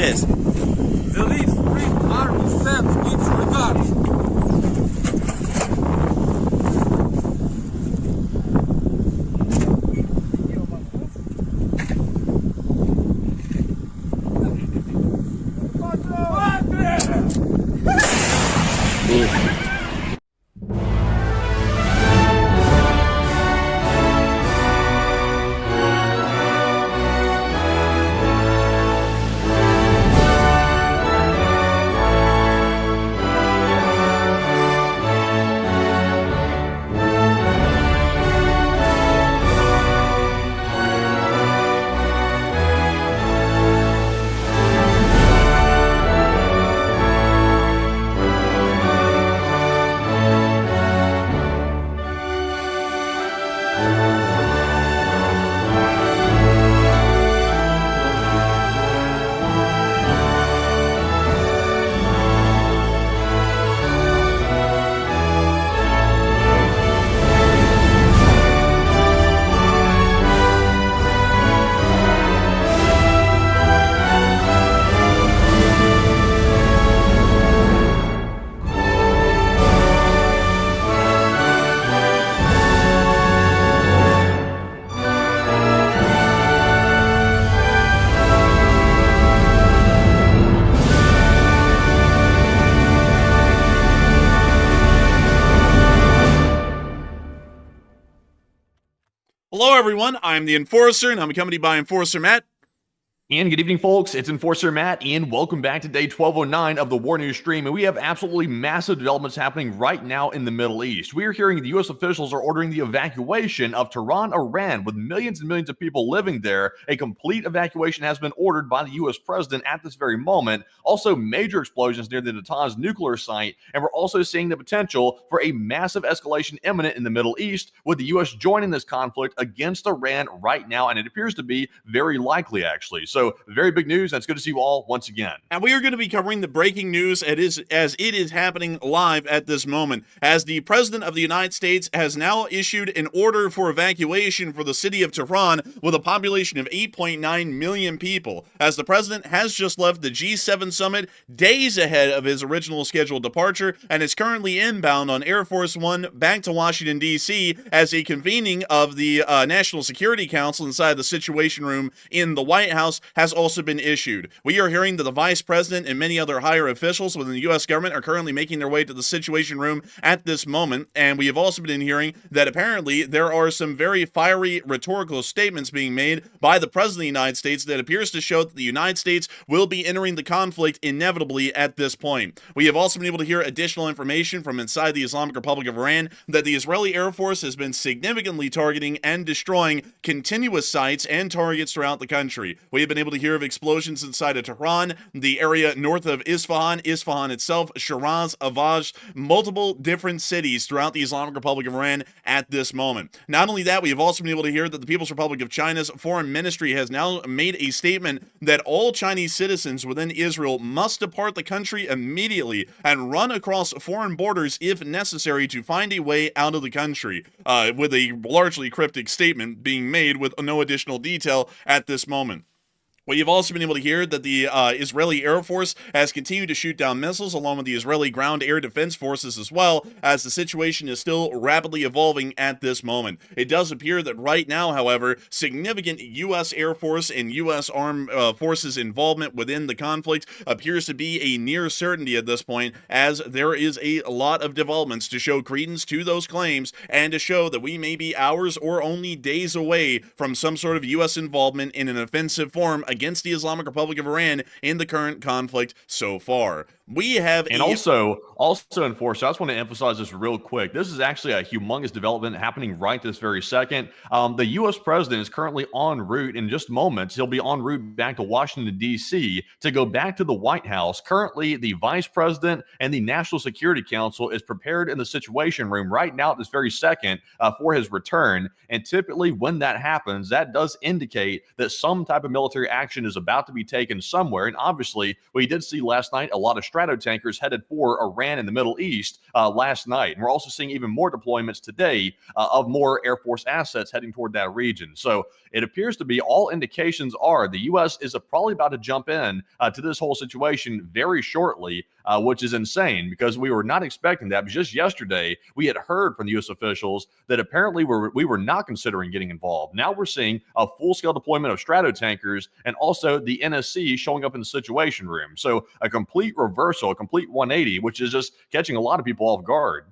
Yes. The lead Spring Army sends its regards. Hello, everyone. I'm the Enforcer, and I'm accompanied by Enforcer Matt. And good evening, folks. It's Enforcer Matt, and welcome back to day 1209 of the War News stream. And we have absolutely massive developments happening right now in the Middle East. We are hearing the U.S. officials are ordering the evacuation of Tehran, Iran, with millions and millions of people living there. A complete evacuation has been ordered by the U.S. president at this very moment. Also, major explosions near the Natanz nuclear site. And we're also seeing the potential for a massive escalation imminent in the Middle East, with the U.S. joining this conflict against Iran right now. And it appears to be very likely, actually. So very big news. That's good to see you all once again. And we are going to be covering the breaking news as it is happening live at this moment, as the President of the United States has now issued an order for evacuation for the city of Tehran with a population of 8.9 million people, as the President has just left the G7 summit days ahead of his original scheduled departure and is currently inbound on Air Force One back to Washington, D.C. as a convening of the National Security Council inside the Situation Room in the White House has also been issued. We are hearing that the Vice President and many other higher officials within the U.S. government are currently making their way to the Situation Room at this moment, and we have also been hearing that apparently there are some very fiery rhetorical statements being made by the President of the United States that appears to show that the United States will be entering the conflict inevitably at this point. We have also been able to hear additional information from inside the Islamic Republic of Iran that the Israeli Air Force has been significantly targeting and destroying continuous sites and targets throughout the country. We have been able to hear of explosions inside of Tehran, the area north of Isfahan itself, Shiraz, Avaj, multiple different cities throughout the Islamic Republic of Iran at this moment. Not only that, we have also been able to hear that the People's Republic of China's foreign ministry has now made a statement that all Chinese citizens within Israel must depart the country immediately and run across foreign borders if necessary to find a way out of the country, with a largely cryptic statement being made with no additional detail at this moment. Well, you've also been able to hear that the Israeli Air Force has continued to shoot down missiles, along with the Israeli ground air defense forces as well, as the situation is still rapidly evolving at this moment. It does appear that right now, however, significant U.S. Air Force and U.S. Armed Forces involvement within the conflict appears to be a near certainty at this point, as there is a lot of developments to show credence to those claims and to show that we may be hours or only days away from some sort of U.S. involvement in an offensive form against the Islamic Republic of Iran in the current conflict so far. We have And also, Enforcer, I just want to emphasize this real quick. This is actually a humongous development happening right this very second. The U.S. president is currently en route in just moments. He'll be en route back to Washington, D.C. to go back to the White House. Currently, the vice president and the National Security Council is prepared in the Situation Room right now at this very second for his return. And typically when that happens, that does indicate that some type of military action is about to be taken somewhere. And obviously, we did see last night a lot of strato tankers headed for Iran in the Middle East last night. And we're also seeing even more deployments today of more Air Force assets heading toward that region. So it appears to be all indications are the U.S. is probably about to jump in to this whole situation very shortly, which is insane because we were not expecting that. But just yesterday, we had heard from the U.S. officials that apparently we were not considering getting involved. Now we're seeing a full-scale deployment of strato tankers and also the NSC showing up in the Situation Room. So a complete reversal, a complete 180, which is just catching a lot of people off guard.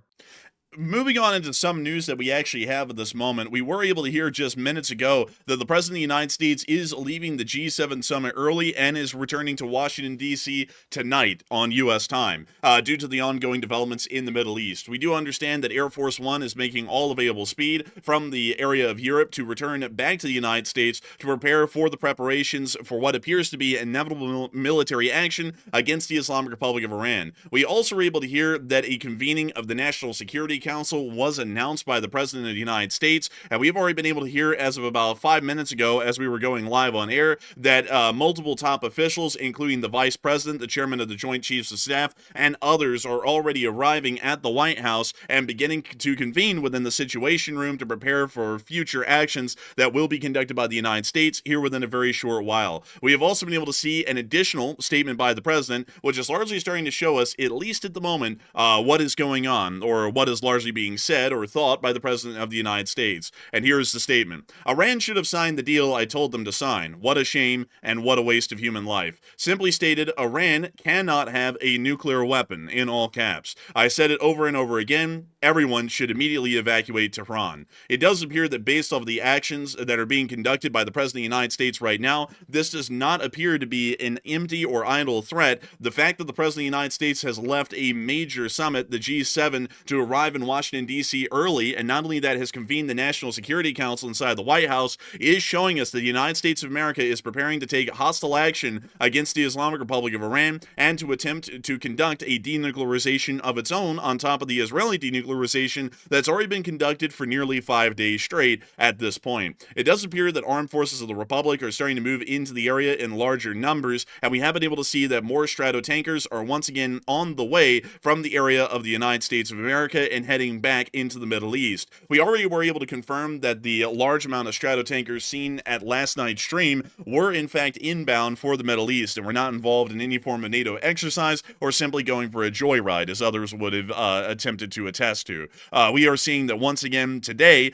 Moving on into some news that we actually have at this moment, we were able to hear just minutes ago that the President of the United States is leaving the G7 summit early and is returning to Washington, D.C. tonight on U.S. time due to the ongoing developments in the Middle East. We do understand that Air Force One is making all available speed from the area of Europe to return back to the United States to prepare for the preparations for what appears to be inevitable military action against the Islamic Republic of Iran. We also were able to hear that a convening of the National Security Council was announced by the President of the United States, and we've already been able to hear as of about 5 minutes ago as we were going live on air that multiple top officials, including the Vice President, the Chairman of the Joint Chiefs of Staff, and others are already arriving at the White House and beginning to convene within the Situation Room to prepare for future actions that will be conducted by the United States here within a very short while. We have also been able to see an additional statement by the President, which is largely starting to show us, at least at the moment, what is going on, or what is largely being said or thought by the President of the United States. And here's the statement. Iran should have signed the deal I told them to sign. What a shame and what a waste of human life. Simply stated, Iran cannot have a nuclear weapon, in all caps. I said it over and over again. Everyone should immediately evacuate Tehran. It does appear that based off the actions that are being conducted by the President of the United States right now, this does not appear to be an empty or idle threat. The fact that the President of the United States has left a major summit, the G7, to arrive in Washington, D.C. early, and not only that has convened the National Security Council inside the White House, is showing us that the United States of America is preparing to take hostile action against the Islamic Republic of Iran and to attempt to conduct a denuclearization of its own on top of the Israeli denuclearization that's already been conducted for nearly 5 days straight at this point. It does appear that armed forces of the Republic are starting to move into the area in larger numbers, and we have been able to see that more strato tankers are once again on the way from the area of the United States of America and heading back into the Middle East. We already were able to confirm that the large amount of strato tankers seen at last night's stream were in fact inbound for the Middle East and were not involved in any form of NATO exercise or simply going for a joyride, as others would have attempted to attest to. We are seeing that once again today,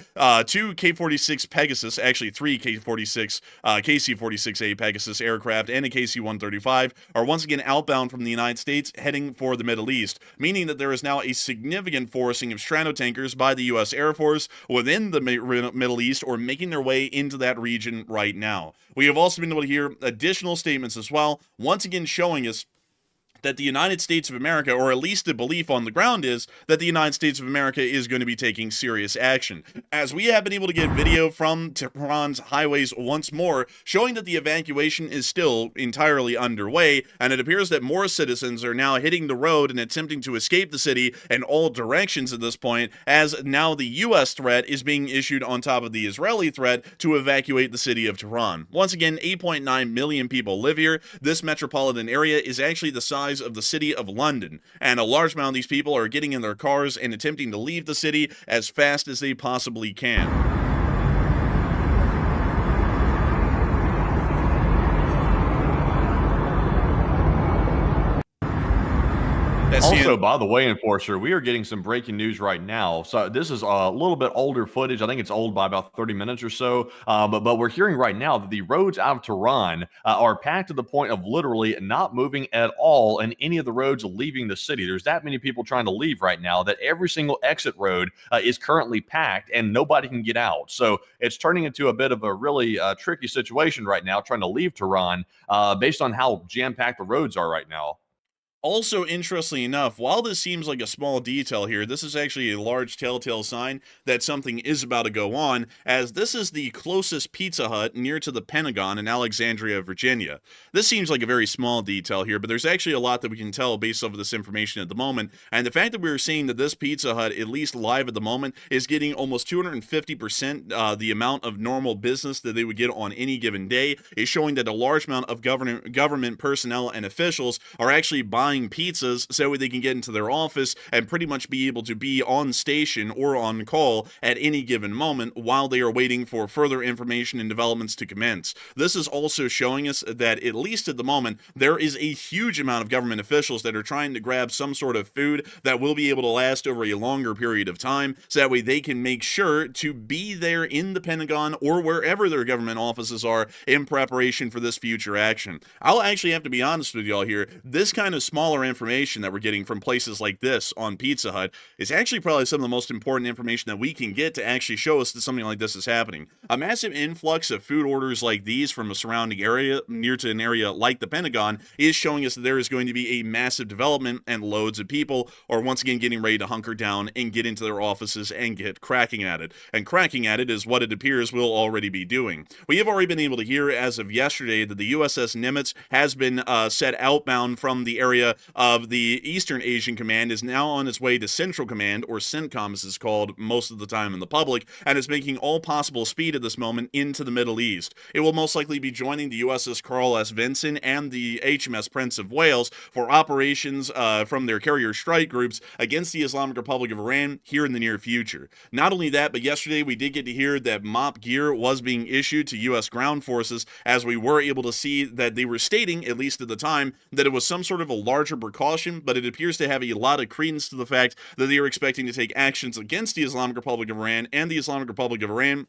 two K-46 Pegasus, actually three K-46, KC-46A Pegasus aircraft and a KC-135 are once again outbound from the United States heading for the Middle East, meaning that there is now a significant forcing of stratotankers by the U.S. Air Force within the Middle East or making their way into that region right now. We have also been able to hear additional statements as well, once again showing us that the United States of America, or at least the belief on the ground is that the United States of America is going to be taking serious action. As we have been able to get video from Tehran's highways once more, showing that the evacuation is still entirely underway, and it appears that more citizens are now hitting the road and attempting to escape the city in all directions at this point, as now the U.S. threat is being issued on top of the Israeli threat to evacuate the city of Tehran. Once again, 8.9 million people live here. This metropolitan area is actually the size of the city of London, and a large amount of these people are getting in their cars and attempting to leave the city as fast as they possibly can. So, by the way, Enforcer, we are getting some breaking news right now. So, this is a little bit older footage. I think it's old by about 30 minutes or so. But we're hearing right now that the roads out of Tehran are packed to the point of literally not moving at all in any of the roads leaving the city. There's that many people trying to leave right now that every single exit road is currently packed and nobody can get out. So, it's turning into a bit of a really tricky situation right now trying to leave Tehran based on how jam-packed the roads are right now. Also, interestingly enough, while this seems like a small detail here, this is actually a large telltale sign that something is about to go on, as this is the closest Pizza Hut near to the Pentagon in Alexandria, Virginia. This seems like a very small detail here, but there's actually a lot that we can tell based off of this information at the moment, and the fact that we're seeing that this Pizza Hut, at least live at the moment, is getting almost 250% the amount of normal business that they would get on any given day, is showing that a large amount of government personnel and officials are actually buying pizzas so they can get into their office and pretty much be able to be on station or on call at any given moment while they are waiting for further information and developments to commence. This is also showing us that, at least at the moment, there is a huge amount of government officials that are trying to grab some sort of food that will be able to last over a longer period of time, so that way they can make sure to be there in the Pentagon or wherever their government offices are in preparation for this future action. I'll actually have to be honest with y'all here. This kind of smaller information that we're getting from places like this on Pizza Hut is actually probably some of the most important information that we can get to actually show us that something like this is happening. A massive influx of food orders like these from a surrounding area near to an area like the Pentagon is showing us that there is going to be a massive development, and loads of people are once again getting ready to hunker down and get into their offices and get cracking at it. And cracking at it is what it appears we'll already be doing. We have already been able to hear as of yesterday that the USS Nimitz has been set outbound from the area of the Eastern Asian Command, is now on its way to Central Command, or CENTCOM as it's called most of the time in the public, and is making all possible speed at this moment into the Middle East. It will most likely be joining the USS Carl S. Vinson and the HMS Prince of Wales for operations from their carrier strike groups against the Islamic Republic of Iran here in the near future. Not only that, but yesterday we did get to hear that MOP gear was being issued to U.S. ground forces, as we were able to see that they were stating, at least at the time, that it was some sort of a larger precaution, but it appears to have a lot of credence to the fact that they are expecting to take actions against the Islamic Republic of Iran, and the Islamic Republic of Iran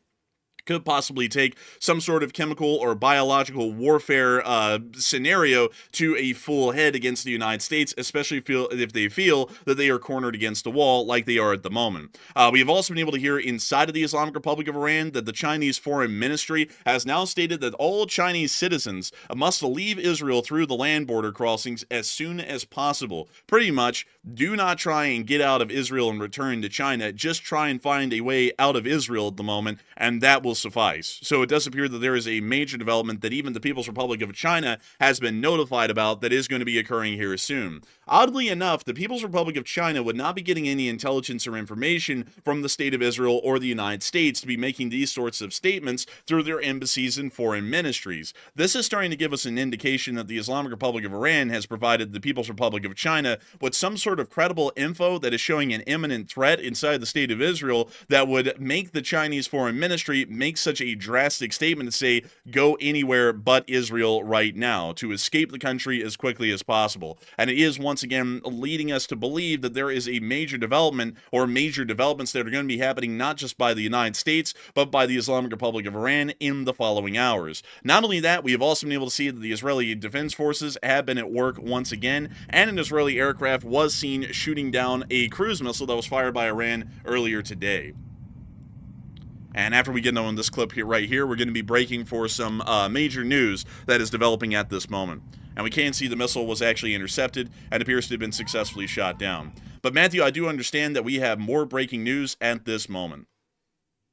could possibly take some sort of chemical or biological warfare scenario to a full head against the United States, especially if they feel that they are cornered against a wall like they are at the moment. We have also been able to hear inside of the Islamic Republic of Iran that the Chinese Foreign Ministry has now stated that all Chinese citizens must leave Israel through the land border crossings as soon as possible. Pretty much, do not try and get out of Israel and return to China. Just try and find a way out of Israel at the moment, and that will suffice. So it does appear that there is a major development that even the People's Republic of China has been notified about that is going to be occurring here soon. Oddly enough, the People's Republic of China would not be getting any intelligence or information from the State of Israel or the United States to be making these sorts of statements through their embassies and foreign ministries. This is starting to give us an indication that the Islamic Republic of Iran has provided the People's Republic of China with some sort of credible info that is showing an imminent threat inside the State of Israel that would make the Chinese Foreign Ministry make such a drastic statement to say, go anywhere but Israel right now, to escape the country as quickly as possible. And it is once again leading us to believe that there is a major development, or major developments that are going to be happening not just by the United States, but by the Islamic Republic of Iran in the following hours. Not only that, we have also been able to see that the Israeli Defense Forces have been at work once again, and an Israeli aircraft was seen shooting down a cruise missile that was fired by Iran earlier today. And after we get on this clip here, right here, we're going to be breaking for some major news that is developing at this moment. And we can see the missile was actually intercepted and appears to have been successfully shot down. But Matthew, I do understand that we have more breaking news at this moment.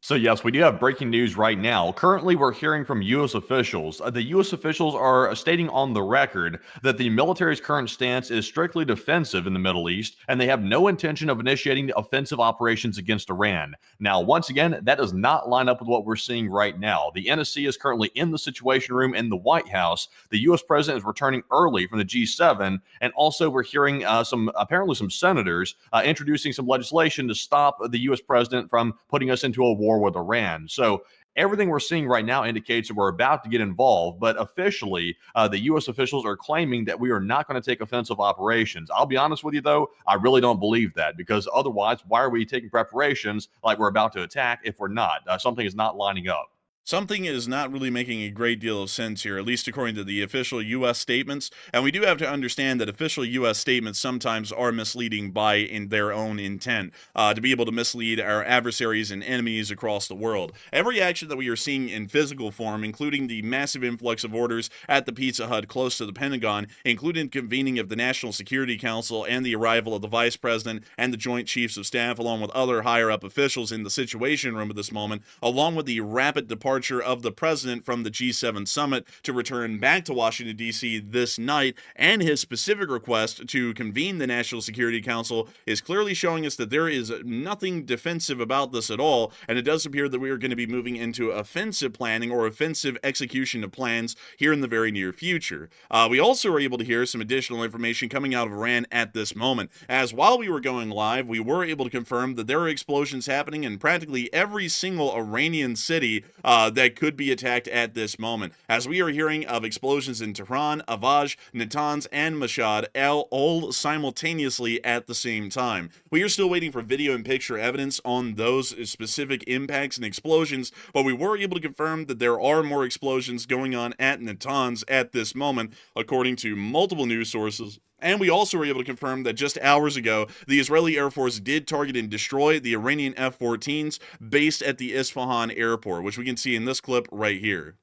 So yes, we do have breaking news right now. Currently, we're hearing from U.S. officials. The U.S. officials are stating on the record that the military's current stance is strictly defensive in the Middle East, and they have no intention of initiating offensive operations against Iran. Now, once again, that does not line up with what we're seeing right now. The NSC is currently in the Situation Room in the White House. The U.S. president is returning early from the G7, and also we're hearing apparently some senators introducing some legislation to stop the U.S. president from putting us into a war with Iran. So Everything we're seeing right now indicates that we're about to get involved, but officially, the U.S. officials are claiming that we are not going to take offensive operations. I'll be honest with you, though, I really don't believe that, because otherwise, why are we taking preparations like we're about to attack if we're not? Something is not lining up. Something is not really making a great deal of sense here, at least according to the official U.S. statements. And we do have to understand that official U.S. statements sometimes are misleading by in their own intent, to be able to mislead our adversaries and enemies across the world. Every action that we are seeing in physical form, including the massive influx of orders at the Pizza Hut close to the Pentagon, including convening of the National Security Council and the arrival of the Vice President and the Joint Chiefs of Staff, along with other higher-up officials in the Situation Room at this moment, along with the rapid departure of the president from the G7 summit to return back to Washington, D.C. this night, and his specific request to convene the National Security Council is clearly showing us that there is nothing defensive about this at all, and it does appear that we are going to be moving into offensive planning or offensive execution of plans here in the very near future. We also are able to hear some additional information coming out of Iran at this moment, as while we were going live, we were able to confirm that there are explosions happening in practically every single Iranian city that could be attacked at this moment, as we are hearing of explosions in Tehran, Avaj, Natanz, and Mashhad, all simultaneously at the same time. We are still waiting for video and picture evidence on those specific impacts and explosions, but we were able to confirm that there are more explosions going on at Natanz at this moment, according to multiple news sources. And we also were able to confirm that just hours ago, the Israeli Air Force did target and destroy the Iranian F-14s based at the Isfahan airport, which we can see in this clip right here.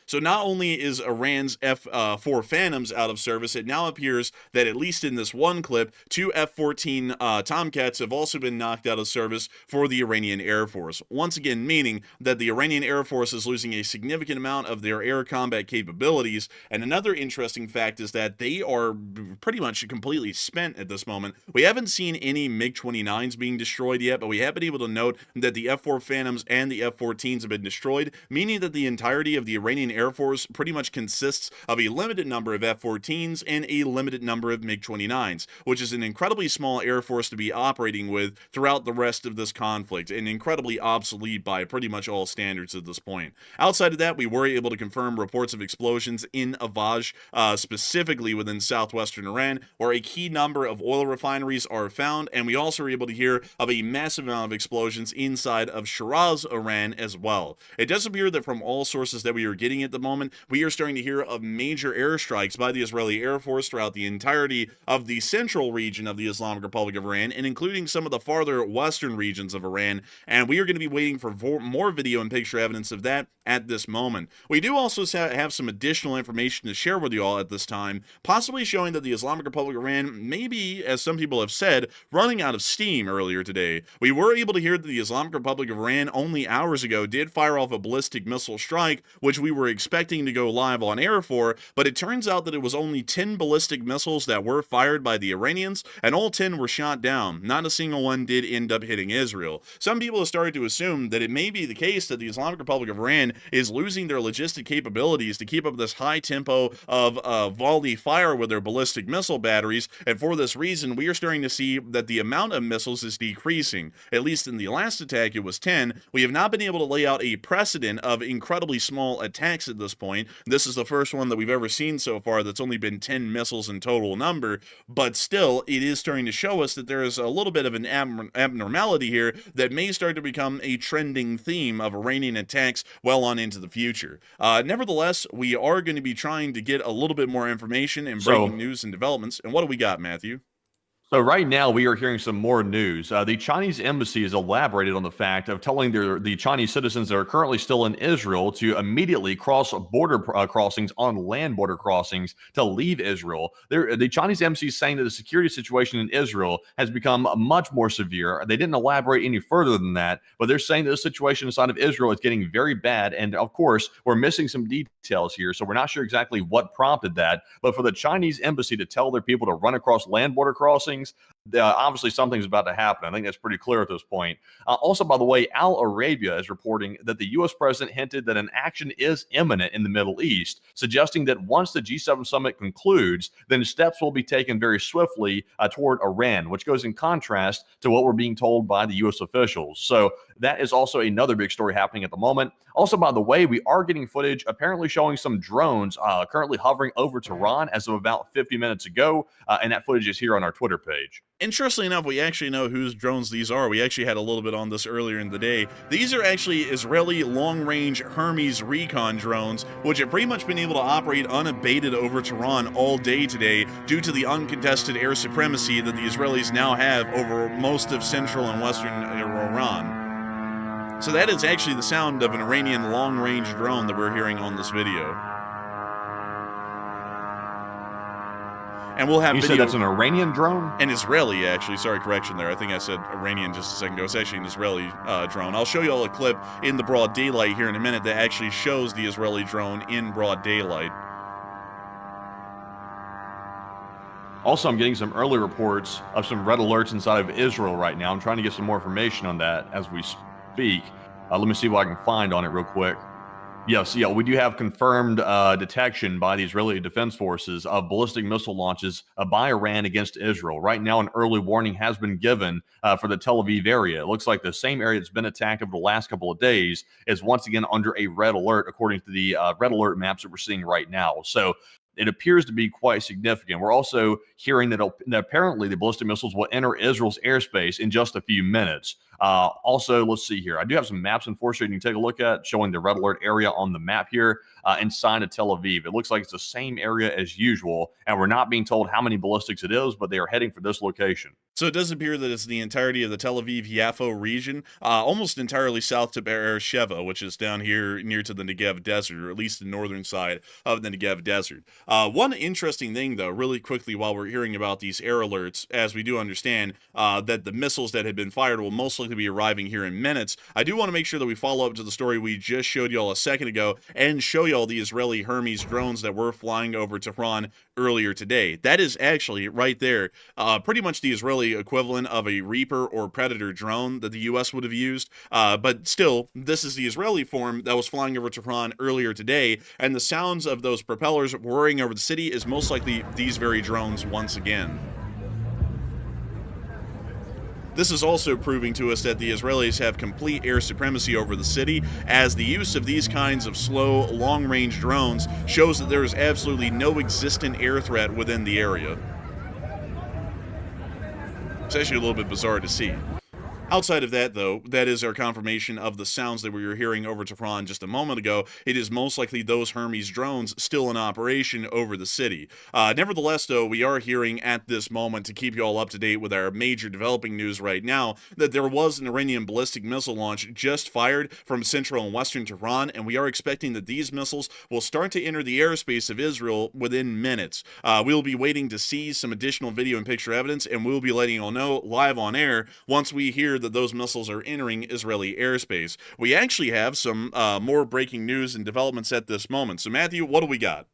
So not only is Iran's F-4 Phantoms out of service, it now appears that at least in this one clip, 2 F-14 Tomcats have also been knocked out of service for the Iranian Air Force. Once again, meaning that the Iranian Air Force is losing a significant amount of their air combat capabilities. And another interesting fact is that they are pretty much completely spent at this moment. We haven't seen any MiG-29s being destroyed yet, but we have been able to note that the F-4 Phantoms and the F-14s have been destroyed, meaning that the entirety of the Iranian Air Force pretty much consists of a limited number of F-14s and a limited number of MiG-29s, which is an incredibly small Air Force to be operating with throughout the rest of this conflict, and incredibly obsolete by pretty much all standards at this point. Outside of that, we were able to confirm reports of explosions in Avaj, specifically within southwestern Iran, where a key number of oil refineries are found, and we also were able to hear of a massive amount of explosions inside of Shiraz, Iran as well. It does appear that from all sources that we are getting at the moment, we are starting to hear of major airstrikes by the Israeli Air Force throughout the entirety of the central region of the Islamic Republic of Iran, and including some of the farther western regions of Iran, and we are going to be waiting for more video and picture evidence of that at this moment. We do also have some additional information to share with you all at this time, possibly showing that the Islamic Republic of Iran may be, as some people have said, running out of steam earlier today. We were able to hear that the Islamic Republic of Iran only hours ago did fire off a ballistic missile strike, which we were expecting to go live on air for, but it turns out that it was only 10 ballistic missiles that were fired by the Iranians, and all 10 were shot down. Not a single one did end up hitting Israel. Some people have started to assume that it may be the case that the Islamic Republic of Iran is losing their logistic capabilities to keep up this high tempo of volley fire with their ballistic missile batteries, and for this reason, we are starting to see that the amount of missiles is decreasing. At least in the last attack, it was 10. We have not been able to lay out a precedent of incredibly small attacks at this point. This is the first one that we've ever seen so far that's only been 10 missiles in total number, but still, it is starting to show us that there is a little bit of an abnormality here that may start to become a trending theme of Iranian attacks well on into the future. Nevertheless, we are going to be trying to get a little bit more information and breaking news and developments. And what do we got, Matthew? So right now we are hearing some more news. The Chinese embassy has elaborated on the fact of telling the Chinese citizens that are currently still in Israel to immediately cross border crossings on land border crossings to leave Israel. The Chinese embassy is saying that the security situation in Israel has become much more severe. They didn't elaborate any further than that, but they're saying that the situation inside of Israel is getting very bad. And of course, we're missing some details here, so we're not sure exactly what prompted that. But for the Chinese embassy to tell their people to run across land border crossings, obviously something's about to happen. I think that's pretty clear at this point. Also, by the way, Al Arabia is reporting that the U.S. president hinted that an action is imminent in the Middle East, suggesting that once the G7 summit concludes, then steps will be taken very swiftly toward Iran, which goes in contrast to what we're being told by the U.S. officials. So that is also another big story happening at the moment. Also, by the way, we are getting footage apparently showing some drones currently hovering over Tehran as of about 50 minutes ago, and that footage is here on our Twitter page. Interestingly enough, we actually know whose drones these are. We actually had a little bit on this earlier in the day. These are actually Israeli long-range Hermes recon drones, which have pretty much been able to operate unabated over Tehran all day today due to the uncontested air supremacy that the Israelis now have over most of central and western Iran. So that is actually the sound of an Iranian long-range drone that we're hearing on this video. And we'll have You video. said that's an Iranian drone? An Israeli, actually. Sorry, correction there. I think I said Iranian just a second ago. It's actually an Israeli drone. I'll show you all a clip in the broad daylight here in a minute that actually shows the Israeli drone in broad daylight. Also, I'm getting some early reports of some red alerts inside of Israel right now. I'm trying to get some more information on that as we speak. Let me see what I can find on it real quick. Yes, yeah, we do have confirmed detection by the Israeli Defense Forces of ballistic missile launches by Iran against Israel. Right now, an early warning has been given for the Tel Aviv area. It looks like the same area that's been attacked over the last couple of days is once again under a red alert, according to the red alert maps that we're seeing right now. So it appears to be quite significant. We're also hearing that apparently the ballistic missiles will enter Israel's airspace in just a few minutes. Also, let's see here. I do have some maps in Force you can take a look at showing the red alert area on the map here inside of Tel Aviv. It looks like it's the same area as usual, and we're not being told how many ballistics it is, but they are heading for this location. So it does appear that it's the entirety of the Tel Aviv-Yaffo region, almost entirely south to Beersheba, which is down here near to the Negev Desert, or at least the northern side of the Negev Desert. One interesting thing, though, really quickly while we're hearing about these air alerts, as we do understand that the missiles that had been fired will most likely be arriving here in minutes, I do want to make sure that we follow up to the story we just showed y'all a second ago and show y'all the Israeli Hermes drones that were flying over Tehran earlier today. That is actually right there, pretty much the Israeli equivalent of a Reaper or Predator drone that the U.S. would have used, but still, this is the Israeli form that was flying over Tehran earlier today, and the sounds of those propellers whirring over the city is most likely these very drones once again. This is also proving to us that the Israelis have complete air supremacy over the city, as the use of these kinds of slow, long-range drones shows that there is absolutely no existent air threat within the area. It's actually a little bit bizarre to see. Outside of that, though, that is our confirmation of the sounds that we were hearing over Tehran just a moment ago. It is most likely those Hermes drones still in operation over the city. Nevertheless, though, we are hearing at this moment, to keep you all up to date with our major developing news right now, that there was an Iranian ballistic missile launch just fired from central and western Tehran, and we are expecting that these missiles will start to enter the airspace of Israel within minutes. We'll be waiting to see some additional video and picture evidence, and we'll be letting you all know live on air once we hear that those missiles are entering Israeli airspace. We actually have some more breaking news and developments at this moment. So, Matthew, what do we got?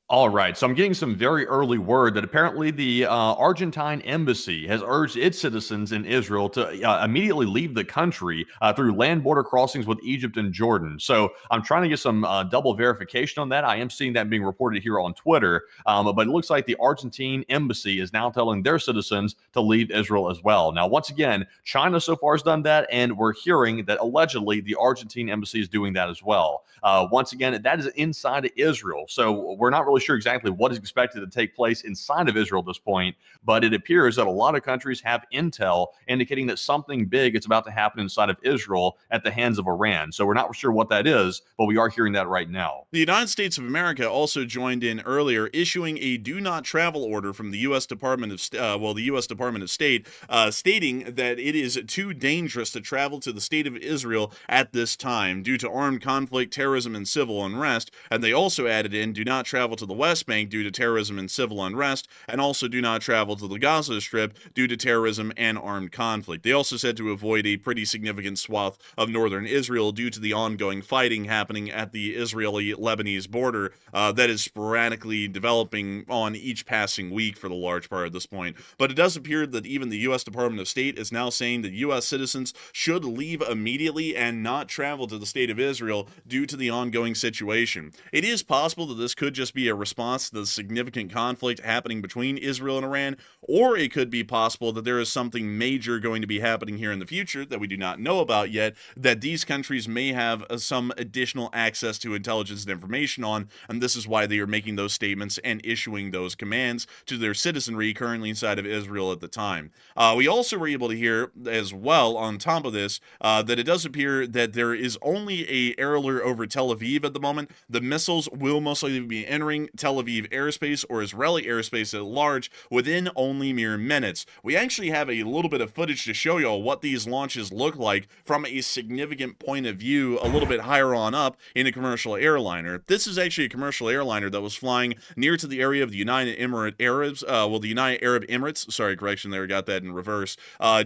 All right, so I'm getting some very early word that apparently the Argentine embassy has urged its citizens in Israel to immediately leave the country through land border crossings with Egypt and Jordan. So I'm trying to get some double verification on that. I am seeing that being reported here on Twitter, but it looks like the Argentine embassy is now telling their citizens to leave Israel as well. Now, once again, China so far has done that, and we're hearing that allegedly the Argentine embassy is doing that as well. Once again, that is inside of Israel, so we're not really sure exactly what is expected to take place inside of Israel at this point, but it appears that a lot of countries have intel indicating that something big is about to happen inside of Israel at the hands of Iran. So we're not sure what that is, but we are hearing that right now. The United States of America also joined in earlier, issuing a do not travel order from the U.S. Department of the U.S. Department of State, stating that it is too dangerous to travel to the state of Israel at this time due to armed conflict, terrorism, and civil unrest. And they also added in, do not travel to to the West Bank due to terrorism and civil unrest, and also do not travel to the Gaza Strip due to terrorism and armed conflict. They also said to avoid a pretty significant swath of northern Israel due to the ongoing fighting happening at the Israeli-Lebanese border that is sporadically developing on each passing week for the large part at this point. But it does appear that even the U.S. Department of State is now saying that U.S. citizens should leave immediately and not travel to the state of Israel due to the ongoing situation. It is possible that this could just be a response to the significant conflict happening between Israel and Iran, or it could be possible that there is something major going to be happening here in the future that we do not know about yet, that these countries may have some additional access to intelligence and information on, and this is why they are making those statements and issuing those commands to their citizenry currently inside of Israel at the time. We also were able to hear as well, on top of this, that it does appear that there is only a air alert over Tel Aviv at the moment. The missiles will most likely be entering Tel Aviv airspace or Israeli airspace at large within only mere minutes. We actually have a little bit of footage to show y'all what these launches look like from a significant point of view a little bit higher on up in a commercial airliner. This is actually a commercial airliner that was flying near to the area of the United Arab Emirates, sorry, correction there, got that in reverse,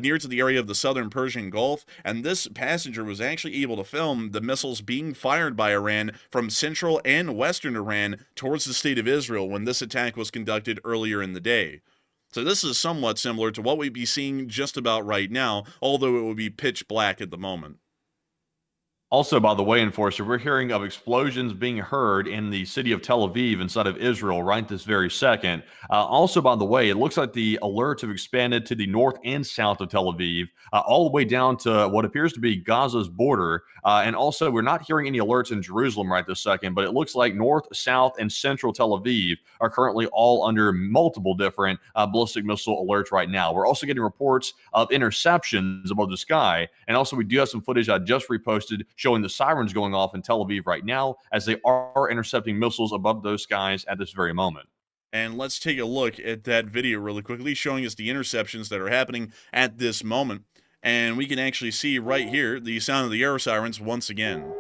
near to the area of the southern Persian Gulf, and this passenger was actually able to film the missiles being fired by Iran from central and western Iran towards the state of Israel when this attack was conducted earlier in the day. So this is somewhat similar to what we'd be seeing just about right now, although it would be pitch black at the moment. Also, by the way, Enforcer, we're hearing of explosions being heard in the city of Tel Aviv inside of Israel right this very second. Also, by the way, it looks like the alerts have expanded to the north and south of Tel Aviv, all the way down to what appears to be Gaza's border. And also, we're not hearing any alerts in Jerusalem right this second, but it looks like north, south, and central Tel Aviv are currently all under multiple different ballistic missile alerts right now. We're also getting reports of interceptions above the sky. And also, we do have some footage I just reposted showing the sirens going off in Tel Aviv right now as they are intercepting missiles above those skies at this very moment. And let's take a look at that video really quickly, showing us the interceptions that are happening at this moment. And we can actually see right here the sound of the air sirens once again.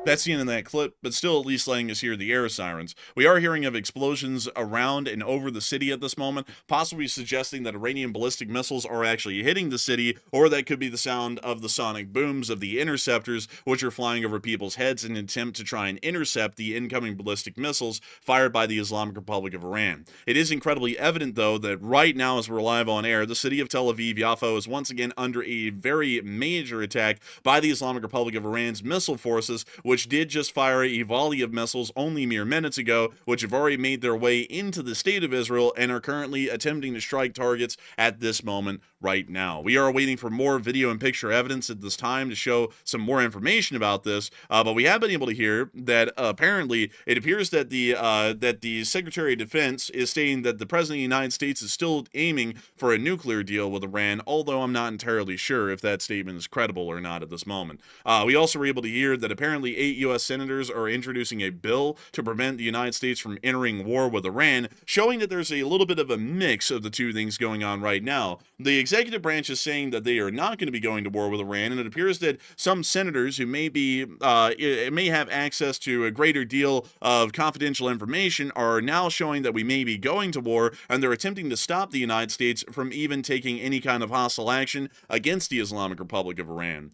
That's the end of that clip, but still at least letting us hear the air sirens. We are hearing of explosions around and over the city at this moment, possibly suggesting that Iranian ballistic missiles are actually hitting the city, or that could be the sound of the sonic booms of the interceptors, which are flying over people's heads in an attempt to try and intercept the incoming ballistic missiles fired by the Islamic Republic of Iran. It is incredibly evident, though, that right now as we're live on air, the city of Tel Aviv, Yafo, is once again under a very major attack by the Islamic Republic of Iran's missile forces, which did just fire a volley of missiles only mere minutes ago, which have already made their way into the state of Israel and are currently attempting to strike targets at this moment right now. We are waiting for more video and picture evidence at this time to show some more information about this, but we have been able to hear that apparently it appears that the Secretary of Defense is stating that the President of the United States is still aiming for a nuclear deal with Iran, although I'm not entirely sure if that statement is credible or not at this moment. We also were able to hear that apparently 8 U.S. senators are introducing a bill to prevent the United States from entering war with Iran, showing that there's a little bit of a mix of the two things going on right now. The executive branch is saying that they are not going to be going to war with Iran, and it appears that some senators who may have access to a greater deal of confidential information are now showing that we may be going to war, and they're attempting to stop the United States from even taking any kind of hostile action against the Islamic Republic of Iran.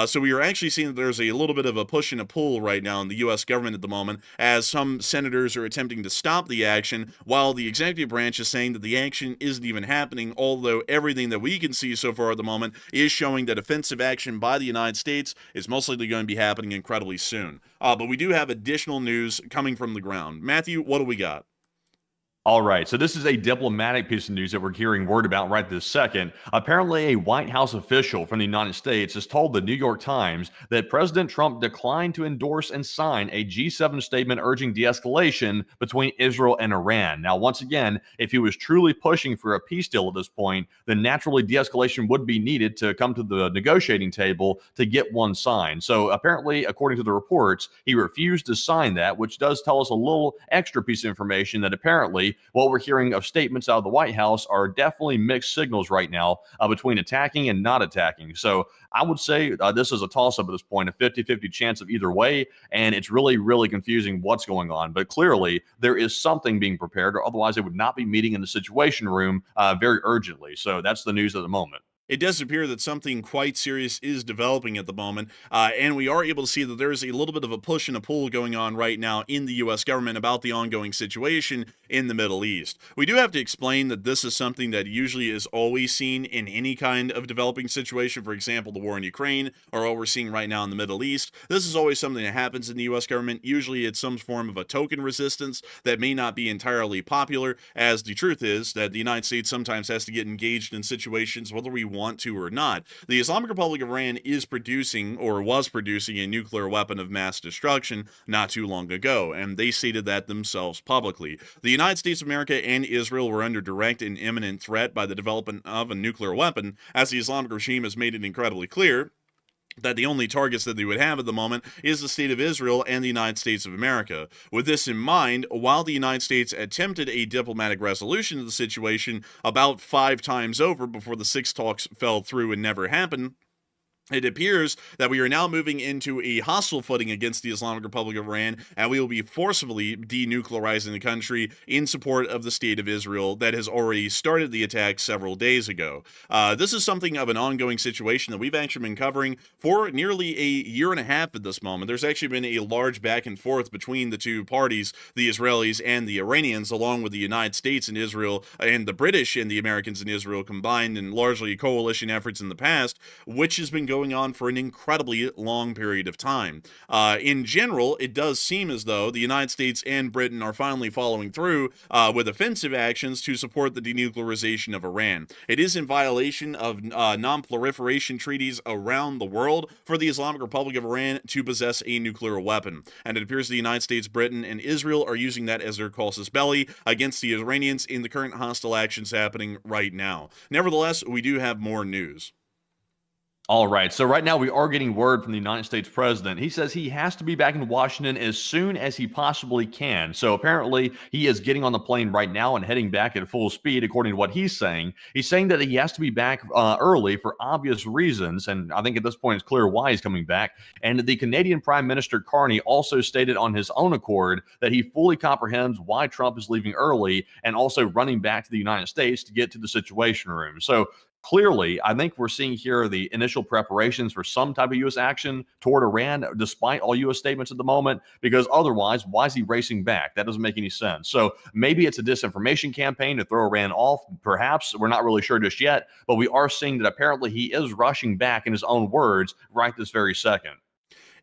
So we are actually seeing that there's a little bit of a push and a pull right now in the U.S. government at the moment, as some senators are attempting to stop the action, while the executive branch is saying that the action isn't even happening, although everything that we can see so far at the moment is showing that offensive action by the United States is most likely going to be happening incredibly soon. But we do have additional news coming from the ground. Matthew, what do we got? All right, so this is a diplomatic piece of news that we're hearing word about right this second. Apparently, a White House official from the United States has told the New York Times that President Trump declined to endorse and sign a G7 statement urging de-escalation between Israel and Iran. Now, once again, if he was truly pushing for a peace deal at this point, then naturally de-escalation would be needed to come to the negotiating table to get one signed. So apparently, according to the reports, he refused to sign that, which does tell us a little extra piece of information that apparently clearly, what we're hearing of statements out of the White House are definitely mixed signals right now between attacking and not attacking. So I would say this is a toss-up at this point, a 50-50 chance of either way, and it's really, really confusing what's going on. But clearly, there is something being prepared, or otherwise they would not be meeting in the Situation Room very urgently. So that's the news at the moment. It does appear that something quite serious is developing at the moment, and we are able to see that there is a little bit of a push and a pull going on right now in the U.S. government about the ongoing situation in the Middle East. We do have to explain that this is something that usually is always seen in any kind of developing situation. For example, the war in Ukraine, or what we're seeing right now in the Middle East. This is always something that happens in the U.S. government. Usually it's some form of a token resistance that may not be entirely popular, as the truth is that the United States sometimes has to get engaged in situations whether we want to or not. The Islamic Republic of Iran is producing, or was producing, a nuclear weapon of mass destruction not too long ago, and they stated that themselves publicly. The United States of America and Israel were under direct and imminent threat by the development of a nuclear weapon, as the Islamic regime has made it incredibly clear that the only targets that they would have at the moment is the state of Israel and the United States of America. With this in mind, while the United States attempted a diplomatic resolution of the situation about 5 times over before the 6 talks fell through and never happened, it appears that we are now moving into a hostile footing against the Islamic Republic of Iran, and we will be forcibly denuclearizing the country in support of the state of Israel that has already started the attack several days ago. This is something of an ongoing situation that we've actually been covering for nearly a year and a half at this moment. There's actually been a large back and forth between the two parties, the Israelis and the Iranians, along with the United States and Israel, and the British and the Americans in Israel combined in largely coalition efforts in the past, which has been going on for an incredibly long period of time. In general, it does seem as though the United States and Britain are finally following through with offensive actions to support the denuclearization of Iran. It is in violation of non-proliferation treaties around the world for the Islamic Republic of Iran to possess a nuclear weapon, and it appears the United States, Britain, and Israel are using that as their casus belli against the Iranians in the current hostile actions happening right now. Nevertheless, we do have more news. All right. So right now we are getting word from the United States president. He says he has to be back in Washington as soon as he possibly can. So apparently he is getting on the plane right now and heading back at full speed, according to what he's saying. He's saying that he has to be back early for obvious reasons. And I think at this point it's clear why he's coming back. And the Canadian Prime Minister Carney also stated on his own accord that he fully comprehends why Trump is leaving early and also running back to the United States to get to the Situation Room. So clearly, I think we're seeing here the initial preparations for some type of U.S. action toward Iran, despite all U.S. statements at the moment, because otherwise, why is he racing back? That doesn't make any sense. So maybe it's a disinformation campaign to throw Iran off. Perhaps. We're not really sure just yet, but we are seeing that apparently he is rushing back, in his own words, right this very second.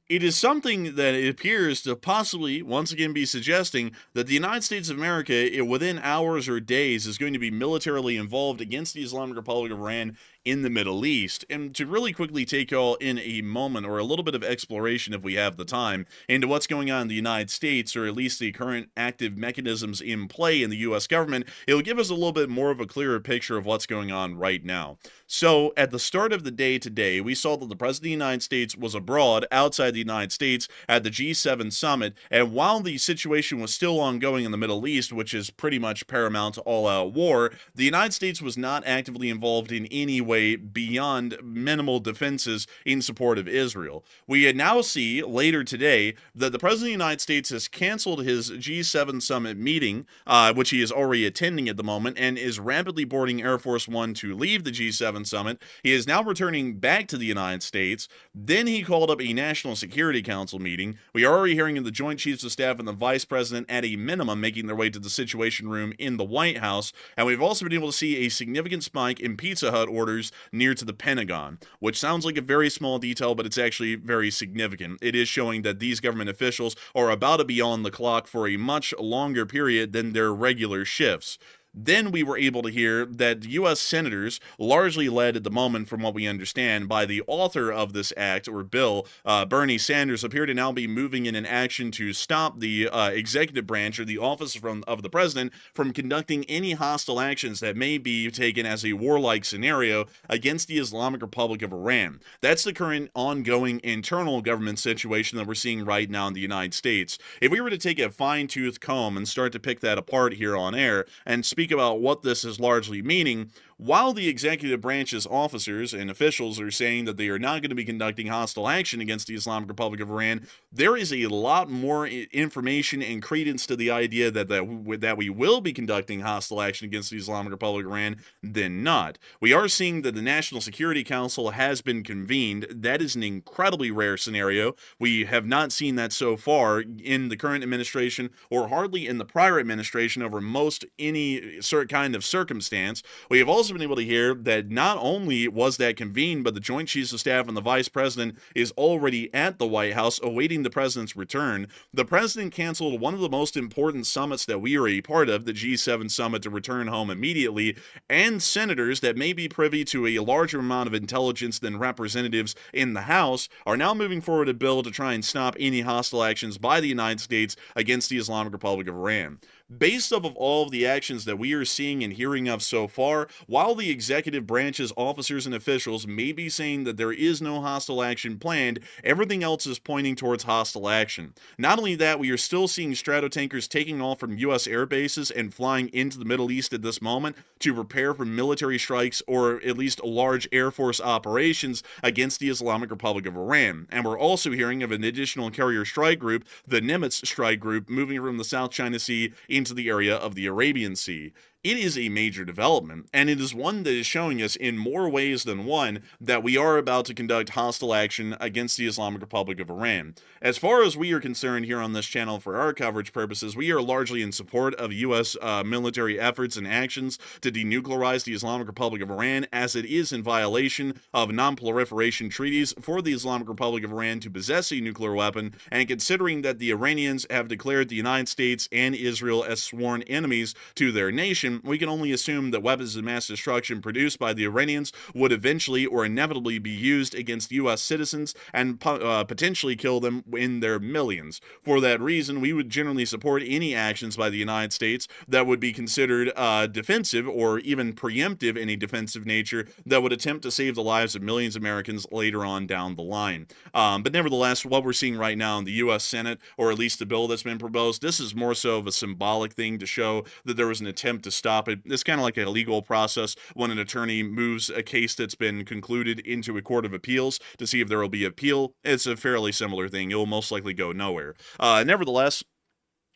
It is something that it appears to possibly, once again, be suggesting that the United States of America, within hours or days, is going to be militarily involved against the Islamic Republic of Iran in the Middle East. And to really quickly take y'all in a moment, or a little bit of exploration if we have the time, into what's going on in the United States, or at least the current active mechanisms in play in the U.S. government, it'll give us a little bit more of a clearer picture of what's going on right now. So, at the start of the day today, we saw that the President of the United States was abroad, outside the United States, at the G7 summit, and while the situation was still ongoing in the Middle East, which is pretty much paramount to all-out war, the United States was not actively involved in any way beyond minimal defenses in support of Israel. We now see, later today, that the President of the United States has canceled his G7 summit meeting, which he is already attending at the moment, and is rapidly boarding Air Force One to leave the G7 summit. He is now returning back to the United States. Then he called up a National Security Council meeting. We are already hearing of the Joint Chiefs of Staff and the Vice President at a minimum making their way to the Situation Room in the White House, and we've also been able to see a significant spike in Pizza Hut orders near to the Pentagon, which sounds like a very small detail, but it's actually very significant. It is showing that these government officials are about to be on the clock for a much longer period than their regular shifts. Then we were able to hear that U.S. senators, largely led at the moment, from what we understand, by the author of this act or bill, Bernie Sanders, appear to now be moving in an action to stop the executive branch or the office of the president from conducting any hostile actions that may be taken as a warlike scenario against the Islamic Republic of Iran. That's the current ongoing internal government situation that we're seeing right now in the United States. If we were to take a fine-tooth comb and start to pick that apart here on air and speak about what this is largely meaning, while the executive branch's officers and officials are saying that they are not going to be conducting hostile action against the Islamic Republic of Iran, there is a lot more information and credence to the idea that we will be conducting hostile action against the Islamic Republic of Iran than not. We are seeing that the National Security Council has been convened. That is an incredibly rare scenario. We have not seen that so far in the current administration or hardly in the prior administration over most any kind of circumstance. We have also been able to hear that not only was that convened, but the Joint Chiefs of Staff and the Vice President is already at the White House awaiting the President's return. The President canceled one of the most important summits that we are a part of, the G7 summit, to return home immediately, and senators that may be privy to a larger amount of intelligence than representatives in the House are now moving forward a bill to try and stop any hostile actions by the United States against the Islamic Republic of Iran. Based off of all of the actions that we are seeing and hearing of so far, while the executive branch's officers and officials may be saying that there is no hostile action planned, everything else is pointing towards hostile action. Not only that, we are still seeing stratotankers taking off from U.S. air bases and flying into the Middle East at this moment to prepare for military strikes or at least large Air Force operations against the Islamic Republic of Iran. And we're also hearing of an additional carrier strike group, the Nimitz strike group, moving from the South China Sea into the area of the Arabian Sea. It is a major development, and it is one that is showing us in more ways than one that we are about to conduct hostile action against the Islamic Republic of Iran. As far as we are concerned here on this channel for our coverage purposes, we are largely in support of U.S. Military efforts and actions to denuclearize the Islamic Republic of Iran, as it is in violation of non-proliferation treaties for the Islamic Republic of Iran to possess a nuclear weapon, and considering that the Iranians have declared the United States and Israel as sworn enemies to their nation, we can only assume that weapons of mass destruction produced by the Iranians would eventually or inevitably be used against U.S. citizens and potentially kill them in their millions. For that reason, we would generally support any actions by the United States that would be considered defensive or even preemptive in a defensive nature that would attempt to save the lives of millions of Americans later on down the line. But nevertheless, what we're seeing right now in the U.S. Senate, or at least the bill that's been proposed, this is more so of a symbolic thing to show that there was an attempt to stop it. It's kind of like a legal process when an attorney moves a case that's been concluded into a court of appeals to see if there will be appeal. It's a fairly similar thing. It will most likely go nowhere. Nevertheless,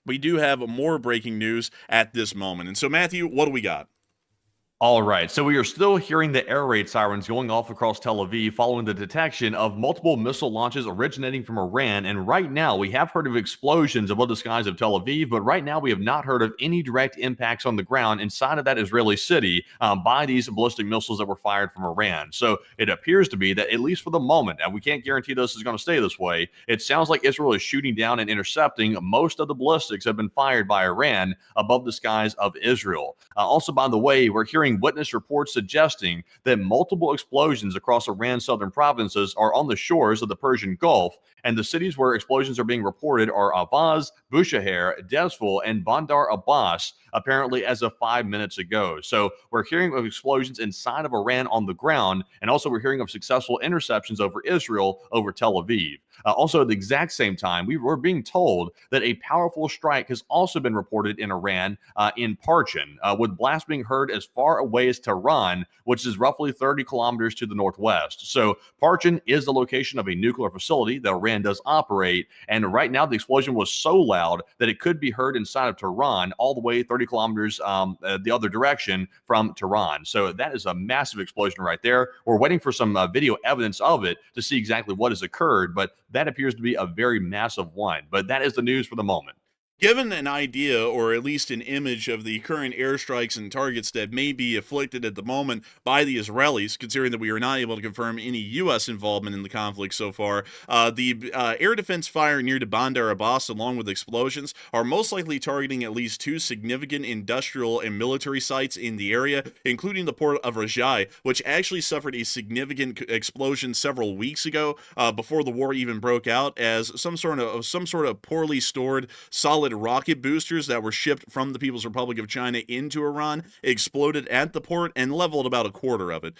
we do have more breaking news at this moment. And so, Matthew, what do we got? All right, so we are still hearing the air raid sirens going off across Tel Aviv following the detection of multiple missile launches originating from Iran. And right now, we have heard of explosions above the skies of Tel Aviv, but right now we have not heard of any direct impacts on the ground inside of that Israeli city by these ballistic missiles that were fired from Iran. So it appears to be that, at least for the moment, and we can't guarantee this is going to stay this way, it sounds like Israel is shooting down and intercepting most of the ballistics that have been fired by Iran above the skies of Israel. Also, by the way, we're hearing witness reports suggesting that multiple explosions across Iran's southern provinces are on the shores of the Persian Gulf, and the cities where explosions are being reported are Avaz, Bushehr, Dezful, and Bandar Abbas, apparently as of 5 minutes ago. So we're hearing of explosions inside of Iran on the ground, and also we're hearing of successful interceptions over Israel over Tel Aviv. Also, at the exact same time, we were being told that a powerful strike has also been reported in Iran, in Parchin, with blasts being heard as far away as Tehran, which is roughly 30 kilometers to the northwest. So Parchin is the location of a nuclear facility that Iran does operate, and right now the explosion was so loud that it could be heard inside of Tehran, all the way 30 kilometers the other direction from Tehran. So that is a massive explosion right there. We're waiting for some video evidence of it to see exactly what has occurred, but that appears to be a very massive one. But that is the news for the moment. Given an idea, or at least an image, of the current airstrikes and targets that may be afflicted at the moment by the Israelis, considering that we are not able to confirm any U.S. involvement in the conflict so far, the air defense fire near to Bandar Abbas, along with explosions, are most likely targeting at least two significant industrial and military sites in the area, including the port of Rajai, which actually suffered a significant explosion several weeks ago, before the war even broke out, as some sort of poorly stored solid rocket boosters that were shipped from the People's Republic of China into Iran exploded at the port and leveled about a quarter of it.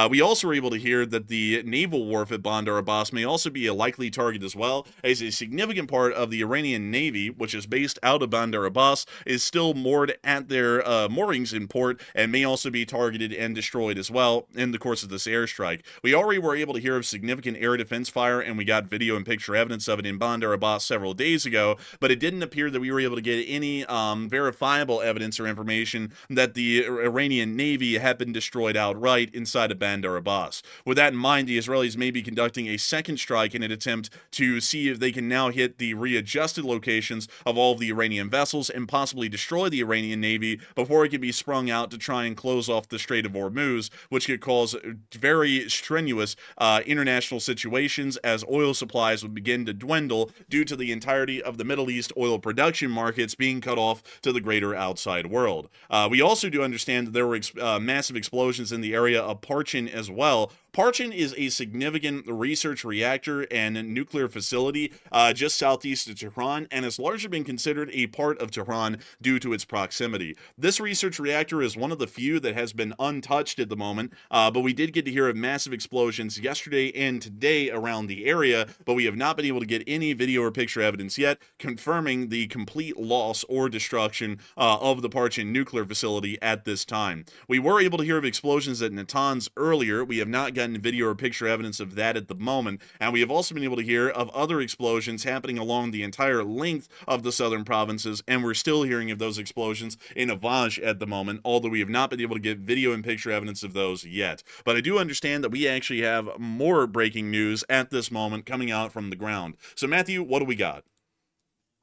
We also were able to hear that the naval wharf at Bandar Abbas may also be a likely target as well, as a significant part of the Iranian Navy, which is based out of Bandar Abbas, is still moored at their moorings in port and may also be targeted and destroyed as well in the course of this airstrike. We already were able to hear of significant air defense fire, and we got video and picture evidence of it in Bandar Abbas several days ago, but it didn't appear that we were able to get any verifiable evidence or information that the Iranian Navy had been destroyed outright inside of Bandar Abbas. With that in mind, the Israelis may be conducting a second strike in an attempt to see if they can now hit the readjusted locations of all of the Iranian vessels and possibly destroy the Iranian Navy before it can be sprung out to try and close off the Strait of Hormuz, which could cause very strenuous international situations as oil supplies would begin to dwindle due to the entirety of the Middle East oil production markets being cut off to the greater outside world. We also do understand that there were massive explosions in the area of Parchin as well. Parchin is a significant research reactor and nuclear facility just southeast of Tehran, and has largely been considered a part of Tehran due to its proximity. This research reactor is one of the few that has been untouched at the moment, but we did get to hear of massive explosions yesterday and today around the area, but we have not been able to get any video or picture evidence yet confirming the complete loss or destruction of the Parchin nuclear facility at this time. We were able to hear of explosions at Natanz earlier. We have not gotten video or picture evidence of that at the moment, and we have also been able to hear of other explosions happening along the entire length of the southern provinces, and we're still hearing of those explosions in Avaj at the moment, although we have not been able to get video and picture evidence of those yet. But I do understand that we actually have more breaking news at this moment coming out from the ground. So Matthew, what do we got?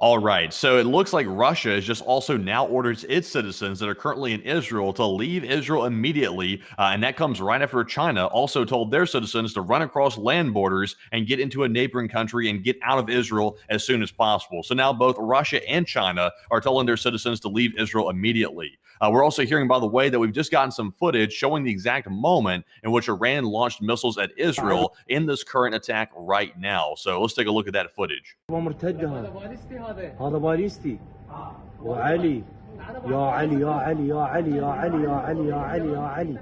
All right, so it looks like Russia has just also now orders its citizens that are currently in Israel to leave Israel immediately, and that comes right after China also told their citizens to run across land borders and get into a neighboring country and get out of Israel as soon as possible. So now both Russia and China are telling their citizens to leave Israel immediately. We're also hearing, by the way, that we've just gotten some footage showing the exact moment in which Iran launched missiles at Israel in this current attack right now. So let's take a look at that footage. هذا باليستي وعلي يا علي يا علي يا علي يا علي يا علي يا علي يا علي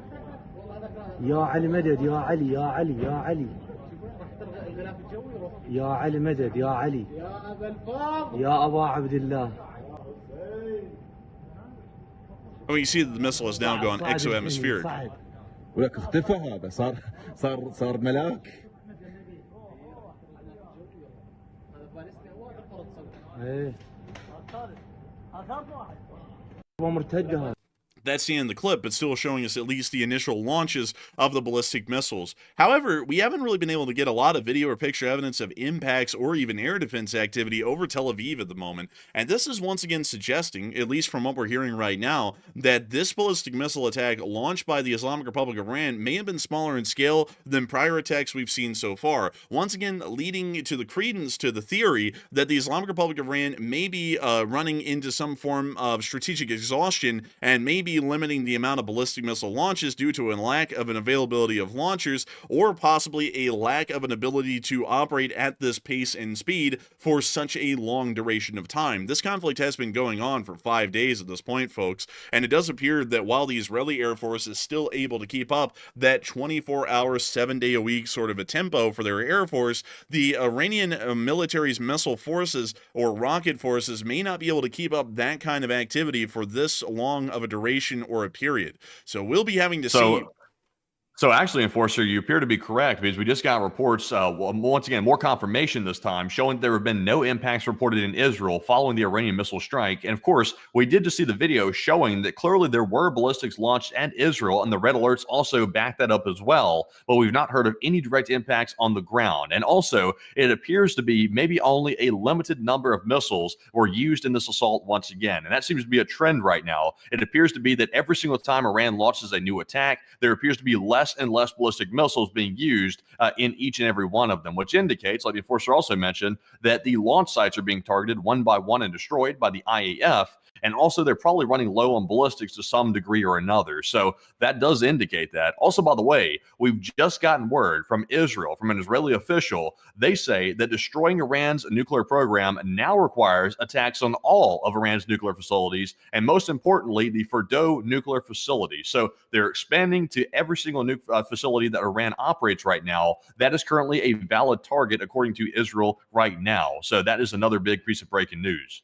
يا علي مدد يا علي يا علي يا علي يا علي مدد يا علي يا أبا عبد الله. Oh, you see that the missile has now gone exoatmospheric. ولك اختفى هذا صار ملاك. ايه مرتجة هذا. That's the end of the clip, but still showing us at least the initial launches of the ballistic missiles. However, we haven't really been able to get a lot of video or picture evidence of impacts or even air defense activity over Tel Aviv at the moment. And this is once again suggesting, at least from what we're hearing right now, that this ballistic missile attack launched by the Islamic Republic of Iran may have been smaller in scale than prior attacks we've seen so far. Once again, leading to the credence to the theory that the Islamic Republic of Iran may be running into some form of strategic exhaustion and maybe limiting the amount of ballistic missile launches due to a lack of an availability of launchers, or possibly a lack of an ability to operate at this pace and speed for such a long duration of time. This conflict has been going on for 5 days at this point, folks, and it does appear that while the Israeli Air Force is still able to keep up that 24-hour, 7-day-a-week sort of a tempo for their Air Force, the Iranian military's missile forces or rocket forces may not be able to keep up that kind of activity for this long of a duration or a period. So we'll be having to see. So actually, Enforcer, you appear to be correct because we just got reports, once again, more confirmation this time, showing there have been no impacts reported in Israel following the Iranian missile strike. And of course, we did just see the video showing that clearly there were ballistics launched at Israel, and the red alerts also back that up as well. But we've not heard of any direct impacts on the ground. And also, it appears to be maybe only a limited number of missiles were used in this assault once again. And that seems to be a trend right now. It appears to be that every single time Iran launches a new attack, there appears to be less and less ballistic missiles being used in each and every one of them, which indicates, like the Enforcer also mentioned, that the launch sites are being targeted one by one and destroyed by the IAF. And also, they're probably running low on ballistics to some degree or another. So that does indicate that. Also, by the way, we've just gotten word from Israel, from an Israeli official. They say that destroying Iran's nuclear program now requires attacks on all of Iran's nuclear facilities, and most importantly, the Fordo nuclear facility. So they're expanding to every single facility that Iran operates right now. That is currently a valid target, according to Israel right now. So that is another big piece of breaking news.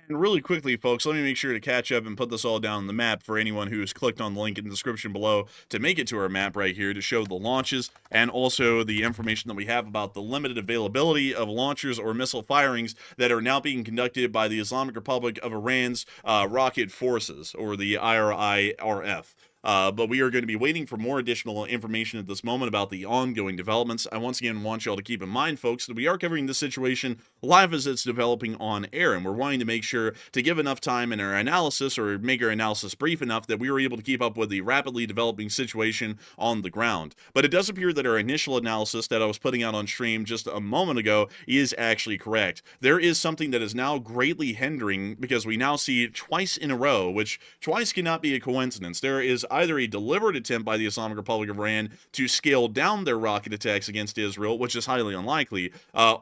And really quickly, folks, let me make sure to catch up and put this all down on the map for anyone who's clicked on the link in the description below to make it to our map right here to show the launches and also the information that we have about the limited availability of launchers or missile firings that are now being conducted by the Islamic Republic of Iran's rocket forces, or the IRIRF. But we are going to be waiting for more additional information at this moment about the ongoing developments. I once again want you all to keep in mind, folks, that we are covering this situation live as it's developing on air, and we're wanting to make sure to give enough time in our analysis, or make our analysis brief enough that we were able to keep up with the rapidly developing situation on the ground. But it does appear that our initial analysis that I was putting out on stream just a moment ago is actually correct. There is something that is now greatly hindering, because we now see twice in a row, which twice cannot be a coincidence. There is either a deliberate attempt by the Islamic Republic of Iran to scale down their rocket attacks against Israel, which is highly unlikely,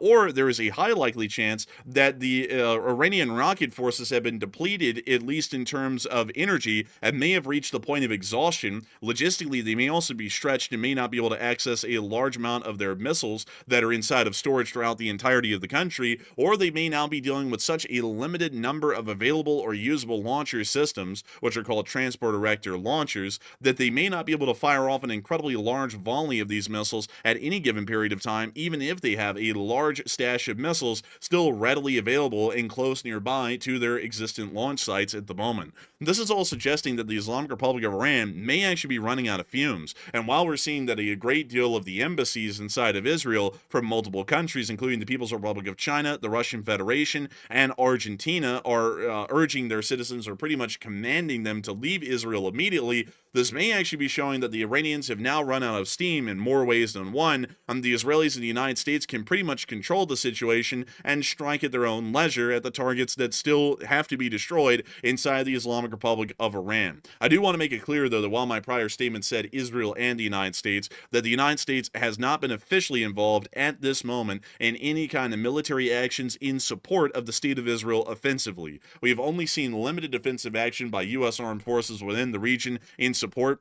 or there is a high likely chance that the Iranian rocket forces have been depleted, at least in terms of energy, and may have reached the point of exhaustion. Logistically, they may also be stretched and may not be able to access a large amount of their missiles that are inside of storage throughout the entirety of the country, or they may now be dealing with such a limited number of available or usable launcher systems, which are called transport erector launchers, that they may not be able to fire off an incredibly large volley of these missiles at any given period of time, even if they have a large stash of missiles still readily available and close nearby to their existent launch sites at the moment. This is all suggesting that the Islamic Republic of Iran may actually be running out of fumes. And while we're seeing that a great deal of the embassies inside of Israel from multiple countries, including the People's Republic of China, the Russian Federation, and Argentina, are urging their citizens, or pretty much commanding them to leave Israel immediately, this may actually be showing that the Iranians have now run out of steam in more ways than one, and the Israelis and the United States can pretty much control the situation and strike at their own leisure at the targets that still have to be destroyed inside the Islamic Republic of Iran. I do want to make it clear, though, that while my prior statement said Israel and the United States, that the United States has not been officially involved at this moment in any kind of military actions in support of the State of Israel offensively. We have only seen limited defensive action by U.S. armed forces within the region in support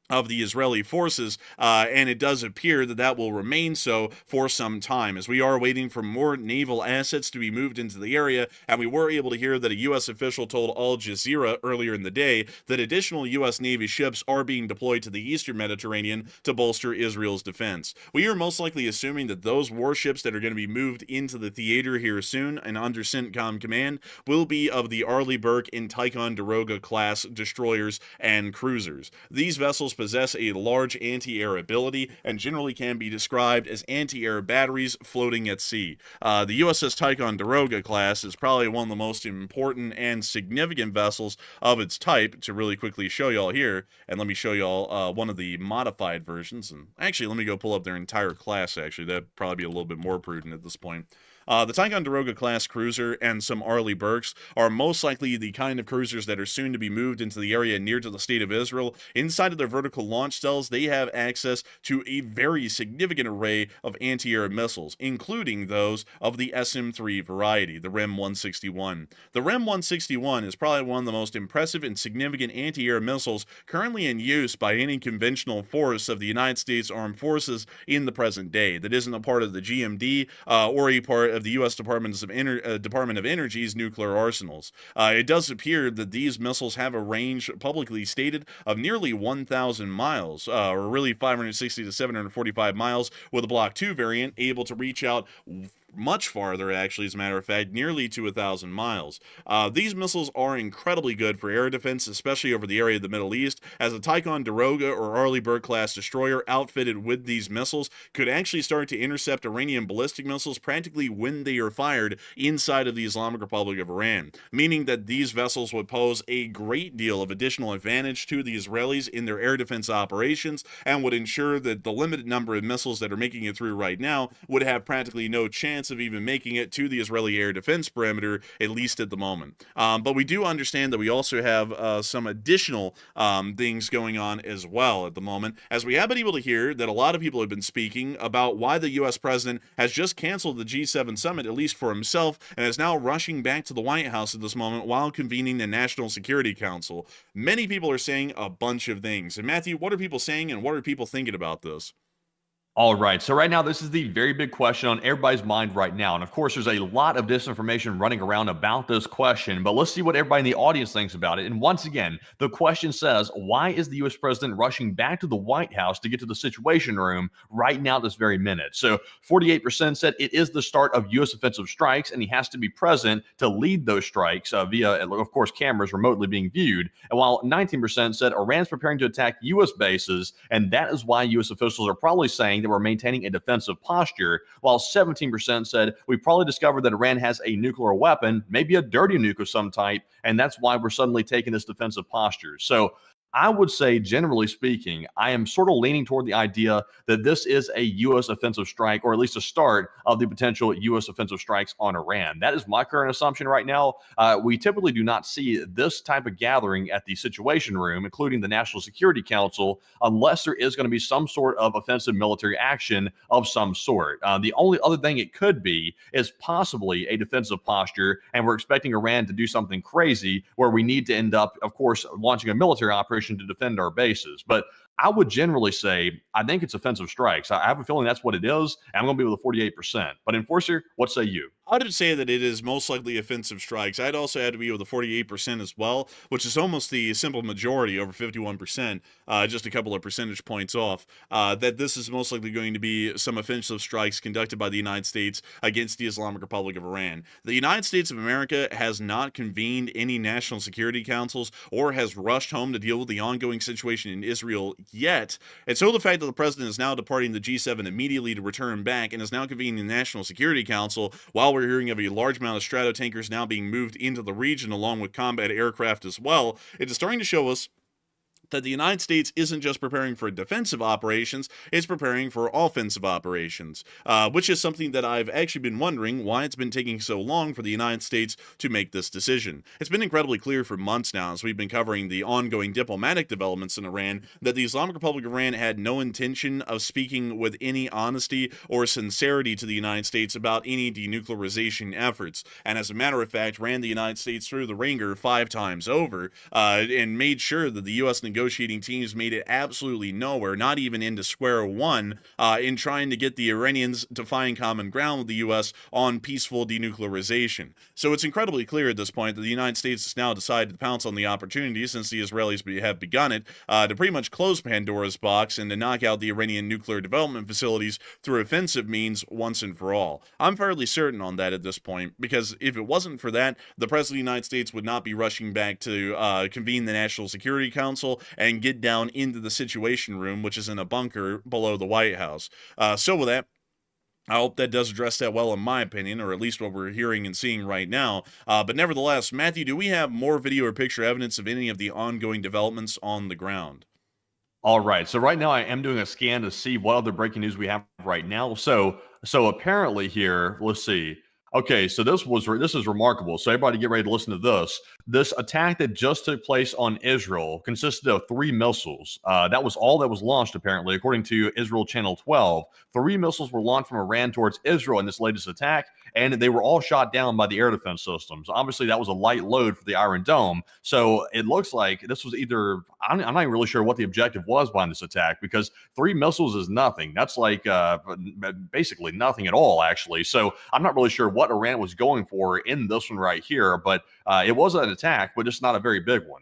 of the Israeli forces, and it does appear that that will remain so for some time, as we are waiting for more naval assets to be moved into the area. And we were able to hear that a U.S. official told Al Jazeera earlier in the day that additional U.S. Navy ships are being deployed to the eastern Mediterranean to bolster Israel's defense. We are most likely assuming that those warships that are going to be moved into the theater here soon and under CENTCOM command will be of the Arleigh Burke and Ticonderoga class destroyers and cruisers. These vessels possess a large anti-air ability and generally can be described as anti-air batteries floating at sea. The USS Ticonderoga class is probably one of the most important and significant vessels of its type. To really quickly show y'all here, and let me show y'all one of the modified versions. And actually, let me go pull up their entire class. Actually, that'd probably be a little bit more prudent at this point. The Ticonderoga class cruiser and some Arleigh Burkes are most likely the kind of cruisers that are soon to be moved into the area near to the State of Israel. Inside of their vertical launch cells, they have access to a very significant array of anti-air missiles, including those of the SM-3 variety, the REM-161. The REM-161 is probably one of the most impressive and significant anti-air missiles currently in use by any conventional force of the United States Armed Forces in the present day that isn't a part of the GMD or a part of the U.S. Department of Energy's nuclear arsenals. It does appear that these missiles have a range publicly stated of nearly 1,000 1,000 miles, or really 560 to 745 miles, with a Block 2 variant able to reach out much farther, actually, as a matter of fact, nearly to 1,000 miles. These missiles are incredibly good for air defense, especially over the area of the Middle East, as a Typhoon Daroga or Arleigh Burke-class destroyer outfitted with these missiles could actually start to intercept Iranian ballistic missiles practically when they are fired inside of the Islamic Republic of Iran, meaning that these vessels would pose a great deal of additional advantage to the Israelis in their air defense operations and would ensure that the limited number of missiles that are making it through right now would have practically no chance of even making it to the Israeli air defense perimeter, at least at the moment. But we do understand that we also have some additional things going on as well at the moment, as we have been able to hear that a lot of people have been speaking about why the U.S. president has just canceled the G7 summit, at least for himself, and is now rushing back to the White House at this moment while convening the National Security Council. Many people are saying a bunch of things. And Matthew, what are people saying and what are people thinking about this? All right. So right now, this is the very big question on everybody's mind right now. And of course, there's a lot of disinformation running around about this question, but let's see what everybody in the audience thinks about it. And once again, the question says, why is the U.S. president rushing back to the White House to get to the Situation Room right now, this very minute? So 48% said it is the start of U.S. offensive strikes, and he has to be present to lead those strikes via, of course, cameras remotely being viewed. And while 19% said Iran's preparing to attack U.S. bases, and that is why U.S. officials are probably saying that we're maintaining a defensive posture, while 17% said we probably discovered that Iran has a nuclear weapon, maybe a dirty nuke of some type, and that's why we're suddenly taking this defensive posture. So I would say, generally speaking, I am sort of leaning toward the idea that this is a U.S. offensive strike, or at least a start of the potential U.S. offensive strikes on Iran. That is my current assumption right now. We typically do not see this type of gathering at the Situation Room, including the National Security Council, unless there is going to be some sort of offensive military action of some sort. The only other thing it could be is possibly a defensive posture, and we're expecting Iran to do something crazy where we need to end up, of course, launching a military operation to defend our bases. But I would generally say I think it's offensive strikes. I have a feeling that's what it is. And I'm going to be with a 48%. But Enforcer, what say you? I would say that it is most likely offensive strikes. I'd also have to be with a 48% as well, which is almost the simple majority, over 51%, just a couple of percentage points off, that this is most likely going to be some offensive strikes conducted by the United States against the Islamic Republic of Iran. The United States of America has not convened any national security councils or has rushed home to deal with the ongoing situation in Israel yet. And so the fact that the president is now departing the G7 immediately to return back and is now convening the National Security Council while we're hearing of a large amount of Stratotankers now being moved into the region along with combat aircraft as well, it is starting to show us that the United States isn't just preparing for defensive operations, it's preparing for offensive operations, which is something that I've actually been wondering why it's been taking so long for the United States to make this decision. It's been incredibly clear for months now, as we've been covering the ongoing diplomatic developments in Iran, that the Islamic Republic of Iran had no intention of speaking with any honesty or sincerity to the United States about any denuclearization efforts, and as a matter of fact, ran the United States through the ringer 5 times over, and made sure that the U.S. negotiating teams made it absolutely nowhere, not even into square one, in trying to get the Iranians to find common ground with the U.S. on peaceful denuclearization. So it's incredibly clear at this point that the United States has now decided to pounce on the opportunity, since the Israelis have begun it, to pretty much close Pandora's box and to knock out the Iranian nuclear development facilities through offensive means once and for all. I'm fairly certain on that at this point, because if it wasn't for that, the President of the United States would not be rushing back to convene the National Security Council and get down into the Situation Room, which is in a bunker below the White House. So with that, I hope that does address that well, in my opinion, or at least what we're hearing and seeing right now. But nevertheless, Matthew, do we have more video or picture evidence of any of the ongoing developments on the ground? All right. So right now I am doing a scan to see what other breaking news we have right now. So apparently here, let's see. Okay, so this is remarkable. So everybody get ready to listen to this. This attack that just took place on Israel consisted of 3 missiles. That was all that was launched, apparently, according to Israel Channel 12. 3 missiles were launched from Iran towards Israel in this latest attack, and they were all shot down by the air defense systems. Obviously, that was a light load for the Iron Dome. So it looks like this was either, I'm not even really sure what the objective was behind this attack, because 3 missiles is nothing. That's like basically nothing at all, actually. So I'm not really sure what Iran was going for in this one right here, but it was an attack, but just not a very big one.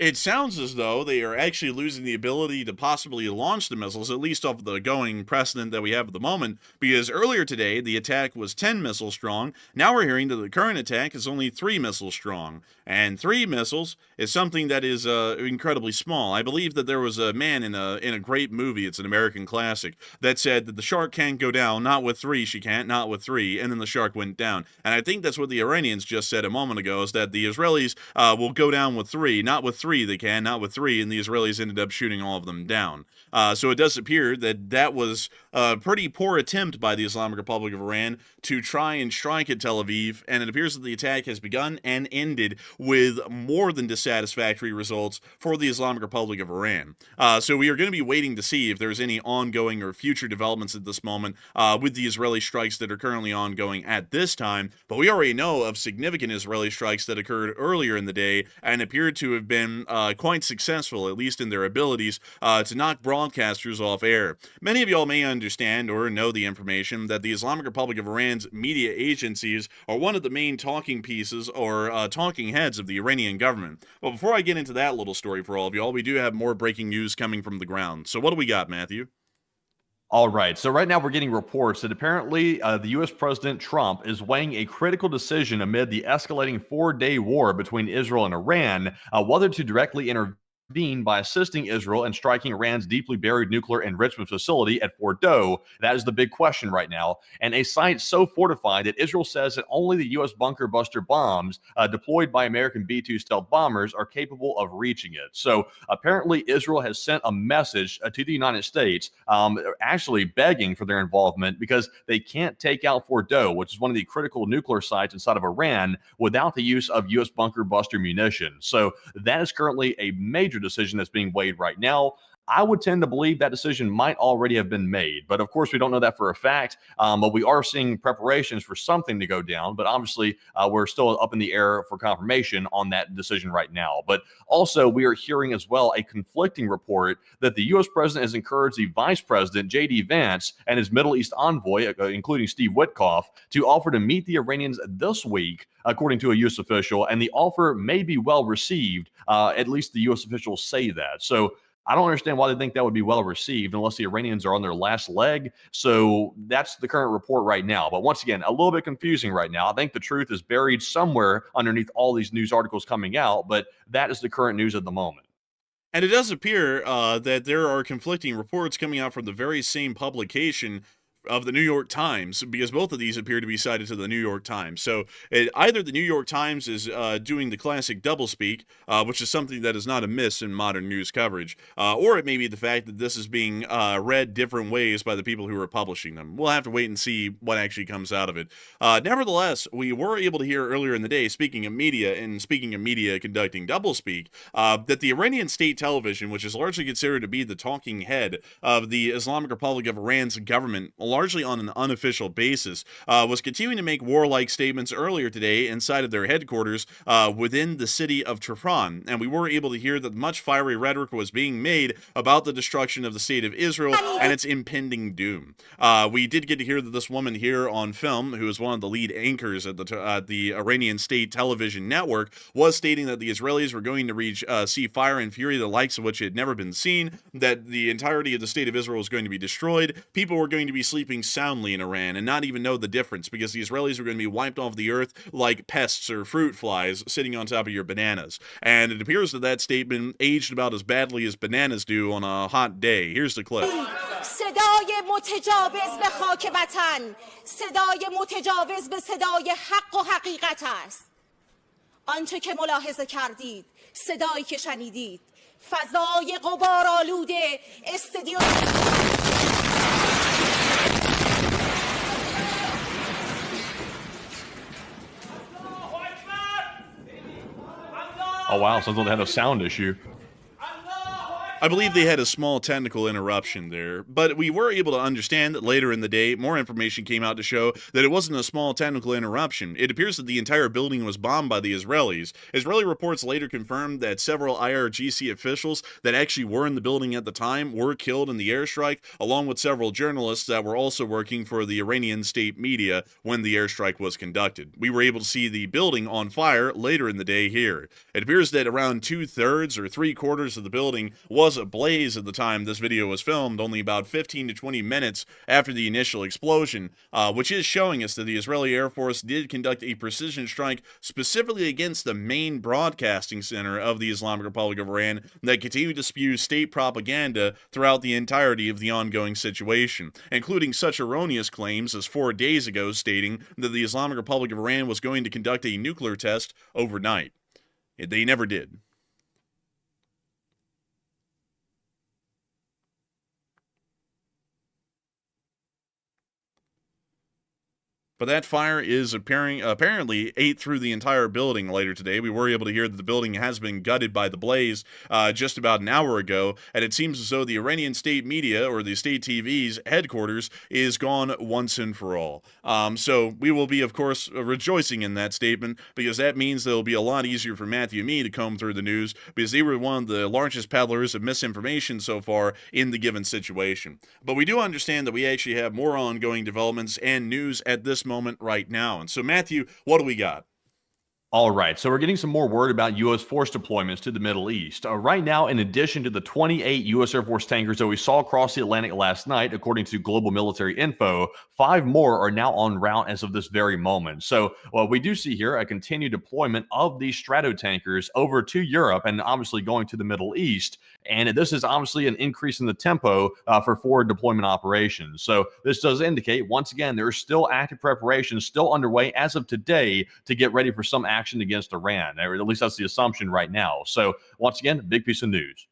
It sounds as though they are actually losing the ability to possibly launch the missiles, at least off the going precedent that we have at the moment, because earlier today, the attack was 10 missiles strong. Now we're hearing that the current attack is only 3 missiles strong. And 3 missiles is something that is incredibly small. I believe that there was a man in a great movie, it's an American classic, that said that the shark can't go down, not with 3, she can't, not with 3, and then the shark went down. And I think that's what the Iranians just said a moment ago, is that the Israelis will go down with 3, not with 3 they can, not with 3, and the Israelis ended up shooting all of them down. So it does appear that that was a pretty poor attempt by the Islamic Republic of Iran to try and strike at Tel Aviv, and it appears that the attack has begun and ended with more than dissatisfactory results for the Islamic Republic of Iran. So we are going to be waiting to see if there's any ongoing or future developments at this moment with the Israeli strikes that are currently ongoing at this time, but we already know of significant Israeli strikes that occurred earlier in the day and appeared to have been quite successful, at least in their abilities, to knock broadcasters off air. Many of y'all may understand or know the information that the Islamic Republic of Iran's media agencies are one of the main talking pieces or talking heads of the Iranian government. Well, before I get into that little story for all of y'all, we do have more breaking news coming from the ground. So what do we got, Matthew? All right. So right now we're getting reports that apparently the U.S. President Trump is weighing a critical decision amid the escalating 4-day war between Israel and Iran, whether to directly intervene by assisting Israel in striking Iran's deeply buried nuclear enrichment facility at Fordow. That is the big question right now. And a site so fortified that Israel says that only the U.S. bunker buster bombs deployed by American B-2 stealth bombers are capable of reaching it. So apparently Israel has sent a message to the United States actually begging for their involvement because they can't take out Fordow, which is one of the critical nuclear sites inside of Iran, without the use of U.S. bunker buster munition. So that is currently a major decision that's being weighed right now. I would tend to believe that decision might already have been made, but of course we don't know that for a fact. But we are seeing preparations for something to go down, but obviously we're still up in the air for confirmation on that decision right now. But also we are hearing as well a conflicting report that the U.S. president has encouraged the vice president, J.D. Vance, and his Middle East envoy, including Steve Witkoff, to offer to meet the Iranians this week, according to a U.S. official, and the offer may be well received. At least the U.S. officials say that. So I don't understand why they think that would be well received unless the Iranians are on their last leg. So that's the current report right now. But once again, a little bit confusing right now. I think the truth is buried somewhere underneath all these news articles coming out, but that is the current news at the moment. And it does appear that there are conflicting reports coming out from the very same publication of the New York Times, because both of these appear to be cited to the New York Times. So either the New York Times is doing the classic doublespeak, which is something that is not amiss in modern news coverage, or it may be the fact that this is being read different ways by the people who are publishing them. We'll have to wait and see what actually comes out of it. Nevertheless, we were able to hear earlier in the day, speaking of media conducting doublespeak, that the Iranian state television, which is largely considered to be the talking head of the Islamic Republic of Iran's government, largely on an unofficial basis, was continuing to make warlike statements earlier today inside of their headquarters within the city of Tehran. And we were able to hear that much fiery rhetoric was being made about the destruction of the state of Israel and its impending doom. We did get to hear that this woman here on film, who is one of the lead anchors at the Iranian state television network, was stating that the Israelis were going to see fire and fury the likes of which had never been seen, that the entirety of the state of Israel was going to be destroyed, people were going to be sleeping soundly in Iran and not even know the difference, because the Israelis were going to be wiped off the earth like pests or fruit flies sitting on top of your bananas. And it appears that statement aged about as badly as bananas do on a hot day. Here's the clip. صدای متجاوز به خاک وطن، صدای متجاوز به صدای حق و حقیقت است. آنچه که ملاحظه کردید، صدایی که شنیدید، فضای غبارآلوده استادیوم. Oh, wow. Sounds like they had a sound issue. I believe they had a small technical interruption there, but we were able to understand that later in the day, more information came out to show that it wasn't a small technical interruption. It appears that the entire building was bombed by the Israelis. Israeli reports later confirmed that several IRGC officials that actually were in the building at the time were killed in the airstrike, along with several journalists that were also working for the Iranian state media when the airstrike was conducted. We were able to see the building on fire later in the day here. It appears that around 2/3 or 3/4 of the building was ablaze at the time this video was filmed, only about 15 to 20 minutes after the initial explosion, which is showing us that the Israeli Air Force did conduct a precision strike specifically against the main broadcasting center of the Islamic Republic of Iran that continued to spew state propaganda throughout the entirety of the ongoing situation, including such erroneous claims as 4 days ago stating that the Islamic Republic of Iran was going to conduct a nuclear test overnight. They never did. But that fire is apparently ate through the entire building later today. We were able to hear that the building has been gutted by the blaze just about an hour ago, and it seems as though the Iranian state media, or the state TV's headquarters, is gone once and for all. So we will be, of course, rejoicing in that statement, because that means that it'll be a lot easier for Matthew and me to comb through the news, because they were one of the largest peddlers of misinformation so far in the given situation. But we do understand that we actually have more ongoing developments and news at this moment right now. And so, Matthew, what do we got? All right, so we're getting some more word about U.S. force deployments to the Middle East. Right now, in addition to the 28 U.S. Air Force tankers that we saw across the Atlantic last night, according to Global Military Info, 5 more are now en route as of this very moment. So we do see here a continued deployment of these Stratotankers over to Europe and obviously going to the Middle East. And this is obviously an increase in the tempo for forward deployment operations. So this does indicate, once again, there is still active preparations still underway as of today to get ready for some action against Iran, or at least that's the assumption right now. So once again, big piece of news.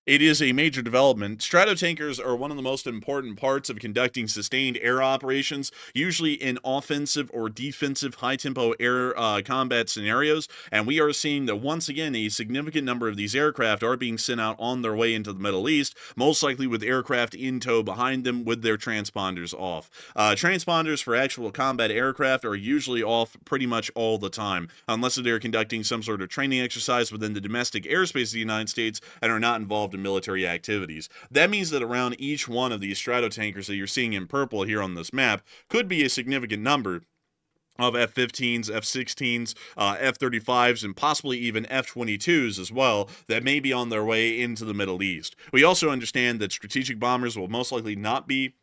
It is a major development. Stratotankers are one of the most important parts of conducting sustained air operations, usually in offensive or defensive high-tempo air combat scenarios, and we are seeing that once again a significant number of these aircraft are being sent out on their way into the Middle East, most likely with aircraft in tow behind them with their transponders off. Transponders for actual combat aircraft are usually off pretty much all the time, unless they're conducting some sort of training exercise within the domestic airspace of the United States and are not involved in military activities. That means that around each one of these Stratotankers that you're seeing in purple here on this map could be a significant number of F-15s, F-16s, F-35s, and possibly even F-22s as well that may be on their way into the Middle East. We also understand that strategic bombers will most likely not be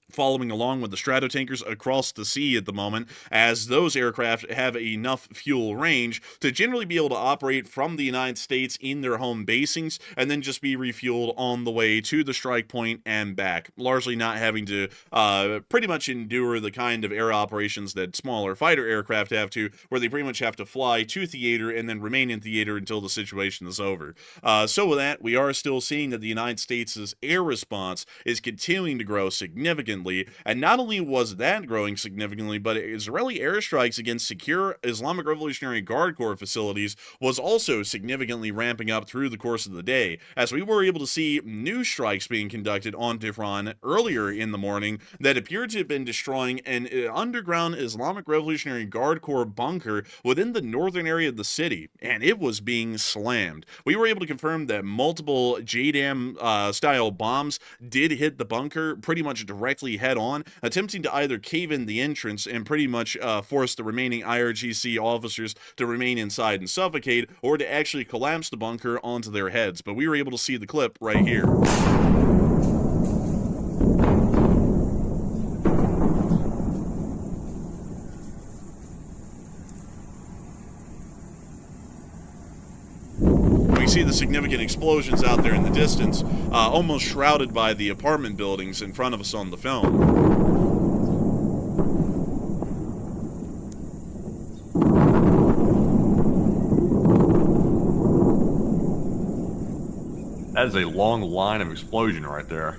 following along with the Stratotankers across the sea at the moment, as those aircraft have enough fuel range to generally be able to operate from the United States in their home basings and then just be refueled on the way to the strike point and back, largely not having to pretty much endure the kind of air operations that smaller fighter aircraft have to, where they pretty much have to fly to theater and then remain in theater until the situation is over. So with that, we are still seeing that the United States' air response is continuing to grow significantly. And not only was that growing significantly, but Israeli airstrikes against secure Islamic Revolutionary Guard Corps facilities was also significantly ramping up through the course of the day, as we were able to see new strikes being conducted on Tehran earlier in the morning that appeared to have been destroying an underground Islamic Revolutionary Guard Corps bunker within the northern area of the city, and it was being slammed. We were able to confirm that multiple JDAM style bombs did hit the bunker pretty much directly head on, attempting to either cave in the entrance and pretty much force the remaining IRGC officers to remain inside and suffocate, or to actually collapse the bunker onto their heads. But we were able to see the clip right here. We see the significant explosions out there in the distance, almost shrouded by the apartment buildings in front of us on the film. That is a long line of explosion right there.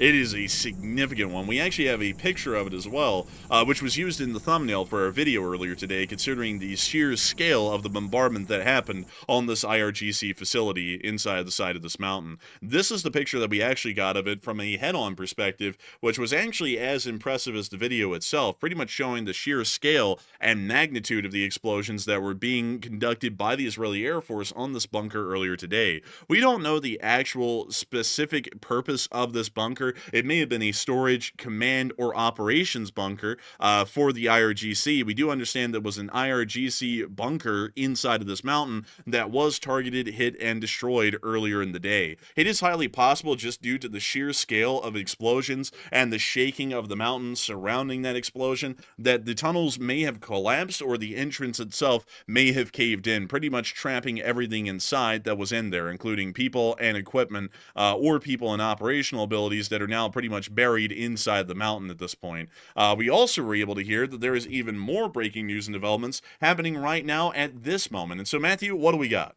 It is a significant one. We actually have a picture of it as well, which was used in the thumbnail for our video earlier today, considering the sheer scale of the bombardment that happened on this IRGC facility inside the side of this mountain. This is the picture that we actually got of it from a head-on perspective, which was actually as impressive as the video itself, pretty much showing the sheer scale and magnitude of the explosions that were being conducted by the Israeli Air Force on this bunker earlier today. We don't know the actual specific purpose of this bunker. It may have been a storage, command, or operations bunker for the IRGC. We do understand that it was an IRGC bunker inside of this mountain that was targeted, hit, and destroyed earlier in the day. It is highly possible, just due to the sheer scale of explosions and the shaking of the mountains surrounding that explosion, that the tunnels may have collapsed or the entrance itself may have caved in, pretty much trapping everything inside that was in there, including people and equipment, or people and operational abilities that are now pretty much buried inside the mountain at this point. We also were able to hear that there is even more breaking news and developments happening right now at this moment. And so, Matthew, what do we got?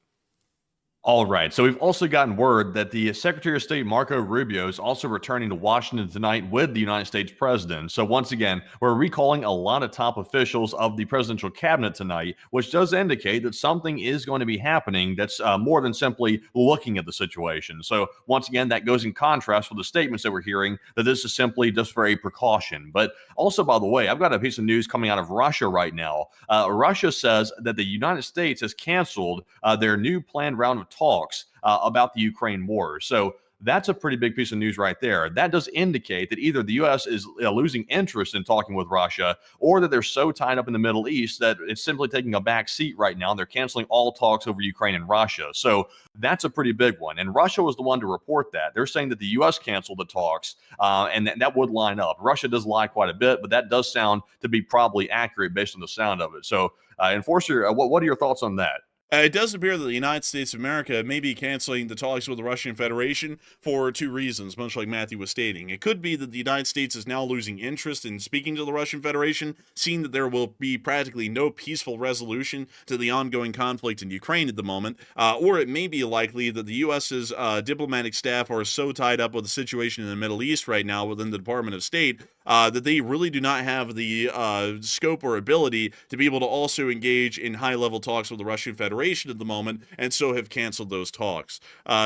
All right. So we've also gotten word that the Secretary of State Marco Rubio is also returning to Washington tonight with the United States president. So once again, we're recalling a lot of top officials of the presidential cabinet tonight, which does indicate that something is going to be happening that's more than simply looking at the situation. So once again, that goes in contrast with the statements that we're hearing that this is simply just for a precaution. But also, by the way, I've got a piece of news coming out of Russia right now. Russia says that the United States has canceled their new planned round of talks about the Ukraine war. So that's a pretty big piece of news right there. That does indicate that either the U.S. is losing interest in talking with Russia, or that they're so tied up in the Middle East that it's simply taking a back seat right now. They're canceling all talks over Ukraine and Russia. So that's a pretty big one. And Russia was the one to report that. They're saying that the U.S. canceled the talks, and that would line up. Russia does lie quite a bit, but that does sound to be probably accurate based on the sound of it. So, Enforcer, what are your thoughts on that? It does appear that the United States of America may be canceling the talks with the Russian Federation for two reasons, much like Matthew was stating. It could be that the United States is now losing interest in speaking to the Russian Federation, seeing that there will be practically no peaceful resolution to the ongoing conflict in Ukraine at the moment, or it may be likely that the U.S.'s diplomatic staff are so tied up with the situation in the Middle East right now within the Department of State that they really do not have the scope or ability to be able to also engage in high-level talks with the Russian Federation at the moment, and so have canceled those talks.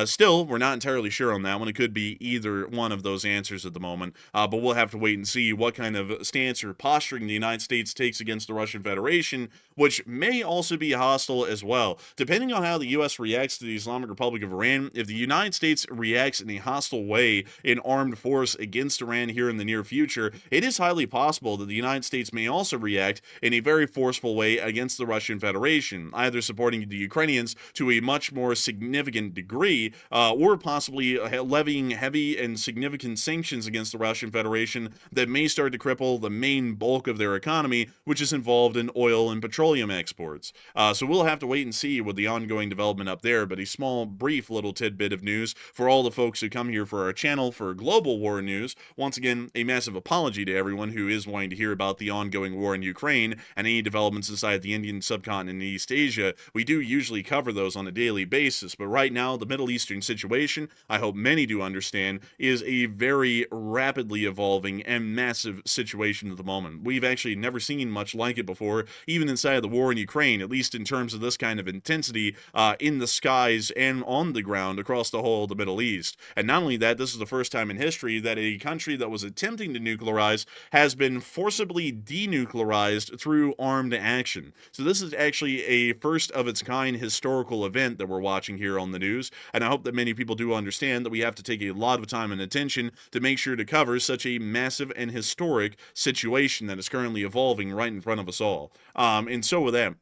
Still, we're not entirely sure on that one. It could be either one of those answers at the moment, but we'll have to wait and see what kind of stance or posturing the United States takes against the Russian Federation, which may also be hostile as well. Depending on how the U.S. reacts to the Islamic Republic of Iran, if the United States reacts in a hostile way in armed force against Iran here in the near future, it is highly possible that the United States may also react in a very forceful way against the Russian Federation, either supporting the Ukrainians to a much more significant degree, or possibly levying heavy and significant sanctions against the Russian Federation that may start to cripple the main bulk of their economy, which is involved in oil and petroleum exports. So we'll have to wait and see with the ongoing development up there, but a small, brief little tidbit of news for all the folks who come here for our channel for global war news. Once again, a massive apology to everyone who is wanting to hear about the ongoing war in Ukraine and any developments inside the Indian subcontinent and East Asia. We do usually cover those on a daily basis, but right now the Middle Eastern situation, I hope many do understand, is a very rapidly evolving and massive situation at the moment. We've actually never seen much like it before, even inside of the war in Ukraine, at least in terms of this kind of intensity in the skies and on the ground across the whole of the Middle East. And not only that, this is the first time in history that a country that was attempting to nuclearize has been forcibly denuclearized through armed action. So this is actually a first of its kind historical event that we're watching here on the news, and I hope that many people do understand that we have to take a lot of time and attention to make sure to cover such a massive and historic situation that is currently evolving right in front of us all. And so with that,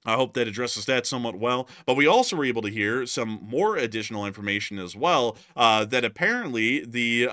I hope that addresses that somewhat well, but we also were able to hear some more additional information as well, that apparently the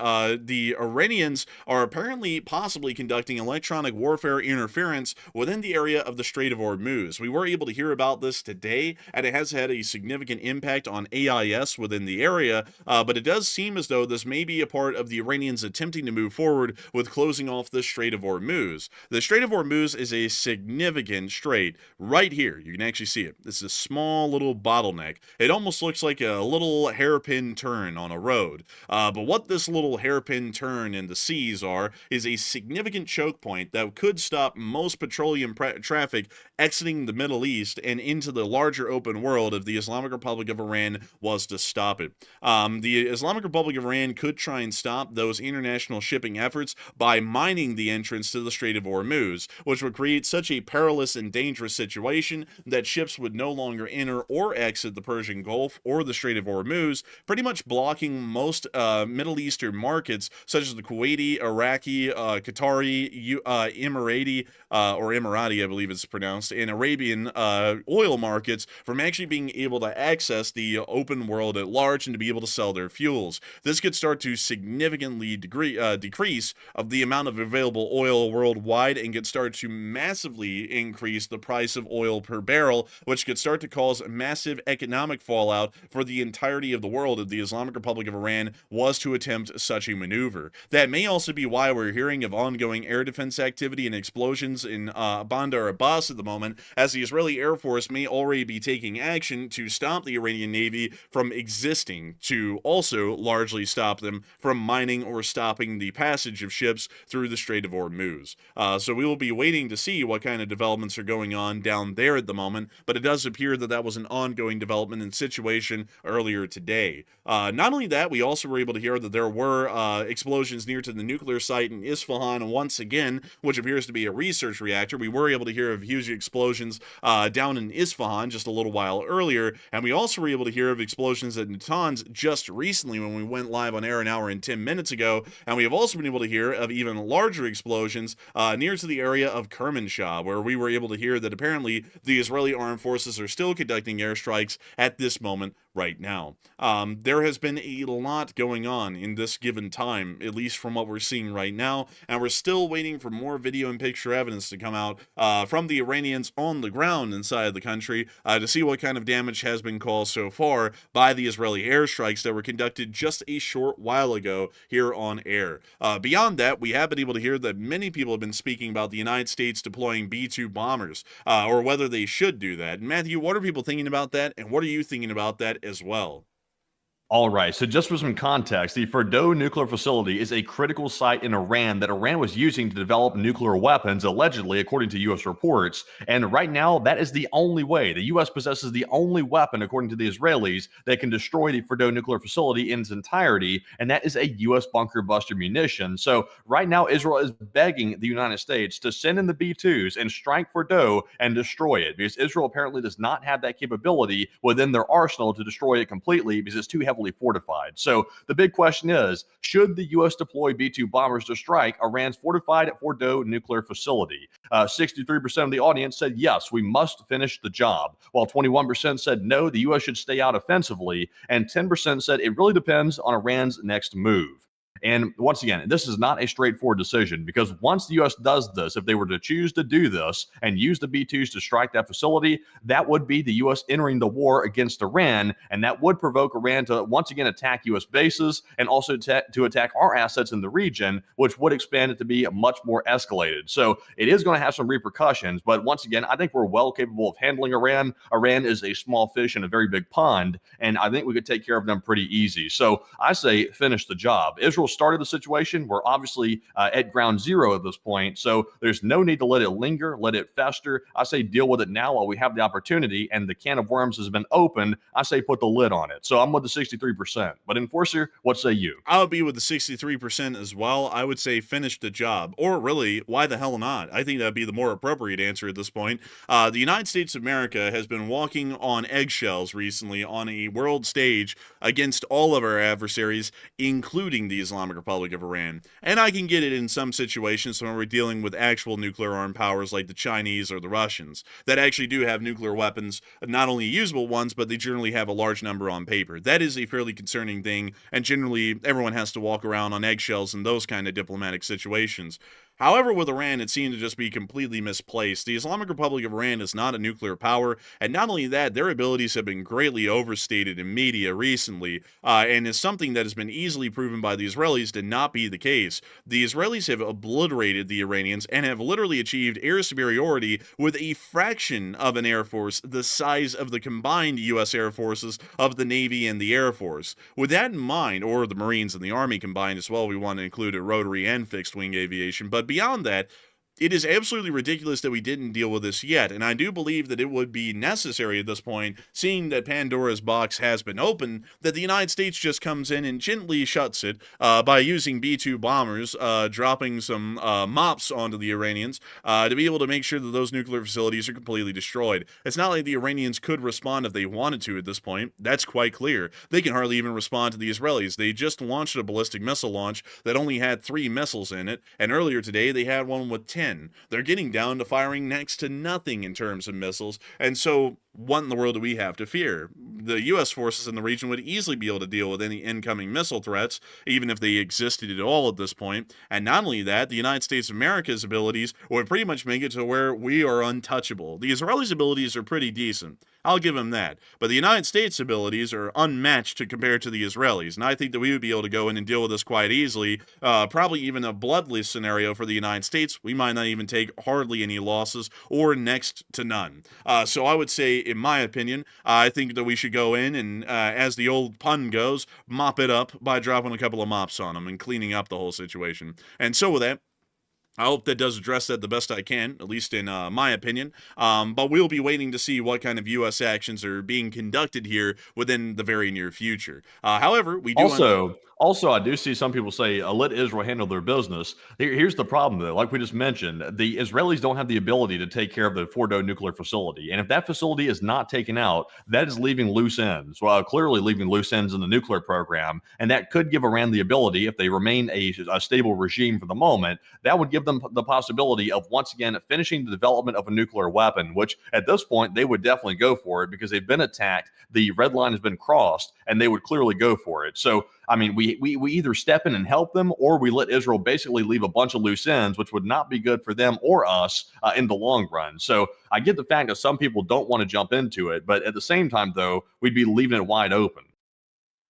Iranians are apparently possibly conducting electronic warfare interference within the area of the Strait of Hormuz. We were able to hear about this today, and it has had a significant impact on AIS within the area, but it does seem as though this may be a part of the Iranians attempting to move forward with closing off the Strait of Hormuz. The Strait of Hormuz is a significant strait right here. You can actually see it. This is a small little bottleneck. It almost looks like a little hairpin turn on a road. But what this little hairpin turn in the seas is a significant choke point that could stop most petroleum traffic exiting the Middle East and into the larger open world if the Islamic Republic of Iran was to stop it. The Islamic Republic of Iran could try and stop those international shipping efforts by mining the entrance to the Strait of Hormuz, which would create such a perilous and dangerous situation that ships would no longer enter or exit the Persian Gulf or the Strait of Hormuz, pretty much blocking most Middle Eastern markets such as the Kuwaiti, Iraqi, Qatari, Emirati, or Emirati, I believe it's pronounced, and Arabian oil markets from actually being able to access the open world at large and to be able to sell their fuels. This could start to significantly decrease of the amount of available oil worldwide and could start to massively increase the price of oil per barrel, which could start to cause massive economic fallout for the entirety of the world if the Islamic Republic of Iran was to attempt such a maneuver. That may also be why we're hearing of ongoing air defense activity and explosions in Bandar Abbas at the moment, as the Israeli Air Force may already be taking action to stop the Iranian Navy from existing, to also largely stop them from mining or stopping the passage of ships through the Strait of Hormuz. So we will be waiting to see what kind of developments are going on down there at the moment, but it does appear that that was an ongoing development and situation earlier today. Not only that, we also were able to hear that there were explosions near to the nuclear site in Isfahan once again, which appears to be a research reactor. We were able to hear of huge explosions down in Isfahan just a little while earlier, and we also were able to hear of explosions at Natanz just recently when we went live on air an hour and 10 minutes ago, and we have also been able to hear of even larger explosions near to the area of Kermanshah, where we were able to hear that apparently the Israeli armed forces are still conducting airstrikes at this moment right now. There has been a lot going on in this given time, at least from what we're seeing right now, and we're still waiting for more video and picture evidence to come out from the Iranians on the ground inside the country to see what kind of damage has been caused so far by the Israeli airstrikes that were conducted just a short while ago here on air. Beyond that, we have been able to hear that many people have been speaking about the United States deploying B-2 bombers, or whether they should do that. Matthew, what are people thinking about that, and what are you thinking about that as well? All right, so just for some context, the Fordow nuclear facility is a critical site in Iran that Iran was using to develop nuclear weapons, allegedly, according to U.S. reports. And right now, that is the only way. The U.S. possesses the only weapon, according to the Israelis, that can destroy the Fordow nuclear facility in its entirety, and that is a U.S. bunker buster munition. So right now, Israel is begging the United States to send in the B-2s and strike Fordow and destroy it, because Israel apparently does not have that capability within their arsenal to destroy it completely because it's too heavily fortified. So the big question is, should the U.S. deploy B-2 bombers to strike Iran's fortified Fordow nuclear facility? 63% of the audience said yes, we must finish the job, while 21% said no, the U.S. should stay out offensively, and 10% said it really depends on Iran's next move. And once again, this is not a straightforward decision, because once the U.S. does this, if they were to choose to do this and use the B-2s to strike that facility, that would be the U.S. entering the war against Iran, and that would provoke Iran to once again attack U.S. bases and also to attack our assets in the region, which would expand it to be much more escalated. So it is going to have some repercussions, but once again, I think we're well capable of handling Iran. Iran is a small fish in a very big pond, and I think we could take care of them pretty easy. So I say finish the job. Israel started the situation. We're obviously at ground zero at this point, so there's no need to let it linger, let it fester. I say deal with it now while we have the opportunity, and the can of worms has been opened. I say put the lid on it. So I'm with the 63%. But Enforcer, what say you? I would be with the 63% as well. I would say finish the job, or really, why the hell not? I think that'd be the more appropriate answer at this point. The United States of America has been walking on eggshells recently on a world stage against all of our adversaries, including the Islamic Republic of Iran. And I can get it in some situations when we're dealing with actual nuclear armed powers like the Chinese or the Russians that actually do have nuclear weapons, not only usable ones, but they generally have a large number on paper. That is a fairly concerning thing, and generally everyone has to walk around on eggshells in those kind of diplomatic situations. However, with Iran, it seemed to just be completely misplaced. The Islamic Republic of Iran is not a nuclear power, and not only that, their abilities have been greatly overstated in media recently, and is something that has been easily proven by the Israelis to not be the case. The Israelis have obliterated the Iranians and have literally achieved air superiority with a fraction of an air force the size of the combined U.S. Air Forces of the Navy and the Air Force. With that in mind, or the Marines and the Army combined as well, we want to include a rotary and fixed-wing aviation, but beyond that, it is absolutely ridiculous that we didn't deal with this yet, and I do believe that it would be necessary at this point, seeing that Pandora's box has been opened, that the United States just comes in and gently shuts it by using B-2 bombers, dropping some mops onto the Iranians to be able to make sure that those nuclear facilities are completely destroyed. It's not like the Iranians could respond if they wanted to at this point. That's quite clear. They can hardly even respond to the Israelis. They just launched a ballistic missile launch that only had 3 missiles in it, and earlier today they had one with 10. They're getting down to firing next to nothing in terms of missiles, and so what in the world do we have to fear? The U.S. forces in the region would easily be able to deal with any incoming missile threats, even if they existed at all at this point. And not only that, the United States of America's abilities would pretty much make it to where we are untouchable. The Israelis' abilities are pretty decent. I'll give them that. But the United States' abilities are unmatched compared to the Israelis, and I think that we would be able to go in and deal with this quite easily. Probably even a bloodless scenario for the United States. We might not even take hardly any losses, or next to none. So I would say, in my opinion, I think that we should go in and, as the old pun goes, mop it up by dropping a couple of mops on them and cleaning up the whole situation. And so with that, I hope that does address that the best I can, at least in my opinion. But we'll be waiting to see what kind of U.S. actions are being conducted here within the very near future. However, we do Also, I do see some people say, let Israel handle their business. Here's the problem, though. Like we just mentioned, the Israelis don't have the ability to take care of the Fordo nuclear facility. And if that facility is not taken out, that is leaving loose ends. Well, clearly leaving loose ends in the nuclear program. And that could give Iran the ability, if they remain a stable regime for the moment, that would give them the possibility of once again finishing the development of a nuclear weapon, which at this point they would definitely go for it because they've been attacked. The red line has been crossed, and they would clearly go for it. So, I mean, we either step in and help them, or we let Israel basically leave a bunch of loose ends, which would not be good for them or us in the long run. So I get the fact that some people don't want to jump into it, but at the same time, though, we'd be leaving it wide open.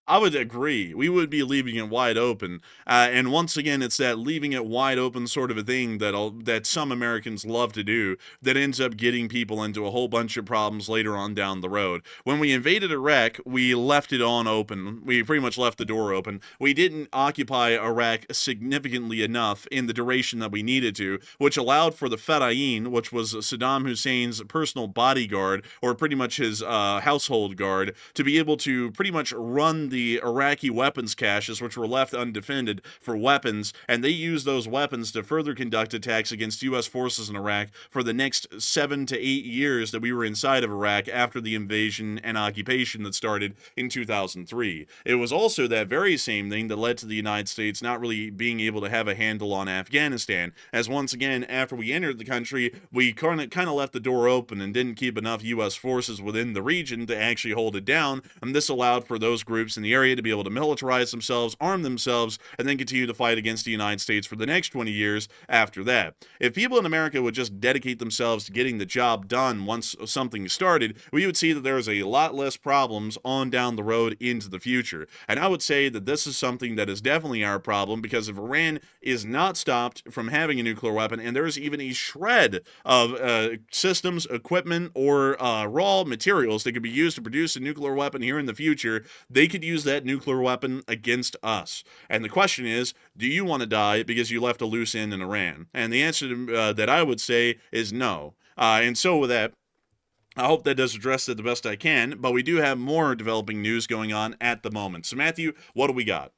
I would agree. We would be leaving it wide open. And once again, it's that leaving it wide open sort of a thing that some Americans love to do that ends up getting people into a whole bunch of problems later on down the road. When we invaded Iraq, we left it on open. We pretty much left the door open. We didn't occupy Iraq significantly enough in the duration that we needed to, which allowed for the Fedayeen, which was Saddam Hussein's personal bodyguard, or pretty much his household guard, to be able to pretty much run the Iraqi weapons caches, which were left undefended for weapons, and they used those weapons to further conduct attacks against U.S. forces in Iraq for the next 7 to 8 years that we were inside of Iraq after the invasion and occupation that started in 2003. It was also that very same thing that led to the United States not really being able to have a handle on Afghanistan, as once again, after we entered the country, we kind of left the door open and didn't keep enough U.S. forces within the region to actually hold it down, and this allowed for those groups in the area to be able to militarize themselves, arm themselves, and then continue to fight against the United States for the next 20 years after that. If people in America would just dedicate themselves to getting the job done once something started, we would see that there's a lot less problems on down the road into the future. And I would say that this is something that is definitely our problem, because if Iran is not stopped from having a nuclear weapon, and there is even a shred of systems, equipment, or raw materials that could be used to produce a nuclear weapon here in the future, they could use that nuclear weapon against us. And the question is, do you want to die because you left a loose end in Iran? And the answer to, that I would say is no. And so with that, I hope that does address it the best I can, but we do have more developing news going on at the moment. So Matthew, what do we got?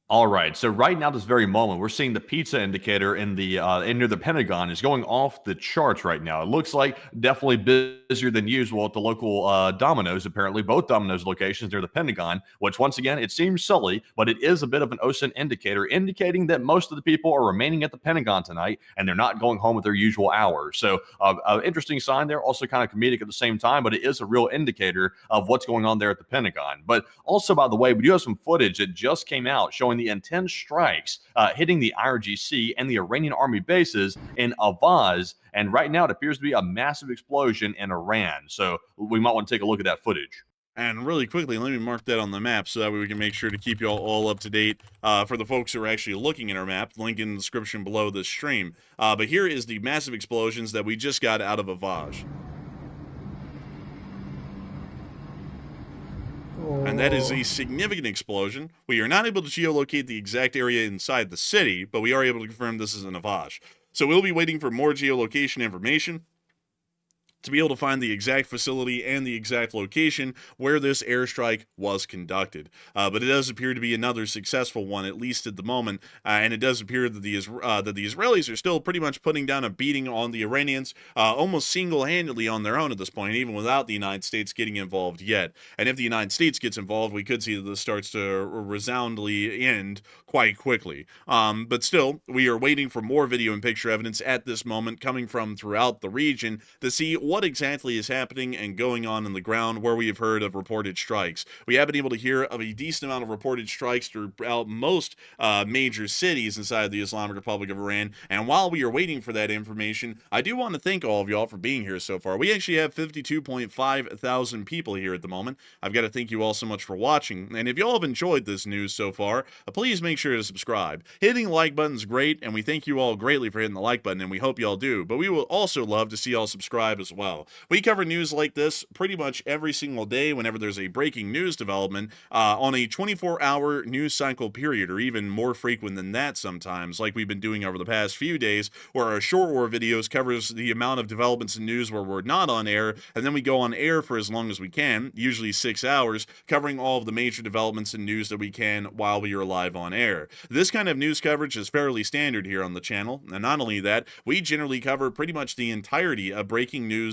All right. So right now, this very moment, we're seeing the pizza indicator in the near the Pentagon is going off the charts right now. It looks like definitely busier than usual at the local Domino's. Apparently, both Domino's locations near the Pentagon. Which once again, it seems silly, but it is a bit of an OSINT indicator, indicating that most of the people are remaining at the Pentagon tonight and they're not going home at their usual hours. So, an interesting sign there. Also, kind of comedic at the same time, but it is a real indicator of what's going on there at the Pentagon. But also, by the way, we do have some footage that just came out showing showing the intense strikes hitting the IRGC and the Iranian army bases in Avaz. And right now, it appears to be a massive explosion in Iran. So we might want to take a look at that footage. And really quickly, let me mark that on the map so that way we can make sure to keep you all up to date for the folks who are actually looking at our map. Link in the description below this stream. But here is the massive explosions that we just got out of Avaz. And that is a significant explosion. We are not able to geolocate the exact area inside the city, but we are able to confirm this is in Avaz. So we'll be waiting for more geolocation information to be able to find the exact facility and the exact location where this airstrike was conducted. But it does appear to be another successful one, at least at the moment, and it does appear that the Israelis are still pretty much putting down a beating on the Iranians, almost single-handedly on their own at this point, even without the United States getting involved yet. And if the United States gets involved, we could see that this starts to resoundingly end quite quickly. But still, we are waiting for more video and picture evidence at this moment coming from throughout the region to see what exactly is happening and going on in the ground where we have heard of reported strikes. We have been able to hear of a decent amount of reported strikes throughout most major cities inside the Islamic Republic of Iran, and while we are waiting for that information, I do want to thank all of y'all for being here so far. We actually have 52.5 thousand people here at the moment. I've got to thank you all so much for watching, and if y'all have enjoyed this news so far, please make sure to subscribe. Hitting the like button is great, and we thank you all greatly for hitting the like button, and we hope y'all do, but we will also love to see y'all subscribe as well. We cover news like this pretty much every single day whenever there's a breaking news development on a 24-hour news cycle period, or even more frequent than that sometimes, like we've been doing over the past few days, where our short war videos covers the amount of developments in news where we're not on air, and then we go on air for as long as we can, usually 6 hours, covering all of the major developments in news that we can while we are live on air. This kind of news coverage is fairly standard here on the channel, and not only that, we generally cover pretty much the entirety of breaking news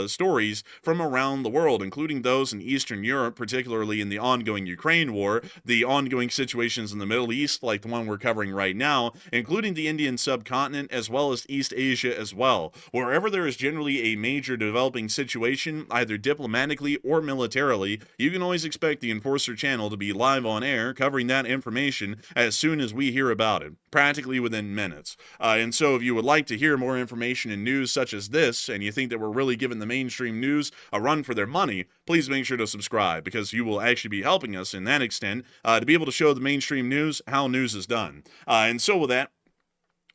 stories from around the world, including those in Eastern Europe, particularly in the ongoing Ukraine war, the ongoing situations in the Middle East, like the one we're covering right now, including the Indian subcontinent, as well as East Asia as well. Wherever there is generally a major developing situation, either diplomatically or militarily, you can always expect the Enforcer channel to be live on air, covering that information as soon as we hear about it, practically within minutes. And so if you would like to hear more information and news such as this, and you think that we're really giving the mainstream news a run for their money, please make sure to subscribe, because you will actually be helping us in that extent to be able to show the mainstream news how news is done. And so with that,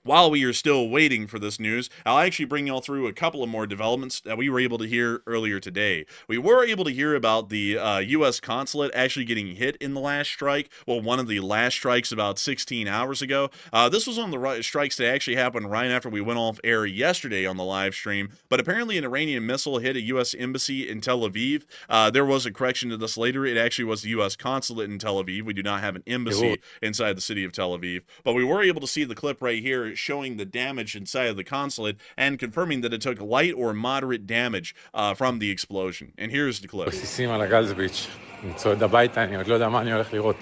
while we are still waiting for this news, I'll actually bring y'all through a couple of more developments that we were able to hear earlier today. We were able to hear about the U.S. consulate actually getting hit in the last strike. Well, one of the last strikes about 16 hours ago. This was on the strikes that actually happened right after we went off air yesterday on the live stream. But apparently an Iranian missile hit a U.S. embassy in Tel Aviv. There was a correction to this later. It actually was the U.S. consulate in Tel Aviv. We do not have an embassy inside the city of Tel Aviv. But we were able to see the clip right here showing the damage inside of the consulate and confirming that it took light or moderate damage from the explosion. And here's the clip. בסיסים על הגז ביץ'. אני צועד הביתה, אני עוד לא יודע מה אני הולך לראות.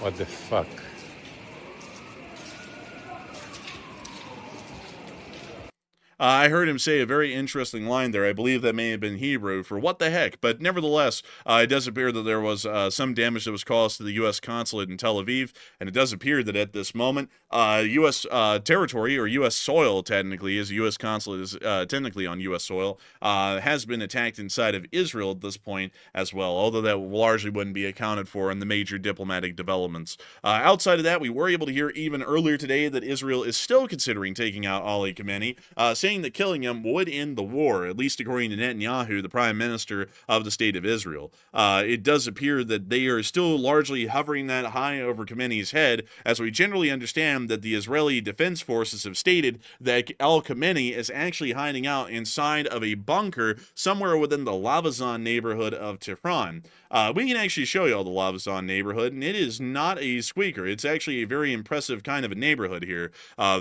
What the fuck? I heard him say a very interesting line there. I believe that may have been Hebrew for "what the heck," but nevertheless, it does appear that there was some damage that was caused to the U.S. consulate in Tel Aviv, and it does appear that at this moment, U.S. territory, or U.S. soil technically, as the U.S. consulate is technically on U.S. soil, has been attacked inside of Israel at this point as well, although that largely wouldn't be accounted for in the major diplomatic developments. Outside of that, we were able to hear even earlier today that Israel is still considering taking out Ali Khamenei, saying that killing him would end the war, at least according to Netanyahu, the prime minister of the state of Israel. It does appear that they are still largely hovering that high over Khamenei's head, as we generally understand that the Israeli Defense Forces have stated that al-Khamenei is actually hiding out inside of a bunker somewhere within the Lavazan neighborhood of Tehran. We can actually show you all the Lavazan neighborhood, and it is not a squeaker. It's actually a very impressive kind of a neighborhood here.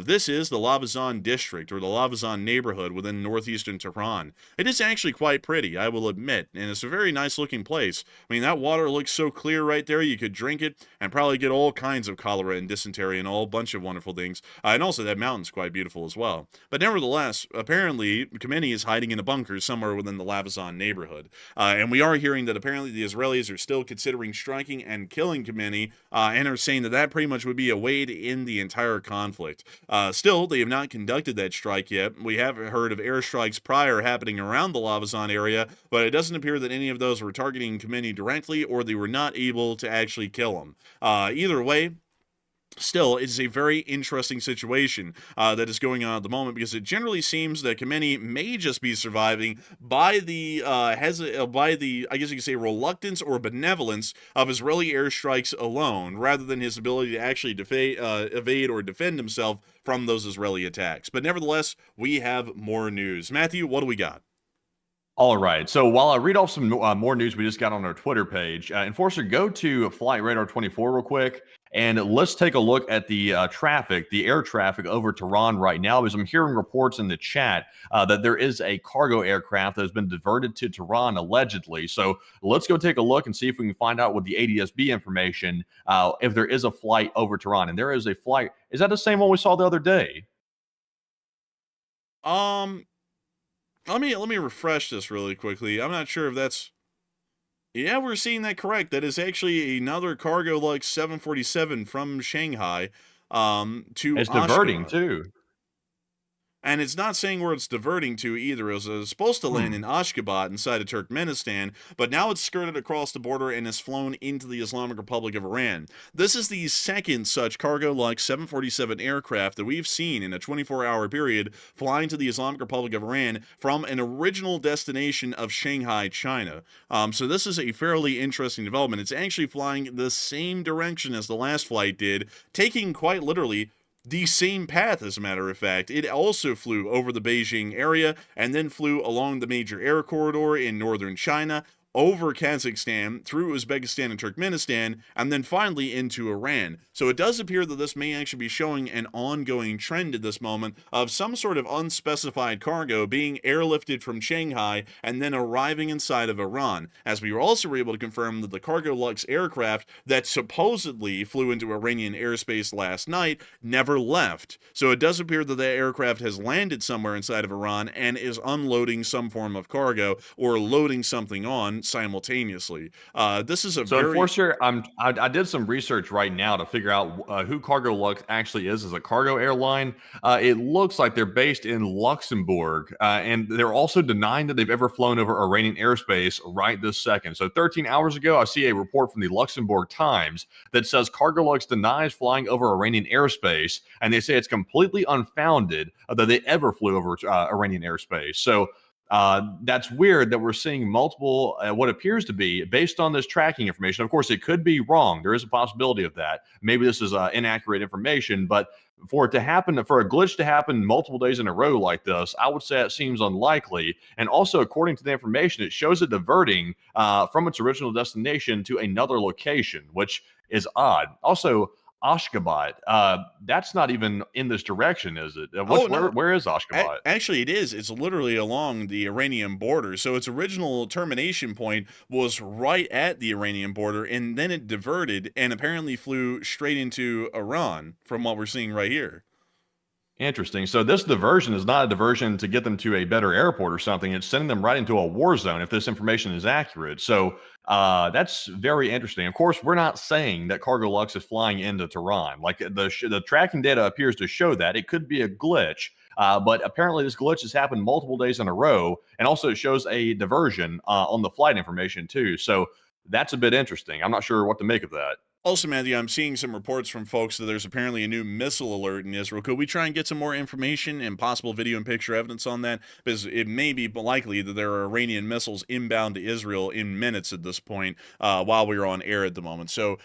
This is the Lavazan district, or the Lavazan Lavazan neighborhood within northeastern Tehran. It is actually quite pretty, I will admit, and it's a very nice looking place. I mean, that water looks so clear right there, you could drink it and probably get all kinds of cholera and dysentery and all bunch of wonderful things. And also, that mountain's quite beautiful as well. But nevertheless, apparently, Khamenei is hiding in a bunker somewhere within the Lavazan neighborhood. And we are hearing that apparently the Israelis are still considering striking and killing Khamenei, and are saying that that pretty much would be a way to end the entire conflict. Still, they have not conducted that strike yet. We have heard of airstrikes prior happening around the Lavazan area, but it doesn't appear that any of those were targeting Khamenei directly, or they were not able to actually kill him. Either way, still, it is a very interesting situation that is going on at the moment, because it generally seems that Khamenei may just be surviving by the I guess you could say, reluctance or benevolence of Israeli airstrikes alone, rather than his ability to actually evade or defend himself from those Israeli attacks. But nevertheless, we have more news. Matthew, what do we got? All right. So while I read off some more news we just got on our Twitter page, Enforcer, go to Flight Radar 24 real quick, and let's take a look at the traffic, the air traffic over Tehran right now, because I'm hearing reports in the chat that there is a cargo aircraft that has been diverted to Tehran, allegedly. So let's go take a look and see if we can find out with the ADSB information if there is a flight over Tehran. And there is a flight. Is that the same one we saw the other day? Let me refresh this really quickly. I'm not sure if that's... Yeah, we're seeing that correct. That is actually another cargo like 747 from Shanghai to It's diverting Ashgabat. too. And it's not saying where it's diverting to either. It was supposed to land in Ashgabat inside of Turkmenistan, but now it's skirted across the border and has flown into the Islamic Republic of Iran. This is the second such cargo-like 747 aircraft that we've seen in a 24-hour period flying to the Islamic Republic of Iran from an original destination of Shanghai, China. So this is a fairly interesting development. It's actually flying the same direction as the last flight did, taking quite literally the same path, as a matter of fact. It also flew over the Beijing area and then flew along the major air corridor in northern China, over Kazakhstan, through Uzbekistan and Turkmenistan, and then finally into Iran. So it does appear that this may actually be showing an ongoing trend at this moment of some sort of unspecified cargo being airlifted from Shanghai and then arriving inside of Iran, as we were also able to confirm that the Cargo Lux aircraft that supposedly flew into Iranian airspace last night never left. So it does appear that that aircraft has landed somewhere inside of Iran and is unloading some form of cargo or loading something on simultaneously. This is a So, Enforcer, I did some research right now to figure out who Cargo Lux actually is as a cargo airline. It looks like they're based in Luxembourg, and they're also denying that they've ever flown over Iranian airspace right this second. So 13 hours ago, I see a report from the Luxembourg Times that says Cargo Lux denies flying over Iranian airspace, and they say it's completely unfounded that they ever flew over Iranian airspace. So that's weird that we're seeing multiple, what appears to be, based on this tracking information. Of course, it could be wrong. There is a possibility of that. Maybe this is inaccurate information, but for it to happen, for a glitch to happen multiple days in a row like this, I would say it seems unlikely. And also, according to the information, it shows it diverting from its original destination to another location, which is odd. Also, Ashgabat, that's not even in this direction, is it? No. Where is Ashgabat? Actually, it is. It's literally along the Iranian border. So its original termination point was right at the Iranian border, and then it diverted and apparently flew straight into Iran, from what we're seeing right here. Interesting. So this diversion is not a diversion to get them to a better airport or something. It's sending them right into a war zone if this information is accurate. So that's very interesting. Of course, we're not saying that Cargo Lux is flying into Tehran. Like the tracking data appears to show that. It could be a glitch, but apparently this glitch has happened multiple days in a row, and also it shows a diversion on the flight information too. So that's a bit interesting. I'm not sure what to make of that. Also, Matthew, I'm seeing some reports from folks that there's apparently a new missile alert in Israel. Could we try and get some more information and possible video and picture evidence on that? Because it may be likely that there are Iranian missiles inbound to Israel in minutes at this point while we're on air at the moment. So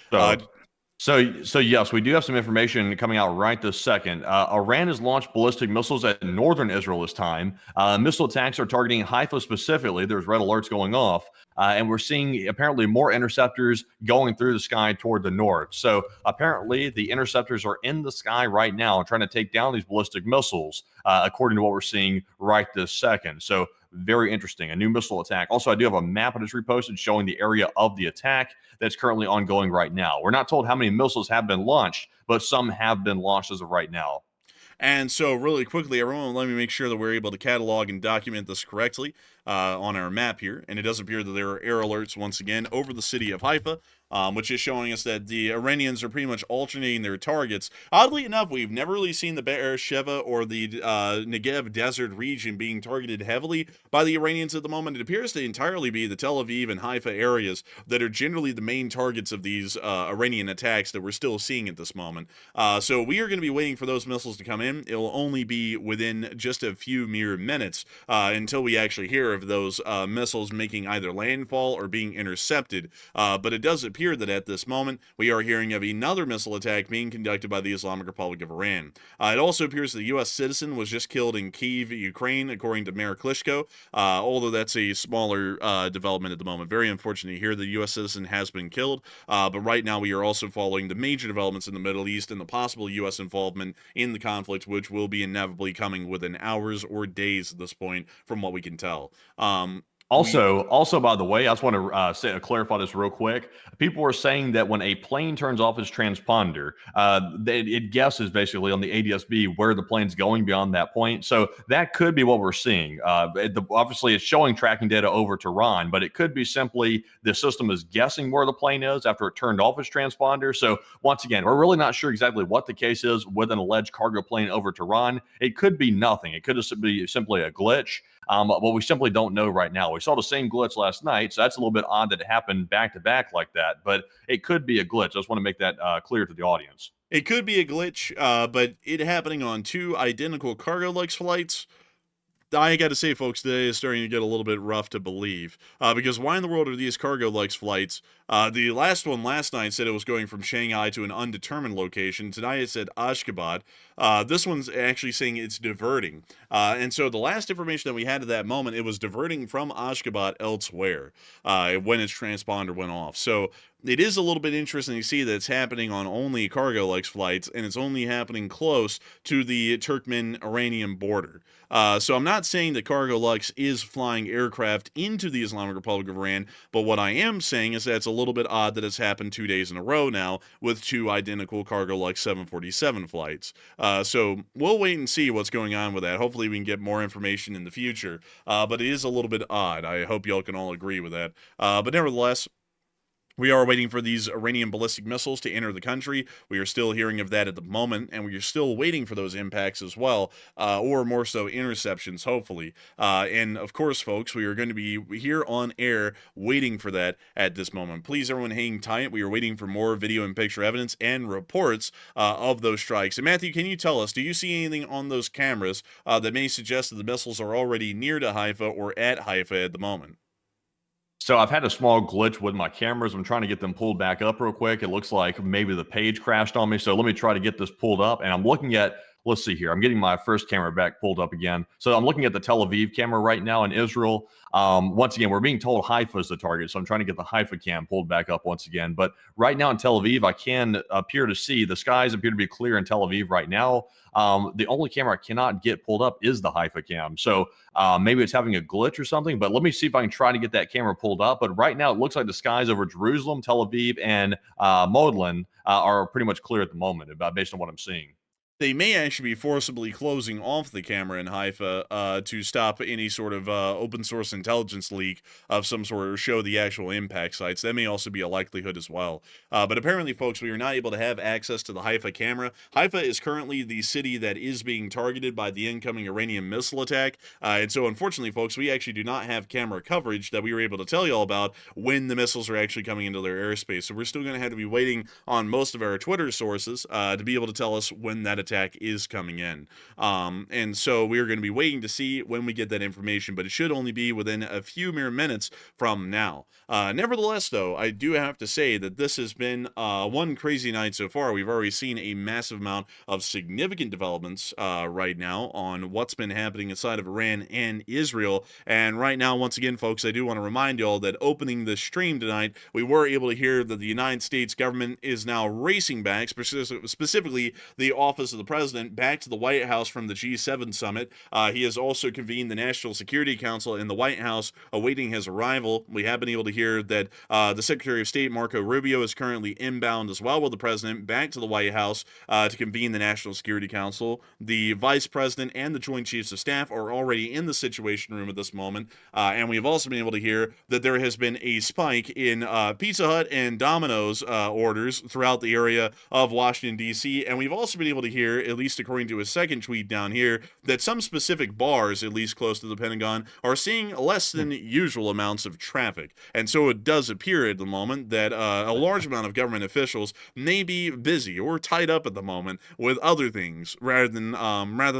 So yes, we do have some information coming out right this second. Iran has launched ballistic missiles at northern Israel this time. Missile attacks are targeting Haifa specifically. There's red alerts going off, and we're seeing apparently more interceptors going through the sky toward the north. So apparently, the interceptors are in the sky right now, trying to take down these ballistic missiles, according to what we're seeing right this second. So very interesting. A new missile attack. Also, I do have a map that is reposted showing the area of the attack that's currently ongoing right now. We're not told how many missiles have been launched, but some have been launched as of right now. And so, really quickly, everyone, let me make sure that we're able to catalog and document this correctly on our map here. And it does appear that there are air alerts once again over the city of Haifa, which is showing us that the Iranians are pretty much alternating their targets. Oddly enough, we've never really seen the Be'er Sheva or the Negev desert region being targeted heavily by the Iranians at the moment. It appears to entirely be the Tel Aviv and Haifa areas that are generally the main targets of these Iranian attacks that we're still seeing at this moment. So we are going to be waiting for those missiles to come in. It'll only be within just a few mere minutes until we actually hear of those missiles making either landfall or being intercepted. But it does appear that at this moment we are hearing of another missile attack being conducted by the Islamic Republic of Iran. It also appears that a U.S. citizen was just killed in Kyiv, Ukraine, according to Mayor Klitschko, although that's a smaller development at the moment. Very unfortunate to hear the U.S. citizen has been killed, but right now we are also following the major developments in the Middle East and the possible U.S. involvement in the conflict, which will be inevitably coming within hours or days at this point, from what we can tell. Also, by the way, I just want to clarify this real quick. People are saying that when a plane turns off its transponder, it guesses basically on the ADS-B where the plane's going beyond that point. So that could be what we're seeing. Obviously, it's showing tracking data over Tehran, but it could be simply the system is guessing where the plane is after it turned off its transponder. So once again, we're really not sure exactly what the case is with an alleged cargo plane over Tehran. It could be nothing. It could just be simply a glitch. But we simply don't know right now. We saw the same glitch last night, so that's a little bit odd that it happened back to back like that. But it could be a glitch. I just want to make that clear to the audience. It could be a glitch, but it happening on two identical cargo-lex flights, I got to say, folks, today is starting to get a little bit rough to believe. Because why in the world are these cargo-lex flights? The last one last night said it was going from Shanghai to an undetermined location. Tonight it said Ashgabat. This one's actually saying it's diverting. And so the last information that we had at that moment, it was diverting from Ashgabat elsewhere when its transponder went off. So it is a little bit interesting to see that it's happening on only cargo-lex flights, and it's only happening close to the Turkmen-Iranian border. So I'm not saying that cargo-lex is flying aircraft into the Islamic Republic of Iran, but what I am saying is that it's a little bit odd that it's happened 2 days in a row now with two identical cargo-lex 747 flights. So we'll wait and see what's going on with that. Hopefully we can get more information in the future, but it is a little bit odd. I hope y'all can all agree with that. But nevertheless, we are waiting for these Iranian ballistic missiles to enter the country. We are still hearing of that at the moment, and we are still waiting for those impacts as well, or more so interceptions, hopefully. And of course, folks, we are going to be here on air waiting for that at this moment. Please, everyone, hang tight. We are waiting for more video and picture evidence and reports of those strikes. And Matthew, can you tell us, do you see anything on those cameras that may suggest that the missiles are already near to Haifa or at Haifa at the moment? So I've had a small glitch with my cameras. I'm trying to get them pulled back up real quick. It looks like maybe the page crashed on me. So let me try to get this pulled up. And I'm looking at, let's see here. I'm getting my first camera back pulled up again. So I'm looking at the Tel Aviv camera right now in Israel. Once again, we're being told Haifa is the target. So I'm trying to get the Haifa cam pulled back up once again. But right now in Tel Aviv, I can appear to see the skies appear to be clear in Tel Aviv right now. The only camera I cannot get pulled up is the Haifa cam. So maybe it's having a glitch or something, but let me see if I can try to get that camera pulled up. But right now it looks like the skies over Jerusalem, Tel Aviv, and Modlin are pretty much clear at the moment, based on what I'm seeing. They may actually be forcibly closing off the camera in Haifa to stop any sort of open source intelligence leak of some sort or show the actual impact sites. That may also be a likelihood as well. But apparently, folks, we are not able to have access to the Haifa camera. Haifa is currently the city that is being targeted by the incoming Iranian missile attack. And so, unfortunately, folks, we actually do not have camera coverage that we were able to tell you all about when the missiles are actually coming into their airspace. So we're still going to have to be waiting on most of our Twitter sources to be able to tell us when that attack is coming in. And so we're going to be waiting to see when we get that information, but it should only be within a few mere minutes from now. Nevertheless, though, I do have to say that this has been one crazy night so far. We've already seen a massive amount of significant developments right now on what's been happening inside of Iran and Israel. And right now, once again, folks, I do want to remind you all that opening the stream tonight, we were able to hear that the United States government is now racing back, specifically the office of the president, back to the White House from the G7 summit. He has also convened the National Security Council in the White House, awaiting his arrival. We have been able to hear that the Secretary of State, Marco Rubio, is currently inbound as well with the president back to the White House to convene the National Security Council. The Vice President and the Joint Chiefs of Staff are already in the Situation Room at this moment, and we've also been able to hear that there has been a spike in Pizza Hut and Domino's orders throughout the area of Washington, D.C., and we've also been able to hear, at least according to a second tweet down here, that some specific bars, at least close to the Pentagon, are seeing less than usual amounts of traffic. And so it does appear at the moment that a large amount of government officials may be busy or tied up at the moment with other things rather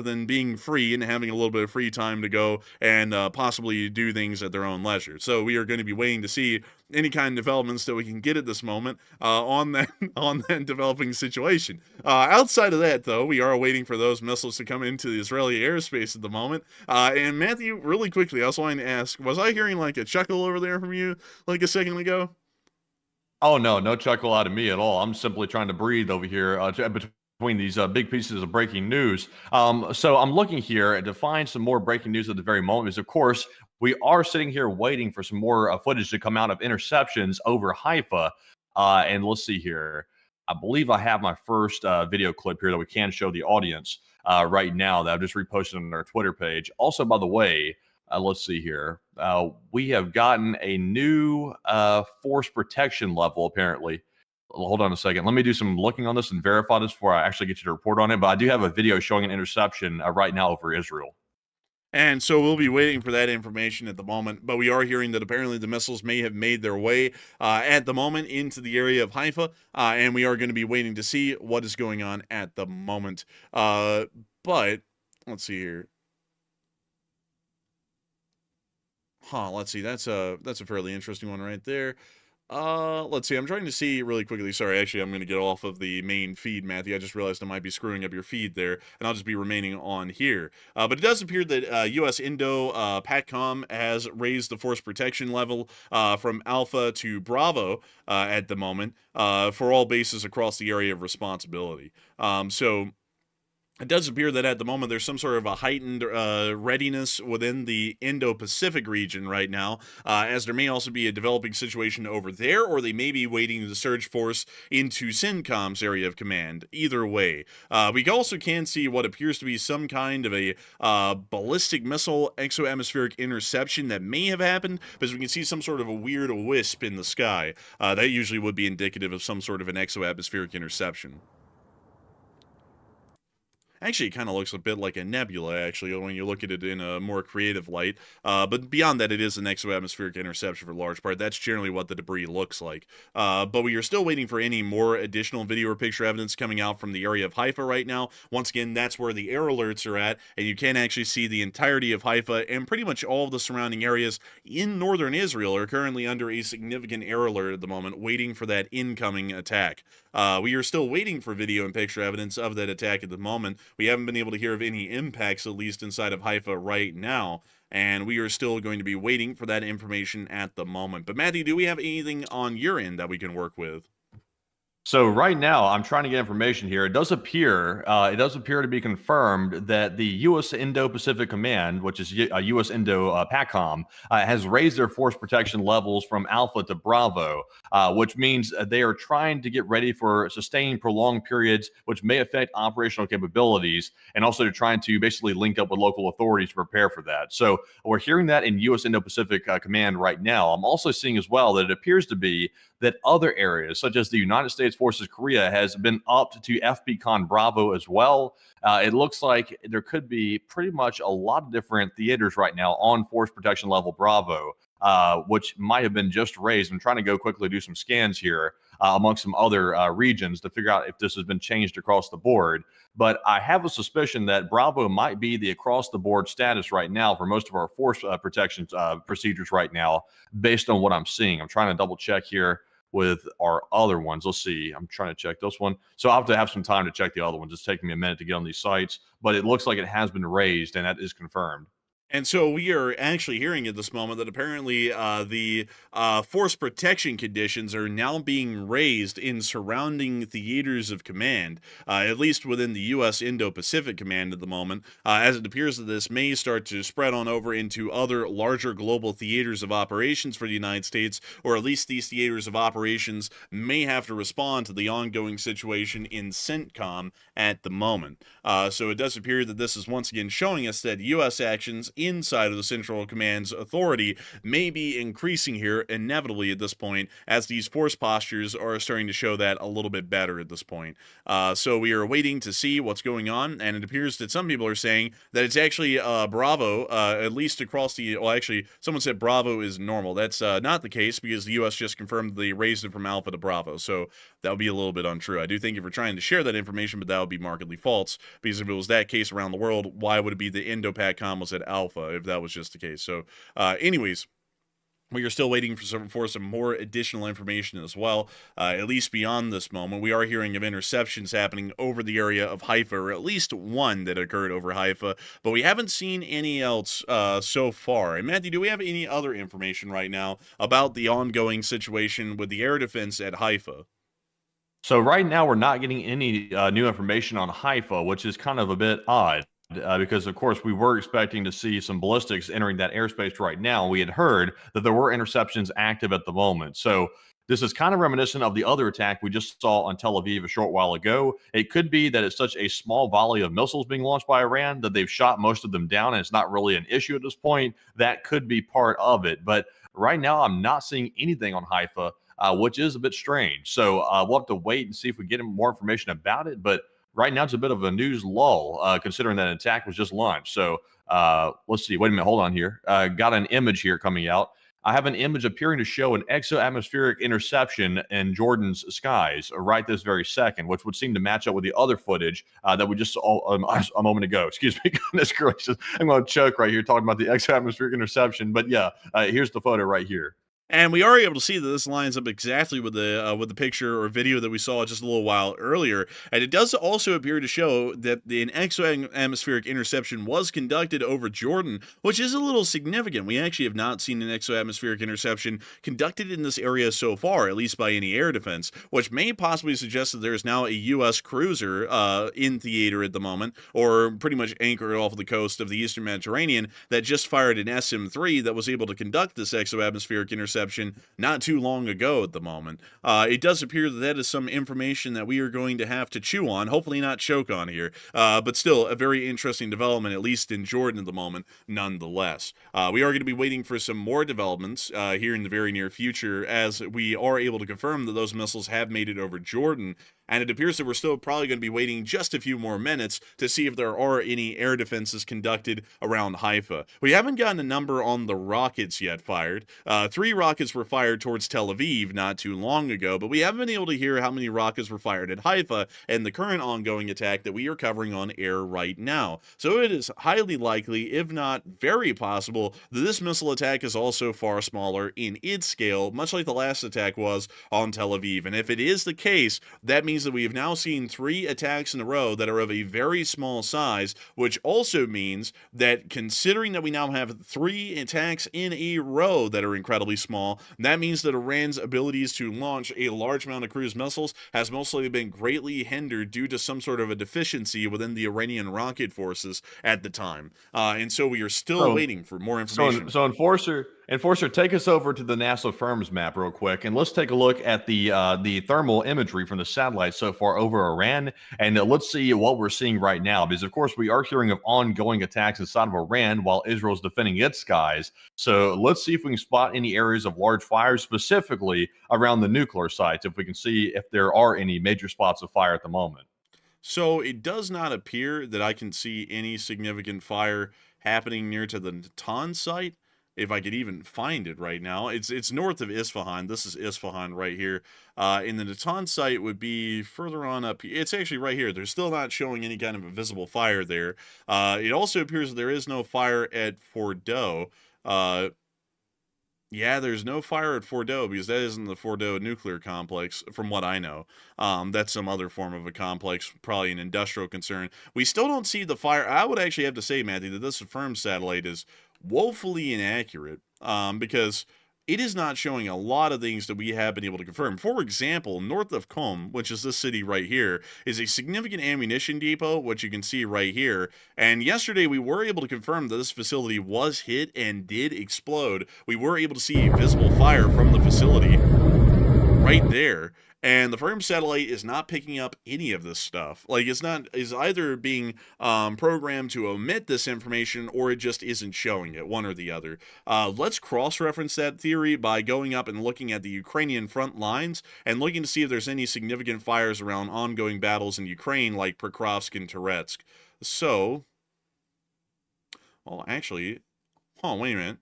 than being free and having a little bit of free time to go and possibly do things at their own leisure. So we are going to be waiting to see any kind of developments that we can get at this moment on that developing situation. Outside of that, though, we are waiting for those missiles to come into the Israeli airspace at the moment. And Matthew, really quickly, I was wanting to ask, was I hearing like a chuckle over there from you like a second ago? Oh, no chuckle out of me at all. I'm simply trying to breathe over here between these big pieces of breaking news. So I'm looking here to find some more breaking news at the very moment, because, of course, we are sitting here waiting for some more footage to come out of interceptions over Haifa. And let's see here. I believe I have my first video clip here that we can show the audience right now that I've just reposted on our Twitter page. Also, by the way, let's see here. We have gotten a new force protection level, apparently. Hold on a second. Let me do some looking on this and verify this before I actually get you to report on it. But I do have a video showing an interception right now over Israel. And so we'll be waiting for that information at the moment. But we are hearing that apparently the missiles may have made their way at the moment into the area of Haifa. And we are going to be waiting to see what is going on at the moment. But let's see here. Let's see. That's a fairly interesting one right there. Let's see. I'm trying to see really quickly. Sorry, actually, I'm going to get off of the main feed, Matthew. I just realized I might be screwing up your feed there, and I'll just be remaining on here. But it does appear that U.S. Indo PATCOM has raised the force protection level from Alpha to Bravo at the moment for all bases across the area of responsibility. So it does appear that at the moment there's some sort of a heightened readiness within the Indo-Pacific region right now, as there may also be a developing situation over there, or they may be waiting to surge force into CENTCOM's area of command. Either way, we also can see what appears to be some kind of a ballistic missile exo-atmospheric interception that may have happened, because we can see some sort of a weird wisp in the sky. That usually would be indicative of some sort of an exo-atmospheric interception. Actually, it kind of looks a bit like a nebula, actually, when you look at it in a more creative light. But beyond that, it is an exo-atmospheric interception for large part. That's generally what the debris looks like. But we are still waiting for any more additional video or picture evidence coming out from the area of Haifa right now. Once again, that's where the air alerts are at, and you can actually see the entirety of Haifa, and pretty much all of the surrounding areas in northern Israel are currently under a significant air alert at the moment, waiting for that incoming attack. We are still waiting for video and picture evidence of that attack at the moment. We haven't been able to hear of any impacts, at least inside of Haifa right now, and we are still going to be waiting for that information at the moment. But Matthew, do we have anything on your end that we can work with? So right now, I'm trying to get information here. It does appear to be confirmed that the U.S. Indo-Pacific Command, which is U.S. Indo PATCOM, has raised their force protection levels from Alpha to Bravo, which means they are trying to get ready for sustained, prolonged periods, which may affect operational capabilities, and also they're trying to basically link up with local authorities to prepare for that. So we're hearing that in U.S. Indo-Pacific Command right now. I'm also seeing as well that it appears to be that other areas, such as the United States Forces Korea, has been upped to FBCON Bravo as well. It looks like there could be pretty much a lot of different theaters right now on Force Protection Level Bravo, which might have been just raised. I'm trying to go quickly do some scans here. amongst some other regions to figure out if this has been changed across the board. But I have a suspicion that Bravo might be the across-the-board status right now for most of our force protection procedures right now, based on what I'm seeing. I'm trying to double-check here with our other ones. Let's see. I'm trying to check this one. So I'll have to have some time to check the other ones. It's taking me a minute to get on these sites, but it looks like it has been raised, and that is confirmed. And so we are actually hearing at this moment that apparently the force protection conditions are now being raised in surrounding theaters of command, at least within the U.S. Indo-Pacific Command at the moment, as it appears that this may start to spread on over into other larger global theaters of operations for the United States, or at least these theaters of operations may have to respond to the ongoing situation in CENTCOM at the moment. So it does appear that this is once again showing us that U.S. actions inside of the Central Command's authority may be increasing here inevitably at this point, as these force postures are starting to show that a little bit better at this point. So we are waiting to see what's going on, and it appears that some people are saying that it's actually Bravo, at least across the, well, actually, someone said Bravo is normal. That's not the case, because the U.S. just confirmed they raised it from Alpha to Bravo, so that would be a little bit untrue. I do think if you're trying to share that information, but that would be markedly false, because if it was that case around the world, why would it be the Indo-PACOM was at Alpha if that was just the case? So anyways, we are still waiting for some more additional information as well, at least beyond this moment. We are hearing of interceptions happening over the area of Haifa, or at least one that occurred over Haifa, but we haven't seen any else so far. And Matthew, do we have any other information right now about the ongoing situation with the air defense at Haifa? So right now we're not getting any new information on Haifa, which is kind of a bit odd. Because, of course, we were expecting to see some ballistics entering that airspace right now. We had heard that there were interceptions active at the moment. So this is kind of reminiscent of the other attack we just saw on Tel Aviv a short while ago. It could be that it's such a small volley of missiles being launched by Iran that they've shot most of them down, and it's not really an issue at this point. That could be part of it. But right now, I'm not seeing anything on Haifa, which is a bit strange. So we'll have to wait and see if we get more information about it. But right now, it's a bit of a news lull, considering that an attack was just launched. So let's see. Wait a minute. Hold on here. Got an image here coming out. I have an image appearing to show an exo-atmospheric interception in Jordan's skies right this very second, which would seem to match up with the other footage that we just saw a moment ago. Excuse me. Goodness gracious. I'm going to choke right here talking about the exo-atmospheric interception. But yeah, here's the photo right here. And we are able to see that this lines up exactly with the picture or video that we saw just a little while earlier. And it does also appear to show that an exo-atmospheric interception was conducted over Jordan, which is a little significant. We actually have not seen an exo-atmospheric interception conducted in this area so far, at least by any air defense, which may possibly suggest that there is now a U.S. cruiser in theater at the moment, or pretty much anchored off the coast of the Eastern Mediterranean, that just fired an SM-3 that was able to conduct this exo-atmospheric interception not too long ago at the moment. It does appear that that is some information that we are going to have to chew on, hopefully not choke on here, but still a very interesting development, at least in Jordan at the moment, nonetheless. We are going to be waiting for some more developments here in the very near future, as we are able to confirm that those missiles have made it over Jordan. And it appears that we're still probably going to be waiting just a few more minutes to see if there are any air defenses conducted around Haifa. We haven't gotten a number on the rockets yet fired. 3 rockets were fired towards Tel Aviv not too long ago, but we haven't been able to hear how many rockets were fired at Haifa and the current ongoing attack that we are covering on air right now. So it is highly likely, if not very possible, that this missile attack is also far smaller in its scale, much like the last attack was on Tel Aviv. And if it is the case, that means that we have now seen 3 attacks in a row that are of a very small size, which also means that, considering that we now have 3 attacks in a row that are incredibly small, that means that Iran's abilities to launch a large amount of cruise missiles has most likely been greatly hindered due to some sort of a deficiency within the Iranian rocket forces at the time. And so we are still waiting for more information. So Enforcer, take us over to the NASA firms map real quick, and let's take a look at the thermal imagery from the satellite so far over Iran, and let's see what we're seeing right now, because of course we are hearing of ongoing attacks inside of Iran while Israel's defending its skies. So let's see if we can spot any areas of large fires, specifically around the nuclear sites, if we can see if there are any major spots of fire at the moment. So it does not appear that I can see any significant fire happening near to the Natanz site. if I could even find it right now. It's north of Isfahan. This is Isfahan right here. And the Natanz site would be further on up here. It's actually right here. They're still not showing any kind of a visible fire there. It also appears that there is no fire at Fordo. Yeah, there's no fire at Fordo because that isn't the Fordo nuclear complex, from what I know. That's some other form of a complex, probably an industrial concern. We still don't see the fire. I would actually have to say, Matthew, that this affirmed satellite is woefully inaccurate because it is not showing a lot of things that we have been able to confirm. For example, north of Qom, which is this city right here, is a significant ammunition depot, which you can see right here. And yesterday we were able to confirm that this facility was hit and did explode. We were able to see visible fire from the facility right there. And the firm satellite is not picking up any of this stuff. Like, is either being programmed to omit this information, or it just isn't showing it, one or the other. Let's cross-reference that theory by going up and looking at the Ukrainian front lines and looking to see if there's any significant fires around ongoing battles in Ukraine, like Pokrovsk and Toretsk. So, well, actually, wait a minute.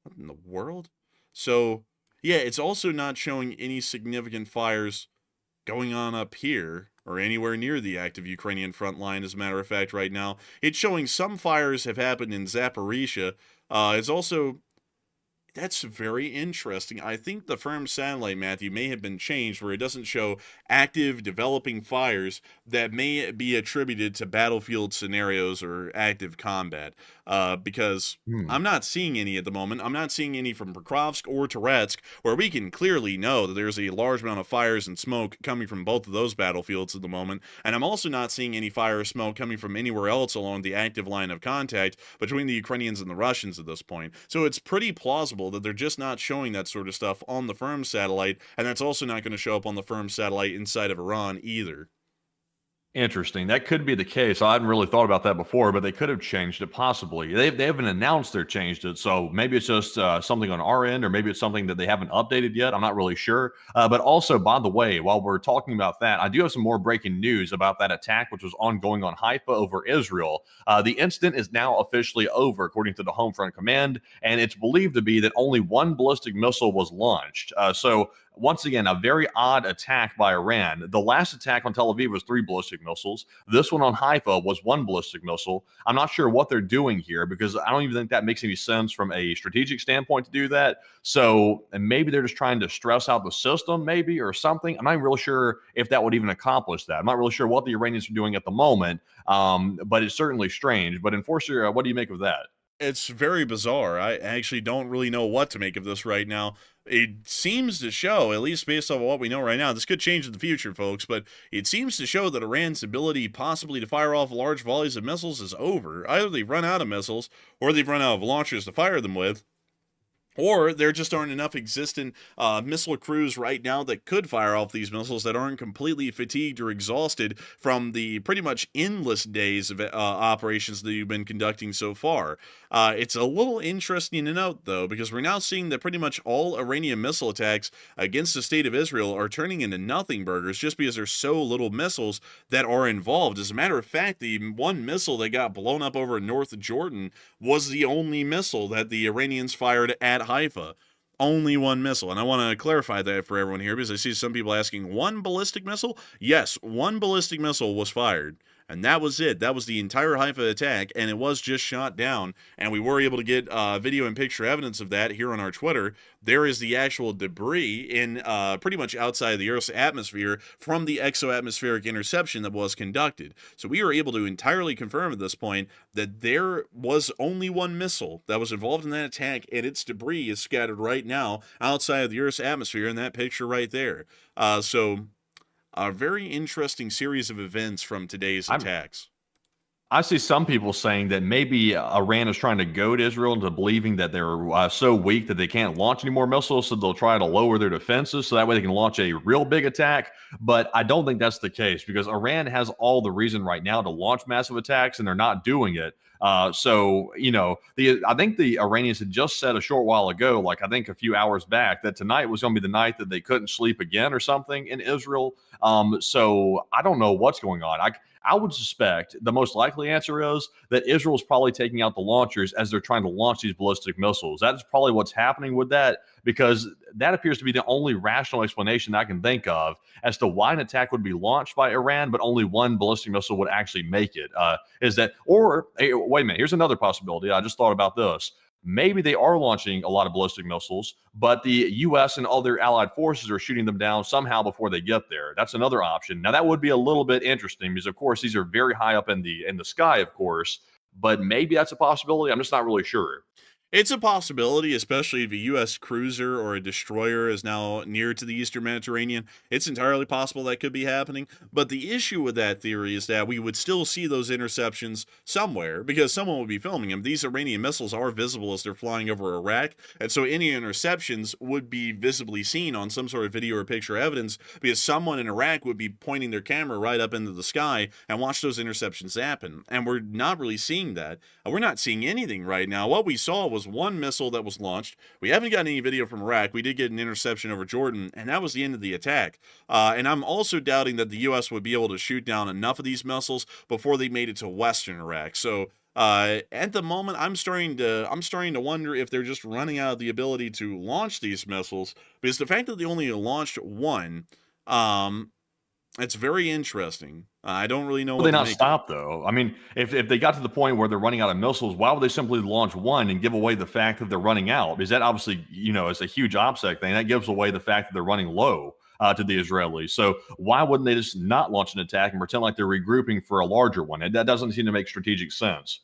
What in the world? So, yeah, it's also not showing any significant fires going on up here or anywhere near the active Ukrainian front line, as a matter of fact, right now. It's showing some fires have happened in Zaporizhia. It's also... That's very interesting. I think the firm satellite, Matthew, may have been changed where it doesn't show active developing fires that may be attributed to battlefield scenarios or active combat. Because I'm not seeing any at the moment. I'm not seeing any from Pokrovsk or Toretsk, where we can clearly know that there's a large amount of fires and smoke coming from both of those battlefields at the moment. And I'm also not seeing any fire or smoke coming from anywhere else along the active line of contact between the Ukrainians and the Russians at this point. So it's pretty plausible that they're just not showing that sort of stuff on the firm satellite, and that's also not going to show up on the firm satellite inside of Iran either. Interesting. That could be the case. I hadn't really thought about that before, but they could have changed it possibly. They haven't announced they've changed it, so maybe it's just something on our end, or maybe it's something that they haven't updated yet. I'm not really sure. But also, by the way, while we're talking about that, I do have some more breaking news about that attack, which was ongoing on Haifa over Israel. The incident is now officially over, according to the Home Front Command, and it's believed to be that only one ballistic missile was launched. So once again, a very odd attack by Iran. The last attack on Tel Aviv was 3 ballistic missiles. This one on Haifa was 1 ballistic missile. I'm not sure what they're doing here because I don't even think that makes any sense from a strategic standpoint to do that. So, and maybe they're just trying to stress out the system, maybe, or something. I'm not even really sure if that would even accomplish that. I'm not really sure what the Iranians are doing at the moment, but it's certainly strange. But Enforcer, what do you make of that? It's very bizarre. I actually don't really know what to make of this right now. It seems to show, at least based on what we know right now, this could change in the future, folks, but it seems to show that Iran's ability possibly to fire off large volleys of missiles is over. Either they've run out of missiles, or they've run out of launchers to fire them with, or there just aren't enough existent missile crews right now that could fire off these missiles that aren't completely fatigued or exhausted from the pretty much endless days of operations that you've been conducting so far. It's a little interesting to note, though, because we're now seeing that pretty much all Iranian missile attacks against the state of Israel are turning into nothing burgers just because there's so little missiles that are involved. As a matter of fact, the one missile that got blown up over North Jordan was the only missile that the Iranians fired at Haifa. Only one missile. And I want to clarify that for everyone here because I see some people asking, 1 ballistic missile? Yes, 1 ballistic missile was fired. And that was it. That was the entire Haifa attack, and it was just shot down. And we were able to get video and picture evidence of that here on our Twitter. There is the actual debris in pretty much outside of the Earth's atmosphere from the exoatmospheric interception that was conducted. So we were able to entirely confirm at this point that there was only 1 missile that was involved in that attack, and its debris is scattered right now outside of the Earth's atmosphere in that picture right there. So a very interesting series of events from today's attacks. I see some people saying that maybe Iran is trying to goad Israel into believing that they're so weak that they can't launch any more missiles, so they'll try to lower their defenses so that way they can launch a real big attack. But I don't think that's the case because Iran has all the reason right now to launch massive attacks, and they're not doing it. So, you know, I think the Iranians had just said a short while ago, like I think a few hours back, that tonight was going to be the night that they couldn't sleep again or something in Israel. So I don't know what's going on. I would suspect the most likely likely answer is that Israel's probably taking out the launchers as they're trying to launch these ballistic missiles. That is probably what's happening with that, because that appears to be the only rational explanation I can think of as to why an attack would be launched by Iran, but only one ballistic missile would actually make it. Is that, or hey, wait a minute, here's another possibility. I just thought about this. Maybe they are launching a lot of ballistic missiles, but the U.S. and other allied forces are shooting them down somehow before they get there. That's another option. Now, that would be a little bit interesting because, of course, these are very high up in the sky, of course, but maybe that's a possibility. I'm just not really sure. It's a possibility, especially if a U.S. cruiser or a destroyer is now near to the Eastern Mediterranean. It's entirely possible that could be happening. But the issue with that theory is that we would still see those interceptions somewhere because someone would be filming them. These Iranian missiles are visible as they're flying over Iraq. And so any interceptions would be visibly seen on some sort of video or picture evidence because someone in Iraq would be pointing their camera right up into the sky and watch those interceptions happen. And we're not really seeing that. We're not seeing anything right now. What we saw was one missile that was launched. We haven't gotten any video from Iraq. We did get an interception over Jordan, and that was the end of the attack. And I'm also doubting that the U.S. would be able to shoot down enough of these missiles before they made it to Western Iraq. So at the moment, I'm starting to wonder if they're just running out of the ability to launch these missiles, because the fact that they only launched one, it's very interesting. I don't really know. Will they not stop, though? I mean, if they got to the point where they're running out of missiles, why would they simply launch one and give away the fact that they're running out? Because that obviously, it's a huge OPSEC thing. That gives away the fact that they're running low to the Israelis. So why wouldn't they just not launch an attack and pretend like they're regrouping for a larger one? That doesn't seem to make strategic sense.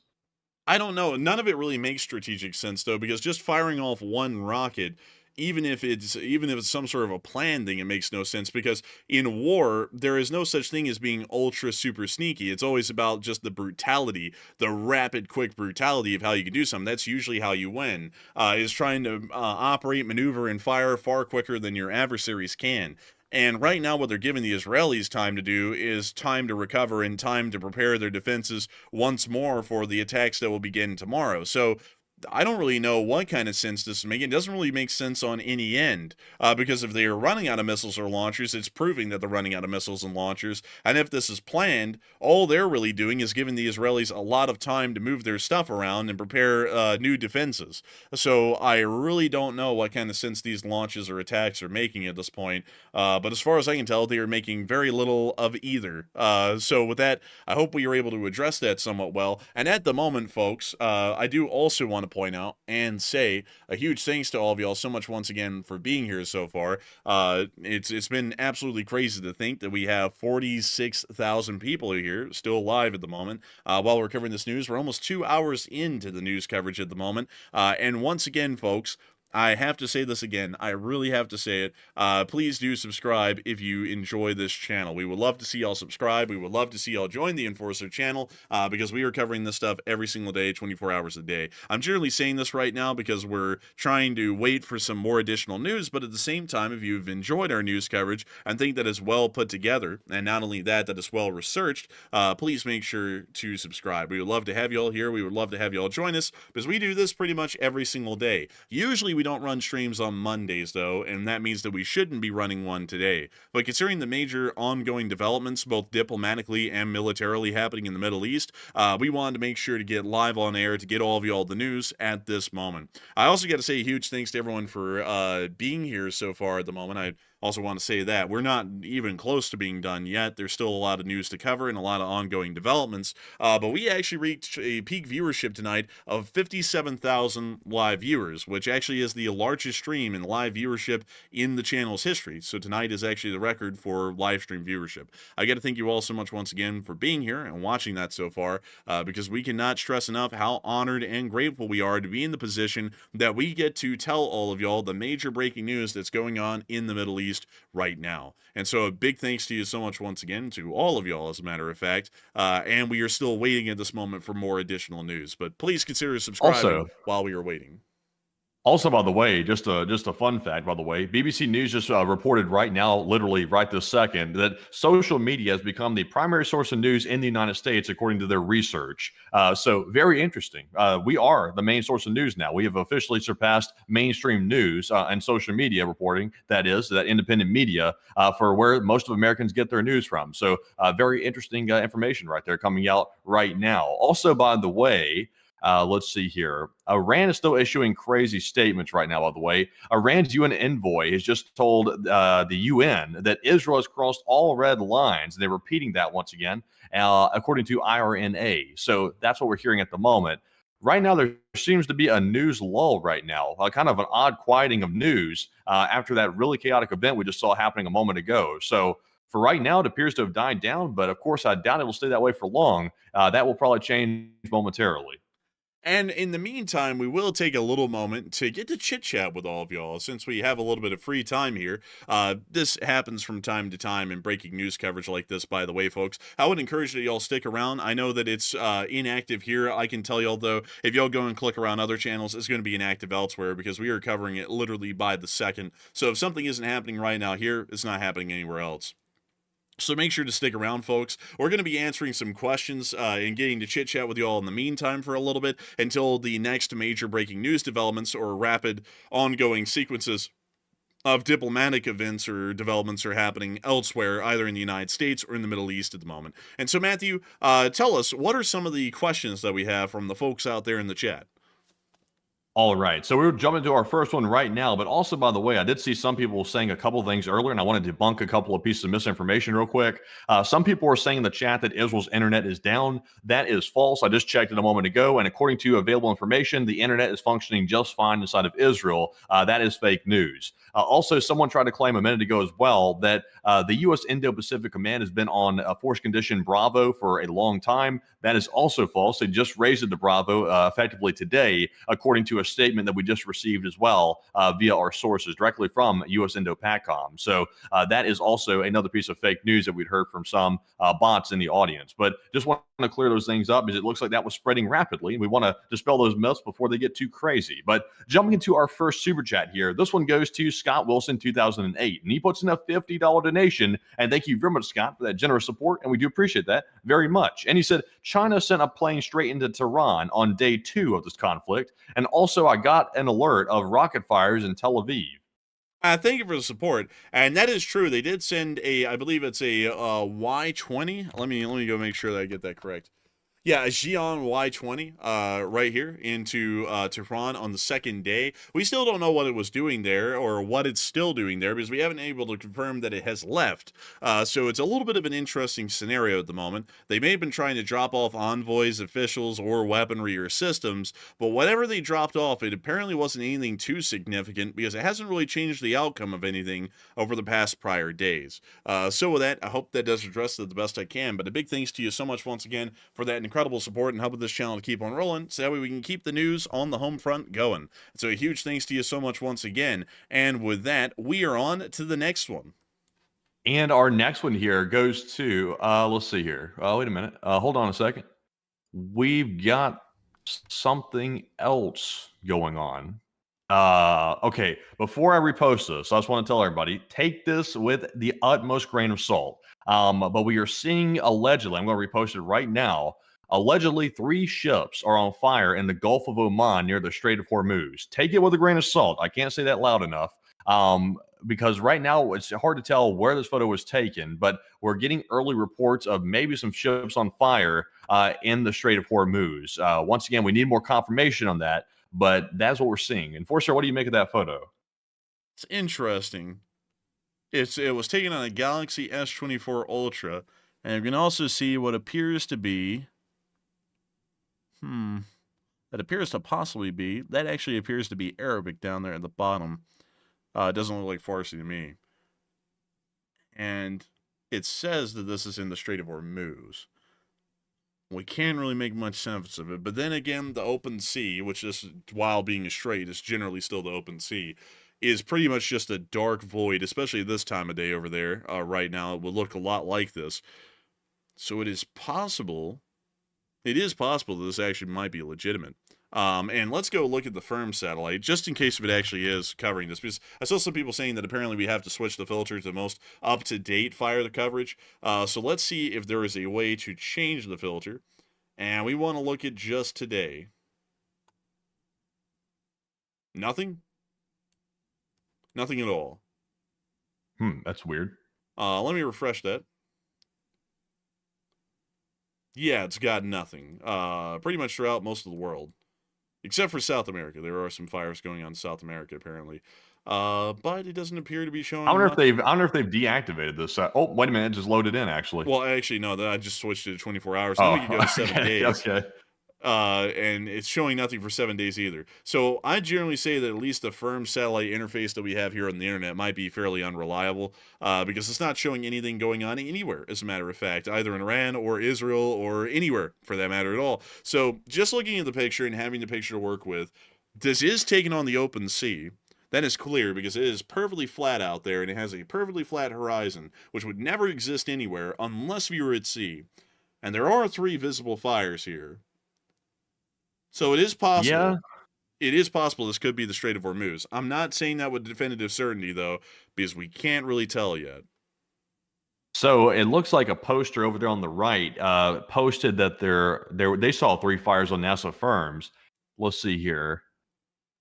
I don't know. None of it really makes strategic sense, though, because just firing off one rocket, even if it's some sort of a planned thing, it makes no sense, because in war there is no such thing as being ultra super sneaky. It's always about just the brutality, the rapid, quick brutality of how you can do something. That's usually how you win, is trying to operate, maneuver, and fire far quicker than your adversaries can. And right now, what they're giving the Israelis time to do is time to recover and time to prepare their defenses once more for the attacks that will begin tomorrow. So I don't really know what kind of sense this is making. It doesn't really make sense on any end, because if they are running out of missiles or launchers, it's proving that they're running out of missiles and launchers. And if this is planned, all they're really doing is giving the Israelis a lot of time to move their stuff around and prepare new defenses. So I really don't know what kind of sense these launches or attacks are making at this point. But as far as I can tell, they are making very little of either. So with that, I hope we are able to address that somewhat well. And at the moment, folks, I do also want to point out and say a huge thanks to all of y'all so much once again for being here so far. It's been absolutely crazy to think that we have 46,000 people here still alive at the moment while we're covering this news. We're almost 2 hours into the news coverage at the moment. And once again, folks, I have to say this again. I really have to say it. Please do subscribe if you enjoy this channel. We would love to see y'all subscribe. We would love to see y'all join the Enforcer channel because we are covering this stuff every single day, 24 hours a day. I'm generally saying this right now because we're trying to wait for some more additional news, but at the same time, if you've enjoyed our news coverage and think that it's well put together, and not only that it's well researched, please make sure to subscribe. We would love to have y'all here. We would love to have y'all join us because we do this pretty much every single day. Usually we don't run streams on Mondays, though, and that means that we shouldn't be running one today. But considering the major ongoing developments, both diplomatically and militarily, happening in the Middle East, we wanted to make sure to get live on air to get all of y'all the news at this moment. I also got to say a huge thanks to everyone for being here so far at the moment. I also want to say that we're not even close to being done yet. There's still a lot of news to cover and a lot of ongoing developments, but we actually reached a peak viewership tonight of 57,000 live viewers, which actually is the largest stream in live viewership in the channel's history. So tonight is actually the record for live stream viewership. I got to thank you all so much once again for being here and watching that so far, because we cannot stress enough how honored and grateful we are to be in the position that we get to tell all of y'all the major breaking news that's going on in the Middle East right now. And so a big thanks to you so much once again, to all of y'all, as a matter of fact. And we are still waiting at this moment for more additional news, but please consider subscribing while we are waiting. Also, by the way, just a fun fact, by the way, BBC News just reported right now, literally right this second, that social media has become the primary source of news in the United States, according to their research. So very interesting. We are the main source of news now. We have officially surpassed mainstream news and social media reporting, that is, that independent media, for where most of Americans get their news from. So very interesting information right there coming out right now. Also, by the way, let's see here. Iran is still issuing crazy statements right now, by the way. Iran's UN envoy has just told the UN that Israel has crossed all red lines. They're repeating that once again, according to IRNA. So that's what we're hearing at the moment. Right now, there seems to be a news lull right now, kind of an odd quieting of news after that really chaotic event we just saw happening a moment ago. So for right now, it appears to have died down, but of course, I doubt it will stay that way for long. That will probably change momentarily. And in the meantime, we will take a little moment to get to chit chat with all of y'all since we have a little bit of free time here. This happens from time to time in breaking news coverage like this, by the way, folks. I would encourage that y'all stick around. I know that it's inactive here. I can tell y'all, though, if y'all go and click around other channels, it's going to be inactive elsewhere because we are covering it literally by the second. So if something isn't happening right now here, it's not happening anywhere else. So make sure to stick around, folks. We're going to be answering some questions and getting to chit-chat with you all in the meantime for a little bit until the next major breaking news developments or rapid ongoing sequences of diplomatic events or developments are happening elsewhere, either in the United States or in the Middle East at the moment. And so, Matthew, tell us, what are some of the questions that we have from the folks out there in the chat? All right, so we're jumping to our first one right now, but also, by the way, I did see some people saying a couple of things earlier, and I want to debunk a couple of pieces of misinformation real quick. Some people are saying in the chat that Israel's internet is down. That is false. I just checked it a moment ago, and according to available information, the internet is functioning just fine inside of Israel. That is fake news. Also, someone tried to claim a minute ago as well that the U.S. Indo-Pacific Command has been on force condition Bravo for a long time. That is also false. They just raised it to Bravo effectively today, according to a statement that we just received as well via our sources directly from U.S. Indo-PACOM. So that is also another piece of fake news that we'd heard from some bots in the audience. But just want to clear those things up because it looks like that was spreading rapidly. We want to dispel those myths before they get too crazy. But jumping into our first super chat here, this one goes to Scott Wilson 2008, and he puts in a $50 donation. And thank you very much, Scott, for that generous support, and we do appreciate that very much. And he said China sent a plane straight into Tehran on day 2 of this conflict, and also I got an alert of rocket fires in Tel Aviv. Thank you for the support, and that is true. They did send a, I believe it's a Y-20. Let me go make sure that I get that correct. Yeah, a Xi'an Y-20 right here into Tehran on the second day. We still don't know what it was doing there or what it's still doing there because we haven't been able to confirm that it has left. So it's a little bit of an interesting scenario at the moment. They may have been trying to drop off envoys, officials, or weaponry or systems, but whatever they dropped off, it apparently wasn't anything too significant because it hasn't really changed the outcome of anything over the past prior days. So with that, I hope that does address it the best I can, but a big thanks to you so much once again for that incredible support and helping this channel to keep on rolling so that way we can keep the news on the home front going. So a huge thanks to you so much once again. And with that, we are on to the next one. And our next one here goes to, let's see here. Wait a minute. Hold on a second. We've got something else going on. Okay, before I repost this, I just want to tell everybody, take this with the utmost grain of salt. But we are seeing allegedly, I'm going to repost it right now, allegedly 3 ships are on fire in the Gulf of Oman near the Strait of Hormuz. Take it with a grain of salt. I can't say that loud enough. Because right now it's hard to tell where this photo was taken, but we're getting early reports of maybe some ships on fire in the Strait of Hormuz. Once again, we need more confirmation on that, but that's what we're seeing. Enforcer, what do you make of that photo? It's interesting. It was taken on a Galaxy S24 Ultra, and you can also see what appears to be, that appears to possibly be, that actually appears to be Arabic down there at the bottom. It doesn't look like Farsi to me. And it says that this is in the Strait of Hormuz. We can't really make much sense of it. But then again, the open sea, which is, while being a strait, is generally still the open sea, is pretty much just a dark void, especially this time of day over there. Right now, it would look a lot like this. So it is possible that this actually might be legitimate. And let's go look at the firm satellite, just in case if it actually is covering this, because I saw some people saying that apparently we have to switch the filter to the most up-to-date fire the coverage. So let's see if there is a way to change the filter. And we want to look at just today. Nothing? Nothing at all. That's weird. Let me refresh that. Yeah, it's got nothing. Pretty much throughout most of the world. Except for South America. There are some fires going on in South America, apparently. But it doesn't appear to be showing. I wonder if they've deactivated this. Oh, wait a minute, it just loaded in actually. Well, actually, no, I just switched it to 24 hours. So we can go to 7 days. Okay. And it's showing nothing for 7 days either. So I generally say that at least the firm satellite interface that we have here on the internet might be fairly unreliable, because it's not showing anything going on anywhere, as a matter of fact, either in Iran or Israel or anywhere for that matter at all. So just looking at the picture and having the picture to work with, this is taken on the open sea. That is clear because it is perfectly flat out there and it has a perfectly flat horizon, which would never exist anywhere unless we were at sea. And there are 3 visible fires here. So it is possible. Yeah. It is possible this could be the Strait of Hormuz. I'm not saying that with definitive certainty, though, because we can't really tell yet. So it looks like a poster over there on the right posted that they saw 3 fires on NASA firms. Let's see here.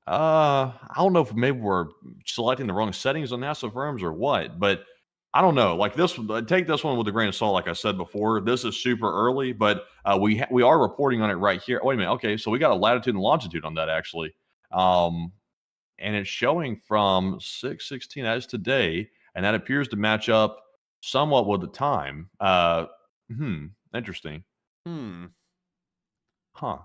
I don't know if maybe we're selecting the wrong settings on NASA firms or what, but I don't know. Like this, take this one with a grain of salt. Like I said before, this is super early, but we are reporting on it right here. Wait a minute. Okay, so we got a latitude and longitude on that actually, and it's showing from 6/16 as today, and that appears to match up somewhat with the time. Interesting. Huh.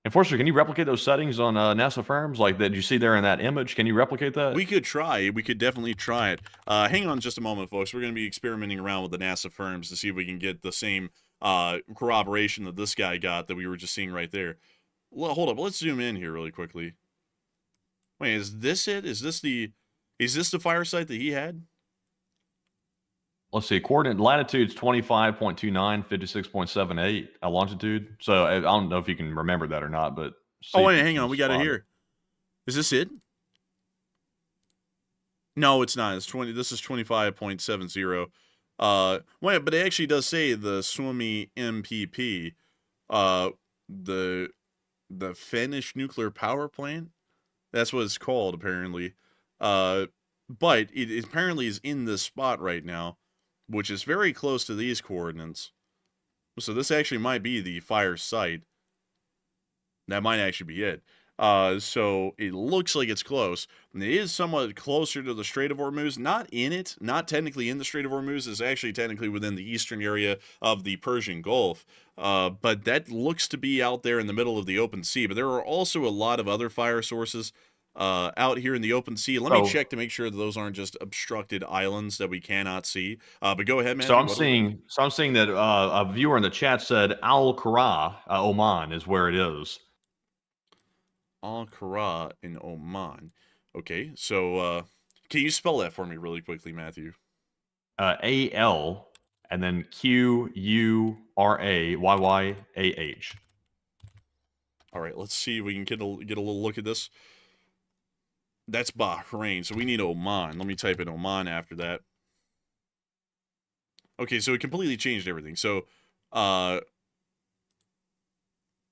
Enforcer, can you replicate those settings on NASA firms like that you see there in that image? Can you replicate that? We could try. We could definitely try it. Hang on just a moment, folks. We're going to be experimenting around with the NASA firms to see if we can get the same corroboration that this guy got that we were just seeing right there. Well, hold up. Let's zoom in here really quickly. Wait, is this it? Is this the fire site that he had? Let's see. Coordinate latitude's 25.29, 56.78 longitude. So I don't know if you can remember that or not, but oh wait, hang on. We got it here. Is this it? No, it's not. It's 20. This is 25.70. Wait, but it actually does say the Suomi MPP, the Finnish nuclear power plant. That's what it's called apparently. But it apparently is in this spot right now, which is very close to these coordinates. So this actually might be the fire site. That might actually be it. So it looks like it's close. And it is somewhat closer to the Strait of Hormuz. Not in it. Not technically in the Strait of Hormuz. It's actually technically within the eastern area of the Persian Gulf. But that looks to be out there in the middle of the open sea. But there are also a lot of other fire sources out here in the open sea. Let me check to make sure that those aren't just obstructed islands that we cannot see. But go ahead, man. So I'm seeing that a viewer in the chat said Al Khara, Oman, is where it is. Al Khara in Oman. Okay, so can you spell that for me really quickly, Matthew? A-L and then Q-U-R-A-Y-Y-A-H. All right, let's see if we can get a little look at this. That's Bahrain, so we need Oman. Let me type in Oman after that. Okay, so it completely changed everything. So,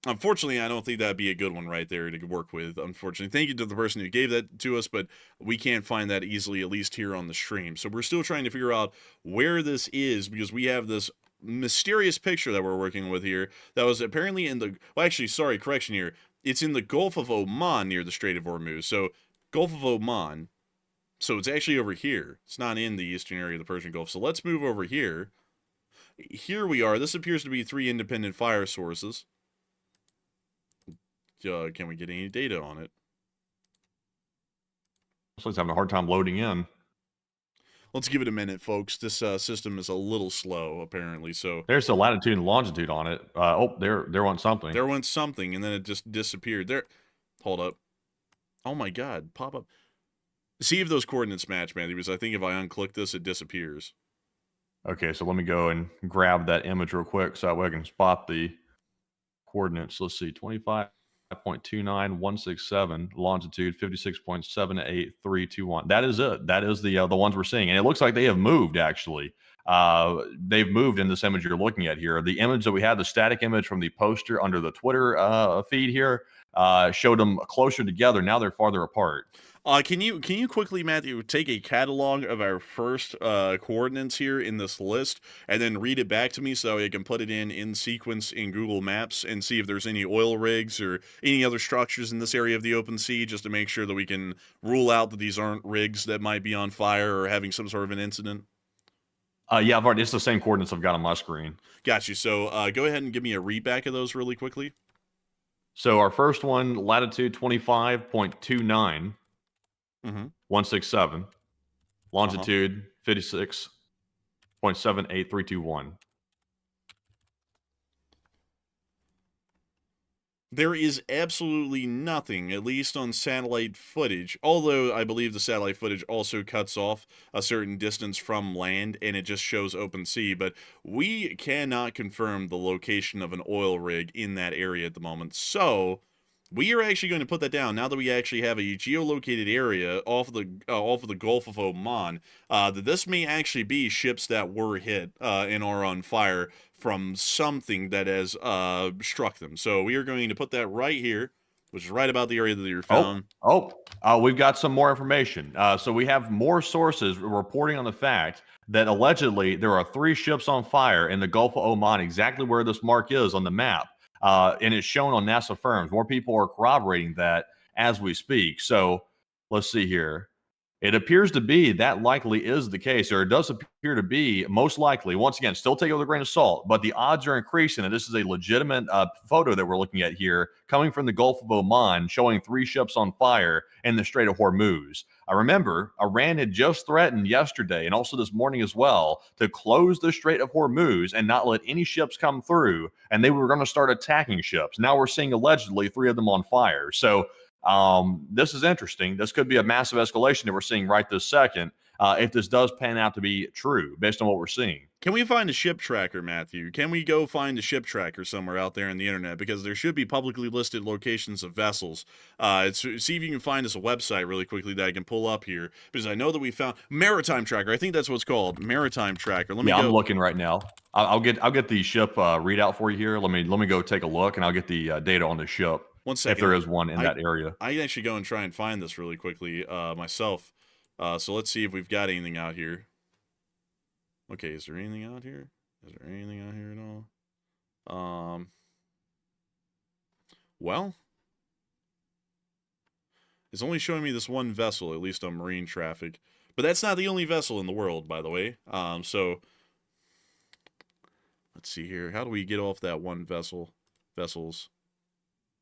unfortunately, I don't think that'd be a good one right there to work with, unfortunately. Thank you to the person who gave that to us, but we can't find that easily, at least here on the stream. So we're still trying to figure out where this is, because we have this mysterious picture that we're working with here that was apparently in the... Well, actually, sorry, correction here. It's in the Gulf of Oman near the Strait of Hormuz. So, Gulf of Oman. So it's actually over here. It's not in the eastern area of the Persian Gulf. So let's move over here. Here we are. This appears to be 3 independent fire sources. Can we get any data on it? Looks like it's having a hard time loading in. Let's give it a minute, folks. This system is a little slow, apparently. So there's the latitude and longitude on it. There went something. There went something, and then it just disappeared. There. Hold up. Oh my God! Pop up. See if those coordinates match, man. Because I think if I unclick this, it disappears. Okay, so let me go and grab that image real quick so that way I can spot the coordinates. Let's see, 25. 5.29167, longitude 56.78321. That is it. That is the ones we're seeing, and it looks like they have moved. Actually, they've moved in this image you're looking at here. The image that we had, the static image from the poster under the Twitter feed here, showed them closer together. Now they're farther apart. Can you quickly, Matthew, take a catalog of our first coordinates here in this list and then read it back to me so I can put it in sequence in Google Maps and see if there's any oil rigs or any other structures in this area of the open sea, just to make sure that we can rule out that these aren't rigs that might be on fire or having some sort of an incident? Yeah, I've already, it's the same coordinates I've got on my screen. Got you. So go ahead and give me a read back of those really quickly. So our first one, latitude 25.29. 167, longitude 56.78321. There is absolutely nothing, at least on satellite footage, although I believe the satellite footage also cuts off a certain distance from land and it just shows open sea, but we cannot confirm the location of an oil rig in that area at the moment. So we are actually going to put that down now that we actually have a geolocated area off of the Gulf of Oman. That this may actually be ships that were hit and are on fire from something that has struck them. So we are going to put that right here, which is right about the area that you're found. We've got some more information. So we have more sources reporting on the fact that allegedly there are 3 ships on fire in the Gulf of Oman, exactly where this mark is on the map. And it's shown on NASA firms. More people are corroborating that as we speak. So let's see here. It appears to be that likely is the case, or it does appear to be most likely. Once again, still take it with a grain of salt, but the odds are increasing that this is a legitimate photo that we're looking at here, coming from the Gulf of Oman, showing 3 ships on fire in the Strait of Hormuz. I remember Iran had just threatened yesterday and also this morning as well to close the Strait of Hormuz and not let any ships come through, and they were going to start attacking ships. Now we're seeing allegedly 3 of them on fire. So this is interesting. This could be a massive escalation that we're seeing right this second, if this does pan out to be true, based on what we're seeing. Can we find a ship tracker, Matthew? Can we go find a ship tracker somewhere out there on the internet? Because there should be publicly listed locations of vessels. See if you can find us a website really quickly that I can pull up here, because I know that we found Maritime Tracker. I think that's what it's called, Maritime Tracker. Let me go. I'm looking right now. I'll get the ship readout for you here. Let me go take a look, and I'll get the data on the ship. 1 second. If there is one in that area. I can actually go and try and find this really quickly myself. So let's see if we've got anything out here. Okay, is there anything out here? Is there anything out here at all? Well, it's only showing me this one vessel, at least on marine traffic. But that's not the only vessel in the world, by the way. So let's see here. How do we get off that one vessels?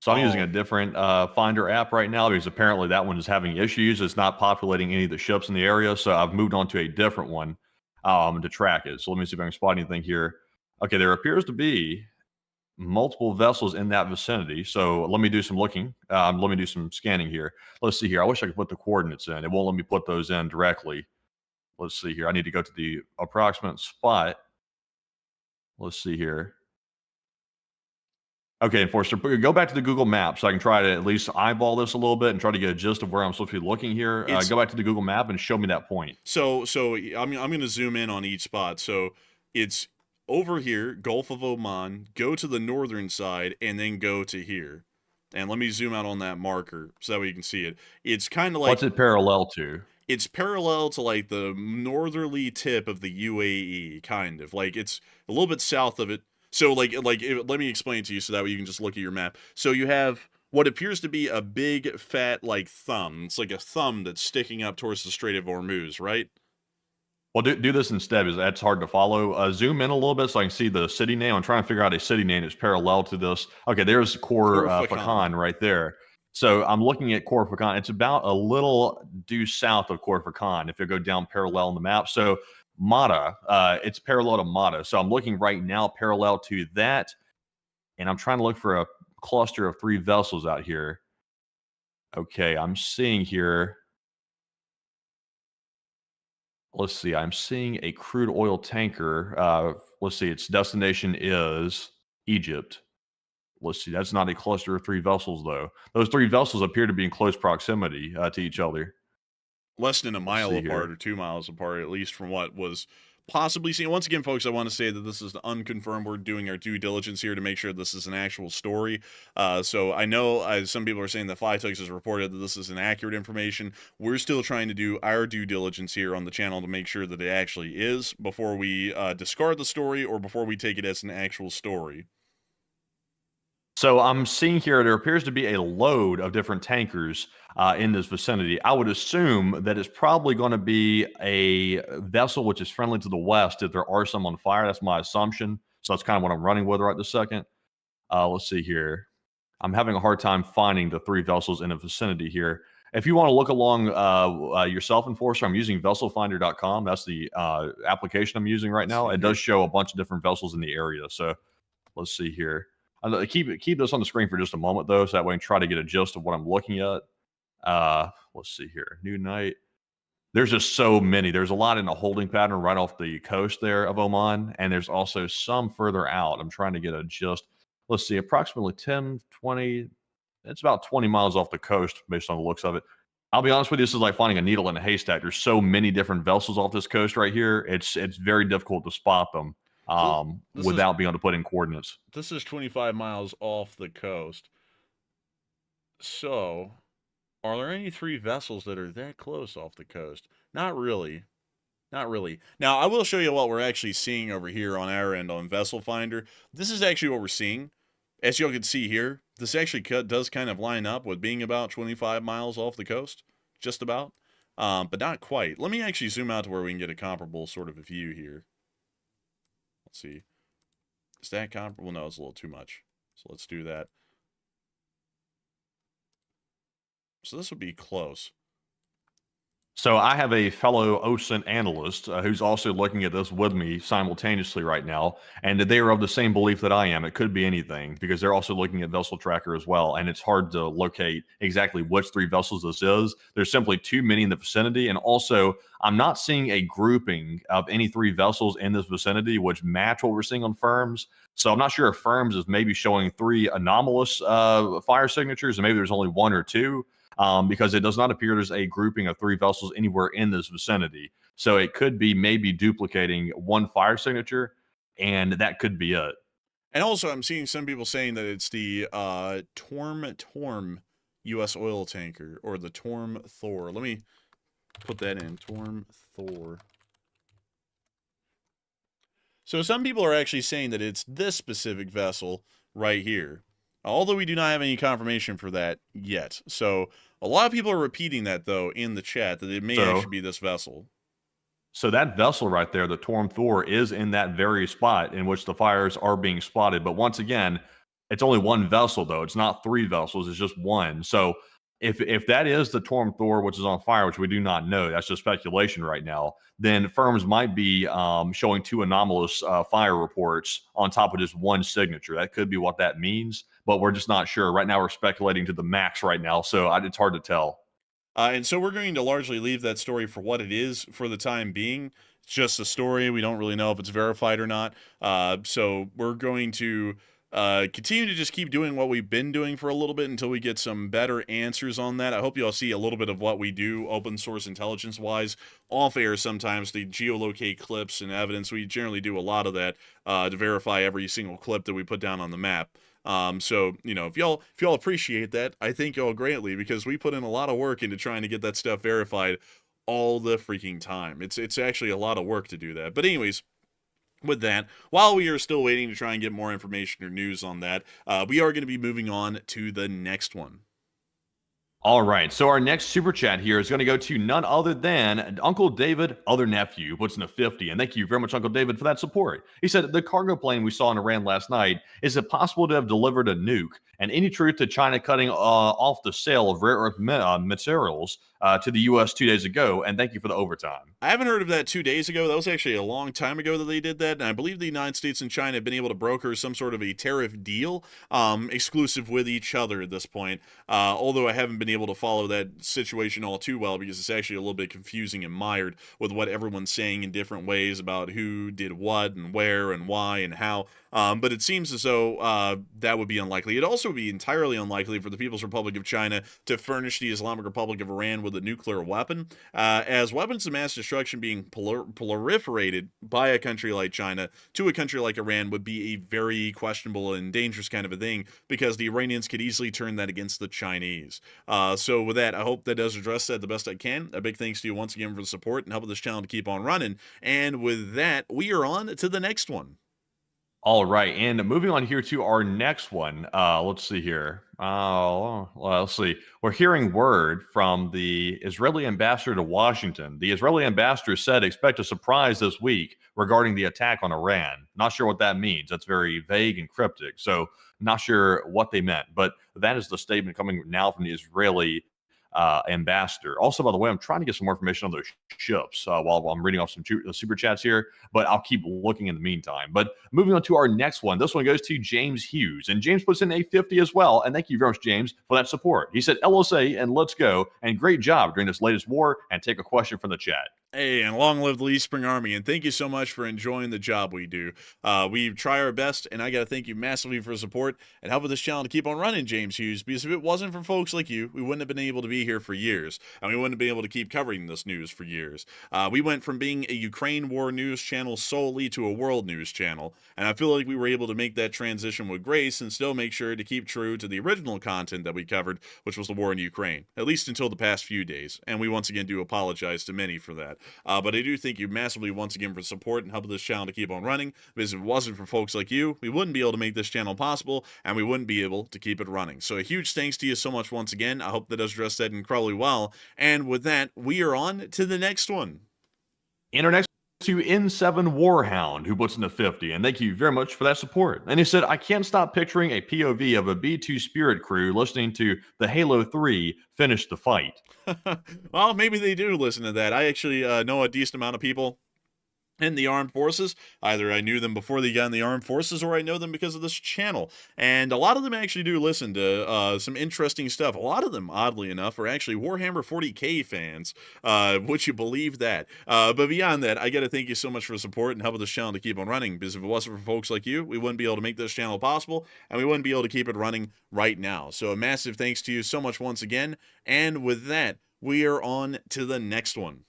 So I'm using a different Finder app right now because apparently that one is having issues. It's not populating any of the ships in the area, so I've moved on to a different one to track it. So let me see if I can spot anything here. Okay, there appears to be multiple vessels in that vicinity. So let me do some looking. Let me do some scanning here. Let's see here. I wish I could put the coordinates in. It won't let me put those in directly. Let's see here. I need to go to the approximate spot. Let's see here. Okay, Enforcer, go back to the Google Map so I can try to at least eyeball this a little bit and try to get a gist of where I'm supposed to be looking here. Go back to the Google Map and show me that point. So I'm going to zoom in on each spot. So it's over here, Gulf of Oman, go to the northern side, and then go to here. And let me zoom out on that marker so that way you can see it. It's kind of like... What's it parallel to? It's parallel to like the northerly tip of the UAE, kind of. Like it's a little bit south of it. So, let me explain to you so that way you can just look at your map. So you have what appears to be a big, fat, like, thumb. It's like a thumb that's sticking up towards the Strait of Hormuz, right? Well, do this instead, because that's hard to follow. Zoom in a little bit so I can see the city name. I'm trying to figure out a city name that's parallel to this. Okay, there's Corroborating right there. So I'm looking at Corroborating. It's about a little due south of Corroborating if you go down parallel on the map. So Mata, it's parallel to Mata. So I'm looking right now parallel to that, and I'm trying to look for a cluster of 3 vessels out here. Okay, I'm seeing here. Let's see, I'm seeing a crude oil tanker. Let's see, its destination is Egypt. Let's see. That's not a cluster of 3 vessels, though. Those 3 vessels appear to be in close proximity to each other. Less than a mile see apart here. or 2 miles apart, at least from what was possibly seen. Once again, folks, I want to say that this is unconfirmed. We're doing our due diligence here to make sure this is an actual story. So I know some people are saying that FlyTux has reported that this is inaccurate information. We're still trying to do our due diligence here on the channel to make sure that it actually is before we discard the story or before we take it as an actual story. So I'm seeing here there appears to be a load of different tankers in this vicinity. I would assume that it's probably going to be a vessel which is friendly to the west if there are some on fire. That's my assumption. So that's kind of what I'm running with right this second. Let's see here. I'm having a hard time finding the 3 vessels in the vicinity here. If you want to look along yourself, Enforcer, I'm using vesselfinder.com. That's the application I'm using right now. It does show a bunch of different vessels in the area. So let's see here. Keep this on the screen for just a moment, though, so that way I can try to get a gist of what I'm looking at. Let's see here. New night. There's just so many. There's a lot in a holding pattern right off the coast there of Oman, and there's also some further out. I'm trying to get a gist. Let's see, approximately 10, 20. It's about 20 miles off the coast based on the looks of it. I'll be honest with you, this is like finding a needle in a haystack. There's so many different vessels off this coast right here. It's very difficult to spot them. Without being able to put in coordinates. This is 25 miles off the coast. So, are there any 3 vessels that are that close off the coast? Not really. Not really. Now, I will show you what we're actually seeing over here on our end on Vessel Finder. This is actually what we're seeing. As you can see here, this actually does kind of line up with being about 25 miles off the coast. Just about. But not quite. Let me actually zoom out to where we can get a comparable sort of a view here. Let's see. Is that comparable? No, it's a little too much. So let's do that. So this would be close. So I have a fellow OSINT analyst who's also looking at this with me simultaneously right now, and they are of the same belief that I am. It could be anything because they're also looking at Vessel Tracker as well, and it's hard to locate exactly which 3 vessels this is. There's simply too many in the vicinity, and also I'm not seeing a grouping of any 3 vessels in this vicinity which match what we're seeing on Firms. So I'm not sure if Firms is maybe showing 3 anomalous fire signatures, and maybe there's only 1 or 2. Because it does not appear there's a grouping of 3 vessels anywhere in this vicinity. So it could be maybe duplicating 1 fire signature, and that could be it. And also, I'm seeing some people saying that it's the Torm U.S. oil tanker, or the Torm Thor. Let me put that in. Torm Thor. So some people are actually saying that it's this specific vessel right here. Although we do not have any confirmation for that yet. So a lot of people are repeating that, though, in the chat, that it may actually be this vessel. So that vessel right there, the Torm Thor, is in that very spot in which the fires are being spotted. But once again, it's only 1 vessel, though. It's not 3 vessels. It's just 1. So if that is the Torm Thor, which is on fire, which we do not know, that's just speculation right now, then Firms might be showing 2 anomalous fire reports on top of just 1 signature. That could be what that means, but we're just not sure. Right now, we're speculating to the max right now, so it's hard to tell. And so we're going to largely leave that story for what it is for the time being. It's just a story. We don't really know if it's verified or not. So we're going to continue to just keep doing what we've been doing for a little bit until we get some better answers on that. I hope you all see a little bit of what we do open source intelligence wise off air sometimes, the geolocate clips and evidence. We generally do a lot of that to verify every single clip that we put down on the map. So, you know, if y'all appreciate that, I thank y'all greatly, because we put in a lot of work into trying to get that stuff verified all the freaking time. It's actually a lot of work to do that. But anyways, with that, while we are still waiting to try and get more information or news on that, we are going to be moving on to the next one. All right, so our next super chat here is going to go to none other than Uncle David, other nephew, puts in a 50. And thank you very much, Uncle David, for that support. He said, the cargo plane we saw in Iran last night, is it possible to have delivered a nuke? And any truth to China cutting off the sale of rare earth materials to the U.S. 2 days ago, and thank you for the overtime. I haven't heard of that 2 days ago. That was actually a long time ago that they did that, and I believe the United States and China have been able to broker some sort of a tariff deal exclusive with each other at this point, although I haven't been able to follow that situation all too well because it's actually a little bit confusing and mired with what everyone's saying in different ways about who did what and where and why and how. But it seems as though that would be unlikely. It'd also be entirely unlikely for the People's Republic of China to furnish the Islamic Republic of Iran with a nuclear weapon, as weapons of mass destruction being proliferated by a country like China to a country like Iran would be a very questionable and dangerous kind of a thing, because the Iranians could easily turn that against the Chinese. So with that, I hope that does address that the best I can. A big thanks to you once again for the support and helping this channel to keep on running. And with that, we are on to the next one. All right, and moving on here to our next one. Let's see here. Let's see. We're hearing word from the Israeli ambassador to Washington. The Israeli ambassador said expect a surprise this week regarding the attack on Iran. Not sure what that means. That's very vague and cryptic. So not sure what they meant, but that is the statement coming now from the Israeli ambassador. Also, by the way, I'm trying to get some more information on those ships while I'm reading off some super chats here, but I'll keep looking in the meantime. But moving on to our next one. This one goes to James Hughes, and James puts in a 50 as well. And thank you very much, James, for that support. He said, LSA and let's go, and great job during this latest war, and take a question from the chat. Hey, and long live the Lee Spring Army, and thank you so much for enjoying the job we do. We try our best, and I got to thank you massively for the support and helping this channel to keep on running, James Hughes, because if it wasn't for folks like you, we wouldn't have been able to be here for years, and we wouldn't have been able to keep covering this news for years. We went from being a Ukraine war news channel solely to a world news channel, and I feel like we were able to make that transition with grace and still make sure to keep true to the original content that we covered, which was the war in Ukraine, at least until the past few days, and we once again do apologize to many for that. But I do thank you massively once again for support and helping this channel to keep on running, because if it wasn't for folks like you, we wouldn't be able to make this channel possible, and we wouldn't be able to keep it running. So a huge thanks to you so much once again. I hope that does address that incredibly well. And with that, we are on to the next one. And our next to N7 Warhound, who puts in a 50, and thank you very much for that support. And he said, I can't stop picturing a POV of a B2 Spirit crew listening to the Halo 3 finish the fight. Well, maybe they do listen to that. I actually know a decent amount of people in the armed forces. Either I knew them before they got in the armed forces, or I know them because of this channel. And a lot of them actually do listen to some interesting stuff. A lot of them, oddly enough, are actually Warhammer 40k fans. Would you believe that? But beyond that, I got to thank you so much for the support and helping this channel to keep on running, because if it wasn't for folks like you, we wouldn't be able to make this channel possible, and we wouldn't be able to keep it running right now. So a massive thanks to you so much once again. And with that, we are on to the next one.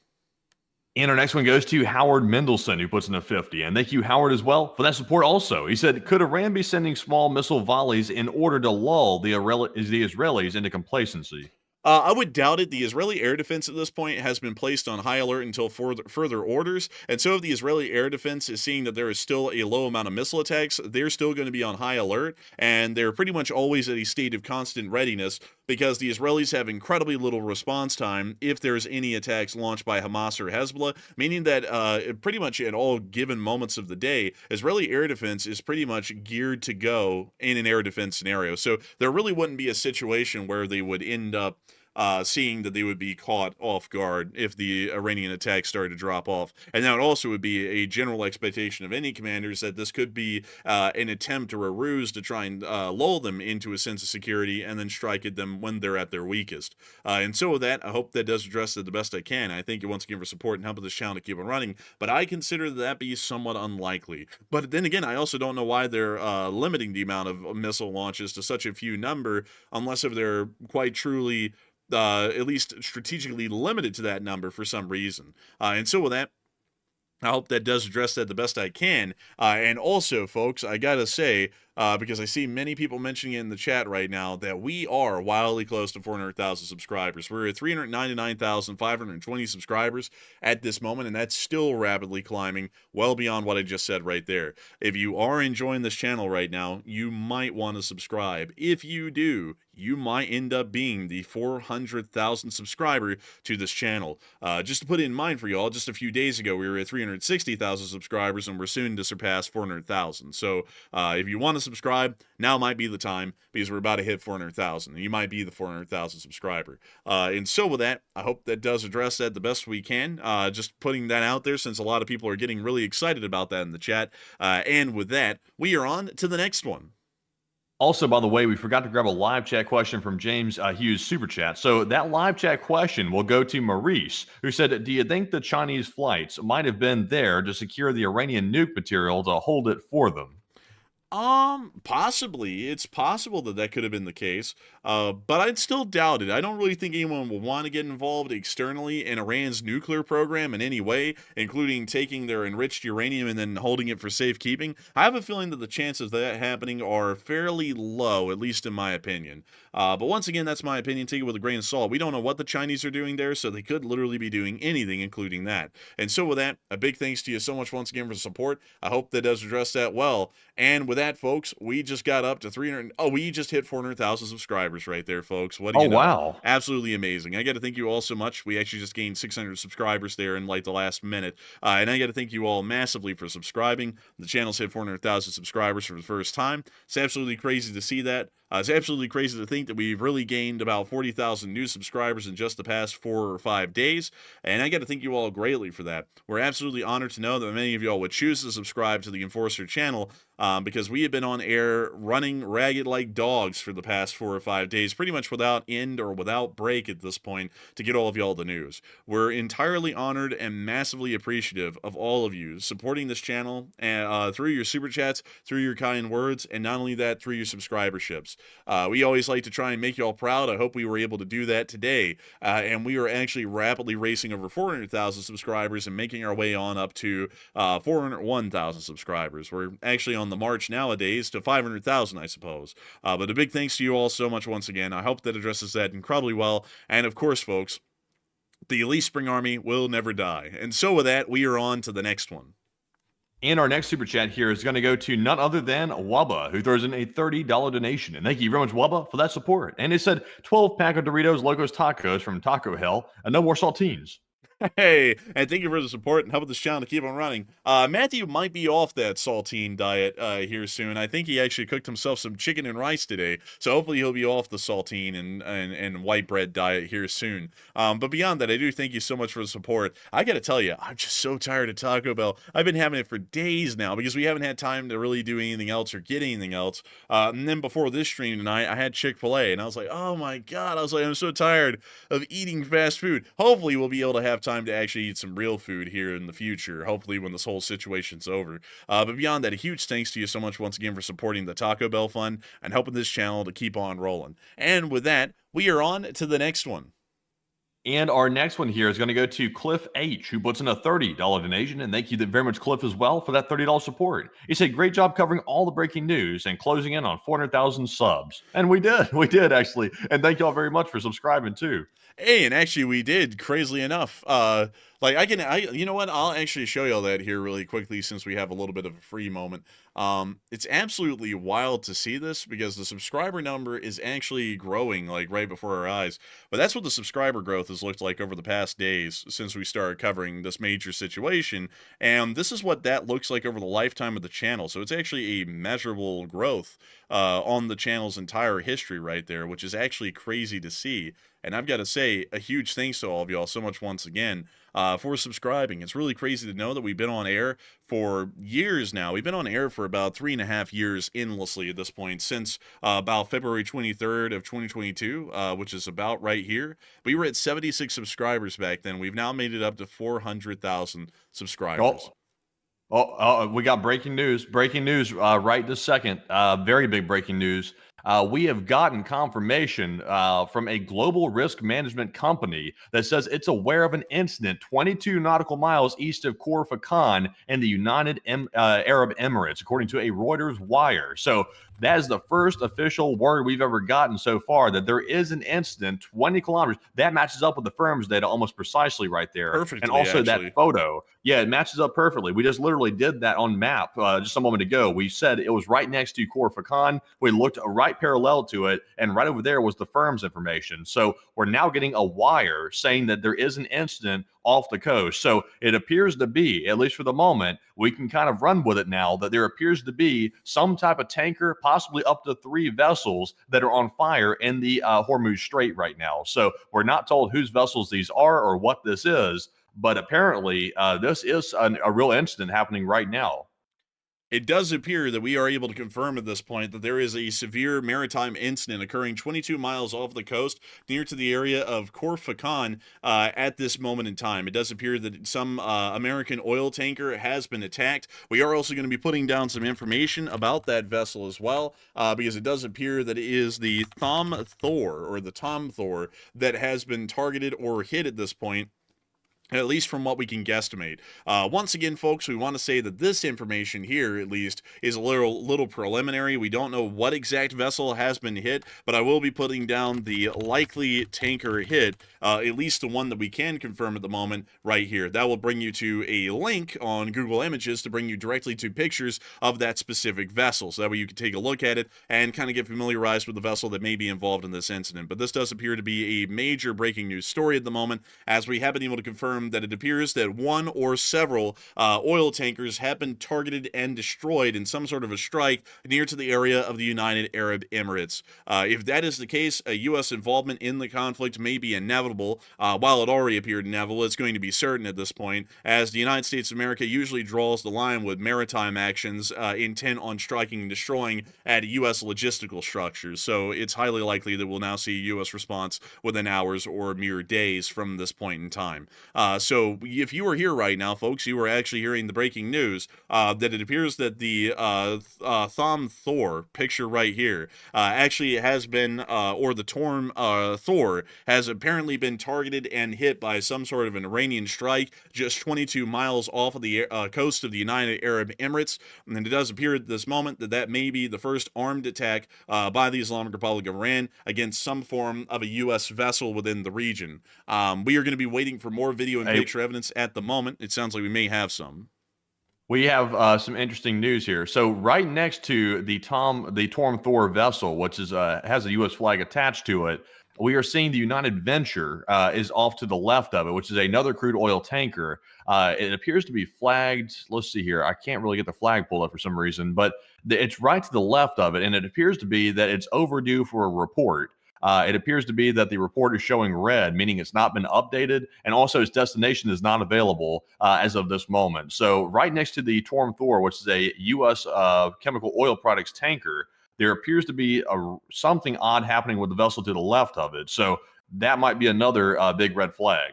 And our next one goes to Howard Mendelson, who puts in a 50. And thank you, Howard, as well, for that support also. He said, could Iran be sending small missile volleys in order to lull the Israelis into complacency? I would doubt it. The Israeli air defense at this point has been placed on high alert until further orders. And so if the Israeli air defense is seeing that there is still a low amount of missile attacks, they're still going to be on high alert. And they're pretty much always at a state of constant readiness, because the Israelis have incredibly little response time if there's any attacks launched by Hamas or Hezbollah, meaning that pretty much at all given moments of the day, Israeli air defense is pretty much geared to go in an air defense scenario. So there really wouldn't be a situation where they would end up seeing that they would be caught off guard if the Iranian attack started to drop off. And that also would be a general expectation of any commanders, that this could be an attempt or a ruse to try and lull them into a sense of security and then strike at them when they're at their weakest. And so with that, I hope that does address it the best I can. I thank you once again for support and helping this channel to keep on running, but I consider that be somewhat unlikely. But then again, I also don't know why they're limiting the amount of missile launches to such a few number, unless if they're quite truly at least strategically limited to that number for some reason. And so with that, I hope that does address that the best I can. And also, folks, I gotta say, because I see many people mentioning in the chat right now that we are wildly close to 400,000 subscribers. We're at 399,520 subscribers at this moment, and that's still rapidly climbing, well beyond what I just said right there. If you are enjoying this channel right now, you might want to subscribe. If you do, you might end up being the 400,000 subscriber to this channel. Just to put it in mind for y'all, just a few days ago, we were at 360,000 subscribers, and we're soon to surpass 400,000. So if you want to subscribe, now might be the time because we're about to hit 400,000. You might be the 400,000 subscriber. And so with that, I hope that does address that the best we can. Just putting that out there since a lot of people are getting really excited about that in the chat. And with that, we are on to the next one. Also, by the way, we forgot to grab a live chat question from James Hughes Super Chat. So that live chat question will go to Maurice, who said, do you think the Chinese flights might have been there to secure the Iranian nuke material to hold it for them? Possibly. It's possible that that could have been the case, but I'd still doubt it. I don't really think anyone will want to get involved externally in Iran's nuclear program in any way, including taking their enriched uranium and then holding it for safekeeping. I have a feeling that the chances of that happening are fairly low, at least in my opinion. But once again, that's my opinion. Take it with a grain of salt. We don't know what the Chinese are doing there, so they could literally be doing anything, including that. And so with that, a big thanks to you so much once again for the support. I hope that does address that well. And with that, folks, we just got up to 300. Oh, we just hit 400,000 subscribers right there, folks. What do you know? Wow. Absolutely amazing. I got to thank you all so much. We actually just gained 600 subscribers there in like the last minute. And I got to thank you all massively for subscribing. The channel's hit 400,000 subscribers for the first time. It's absolutely crazy to see that. It's absolutely crazy to think that we've really gained about 40,000 new subscribers in just the past 4 or 5 days, and I got to thank you all greatly for that. We're absolutely honored to know that many of y'all would choose to subscribe to the Enforcer channel because we have been on air running ragged like dogs for the past 4 or 5 days, pretty much without end or without break at this point, to get all of y'all the news. We're entirely honored and massively appreciative of all of you supporting this channel through your super chats, through your kind words, and not only that, through your subscriberships. We always like to try and make you all proud. I hope we were able to do that today. And we are actually rapidly racing over 400,000 subscribers and making our way on up to 401,000 subscribers. We're actually on the march nowadays to 500,000, I suppose. But a big thanks to you all so much once again. I hope that addresses that incredibly well. And of course, folks, the Elite Spring Army will never die. And so with that, we are on to the next one. And our next super chat here is going to go to none other than Wubba, who throws in a $30 donation. And thank you very much, Wubba, for that support. And it said 12 pack of Doritos Locos Tacos from Taco Hell and no more saltines. Hey, and thank you for the support and helping this channel to keep on running. Matthew might be off that saltine diet here soon. I think he actually cooked himself some chicken and rice today, so hopefully he'll be off the saltine and white bread diet here soon. But beyond that, I do thank you so much for the support. I gotta tell you, I'm just so tired of Taco Bell. I've been having it for days now because we haven't had time to really do anything else or get anything else. And then before this stream tonight, I had Chick-fil-A, and I was like, oh my god, I'm so tired of eating fast food. Hopefully we'll be able to have time to actually eat some real food here in the future, hopefully when this whole situation's over. But beyond that, a huge thanks to you so much once again for supporting the Taco Bell Fund and helping this channel to keep on rolling. And with that, we are on to the next one. And our next one here is going to go to Cliff H, who puts in a $30 donation. And thank you very much, Cliff, as well, for that $30 support. He said, great job covering all the breaking news and closing in on 400,000 subs. And we did, actually. And thank you all very much for subscribing, too. Hey, and actually we did, crazily enough. You know what? I'll actually show y'all that here really quickly since we have a little bit of a free moment. It's absolutely wild to see this because the subscriber number is actually growing like right before our eyes. But that's what the subscriber growth has looked like over the past days since we started covering this major situation. And this is what that looks like over the lifetime of the channel. So it's actually a measurable growth on the channel's entire history right there, which is actually crazy to see. And I've got to say a huge thanks to all of y'all so much once again for subscribing. It's really crazy to know that we've been on air for years now. We've been on air for about 3.5 years endlessly at this point since about February 23rd of 2022, which is about right here. We were at 76 subscribers back then. We've now made it up to 400,000 subscribers. We got breaking news right this second. Very big breaking news. We have gotten confirmation from a global risk management company that says it's aware of an incident 22 nautical miles east of Khor Fakkan in the United Arab Emirates, according to a Reuters wire. So that is the first official word we've ever gotten so far that there is an incident 20 kilometers. That matches up with the firm's data almost precisely right there. Perfectly, and also actually. That photo. Yeah, it matches up perfectly. We just literally did that on map just a moment ago. We said it was right next to Khor Fakkan. We looked right right parallel to it, and right over there was the firm's information. So we're now getting a wire saying that there is an incident off the coast. So it appears to be, at least for the moment, we can kind of run with it now, that there appears to be some type of tanker, possibly up to 3 vessels that are on fire in the Hormuz Strait right now. So we're not told whose vessels these are or what this is, but apparently this is a real incident happening right now. It does appear that we are able to confirm at this point that there is a severe maritime incident occurring 22 miles off the coast near to the area of Corroborating at this moment in time. It does appear that some American oil tanker has been attacked. We are also going to be putting down some information about that vessel as well, because it does appear that it is the Tom Thor that has been targeted or hit at this point, at least from what we can guesstimate. Once again, folks, we want to say that this information here, at least, is a little preliminary. We don't know what exact vessel has been hit, but I will be putting down the likely tanker hit, at least the one that we can confirm at the moment, right here. That will bring you to a link on Google Images to bring you directly to pictures of that specific vessel, so that way you can take a look at it and kind of get familiarized with the vessel that may be involved in this incident. But this does appear to be a major breaking news story at the moment, as we have been able to confirm that it appears that one or several oil tankers have been targeted and destroyed in some sort of a strike near to the area of the United Arab Emirates. If that is the case, a U.S. involvement in the conflict may be inevitable. While it already appeared inevitable, it's going to be certain at this point, as the United States of America usually draws the line with maritime actions intent on striking and destroying at U.S. logistical structures. So it's highly likely that we'll now see a U.S. response within hours or mere days from this point in time. So if you are here right now, folks, you are actually hearing the breaking news that it appears that the Tom Thor picture right here actually has been, or the Torm Thor has apparently been targeted and hit by some sort of an Iranian strike just 22 miles off of the coast of the United Arab Emirates. And it does appear at this moment that that may be the first armed attack by the Islamic Republic of Iran against some form of a U.S. vessel within the region. We are going to be waiting for more video and picture evidence at the moment. It sounds like we may have some. We have some interesting news here. So right next to the Torm Thor vessel, which is has a U.S. flag attached to it, we are seeing the United Venture is off to the left of it, which is another crude oil tanker. It appears to be flagged. Let's see here. I can't really get the flag pulled up for some reason, but it's right to the left of it, and it appears to be that it's overdue for a report. It appears to be that the report is showing red, meaning it's not been updated, and also its destination is not available as of this moment. So right next to the Torm Thor, which is a U.S. chemical oil products tanker, there appears to be something odd happening with the vessel to the left of it. So that might be another big red flag.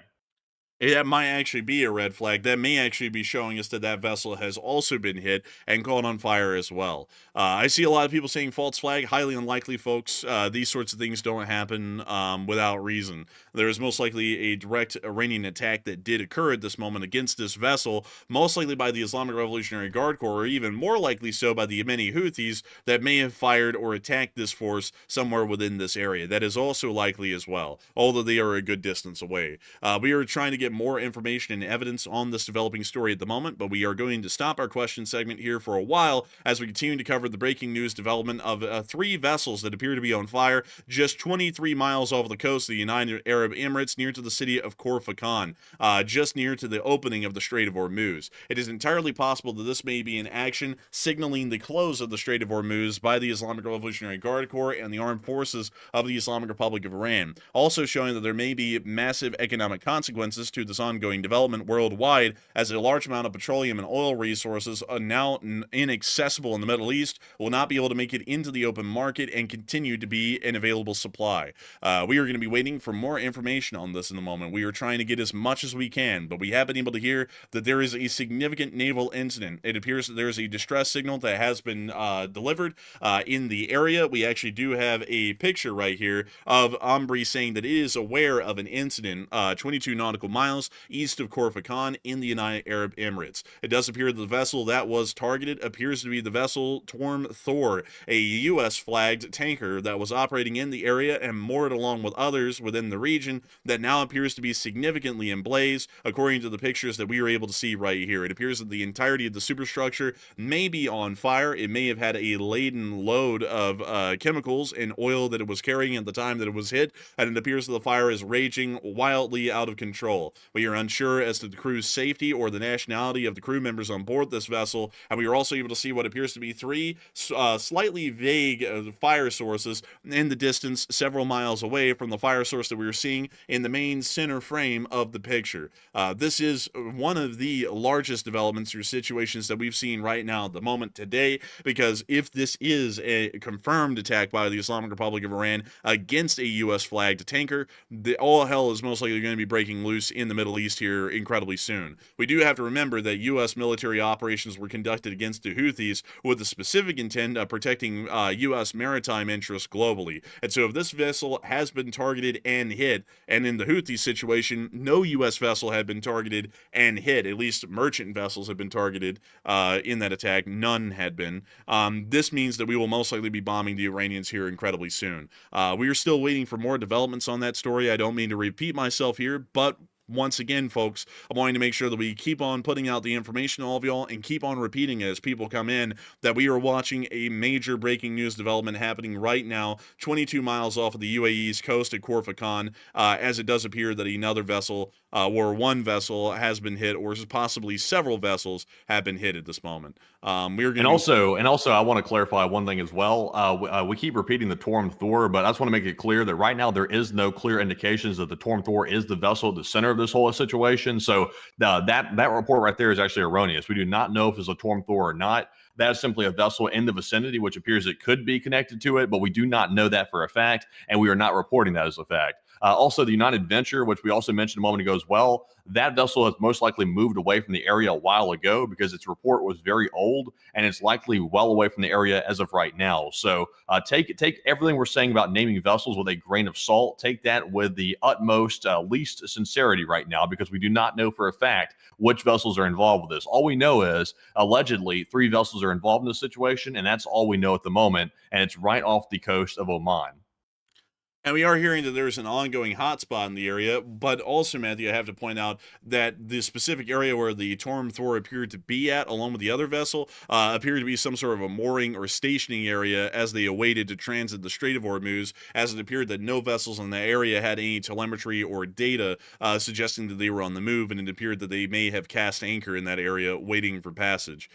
That might actually be a red flag. That may actually be showing us that that vessel has also been hit and caught on fire as well. I see a lot of people saying false flag. Highly unlikely, folks. These sorts of things don't happen without reason. There is most likely a direct Iranian attack that did occur at this moment against this vessel, most likely by the Islamic Revolutionary Guard Corps, or even more likely so by the Yemeni Houthis that may have fired or attacked this force somewhere within this area. That is also likely as well, although they are a good distance away. We are trying to get more information and evidence on this developing story at the moment, but we are going to stop our question segment here for a while as we continue to cover the breaking news development of 3 vessels that appear to be on fire just 23 miles off the coast of the United Arab Emirates near to the city of Corroborating, just near to the opening of the Strait of Hormuz. It is entirely possible that this may be an action signaling the close of the Strait of Hormuz by the Islamic Revolutionary Guard Corps and the armed forces of the Islamic Republic of Iran, also showing that there may be massive economic consequences to this ongoing development worldwide, as a large amount of petroleum and oil resources are now inaccessible in the Middle East, will not be able to make it into the open market and continue to be an available supply. We are going to be waiting for more information on this in the moment. We are trying to get as much as we can, but we have been able to hear that there is a significant naval incident. It appears that there is a distress signal that has been delivered in the area. We actually do have a picture right here of Ambri saying that it is aware of an incident 22 nautical miles miles east of Khor Fakkan in the United Arab Emirates. It does appear that the vessel that was targeted appears to be the vessel Torm Thor, a U.S.-flagged tanker that was operating in the area and moored along with others within the region that now appears to be significantly in blaze, according to the pictures that we were able to see right here. It appears that the entirety of the superstructure may be on fire. It may have had a laden load of chemicals and oil that it was carrying at the time that it was hit, and it appears that the fire is raging wildly out of control. We are unsure as to the crew's safety or the nationality of the crew members on board this vessel, and we are also able to see what appears to be three slightly vague fire sources in the distance several miles away from the fire source that we were seeing in the main center frame of the picture. This is one of the largest developments or situations that we've seen right now at the moment today, because if this is a confirmed attack by the Islamic Republic of Iran against a U.S. flagged tanker, all hell is most likely going to be breaking loose in the Middle East here incredibly soon. We do have to remember that U.S. military operations were conducted against the Houthis with the specific intent of protecting U.S. maritime interests globally. And so if this vessel has been targeted and hit, and in the Houthi situation, no U.S. vessel had been targeted and hit, at least merchant vessels have been targeted in that attack, none had been, this means that we will most likely be bombing the Iranians here incredibly soon. We are still waiting for more developments on that story. I don't mean to repeat myself here, but once again, folks, I'm wanting to make sure that we keep on putting out the information to all of y'all and keep on repeating it as people come in that we are watching a major breaking news development happening right now 22 miles off of the UAE's coast at Khor Fakkan, as it does appear that another vessel or one vessel has been hit, or possibly several vessels have been hit at this moment. Also, I want to clarify one thing as well. We keep repeating the Torm Thor, but I just want to make it clear that right now there is no clear indications that the Torm Thor is the vessel at the center of this whole situation. So that report right there is actually erroneous. We do not know if it's a Torm Thor or not. That is simply a vessel in the vicinity, which appears it could be connected to it, but we do not know that for a fact, and we are not reporting that as a fact. Also, the United Venture, which we also mentioned a moment ago as well, that vessel has most likely moved away from the area a while ago because its report was very old, and it's likely well away from the area as of right now. So take everything we're saying about naming vessels with a grain of salt. Take that with the utmost least sincerity right now, because we do not know for a fact which vessels are involved with this. All we know is allegedly 3 vessels are involved in this situation, and that's all we know at the moment, and it's right off the coast of Oman. And we are hearing that there's an ongoing hotspot in the area, but also, Matthew, I have to point out that the specific area where the Torm Thor appeared to be at, along with the other vessel, appeared to be some sort of a mooring or stationing area as they awaited to transit the Strait of Hormuz, as it appeared that no vessels in the area had any telemetry or data suggesting that they were on the move, and it appeared that they may have cast anchor in that area waiting for passage.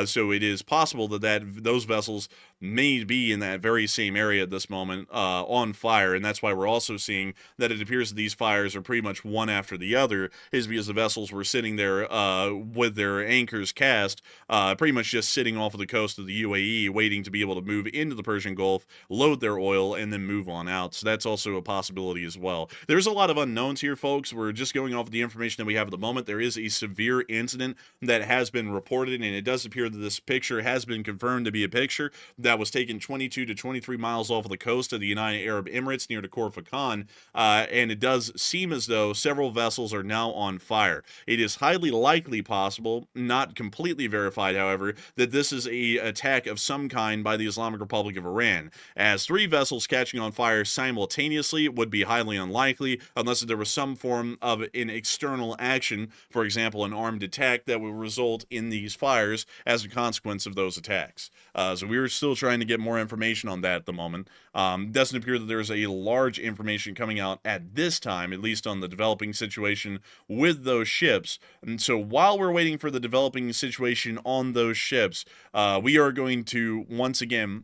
So it is possible that those vessels may be in that very same area at this moment on fire, and that's why we're also seeing that it appears that these fires are pretty much one after the other, is because the vessels were sitting there with their anchors cast, pretty much just sitting off of the coast of the UAE, waiting to be able to move into the Persian Gulf, load their oil, and then move on out. So that's also a possibility as well. There's a lot of unknowns here, folks. We're just going off of the information that we have at the moment. There is a severe incident that has been reported, and it does appear that this picture has been confirmed to be a picture that was taken 22 to 23 miles off of the coast of the United Arab Emirates near to Khor Fakkan, and it does seem as though several vessels are now on fire. It is highly likely possible, not completely verified, however, that this is a attack of some kind by the Islamic Republic of Iran, as 3 vessels catching on fire simultaneously would be highly unlikely unless there was some form of an external action, for example, an armed attack that would result in these fires as a consequence of those attacks. So we're still trying to get more information on that at the moment. Doesn't appear that there's a large information coming out at this time, at least on the developing situation with those ships. And so while we're waiting for the developing situation on those ships, we are going to once again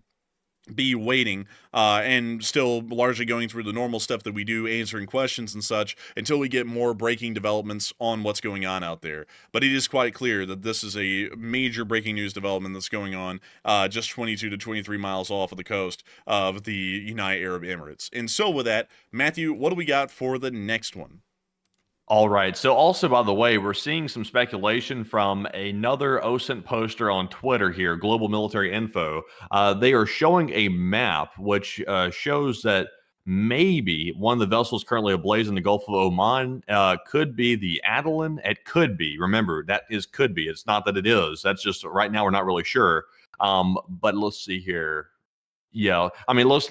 be waiting and still largely going through the normal stuff that we do, answering questions and such, until we get more breaking developments on what's going on out there. But it is quite clear that this is a major breaking news development that's going on just 22 to 23 miles off of the coast of the United Arab Emirates. And so with that, Matthew, what do we got for the next one? All right. So also, by the way, we're seeing some speculation from another OSINT poster on Twitter here, Global Military Info. They are showing a map which shows that maybe one of the vessels currently ablaze in the Gulf of Oman could be the Adelan. It could be. Remember, that is could be. It's not that it is. That's just right now we're not really sure. But let's see here. Yeah, I mean, let's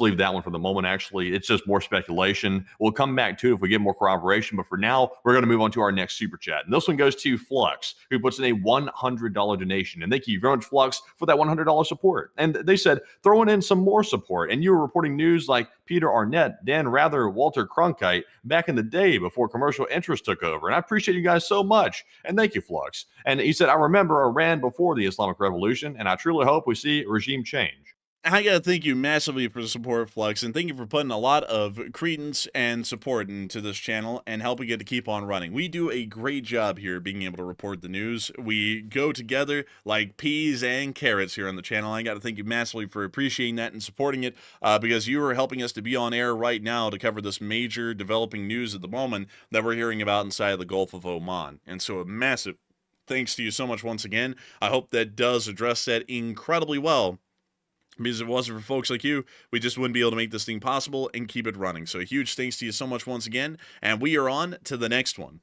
leave that one for the moment. Actually, it's just more speculation. We'll come back to it if we get more corroboration. But for now, we're going to move on to our next super chat, and this one goes to Flux, who puts in a $100 donation. And thank you very much, Flux, for that $100 support. And they said throwing in some more support, and you were reporting news like Peter Arnett, Dan Rather, Walter Cronkite back in the day before commercial interest took over. And I appreciate you guys so much. And thank you, Flux. And he said, I remember Iran before the Islamic Revolution, and I truly hope we see regime change. I gotta thank you massively for the support, Flux, and thank you for putting a lot of credence and support into this channel and helping it to keep on running. We do a great job here being able to report the news. We go together like peas and carrots here on the channel. I gotta thank you massively for appreciating that and supporting it because you are helping us to be on air right now to cover this major developing news at the moment that we're hearing about inside of the Gulf of Oman. And so a massive thanks to you so much once again. I hope that does address that incredibly well. Because if it wasn't for folks like you, we just wouldn't be able to make this thing possible and keep it running. So a huge thanks to you so much once again, and we are on to the next one.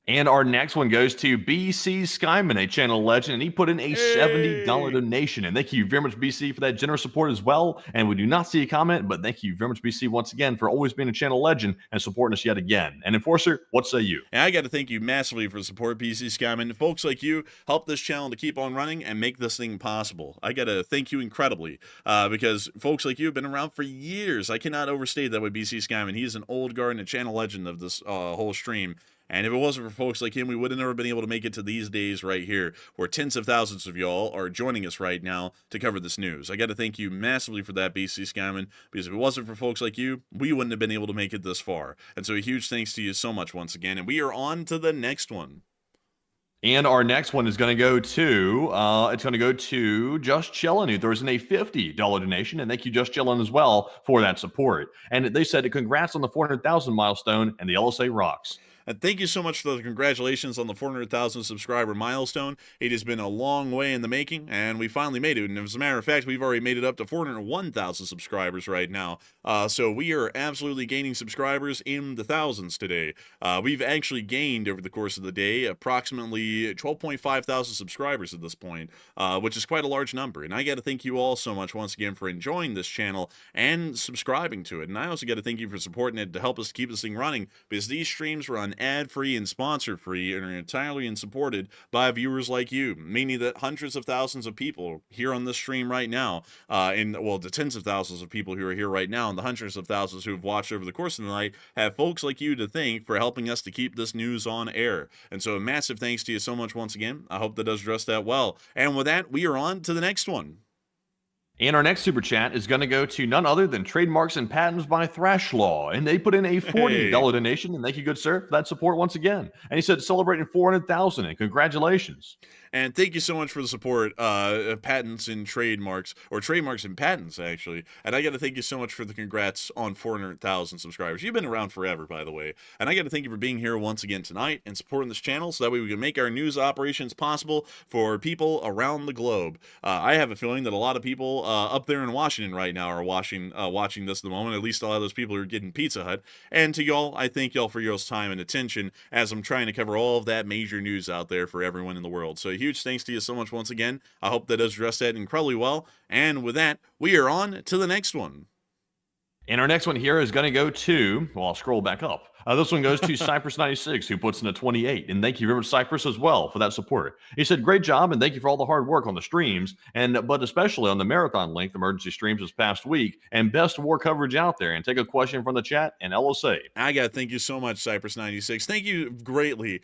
And our next one goes to BC Skyman, a channel legend, and he put in a $70 donation. And thank you very much, BC, for that generous support as well. And we do not see a comment, but thank you very much, BC, once again, for always being a channel legend and supporting us yet again. And Enforcer, what say you? And I got to thank you massively for the support, BC Skyman. Folks like you help this channel to keep on running and make this thing possible. I got to thank you incredibly because folks like you have been around for years. I cannot overstate that with BC Skyman. He is an old guard and a channel legend of this whole stream. And if it wasn't for folks like him, we would have never been able to make it to these days right here, where tens of thousands of y'all are joining us right now to cover this news. I got to thank you massively for that, BC Skyman, because if it wasn't for folks like you, we wouldn't have been able to make it this far. And so a huge thanks to you so much once again, and we are on to the next one. And our next one is going to go to Just Chillin', who throws in a $50 donation. And thank you, Just Chillin', as well for that support. And they said, congrats on the 400,000 milestone, and the LSA rocks. And thank you so much for the congratulations on the 400,000 subscriber milestone. It has been a long way in the making, and we finally made it. And as a matter of fact, we've already made it up to 401,000 subscribers right now. So we are absolutely gaining subscribers in the thousands today. We've actually gained over the course of the day approximately 12.5 thousand subscribers at this point, which is quite a large number. And I got to thank you all so much once again for enjoying this channel and subscribing to it. And I also got to thank you for supporting it to help us keep this thing running, because these streams run ad-free and sponsor-free and are entirely supported by viewers like you, meaning that hundreds of thousands of people here on this stream right now, the tens of thousands of people who are here right now and the hundreds of thousands who have watched over the course of the night have folks like you to thank for helping us to keep this news on air. And so a massive thanks to you so much once again. I hope that does address that well. And with that, we are on to the next one. And our next super chat is going to go to none other than Trademarks and Patents by Thrash Law. And they put in a $40 donation. And thank you, good sir, for that support once again. And he said, celebrating 400,000 and congratulations. And thank you so much for the support, patents and trademarks, or trademarks and patents, actually. And I got to thank you so much for the congrats on 400,000 subscribers. You've been around forever, by the way. And I got to thank you for being here once again tonight and supporting this channel so that way we can make our news operations possible for people around the globe. I have a feeling that a lot of people up there in Washington right now are watching this at the moment. At least a lot of those people are getting Pizza Hut. And to y'all, I thank y'all for y'all's time and attention as I'm trying to cover all of that major news out there for everyone in the world. So huge thanks to you so much once again. I hope that does address that incredibly well. And with that, we are on to the next one. And our next one here is going to go to, well, I'll scroll back up. This one goes to Cypress96, who puts in a 28. And thank you very much, Cypress, as well, for that support. He said, great job, and thank you for all the hard work on the streams, but especially on the marathon-length emergency streams this past week, and best war coverage out there. And take a question from the chat and LSA. I got to thank you so much, Cypress96. Thank you greatly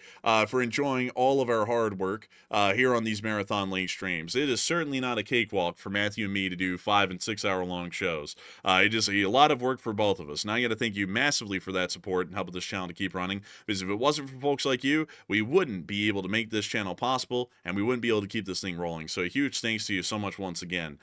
for enjoying all of our hard work here on these marathon-length streams. It is certainly not a cakewalk for Matthew and me to do 5- and 6-hour-long shows. It is a lot of work for both of us. And I got to thank you massively for that support and helping this channel to keep running, because if it wasn't for folks like you, we wouldn't be able to make this channel possible, and we wouldn't be able to keep this thing rolling. So a huge thanks to you so much once again.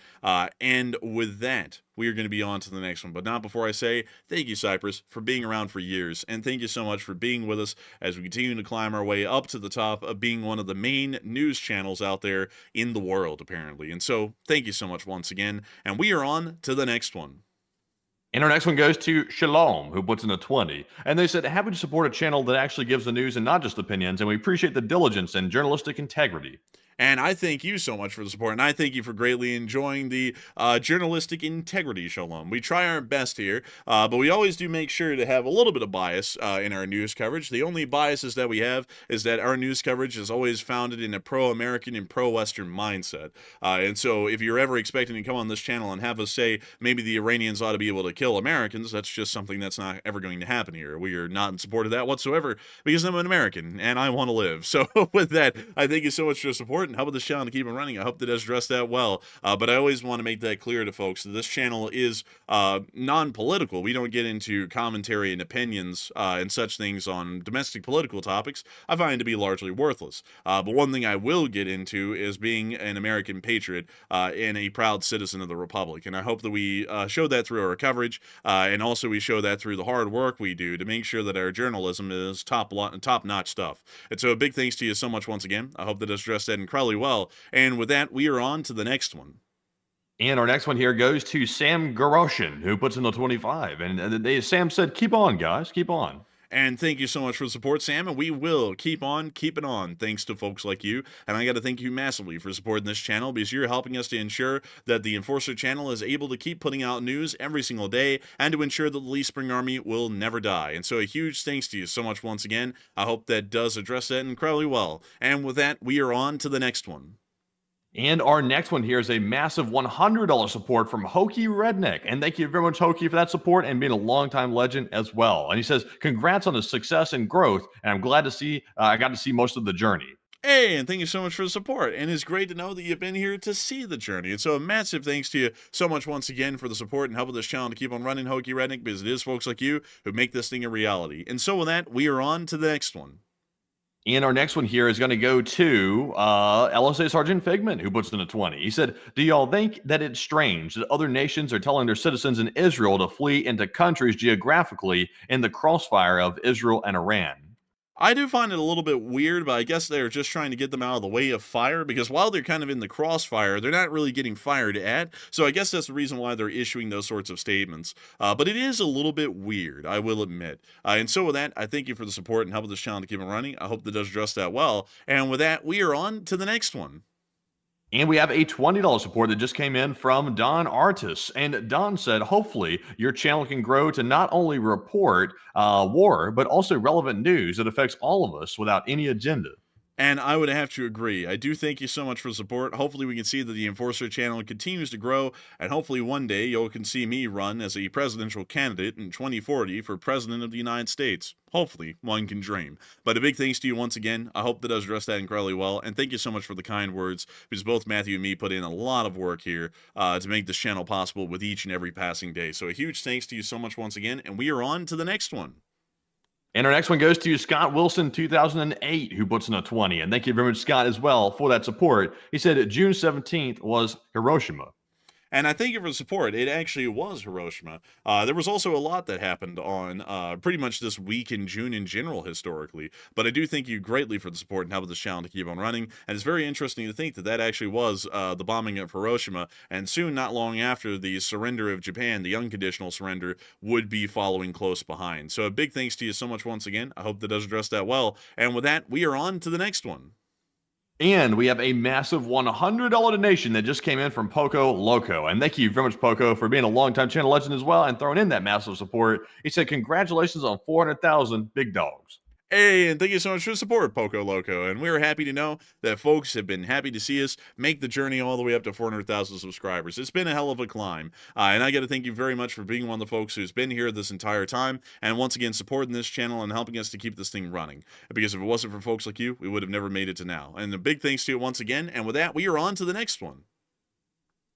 And with that, we are going to be on to the next one. But not before I say thank you, Cypress, for being around for years. And thank you so much for being with us as we continue to climb our way up to the top of being one of the main news channels out there in the world, apparently. And so thank you so much once again. And we are on to the next one. And our next one goes to Shalom, who puts in a 20. And they said, happy to support a channel that actually gives the news and not just opinions, and we appreciate the diligence and journalistic integrity. And I thank you so much for the support, and I thank you for greatly enjoying the journalistic integrity, Shalom. We try our best here, but we always do make sure to have a little bit of bias in our news coverage. The only biases that we have is that our news coverage is always founded in a pro-American and pro-Western mindset. And so if you're ever expecting to come on this channel and have us say maybe the Iranians ought to be able to kill Americans, that's just something that's not ever going to happen here. We are not in support of that whatsoever because I'm an American and I want to live. So with that, I thank you so much for your support and help with this channel to keep it running. I hope that has addressed that well. But I always want to make that clear to folks that this channel is non-political. We don't get into commentary and opinions and such things on domestic political topics. I find to be largely worthless. But one thing I will get into is being an American patriot and a proud citizen of the Republic. And I hope that we show that through our coverage, and also we show that through the hard work we do to make sure that our journalism is top-notch stuff. And so a big thanks to you so much once again. I hope that has addressed that incredibly well. And with that, we are on to the next one. And our next one here goes to Sam Garoshin, who puts in the 25. And Sam said, keep on, guys, keep on. And thank you so much for the support, Sam, and we will keep on keeping on thanks to folks like you. And I got to thank you massively for supporting this channel because you're helping us to ensure that the Enforcer channel is able to keep putting out news every single day and to ensure that the Lee Spring Army will never die. And so a huge thanks to you so much once again. I hope that does address that incredibly well. And with that, we are on to the next one. And our next one here is a massive $100 support from Hokey Redneck. And thank you very much, Hokey, for that support and being a longtime legend as well. And he says, congrats on the success and growth. And I'm glad to see, I got to see most of the journey. Hey, and thank you so much for the support. And it's great to know that you've been here to see the journey. And so a massive thanks to you so much once again for the support and help with this channel to keep on running, Hokey Redneck, because it is folks like you who make this thing a reality. And so with that, we are on to the next one. And our next one here is going to go to LSA Sergeant Figman, who puts in a 20. He said, do y'all think that it's strange that other nations are telling their citizens in Israel to flee into countries geographically in the crossfire of Israel and Iran? I do find it a little bit weird, but I guess they're just trying to get them out of the way of fire, because while they're kind of in the crossfire, they're not really getting fired at. So I guess that's the reason why they're issuing those sorts of statements. But it is a little bit weird, I will admit. And so with that, I thank you for the support and help with this channel to keep it running. I hope that does address that well. And with that, we are on to the next one. And we have a $20 support that just came in from Don Artis. And Don said, hopefully your channel can grow to not only report war, but also relevant news that affects all of us without any agenda. And I would have to agree. I do thank you so much for the support. Hopefully we can see that the Enforcer channel continues to grow, and hopefully one day you can see me run as a presidential candidate in 2040 for President of the United States. Hopefully, one can dream. But a big thanks to you once again. I hope that does address that incredibly well, and thank you so much for the kind words, because both Matthew and me put in a lot of work here to make this channel possible with each and every passing day. So a huge thanks to you so much once again, and we are on to the next one. And our next one goes to Scott Wilson, 2008, who puts in a 20. And thank you very much, Scott, as well, for that support. He said June 17th was Hiroshima. And I thank you for the support. It actually was Hiroshima. There was also a lot that happened on pretty much this week in June in general, historically. But I do thank you greatly for the support and help with this channel to keep on running. And it's very interesting to think that that actually was the bombing of Hiroshima. And soon, not long after, the surrender of Japan, the unconditional surrender, would be following close behind. So a big thanks to you so much once again. I hope that does address that well. And with that, we are on to the next one. And we have a massive $100 donation that just came in from Poco Loco. And thank you very much, Poco, for being a longtime channel legend as well and throwing in that massive support. He said, congratulations on 400,000 big dogs. Hey, and thank you so much for the support, Poco Loco. And we're happy to know that folks have been happy to see us make the journey all the way up to 400,000 subscribers. It's been a hell of a climb. And I got to thank you very much for being one of the folks who's been here this entire time. And once again, supporting this channel and helping us to keep this thing running. Because if it wasn't for folks like you, we would have never made it to now. And a big thanks to you once again. And with that, we are on to the next one.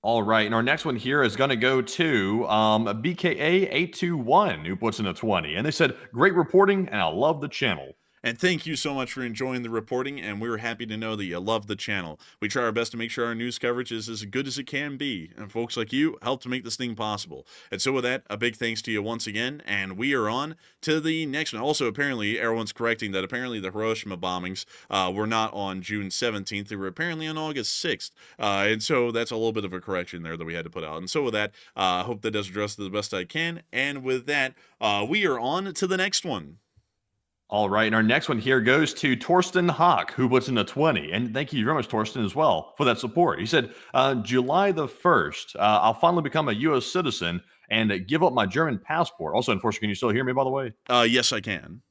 All right, and our next one here is going to go to BKA821, who puts in a 20. And they said, great reporting, and I love the channel. And thank you so much for enjoying the reporting, and we're happy to know that you love the channel. We try our best to make sure our news coverage is as good as it can be, and folks like you help to make this thing possible. And so with that, a big thanks to you once again, and we are on to the next one. Also, apparently, everyone's correcting that apparently the Hiroshima bombings were not on June 17th. They were apparently on August 6th. And so that's a little bit of a correction there that we had to put out. And so with that, I hope that does address it the best I can. And with that, we are on to the next one. All right, and our next one here goes to Torsten Hawk, who puts in a 20. And thank you very much, Torsten, as well, for that support. He said, July the 1st, I'll finally become a U.S. citizen and give up my German passport. Also, Enforcer, can you still hear me, by the way? Yes, I can.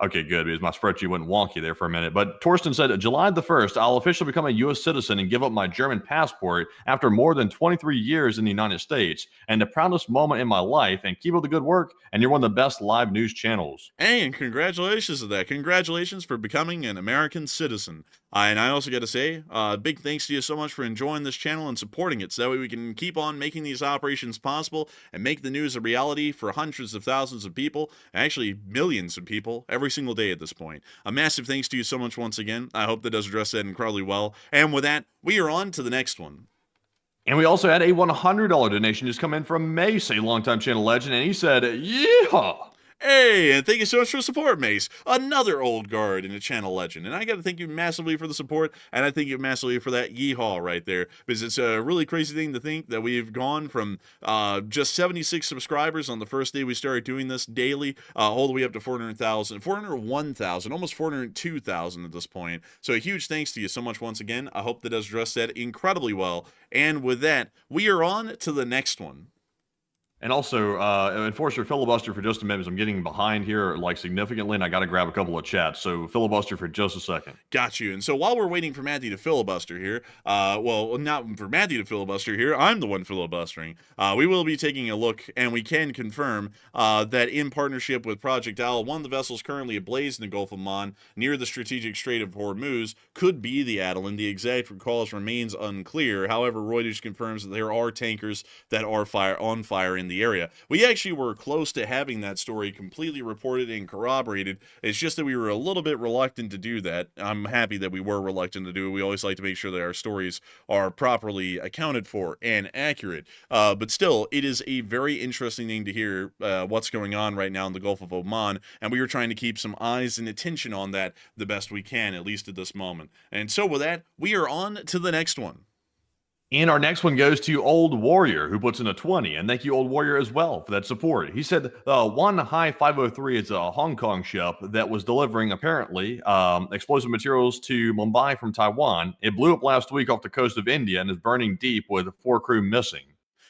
Okay, good, because my spreadsheet went wonky there for a minute. But Torsten said, July the 1st, I'll officially become a U.S. citizen and give up my German passport after more than 23 years in the United States. And the proudest moment in my life. And keep up the good work. And you're one of the best live news channels. Hey, and congratulations to that. Congratulations for becoming an American citizen. And I also got to say, big thanks to you so much for enjoying this channel and supporting it, so that way we can keep on making these operations possible and make the news a reality for hundreds of thousands of people, actually millions of people, every single day at this point. A massive thanks to you so much once again. I hope that does address that incredibly well. And with that, we are on to the next one. And we also had a $100 donation just come in from Mace, a longtime channel legend, and he said, yeehaw! Hey, and thank you so much for the support, Mace. Another old guard and a channel legend. And I got to thank you massively for the support, and I thank you massively for that yeehaw right there, because it's a really crazy thing to think that we've gone from just 76 subscribers on the first day we started doing this daily, all the way up to 401,000, almost 402,000 at this point. So a huge thanks to you so much once again. I hope that does address that incredibly well. And with that, we are on to the next one. And also, Enforcer, filibuster for just a minute, because I'm getting behind here, like, significantly, and I got to grab a couple of chats. So filibuster for just a second. Got you. And so while we're waiting for Matthew to filibuster here, well, not for Matthew to filibuster here, I'm the one filibustering. We will be taking a look, and we can confirm that in partnership with Project Owl, one of the vessels currently ablaze in the Gulf of Oman near the strategic Strait of Hormuz could be the Adelan. The exact cause remains unclear. However, Reuters confirms that there are tankers that are on fire in the area. We actually were close to having that story completely reported and corroborated. It's just that we were a little bit reluctant to do that. I'm happy that we were reluctant to do it. We always like to make sure that our stories are properly accounted for and accurate. But still, it is a very interesting thing to hear what's going on right now in the Gulf of Oman, and we were trying to keep some eyes and attention on that the best we can, at least at this moment. And so with that, we are on to the next one. And our next one goes to Old Warrior, who puts in a 20. And thank you, Old Warrior, as well, for that support. He said one High 503 is a Hong Kong ship that was delivering, apparently, explosive materials to Mumbai from Taiwan. It blew up last week off the coast of India and is burning deep with 4 crew missing.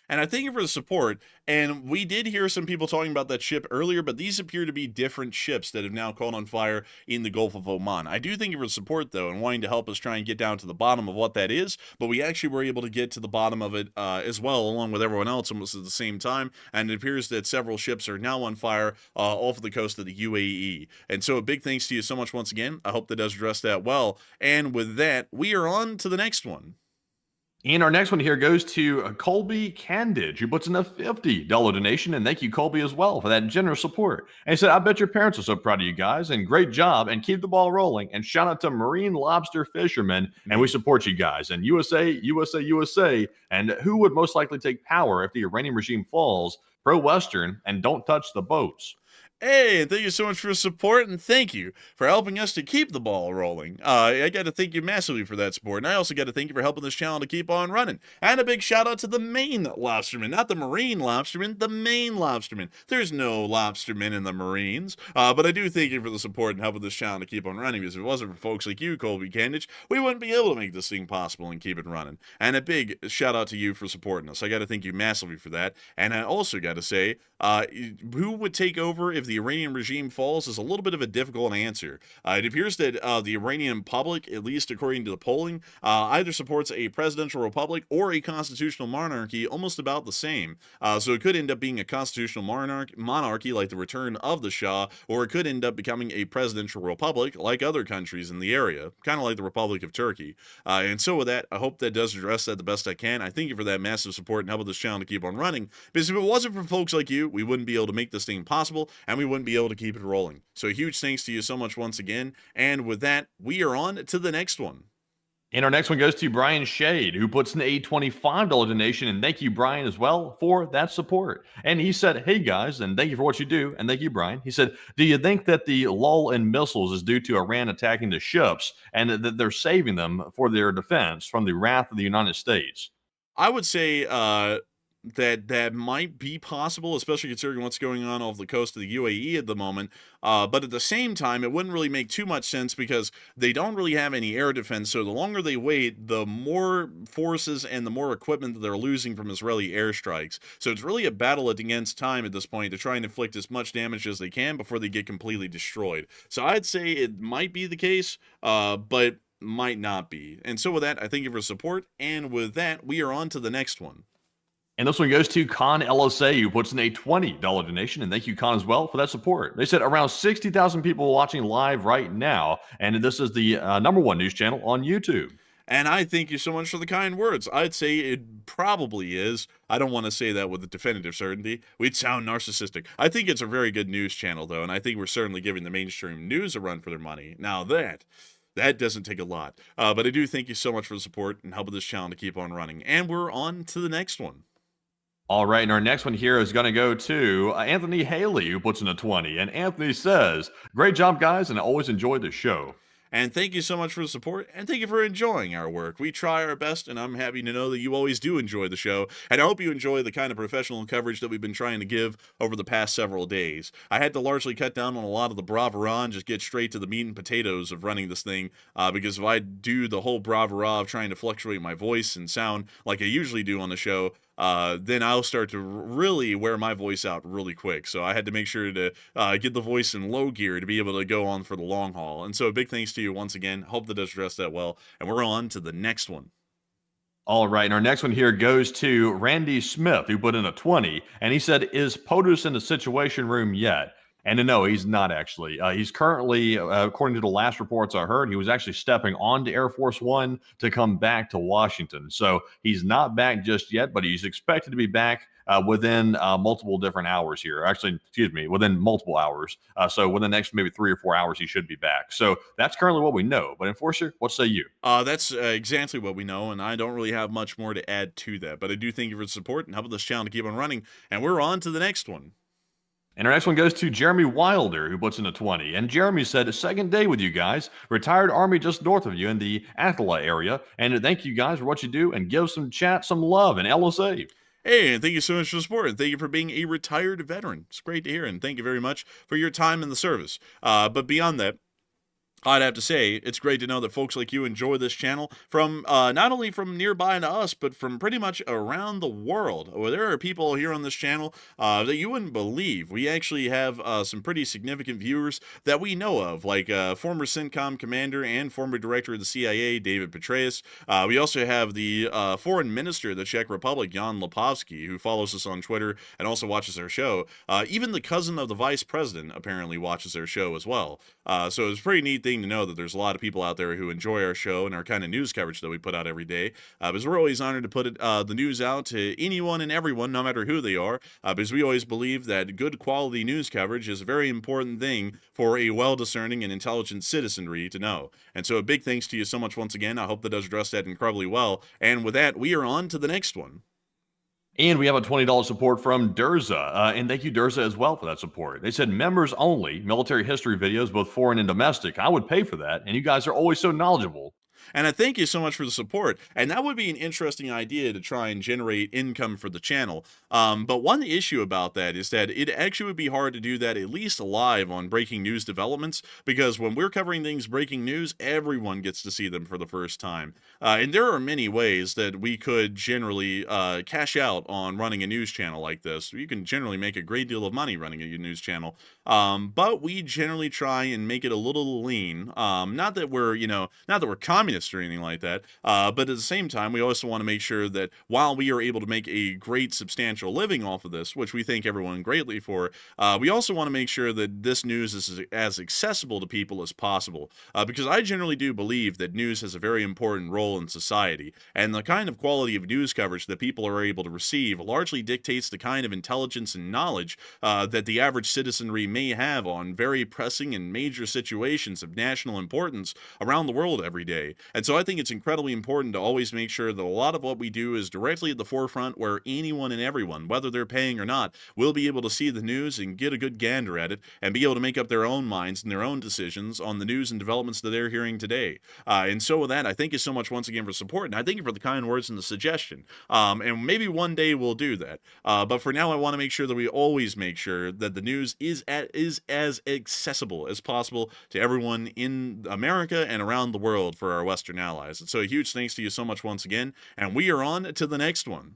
And I thank you for the support. And we did hear some people talking about that ship earlier, but these appear to be different ships that have now caught on fire in the Gulf of Oman. I do thank you for the support, though, and wanting to help us try and get down to the bottom of what that is. But we actually were able to get to the bottom of it as well, along with everyone else, almost at the same time. And it appears that several ships are now on fire off of the coast of the UAE. And so a big thanks to you so much once again. I hope that does address that well. And with that, we are on to the next one. And our next one here goes to Colby Candidge, who puts in a $50 donation. And thank you, Colby, as well, for that generous support. And he said, I bet your parents are so proud of you guys, and great job, and keep the ball rolling. And shout out to marine lobster fishermen, and we support you guys. And USA, USA, USA. And who would most likely take power if the Iranian regime falls? Pro-Western, and don't touch the boats. Hey, thank you so much for your support, and thank you for helping us to keep the ball rolling. I got to thank you massively for that support, and I also got to thank you for helping this channel to keep on running. And a big shout out to the Maine lobstermen, not the marine lobstermen, the Maine lobstermen. There's no lobstermen in the Marines, but I do thank you for the support and helping this channel to keep on running, because if it wasn't for folks like you, Colby Candidge, we wouldn't be able to make this thing possible and keep it running. And a big shout out to you for supporting us. I got to thank you massively for that. And I also got to say, who would take over if the Iranian regime falls is a little bit of a difficult answer. It appears that the Iranian public, at least according to the polling, either supports a presidential republic or a constitutional monarchy, almost about the same. So it could end up being a constitutional monarchy like the return of the Shah, or it could end up becoming a presidential republic like other countries in the area, kind of like the Republic of Turkey. And so with that, I hope that does address that the best I can. I thank you for that massive support and helping this channel to keep on running, because if it wasn't for for folks like you, we wouldn't be able to make this thing possible, and we wouldn't be able to keep it rolling. So a huge thanks to you so much once again. And with that, we are on to the next one. And our next one goes to Brian Shade, who puts in a $25 donation. And thank you, Brian, as well, for that support. And he said, hey, guys, and thank you for what you do. And thank you, Brian. He said, do you think that the lull in missiles is due to Iran attacking the ships and that they're saving them for their defense from the wrath of the United States? I would say that might be possible, especially considering what's going on off the coast of the UAE at the moment. But at the same time, it wouldn't really make too much sense because they don't really have any air defense. So the longer they wait, the more forces and the more equipment that they're losing from Israeli airstrikes. So it's really a battle against time at this point to try and inflict as much damage as they can before they get completely destroyed. So I'd say it might be the case, but might not be. And so with that, I thank you for support. And with that, we are on to the next one. And this one goes to Con LSA, who puts in a $20 donation. And thank you, Con, as well, for that support. They said around 60,000 people watching live right now. And this is the #1 news channel on YouTube. And I thank you so much for the kind words. I'd say it probably is. I don't want to say that with a definitive certainty. We'd sound narcissistic. I think it's a very good news channel, though. And I think we're certainly giving the mainstream news a run for their money. Now that doesn't take a lot. But I do thank you so much for the support and helping this channel to keep on running. And we're on to the next one. All right, and our next one here is going to go to Anthony Haley, who puts in a 20. And Anthony says, great job, guys, and I always enjoy the show. And thank you so much for the support, and thank you for enjoying our work. We try our best, and I'm happy to know that you always do enjoy the show, and I hope you enjoy the kind of professional coverage that we've been trying to give over the past several days. I had to largely cut down on a lot of the bravura and just get straight to the meat and potatoes of running this thing, because if I do the whole bravura of trying to fluctuate my voice and sound like I usually do on the show, then I'll start to really wear my voice out really quick. So I had to make sure to get the voice in low gear to be able to go on for the long haul. And so a big thanks to you once again. Hope that does address that well. And we're on to the next one. All right, and our next one here goes to Randy Smith, who put in a 20. And he said, is POTUS in the Situation Room yet? And no, he's not actually. He's currently, according to the last reports I heard, he was actually stepping onto Air Force One to come back to Washington. So he's not back just yet, but he's expected to be back within multiple different hours here. Actually, excuse me, within multiple hours. So within the next maybe 3 or 4 hours, he should be back. So that's currently what we know. But Enforcer, what say you? That's exactly what we know, and I don't really have much more to add to that. But I do thank you for the support and helping this channel to keep on running. And we're on to the next one. And our next one goes to Jeremy Wilder, who puts in a 20. And Jeremy said, second day with you guys, retired Army just north of you in the Attila area. And thank you guys for what you do and give some chat some love and LSA. Hey, and thank you so much for the support, and thank you for being a retired veteran. It's great to hear, and thank you very much for your time in the service. But beyond that, I'd have to say, it's great to know that folks like you enjoy this channel from not only from nearby to us, but from pretty much around the world. Well, there are people here on this channel that you wouldn't believe. We actually have some pretty significant viewers that we know of, like former CENTCOM commander and former director of the CIA, David Petraeus. We also have the foreign minister of the Czech Republic, Jan Lipovsky, who follows us on Twitter and also watches our show. Even the cousin of the vice president apparently watches our show as well. So it's a pretty neat thing to know that there's a lot of people out there who enjoy our show and our kind of news coverage that we put out every day, because we're always honored to put the news out to anyone and everyone, no matter who they are, because we always believe that good quality news coverage is a very important thing for a well-discerning and intelligent citizenry to know. And so a big thanks to you so much once again. I hope that does address that incredibly well. And with that, we are on to the next one. And we have a $20 support from Durza. And thank you, Durza, as well for that support. They said members only, military history videos, both foreign and domestic. I would pay for that. And you guys are always so knowledgeable. And I thank you so much for the support. And that would be an interesting idea to try and generate income for the channel. But one issue about that is that it actually would be hard to do that at least live on breaking news developments, because when we're covering things breaking news, everyone gets to see them for the first time. And there are many ways that we could generally cash out on running a news channel like this. You can generally make a great deal of money running a news channel. But we generally try and make it a little lean. Not that we're communist biased or anything like that. But at the same time, we also want to make sure that while we are able to make a great substantial living off of this, which we thank everyone greatly for, we also want to make sure that this news is as accessible to people as possible. Because I generally do believe that news has a very important role in society, and the kind of quality of news coverage that people are able to receive largely dictates the kind of intelligence and knowledge that the average citizenry may have on very pressing and major situations of national importance around the world every day. And so I think it's incredibly important to always make sure that a lot of what we do is directly at the forefront, where anyone and everyone, whether they're paying or not, will be able to see the news and get a good gander at it and be able to make up their own minds and their own decisions on the news and developments that they're hearing today. And so with that, I thank you so much once again for support, and I thank you for the kind words and the suggestion. And maybe one day we'll do that. But for now, I want to make sure that we always make sure that the news is as accessible as possible to everyone in America and around the world for our Western allies. And so a huge thanks to you so much once again, and we are on to the next one.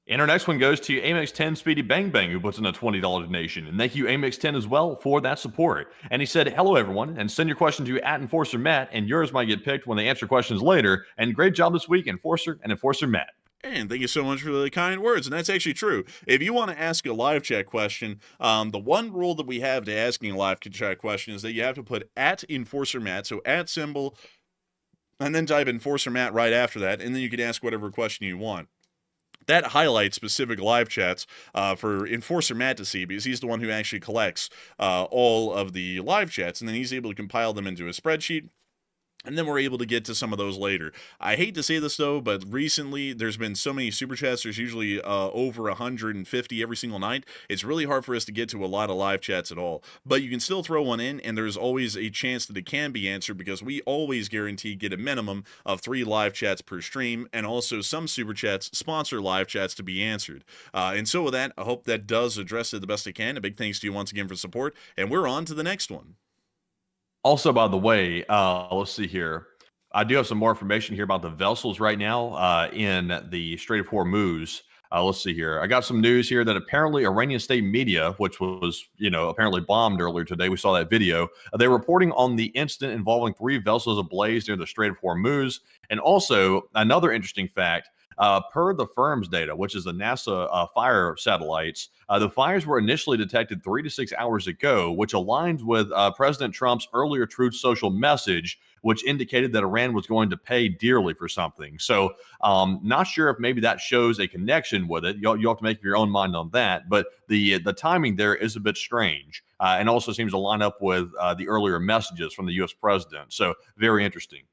And our next one goes to Amex10 Speedy Bang Bang, who puts in a $20 donation. And thank you, Amex10, as well, for that support. And he said, hello, everyone, and send your question to @EnforcerMatt, and yours might get picked when they answer questions later. And great job this week, Enforcer and Enforcer Matt. And thank you so much for the kind words. And that's actually true. If you want to ask a live chat question, the one rule that we have to asking a live chat question is that you have to put @EnforcerMatt, so @ and then type Enforcer Matt right after that, and then you can ask whatever question you want. That highlights specific live chats for Enforcer Matt to see, because he's the one who actually collects all of the live chats, and then he's able to compile them into a spreadsheet. And then we're able to get to some of those later. I hate to say this, though, but recently there's been so many super chats. There's usually over 150 every single night. It's really hard for us to get to a lot of live chats at all. But you can still throw one in, and there's always a chance that it can be answered, because we always guarantee get a minimum of 3 live chats per stream, and also some super chats sponsor live chats to be answered. And so with that, I hope that does address it the best I can. A big thanks to you once again for support, and we're on to the next one. Also, by the way, let's see here. I do have some more information here about the vessels right now in the Strait of Hormuz. Let's see here. I got some news here that apparently Iranian state media, which was, apparently bombed earlier today. We saw that video. They're reporting on the incident involving 3 vessels ablaze near the Strait of Hormuz. And also, another interesting fact, per the firm's data, which is the NASA fire satellites, the fires were initially detected 3 to 6 hours ago, which aligns with President Trump's earlier Truth Social message, which indicated that Iran was going to pay dearly for something. So not sure if maybe that shows a connection with it. You'll have to make your own mind on that. But the timing there is a bit strange, and also seems to line up with the earlier messages from the U.S. president. So very interesting.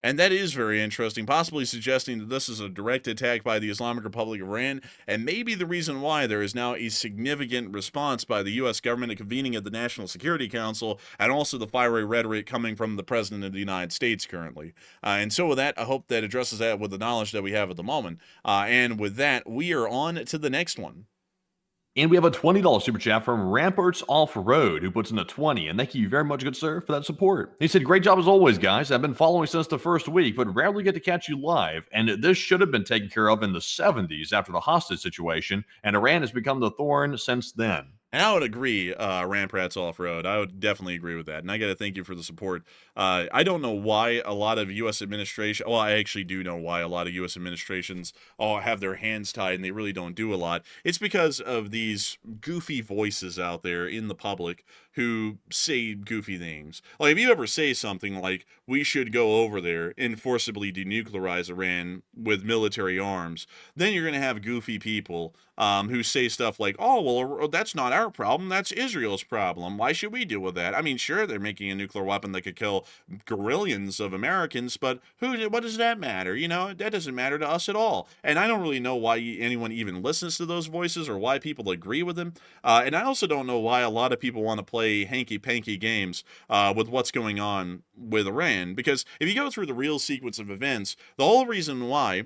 And that is very interesting, possibly suggesting that this is a direct attack by the Islamic Republic of Iran, and maybe the reason why there is now a significant response by the U.S. government convening at the National Security Council, and also the fiery rhetoric coming from the President of the United States currently. And so with that, I hope that addresses that with the knowledge that we have at the moment. And with that, we are on to the next one. And we have a $20 super chat from Ramparts Off-Road, who puts in a 20. And thank you very much, good sir, for that support. He said, great job as always, guys. I've been following since the first week, but rarely get to catch you live. And this should have been taken care of in the 70s after the hostage situation, and Iran has become the thorn since then. And I would agree, Ramparts Off-Road. I would definitely agree with that. And I got to thank you for the support. I don't know why a lot of U.S. administration, well, I actually do know why a lot of U.S. administrations have their hands tied and they really don't do a lot. It's because of these goofy voices out there in the public who say goofy things. Like, if you ever say something like, we should go over there and forcibly denuclearize Iran with military arms, then you're going to have goofy people who say stuff like, oh, well, that's not our problem, that's Israel's problem. Why should we deal with that? I mean, sure, they're making a nuclear weapon that could kill guillions of Americans, but what does that matter? That doesn't matter to us at all. And I don't really know why anyone even listens to those voices or why people agree with them. And I also don't know why a lot of people want to play hanky-panky games with what's going on with Iran. Because if you go through the real sequence of events, the whole reason why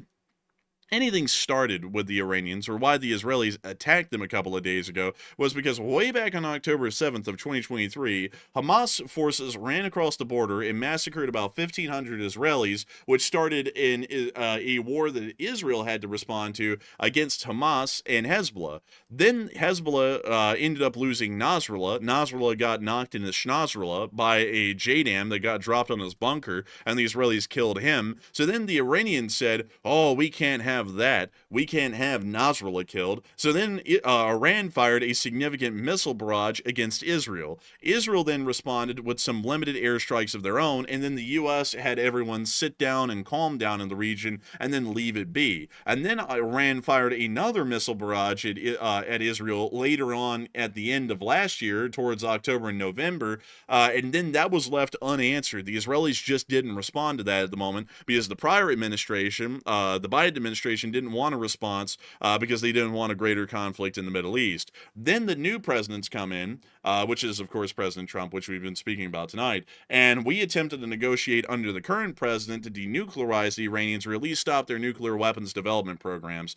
anything started with the Iranians, or why the Israelis attacked them a couple of days ago, was because way back on October 7th of 2023, Hamas forces ran across the border and massacred about 1,500 Israelis, which started in a war that Israel had to respond to against Hamas and Hezbollah. Then Hezbollah ended up losing Nasrallah. Nasrallah got knocked into Nasrallah by a JDAM that got dropped on his bunker, and the Israelis killed him. So then the Iranians said, oh, we can't have that. We can't have Nasrallah killed. So then Iran fired a significant missile barrage against Israel. Israel then responded with some limited airstrikes of their own, and then the U.S. had everyone sit down and calm down in the region and then leave it be. And then Iran fired another missile barrage at Israel later on at the end of last year, towards October and November, and then that was left unanswered. The Israelis just didn't respond to that at the moment because the prior administration, the Biden administration, didn't want a response because they didn't want a greater conflict in the Middle East. Then the new presidents come in, which is, of course, President Trump, which we've been speaking about tonight, and we attempted to negotiate under the current president to denuclearize the Iranians, or at least stop their nuclear weapons development programs.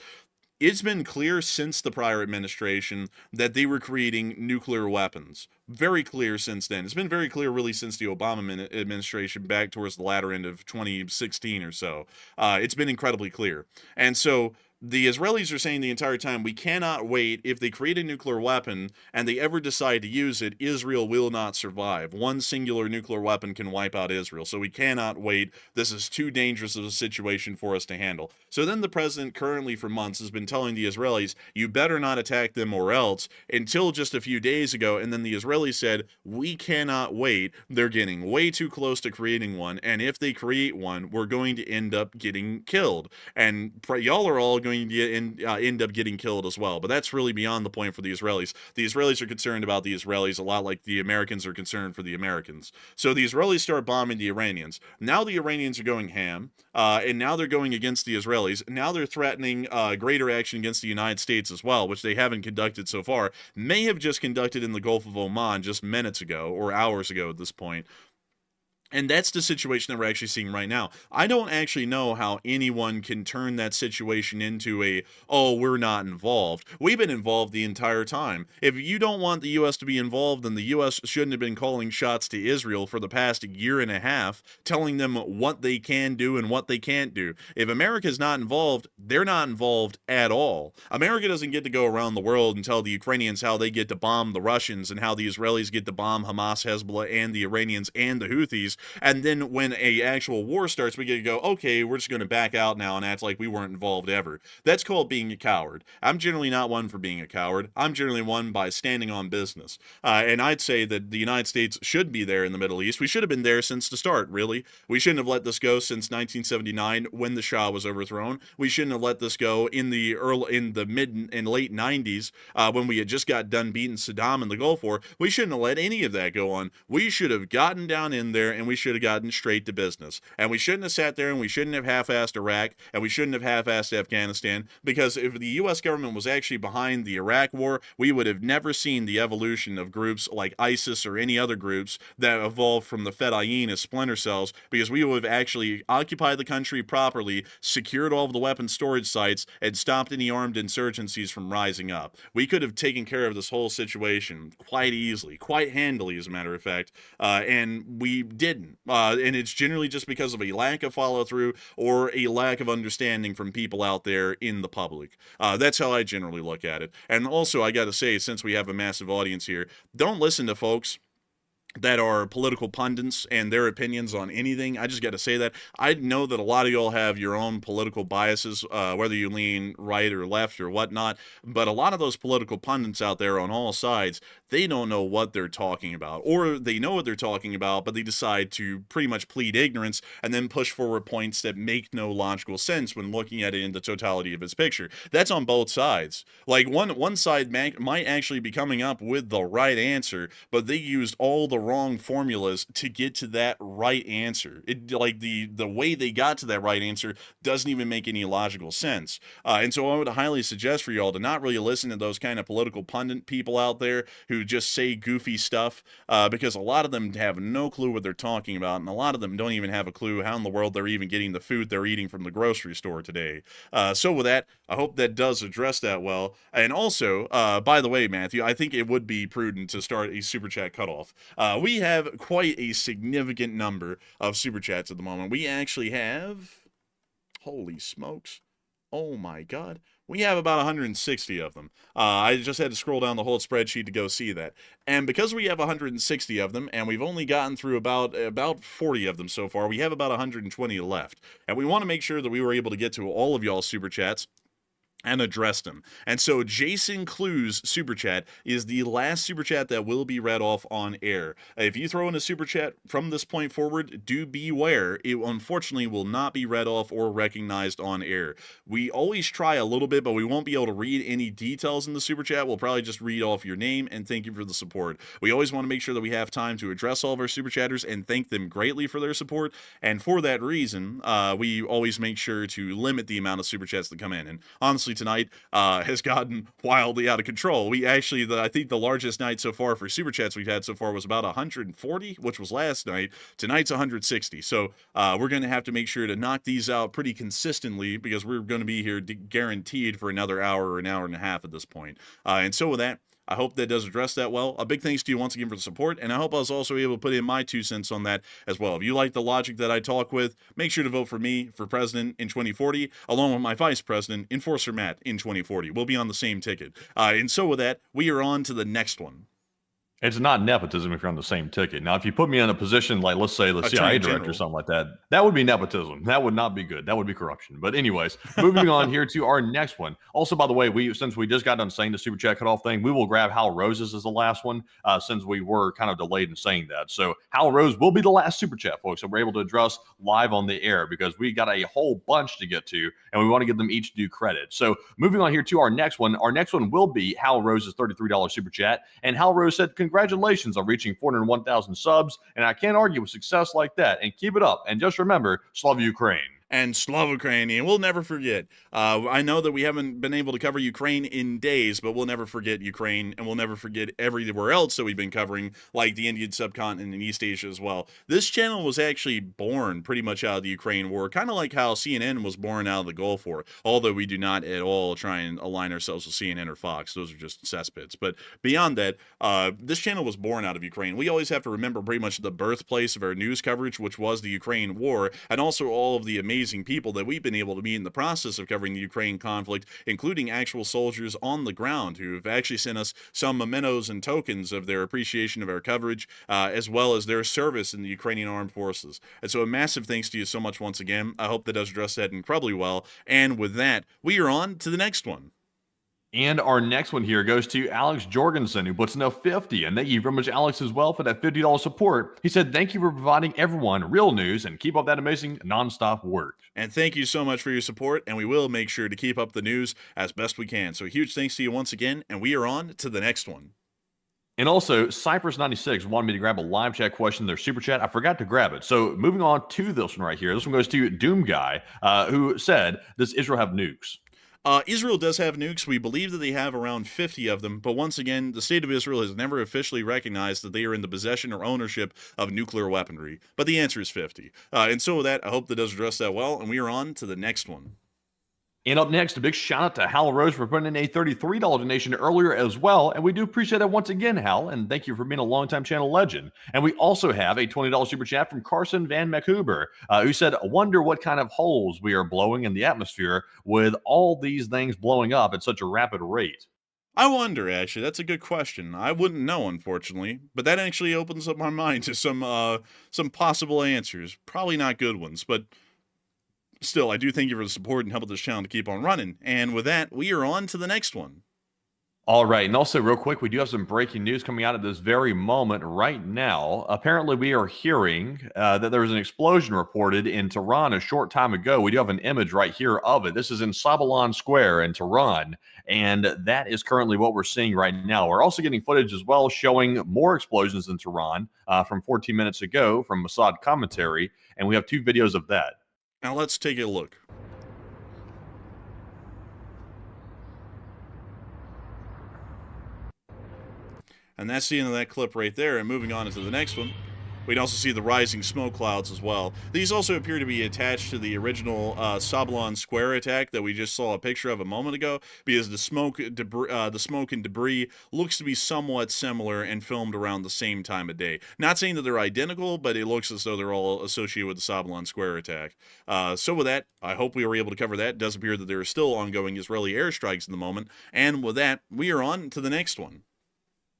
It's been clear since the prior administration that they were creating nuclear weapons. Very clear since then. It's been very clear really since the Obama administration, back towards the latter end of 2016 or so. It's been incredibly clear. And so the Israelis are saying the entire time, we cannot wait. If they create a nuclear weapon and they ever decide to use it, Israel will not survive. One singular nuclear weapon can wipe out Israel. So we cannot wait. This is too dangerous of a situation for us to handle. So then the president currently for months has been telling the Israelis, you better not attack them or else, until just a few days ago. And then the Israelis said, we cannot wait. They're getting way too close to creating one. And if they create one, we're going to end up getting killed. And y'all are all going to end up getting killed as well. But that's really beyond the point for the Israelis. The Israelis are concerned about the Israelis a lot like the Americans are concerned for the Americans. So the Israelis start bombing the Iranians. Now the Iranians are going ham, and now they're going against the Israelis. Now they're threatening greater action against the United States as well, which they haven't conducted so far. May have just conducted in the Gulf of Oman just minutes ago, or hours ago at this point. And that's the situation that we're actually seeing right now. I don't actually know how anyone can turn that situation into a, oh, we're not involved. We've been involved the entire time. If you don't want the U.S. to be involved, then the U.S. shouldn't have been calling shots to Israel for the past year and a half, telling them what they can do and what they can't do. If America's not involved, they're not involved at all. America doesn't get to go around the world and tell the Ukrainians how they get to bomb the Russians and how the Israelis get to bomb Hamas, Hezbollah, and the Iranians and the Houthis. And then when a actual war starts, we get to go, okay, we're just going to back out now and act like we weren't involved ever. That's called being a coward. I'm generally not one for being a coward. I'm generally one by standing on business. And I'd say that the United States should be there in the Middle East. We should have been there since the start, really. We shouldn't have let this go since 1979 when the Shah was overthrown. We shouldn't have let this go in the mid and late 90s when we had just got done beating Saddam in the Gulf War. We shouldn't have let any of that go on. We should have gotten down in there and we should have gotten straight to business. And we shouldn't have sat there and we shouldn't have half-assed Iraq and we shouldn't have half-assed Afghanistan, because if the U.S. government was actually behind the Iraq war, we would have never seen the evolution of groups like ISIS or any other groups that evolved from the Fedayeen as splinter cells, because we would have actually occupied the country properly, secured all of the weapon storage sites, and stopped any armed insurgencies from rising up. We could have taken care of this whole situation quite easily, quite handily, as a matter of fact, and we didn't. And it's generally just because of a lack of follow-through or a lack of understanding from people out there in the public. That's how I generally look at it. And also, I got to say, since we have a massive audience here, don't listen to folks that are political pundits and their opinions on anything. I just got to say that. I know that a lot of y'all have your own political biases, whether you lean right or left or whatnot, but a lot of those political pundits out there on all sides, they don't know what they're talking about, or they know what they're talking about, but they decide to pretty much plead ignorance and then push forward points that make no logical sense when looking at it in the totality of its picture. That's on both sides. Like one side might actually be coming up with the right answer, but they used all the wrong formulas to get to that right answer. It like the way they got to that right answer doesn't even make any logical sense. And so I would highly suggest for y'all to not really listen to those kind of political pundit people out there who just say goofy stuff, because a lot of them have no clue what they're talking about, and a lot of them don't even have a clue how in the world they're even getting the food they're eating from the grocery store today. So with that, I hope that does address that well. And also, by the way, Matthew, I think it would be prudent to start a super chat cutoff. We have quite a significant number of super chats at the moment. We actually have, holy smokes, oh my god, we have about 160 of them. I just had to scroll down the whole spreadsheet to go see that. And because we have 160 of them, and we've only gotten through about 40 of them so far, we have about 120 left. And we want to make sure that we were able to get to all of y'all's super chats and addressed them. And so Jason Clue's super chat is the last super chat that will be read off on air. If you throw in a super chat from this point forward, do beware. It unfortunately will not be read off or recognized on air. We always try a little bit, but we won't be able to read any details in the super chat. We'll probably just read off your name and thank you for the support. We always want to make sure that we have time to address all of our super chatters and thank them greatly for their support. And for that reason, we always make sure to limit the amount of super chats that come in. And honestly, tonight has gotten wildly out of control. We actually, I think the largest night so far for super chats we've had so far was about 140, which was last night. Tonight's 160. So we're going to have to make sure to knock these out pretty consistently because we're going to be here guaranteed for another hour or an hour and a half at this point. And so with that, I hope that does address that well. A big thanks to you once again for the support, and I hope I was also able to put in my 2 cents on that as well. If you like the logic that I talk with, make sure to vote for me for president in 2040, along with my vice president, Enforcer Matt, in 2040. We'll be on the same ticket. And so with that, we are on to the next one. It's not nepotism if you're on the same ticket. Now, if you put me in a position like, let's say, the CIA director or something like that, that would be nepotism. That would not be good. That would be corruption. But anyways, moving on here to our next one. Also, by the way, since we just got done saying the super chat cutoff thing, we will grab Hal Rose's as the last one, since we were kind of delayed in saying that. So Hal Rose will be the last super chat, folks, that we're able to address live on the air because we got a whole bunch to get to, and we want to give them each due credit. So moving on here to our next one. Our next one will be Hal Rose's $33 super chat. And Hal Rose said, congratulations on reaching 401,000 subs, and I can't argue with success like that, and keep it up, and just remember, Slava Ukraine. And Slava Ukraine, and we'll never forget. I know that we haven't been able to cover Ukraine in days, but we'll never forget Ukraine, and we'll never forget everywhere else that we've been covering, like the Indian subcontinent and East Asia as well. This channel was actually born pretty much out of the Ukraine war, kind of like how CNN was born out of the Gulf War, although we do not at all try and align ourselves with CNN or Fox. Those are just cesspits. But beyond that, this channel was born out of Ukraine. We always have to remember pretty much the birthplace of our news coverage, which was the Ukraine war, and also all of the amazing people that we've been able to meet in the process of covering the Ukraine conflict, including actual soldiers on the ground who have actually sent us some mementos and tokens of their appreciation of our coverage, as well as their service in the Ukrainian armed forces. And so a massive thanks to you so much once again. I hope that does address that incredibly well. And with that, we are on to the next one. And our next one here goes to Alex Jorgensen, who puts in a 50. And thank you very much, Alex, as well, for that $50 support. He said, thank you for providing everyone real news and keep up that amazing nonstop work. And thank you so much for your support, and we will make sure to keep up the news as best we can. So a huge thanks to you once again, and we are on to the next one. And also, Cypress96 wanted me to grab a live chat question in their super chat. I forgot to grab it. So moving on to this one right here. This one goes to Doom Guy, who said, does Israel have nukes? Israel does have nukes. We believe that they have around 50 of them, but once again, the state of Israel has never officially recognized that they are in the possession or ownership of nuclear weaponry. But the answer is 50. And so with that, I hope that does address that well, and we are on to the next one. And up next, a big shout out to Hal Rose for putting in a $33 donation earlier as well. And we do appreciate that once again, Hal. And thank you for being a longtime channel legend. And we also have a $20 super chat from Carson Van McHuber, who said, I wonder what kind of holes we are blowing in the atmosphere with all these things blowing up at such a rapid rate. I wonder, actually. That's a good question. I wouldn't know, unfortunately. But that actually opens up my mind to some possible answers. Probably not good ones, but still, I do thank you for the support and helping this channel to keep on running. And with that, we are on to the next one. All right. And also, real quick, we do have some breaking news coming out at this very moment right now. Apparently, we are hearing that there was an explosion reported in Tehran a short time ago. We do have an image right here of it. This is in Sabalan Square in Tehran. And that is currently what we're seeing right now. We're also getting footage as well showing more explosions in Tehran from 14 minutes ago from Mossad commentary. And we have 2 videos of that. Now let's take a look. And that's the end of that clip right there. And moving on to the next one, we'd also see the rising smoke clouds as well. These also appear to be attached to the original Sabalan Square attack that we just saw a picture of a moment ago, because the smoke and debris looks to be somewhat similar and filmed around the same time of day. Not saying that they're identical, but it looks as though they're all associated with the Sabalan Square attack. So with that, I hope we were able to cover that. It does appear that there are still ongoing Israeli airstrikes in the moment. And with that, we are on to the next one.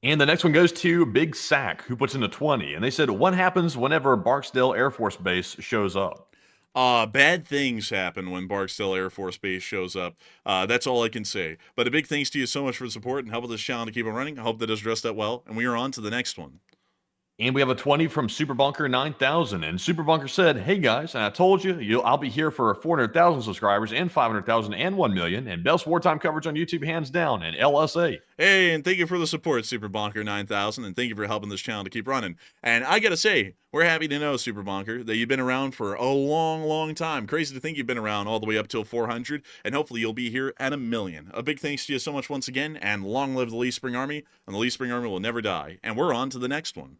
And the next one goes to Big Sack, who puts in a 20. And they said, what happens whenever Barksdale Air Force Base shows up? Bad things happen when Barksdale Air Force Base shows up. That's all I can say. But a big thanks to you so much for the support and helping this channel to keep on running. I hope that has addressed that well. And we are on to the next one. And we have a 20 from Super Bunker 9000. And Super Bunker said, hey guys, and I told you, I'll be here for 400,000 subscribers and 500,000 and 1 million. And best wartime coverage on YouTube, hands down, and LSA. Hey, and thank you for the support, Super Bonker 9000, and thank you for helping this channel to keep running. And I gotta say, we're happy to know, Super Bonker, that you've been around for a long, long time. Crazy to think you've been around all the way up till 400, and hopefully you'll be here at 1 million. A big thanks to you so much once again, and long live the Lee Spring Army, and the Lee Spring Army will never die. And we're on to the next one.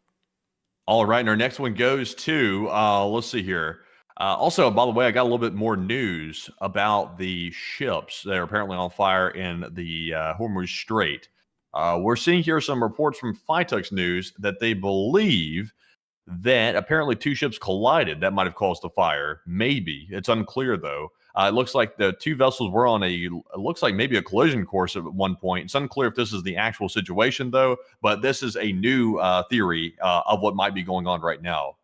All right, and our next one goes to, let's see here. Also, by the way, I got a little bit more news about the ships that are apparently on fire in the Hormuz Strait. We're seeing here some reports from Fitux News that they believe that apparently 2 ships collided. That might have caused the fire. Maybe. It's unclear, though. It looks like the 2 vessels were on it looks like maybe a collision course at one point. It's unclear if this is the actual situation, though, but this is a new theory of what might be going on right now.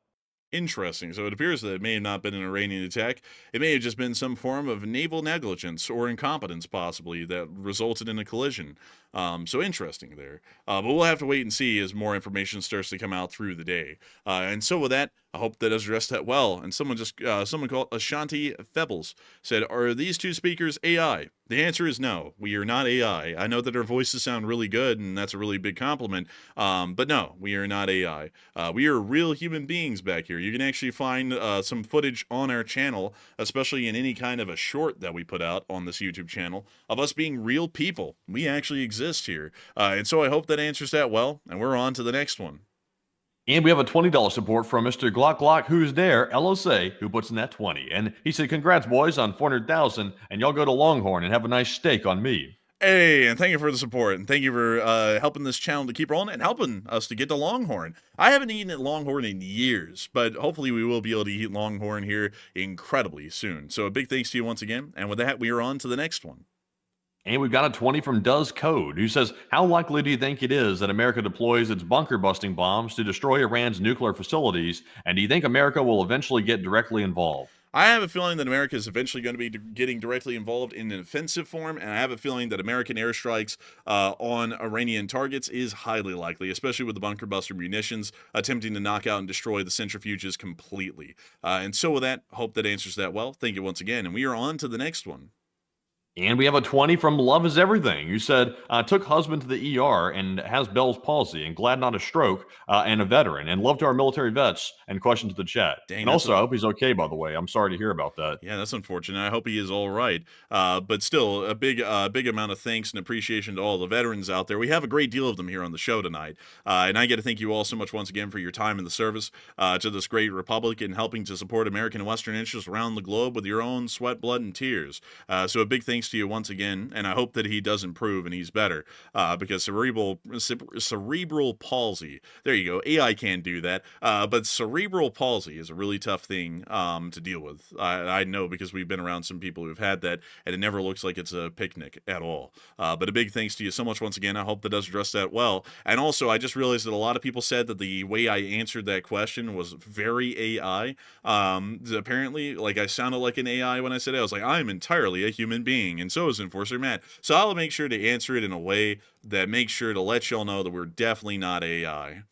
Interesting. So it appears that it may have not been an Iranian attack. It may have just been some form of naval negligence or incompetence, possibly, that resulted in a collision. So interesting there. But we'll have to wait and see as more information starts to come out through the day. And so with that, I hope that has addressed that well. And someone called Ashanti Febbles said, are these 2 speakers AI? The answer is no. We are not AI. I know that our voices sound really good, and that's a really big compliment. But no, we are not AI. We are real human beings back here. You can actually find some footage on our channel, especially in any kind of a short that we put out on this YouTube channel, of us being real people. We actually exist here. And so I hope that answers that well, and we're on to the next one. And we have a $20 support from Mr. Glock Glock, who's there, LSA, who puts in that 20. And he said, congrats, boys, on 400,000, and y'all go to Longhorn and have a nice steak on me. Hey, and thank you for the support, and thank you for helping this channel to keep rolling and helping us to get to Longhorn. I haven't eaten at Longhorn in years, but hopefully we will be able to eat Longhorn here incredibly soon. So a big thanks to you once again, and with that, we are on to the next one. And we've got a 20 from Does Code, who says, how likely do you think it is that America deploys its bunker-busting bombs to destroy Iran's nuclear facilities? And do you think America will eventually get directly involved? I have a feeling that America is eventually going to be getting directly involved in an offensive form, and I have a feeling that American airstrikes on Iranian targets is highly likely, especially with the bunker buster munitions attempting to knock out and destroy the centrifuges completely. And so with that, hope that answers that well. Thank you once again, and we are on to the next one. And we have a 20 from Love is Everything, who said, took husband to the ER and has Bell's palsy and glad not a stroke and a veteran and love to our military vets and question to the chat. Dang, and also, I hope he's okay, by the way. I'm sorry to hear about that. Yeah, that's unfortunate. I hope he is all right. But still, a big amount of thanks and appreciation to all the veterans out there. We have a great deal of them here on the show tonight. And I got to thank you all so much once again for your time in the service to this great republic and helping to support American and Western interests around the globe with your own sweat, blood, and tears. So a big thanks to you once again, and I hope that he does improve and he's better, because cerebral palsy, there you go, AI can't do that, but cerebral palsy is a really tough thing to deal with. I know, because we've been around some people who've had that, and it never looks like it's a picnic at all. But a big thanks to you so much once again. I hope that does address that well. And also, I just realized that a lot of people said that the way I answered that question was very AI. Apparently, like, I sounded like an AI when I said it. I was like, I'm entirely a human being. asking, and so is Enforcer Matt. So I'll make sure to answer it in a way that makes sure to let y'all know that we're definitely not AI.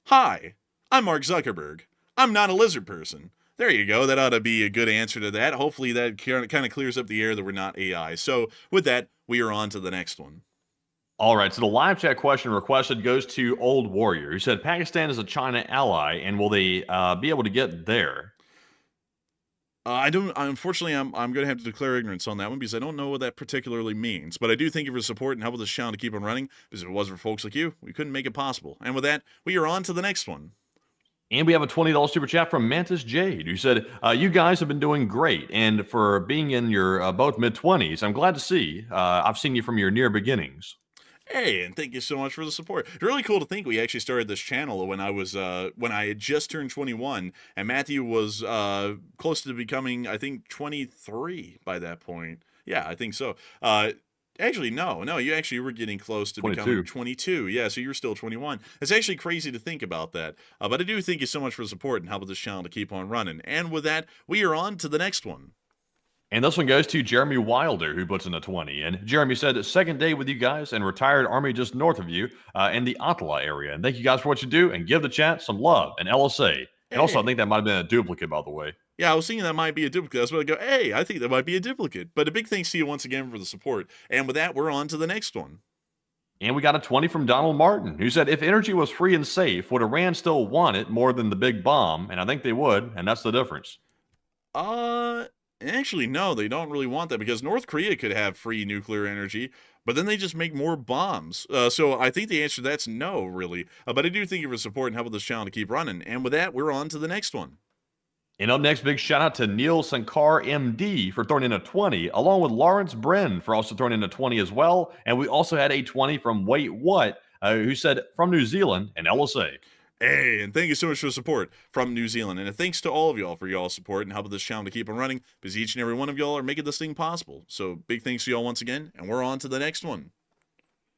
Hi, I'm Mark Zuckerberg. I'm not a lizard person. There you go. That ought to be a good answer to that. Hopefully that kind of clears up the air that we're not AI. So with that, we are on to the next one. All right, so the live chat question requested goes to Old Warrior, who said Pakistan is a China ally, and will they be able to get there? Unfortunately, I'm going to have to declare ignorance on that one because I don't know what that particularly means. But I do thank you for support and help with this channel to keep on running, because if it wasn't for folks like you, we couldn't make it possible. And with that, we are on to the next one. And we have a $20 super chat from Mantis Jade, who said, you guys have been doing great, and for being in your both mid-20s, I'm glad to see. I've seen you from your near beginnings. Hey, and thank you so much for the support. It's really cool to think we actually started this channel when I had just turned 21, and Matthew was close to becoming, I think, 23 by that point. Yeah, I think so. Actually, no, you were getting close to 22. becoming 22. Yeah, so you're still 21. It's actually crazy to think about that. But I do thank you so much for the support and help with this channel to keep on running. And with that, we are on to the next one. And this one goes to Jeremy Wilder, who puts in a 20. And Jeremy said, second day with you guys and retired Army just north of you in the Attala area. And thank you guys for what you do, and give the chat some love and LSA. And also, I think that might have been a duplicate, by the way. Yeah, I was thinking that might be a duplicate. That's why I go, hey, I think that might be a duplicate. But a big thanks to you once again for the support. And with that, we're on to the next one. And we got a 20 from Donald Martin, who said, if energy was free and safe, would Iran still want it more than the big bomb? And I think they would, and that's the difference. Actually, no, they don't really want that, because North Korea could have free nuclear energy, but then they just make more bombs. So I think the answer to that's no, really. But I do thank you for support and help with this channel to keep running. And with that, we're on to the next one. And up next, big shout out to Neil Sankar MD for throwing in a 20, along with Lawrence Bren for also throwing in a 20 as well. And we also had a 20 from Wait What, who said from New Zealand and LSA. Hey, and thank you so much for the support from New Zealand. And thanks to all of y'all for y'all's support and helping this channel to keep on running, because each and every one of y'all are making this thing possible. So big thanks to y'all once again, and we're on to the next one.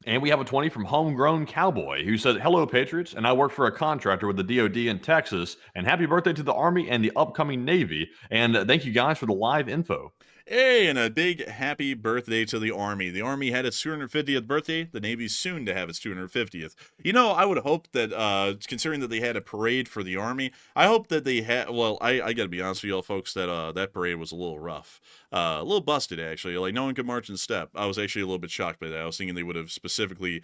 And we have a 20 from Homegrown Cowboy, who said, hello, Patriots, and I work for a contractor with the DoD in Texas, and happy birthday to the Army and the upcoming Navy, and thank you guys for the live info. Hey, and a big happy birthday to the Army. The Army had its 250th birthday. The Navy's soon to have its 250th. You know, I would hope that, considering that they had a parade for the Army, I hope that they had, well, I gotta be honest with y'all folks, that that parade was a little rough. A little busted, actually. Like, no one could march in step. I was actually a little bit shocked by that. I was thinking they would have specifically,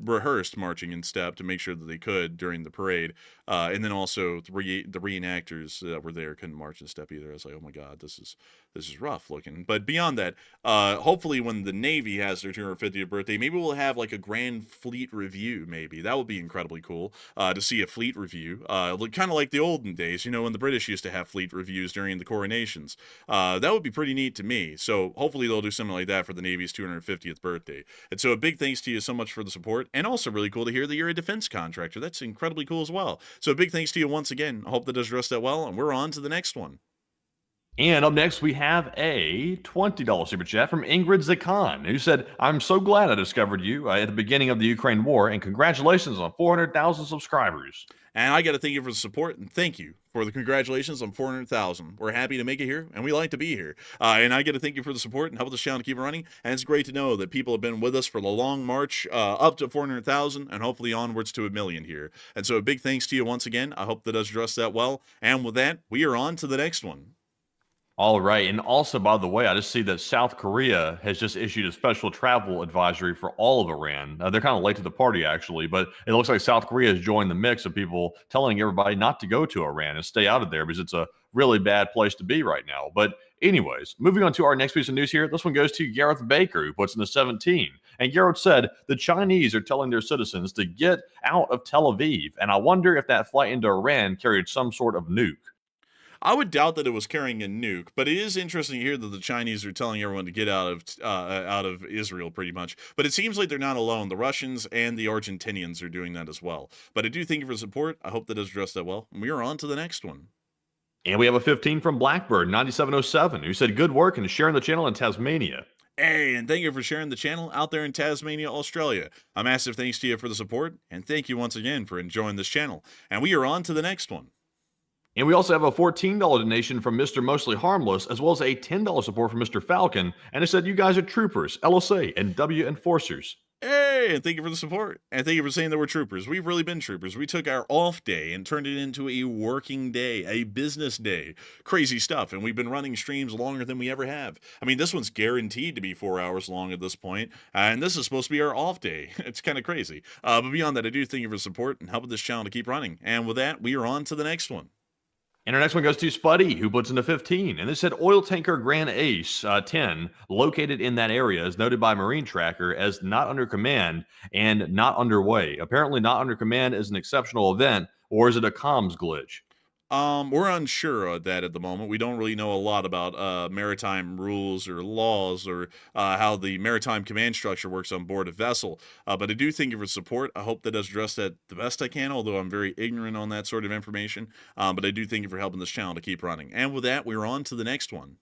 rehearsed marching in step to make sure that they could during the parade, and then also the reenactors that were there couldn't march in step either. I was like, oh my god, this is rough looking. But beyond that, hopefully when the Navy has their 250th birthday, maybe we'll have like a grand fleet review. Maybe that would be incredibly cool to see a fleet review, kind of like the olden days, when the British used to have fleet reviews during the coronations. That would be pretty neat to me. So hopefully they'll do something like that for the Navy's 250th birthday. And so a big thanks to you so much for the support. And also really cool to hear that you're a defense contractor. That's incredibly cool as well. So a big thanks to you once again. I hope that does rest that well, and we're on to the next one. And up next, we have a $20 super chat from Ingrid Zakan, who said, I'm so glad I discovered you at the beginning of the Ukraine war, and congratulations on 400,000 subscribers. And I got to thank you for the support, and thank you for the congratulations on 400,000. We're happy to make it here, and we like to be here. And I got to thank you for the support and help the channel to keep it running. And it's great to know that people have been with us for the long march up to 400,000 and hopefully onwards to 1 million here. And so a big thanks to you once again. I hope that does address that well. And with that, we are on to the next one. All right. And also, by the way, I just see that South Korea has just issued a special travel advisory for all of Iran. They're kind of late to the party, actually, but it looks like South Korea has joined the mix of people telling everybody not to go to Iran and stay out of there because it's a really bad place to be right now. But anyways, moving on to our next piece of news here. This one goes to Gareth Baker, who puts in the 17. And Gareth said, the Chinese are telling their citizens to get out of Tel Aviv. And I wonder if that flight into Iran carried some sort of nuke. I would doubt that it was carrying a nuke, but it is interesting to hear that the Chinese are telling everyone to get out of Israel, pretty much. But it seems like they're not alone. The Russians and the Argentinians are doing that as well. But I do thank you for support. I hope that does address that well. And we are on to the next one. And we have a 15 from Blackbird 9707, who said, good work and sharing the channel in Tasmania. Hey, and thank you for sharing the channel out there in Tasmania, Australia. A massive thanks to you for the support, and thank you once again for enjoying this channel. And we are on to the next one. And we also have a $14 donation from Mr. Mostly Harmless, as well as a $10 support from Mr. Falcon. And it said, you guys are troopers, LSA, and W enforcers. Hey, and thank you for the support. And thank you for saying that we're troopers. We've really been troopers. We took our off day and turned it into a working day, a business day. Crazy stuff. And we've been running streams longer than we ever have. I mean, this one's guaranteed to be 4 hours long at this point, and this is supposed to be our off day. It's kind of crazy. But beyond that, I do thank you for the support and helping this channel to keep running. And with that, we are on to the next one. And our next one goes to Spuddy, who puts in a 15. And this said oil tanker Grand Ace 10, located in that area, is noted by Marine Tracker as not under command and not underway. Apparently, not under command is an exceptional event, or is it a comms glitch? We're unsure of that at the moment. We don't really know a lot about maritime rules or laws or how the maritime command structure works on board a vessel. But I do thank you for support. I hope that does address that the best I can, although I'm very ignorant on that sort of information. But I do thank you for helping this channel to keep running. And with that, we're on to the next one.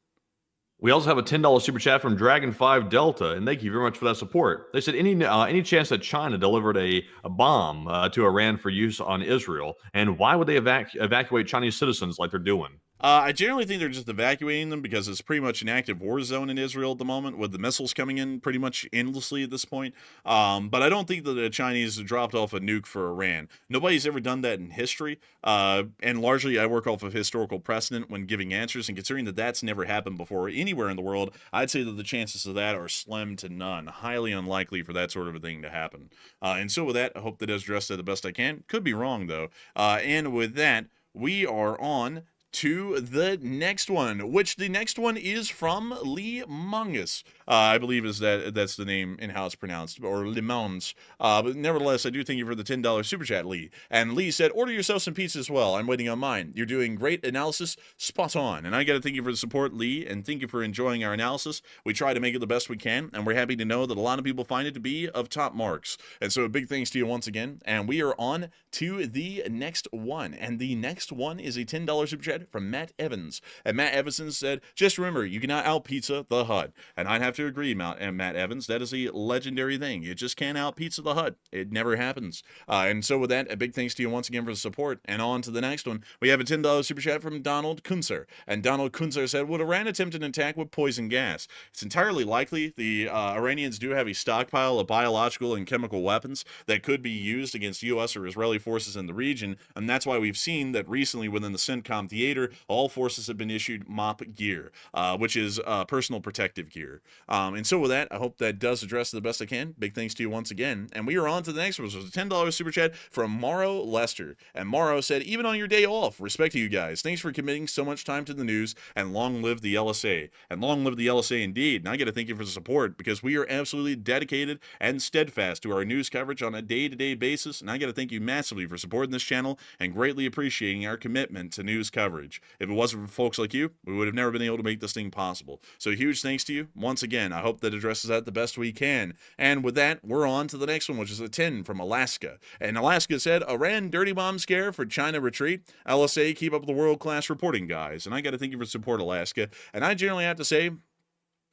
We also have a $10 super chat from Dragon5 Delta, and thank you very much for that support. They said, any chance that China delivered a bomb to Iran for use on Israel, and why would they evacuate Chinese citizens like they're doing? I generally think they're just evacuating them because it's pretty much an active war zone in Israel at the moment, with the missiles coming in pretty much endlessly at this point. But I don't think that the Chinese dropped off a nuke for Iran. Nobody's ever done that in history. And largely, I work off of historical precedent when giving answers. And considering that that's never happened before anywhere in the world, I'd say that the chances of that are slim to none. Highly unlikely for that sort of a thing to happen. And so with that, I hope that does address that the best I can. Could be wrong, though. And with that, we are on to the next one, which the next one is from Lee Mungus. I believe that's the name in how it's pronounced, or Le Mans. But nevertheless, I do thank you for the $10 super chat, Lee. And Lee said, order yourself some pizza as well. I'm waiting on mine. You're doing great analysis, spot on. And I got to thank you for the support, Lee, and thank you for enjoying our analysis. We try to make it the best we can, and we're happy to know that a lot of people find it to be of top marks. And so a big thanks to you once again. And we are on to the next one. And the next one is a $10 super chat from Matt Evans. And Matt Evans said, just remember, you cannot out pizza the Hut. And I'd have to agree, Matt Evans. That is a legendary thing. You just can't out pizza the Hut. It never happens. And so with that, a big thanks to you once again for the support. And on to the next one. We have a $10 super chat from Donald Kunzer. And Donald Kunzer said, would Iran attempt an attack with poison gas? It's entirely likely. The Iranians do have a stockpile of biological and chemical weapons that could be used against U.S. or Israeli forces in the region. And that's why we've seen that recently within the CENTCOM theater, all forces have been issued MOP gear, which is personal protective gear. And so with that, I hope that does address it the best I can. Big thanks to you once again. And we are on to the next one, which was a $10 super chat from Morrow Lester. And Morrow said, even on your day off, respect to you guys. Thanks for committing so much time to the news, and long live the LSA. And long live the LSA indeed. And I got to thank you for the support, because we are absolutely dedicated and steadfast to our news coverage on a day-to-day basis. And I got to thank you massively for supporting this channel and greatly appreciating our commitment to news coverage. If it wasn't for folks like you, we would have never been able to make this thing possible. So huge thanks to you once again. I hope that addresses that the best we can. And with that, we're on to the next one, which is a 10 from Alaska. And Alaska said, Iran dirty bomb scare for China retreat. LSA, keep up the world-class reporting, guys. And I got to thank you for support, Alaska. And I generally have to say,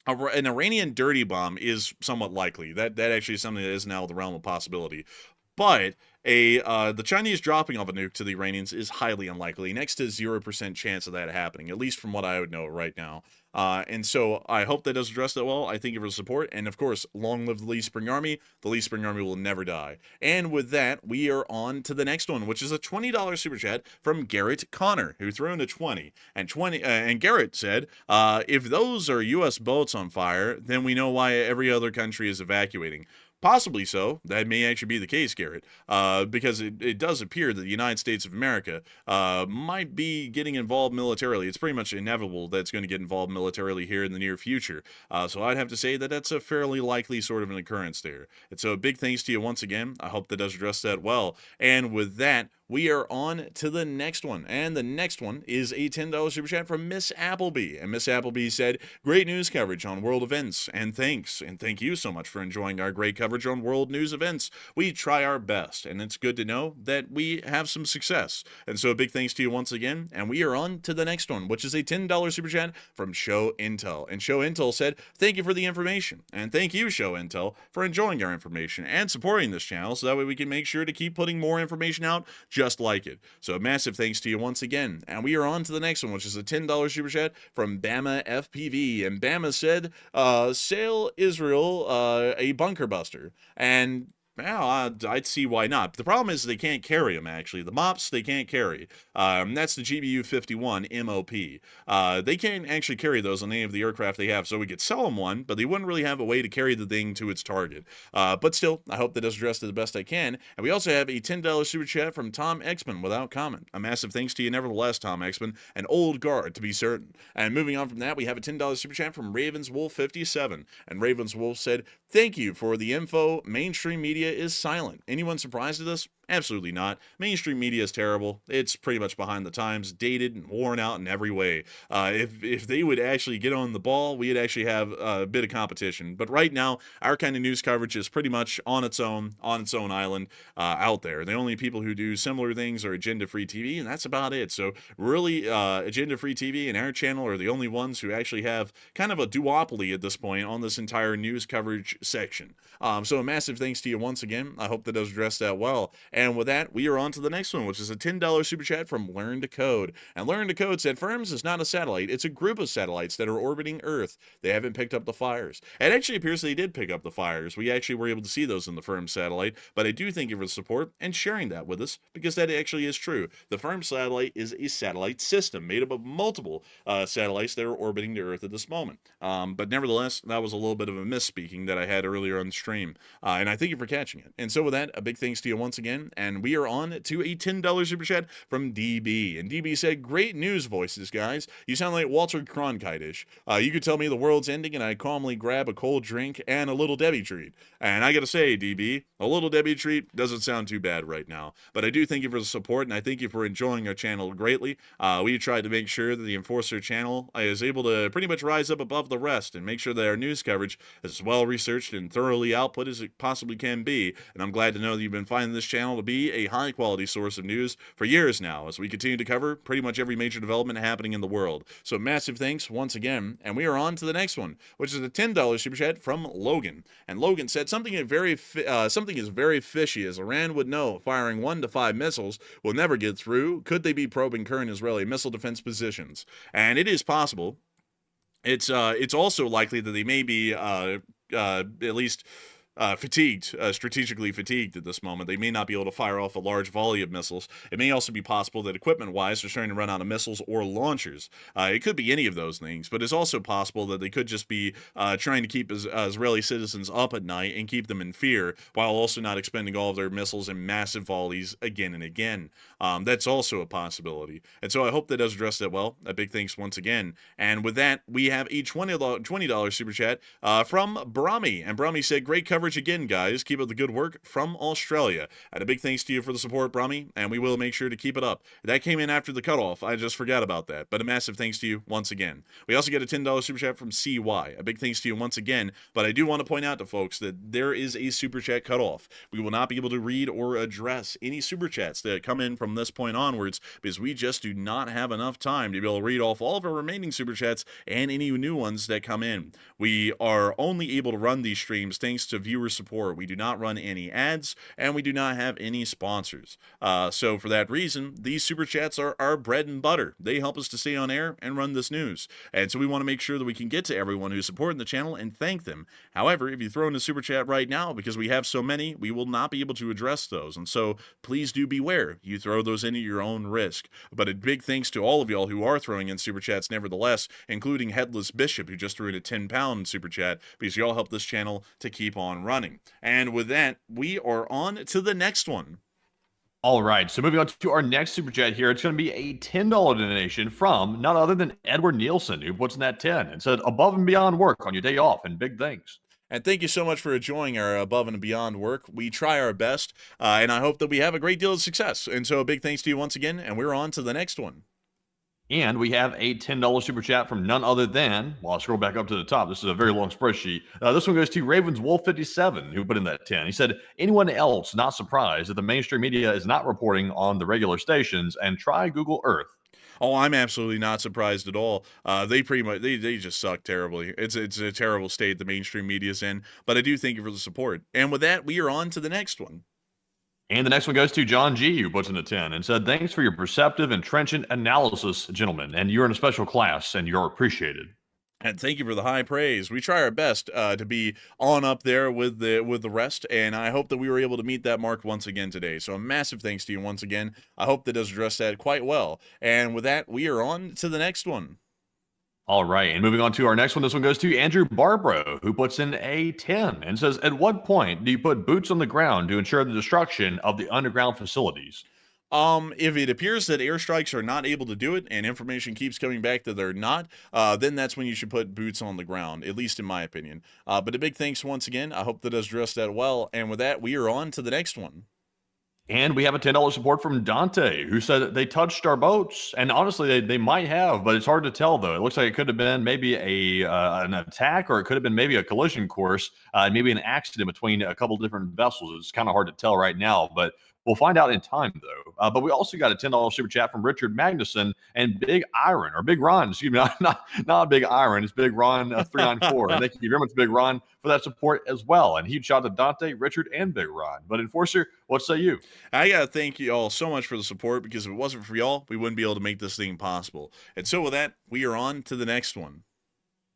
an Iranian dirty bomb is somewhat likely. That actually is something that is now the realm of possibility. But the Chinese dropping off a nuke to the Iranians is highly unlikely, next to 0% chance of that happening, at least from what I would know right now. And so I hope that does address that well. I thank you for the support. And of course, long live the Lee Spring Army. The Lee Spring Army will never die. And with that, we are on to the next one, which is a $20 super chat from Garrett Connor, who threw in a 20. And Garrett said, if those are U.S. boats on fire, then we know why every other country is evacuating. Possibly so. That may actually be the case, Garrett, because it does appear that the United States of America might be getting involved militarily. It's pretty much inevitable that it's going to get involved militarily here in the near future. So I'd have to say that that's a fairly likely sort of an occurrence there. And so big thanks to you once again. I hope that does address that well. And with that, we are on to the next one. And the next one is a $10 super chat from Miss Appleby. And Miss Appleby said, great news coverage on world events. And thanks. And thank you so much for enjoying our great coverage on world news events. We try our best. And it's good to know that we have some success. And so a big thanks to you once again. And we are on to the next one, which is a $10 super chat from Show Intel. And Show Intel said, thank you for the information. And thank you, Show Intel, for enjoying our information and supporting this channel so that way we can make sure to keep putting more information out just like it. So a massive thanks to you once again. And we are on to the next one, which is a $10 super chat from Bama FPV. And Bama said, sale Israel a bunker buster. And well, I'd see why not. The problem is they can't carry them, actually. The MOPs, they can't carry. That's the GBU-51 MOP. They can't actually carry those on any of the aircraft they have, so we could sell them one, but they wouldn't really have a way to carry the thing to its target. But still, I hope that does address it the best I can. And we also have a $10 super chat from Tom Exman without comment. A massive thanks to you nevertheless, Tom Exman, an old guard to be certain. And moving on from that, we have a $10 super chat from Ravenswolf57. And Ravenswolf said, thank you for the info. Mainstream media is silent. Anyone surprised at this? Absolutely not. Mainstream media is terrible. It's pretty much behind the times, dated and worn out in every way. If they would actually get on the ball, we'd actually have a bit of competition. But right now, our kind of news coverage is pretty much on its own island out there. The only people who do similar things are Agenda Free TV, and that's about it. So really, Agenda Free TV and our channel are the only ones who actually have kind of a duopoly at this point on this entire news coverage section. So a massive thanks to you once again. I hope that does address that well. And with that, we are on to the next one, which is a $10 super chat from Learn to Code. And Learn to Code said, Firms is not a satellite. It's a group of satellites that are orbiting Earth. They haven't picked up the fires. It actually appears they did pick up the fires. We actually were able to see those in the Firm satellite, but I do thank you for the support and sharing that with us, because that actually is true. The Firm satellite is a satellite system made up of multiple satellites that are orbiting the Earth at this moment. But nevertheless, that was a little bit of a misspeaking that I had earlier on the stream, and I thank you for catching it. And so with that, a big thanks to you once again. And we are on to a $10 super chat from DB. And DB said, great news voices, guys. You sound like Walter Cronkite-ish. You could tell me the world's ending and I calmly grab a cold drink and a Little Debbie treat. And I gotta say, DB, a Little Debbie treat doesn't sound too bad right now. But I do thank you for the support, and I thank you for enjoying our channel greatly. We try to make sure that the Enforcer channel is able to pretty much rise up above the rest and make sure that our news coverage is as well researched and thoroughly output as it possibly can be. And I'm glad to know that you've been finding this channel to be a high-quality source of news for years now, as we continue to cover pretty much every major development happening in the world. So massive thanks once again, and we are on to the next one, which is a $10 super chat from Logan. And Logan said, something is very fishy, as Iran would know firing 1 to 5 missiles will never get through. Could they be probing current Israeli missile defense positions? And it is possible. It's also likely that they may be at least fatigued, strategically fatigued at this moment. They may not be able to fire off a large volley of missiles. It may also be possible that equipment-wise, they're starting to run out of missiles or launchers. It could be any of those things, but it's also possible that they could just be trying to keep Israeli citizens up at night and keep them in fear, while also not expending all of their missiles in massive volleys again and again. That's also a possibility. And so I hope that does address that well. A big thanks once again. And with that, we have a $20 super chat from Brahmi. And Brahmi said, great coverage again, guys. Keep up the good work from Australia. And a big thanks to you for the support, Brahmi, and we will make sure to keep it up. That came in after the cutoff. I just forgot about that. But a massive thanks to you once again. We also get a $10 super chat from CY. A big thanks to you once again. But I do want to point out to folks that there is a super chat cutoff. We will not be able to read or address any super chats that come in from this point onwards, because we just do not have enough time to be able to read off all of our remaining super chats and any new ones that come in. We are only able to run these streams thanks to viewer support. We do not run any ads, and we do not have any sponsors. So for that reason, these super chats are our bread and butter. They help us to stay on air and run this news. And so we want to make sure that we can get to everyone who's supporting the channel and thank them. However, if you throw in a super chat right now, because we have so many, we will not be able to address those. And so please do beware. You throw those in at your own risk. But a big thanks to all of y'all who are throwing in super chats nevertheless, including Headless Bishop, who just threw in a £10 super chat, because y'all help this channel to keep on running. And with that, we are on to the next one. All right, so moving on to our next super chat here, it's going to be a $10 donation from none other than Edward Nielsen, who puts in that 10 and said, above and beyond work on your day off, and big things. And thank you so much for enjoying our above and beyond work. We try our best, and I hope that we have a great deal of success. And so a big thanks to you once again, and we're on to the next one. And we have a $10 super chat from none other than, well, I'll scroll back up to the top. This is a very long spreadsheet. This one goes to Ravenswolf57, who put in that 10. He said, anyone else not surprised that the mainstream media is not reporting on the regular stations, and try Google Earth. Oh, I'm absolutely not surprised at all. They pretty much they just suck terribly. It's a terrible state the mainstream media's in. But I do thank you for the support. And with that, we are on to the next one. And the next one goes to John G, who puts in a 10 and said, thanks for your perceptive and trenchant analysis, gentlemen. And you're in a special class and you're appreciated. And thank you for the high praise. We try our best to be on up there with the rest, and I hope that we were able to meet that mark once again today. So a massive thanks to you once again. I hope that does address that quite well. And with that, we are on to the next one. All right, and moving on to our next one. This one goes to Andrew Barbaro, who puts in a 10 and says, at what point do you put boots on the ground to ensure the destruction of the underground facilities? If it appears that airstrikes are not able to do it and information keeps coming back that they're not, then that's when you should put boots on the ground, at least in my opinion. But a big thanks once again. I hope that does address that well. And with that, we are on to the next one. And we have a $10 support from Dante, who said that they touched our boats. And honestly, they might have, but it's hard to tell, though. It looks like it could have been maybe an attack, or it could have been maybe a collision course, maybe an accident between a couple different vessels. It's kind of hard to tell right now, but we'll find out in time, though. But we also got a $10 super chat from Richard Magnuson and Big Iron, or Big Ron, excuse me, not Big Iron, it's Big Ron 394. And thank you very much, Big Ron, for that support as well. And huge shout out to Dante, Richard, and Big Ron. But Enforcer, what say you? I got to thank you all so much for the support, because if it wasn't for y'all, we wouldn't be able to make this thing possible. And so with that, we are on to the next one.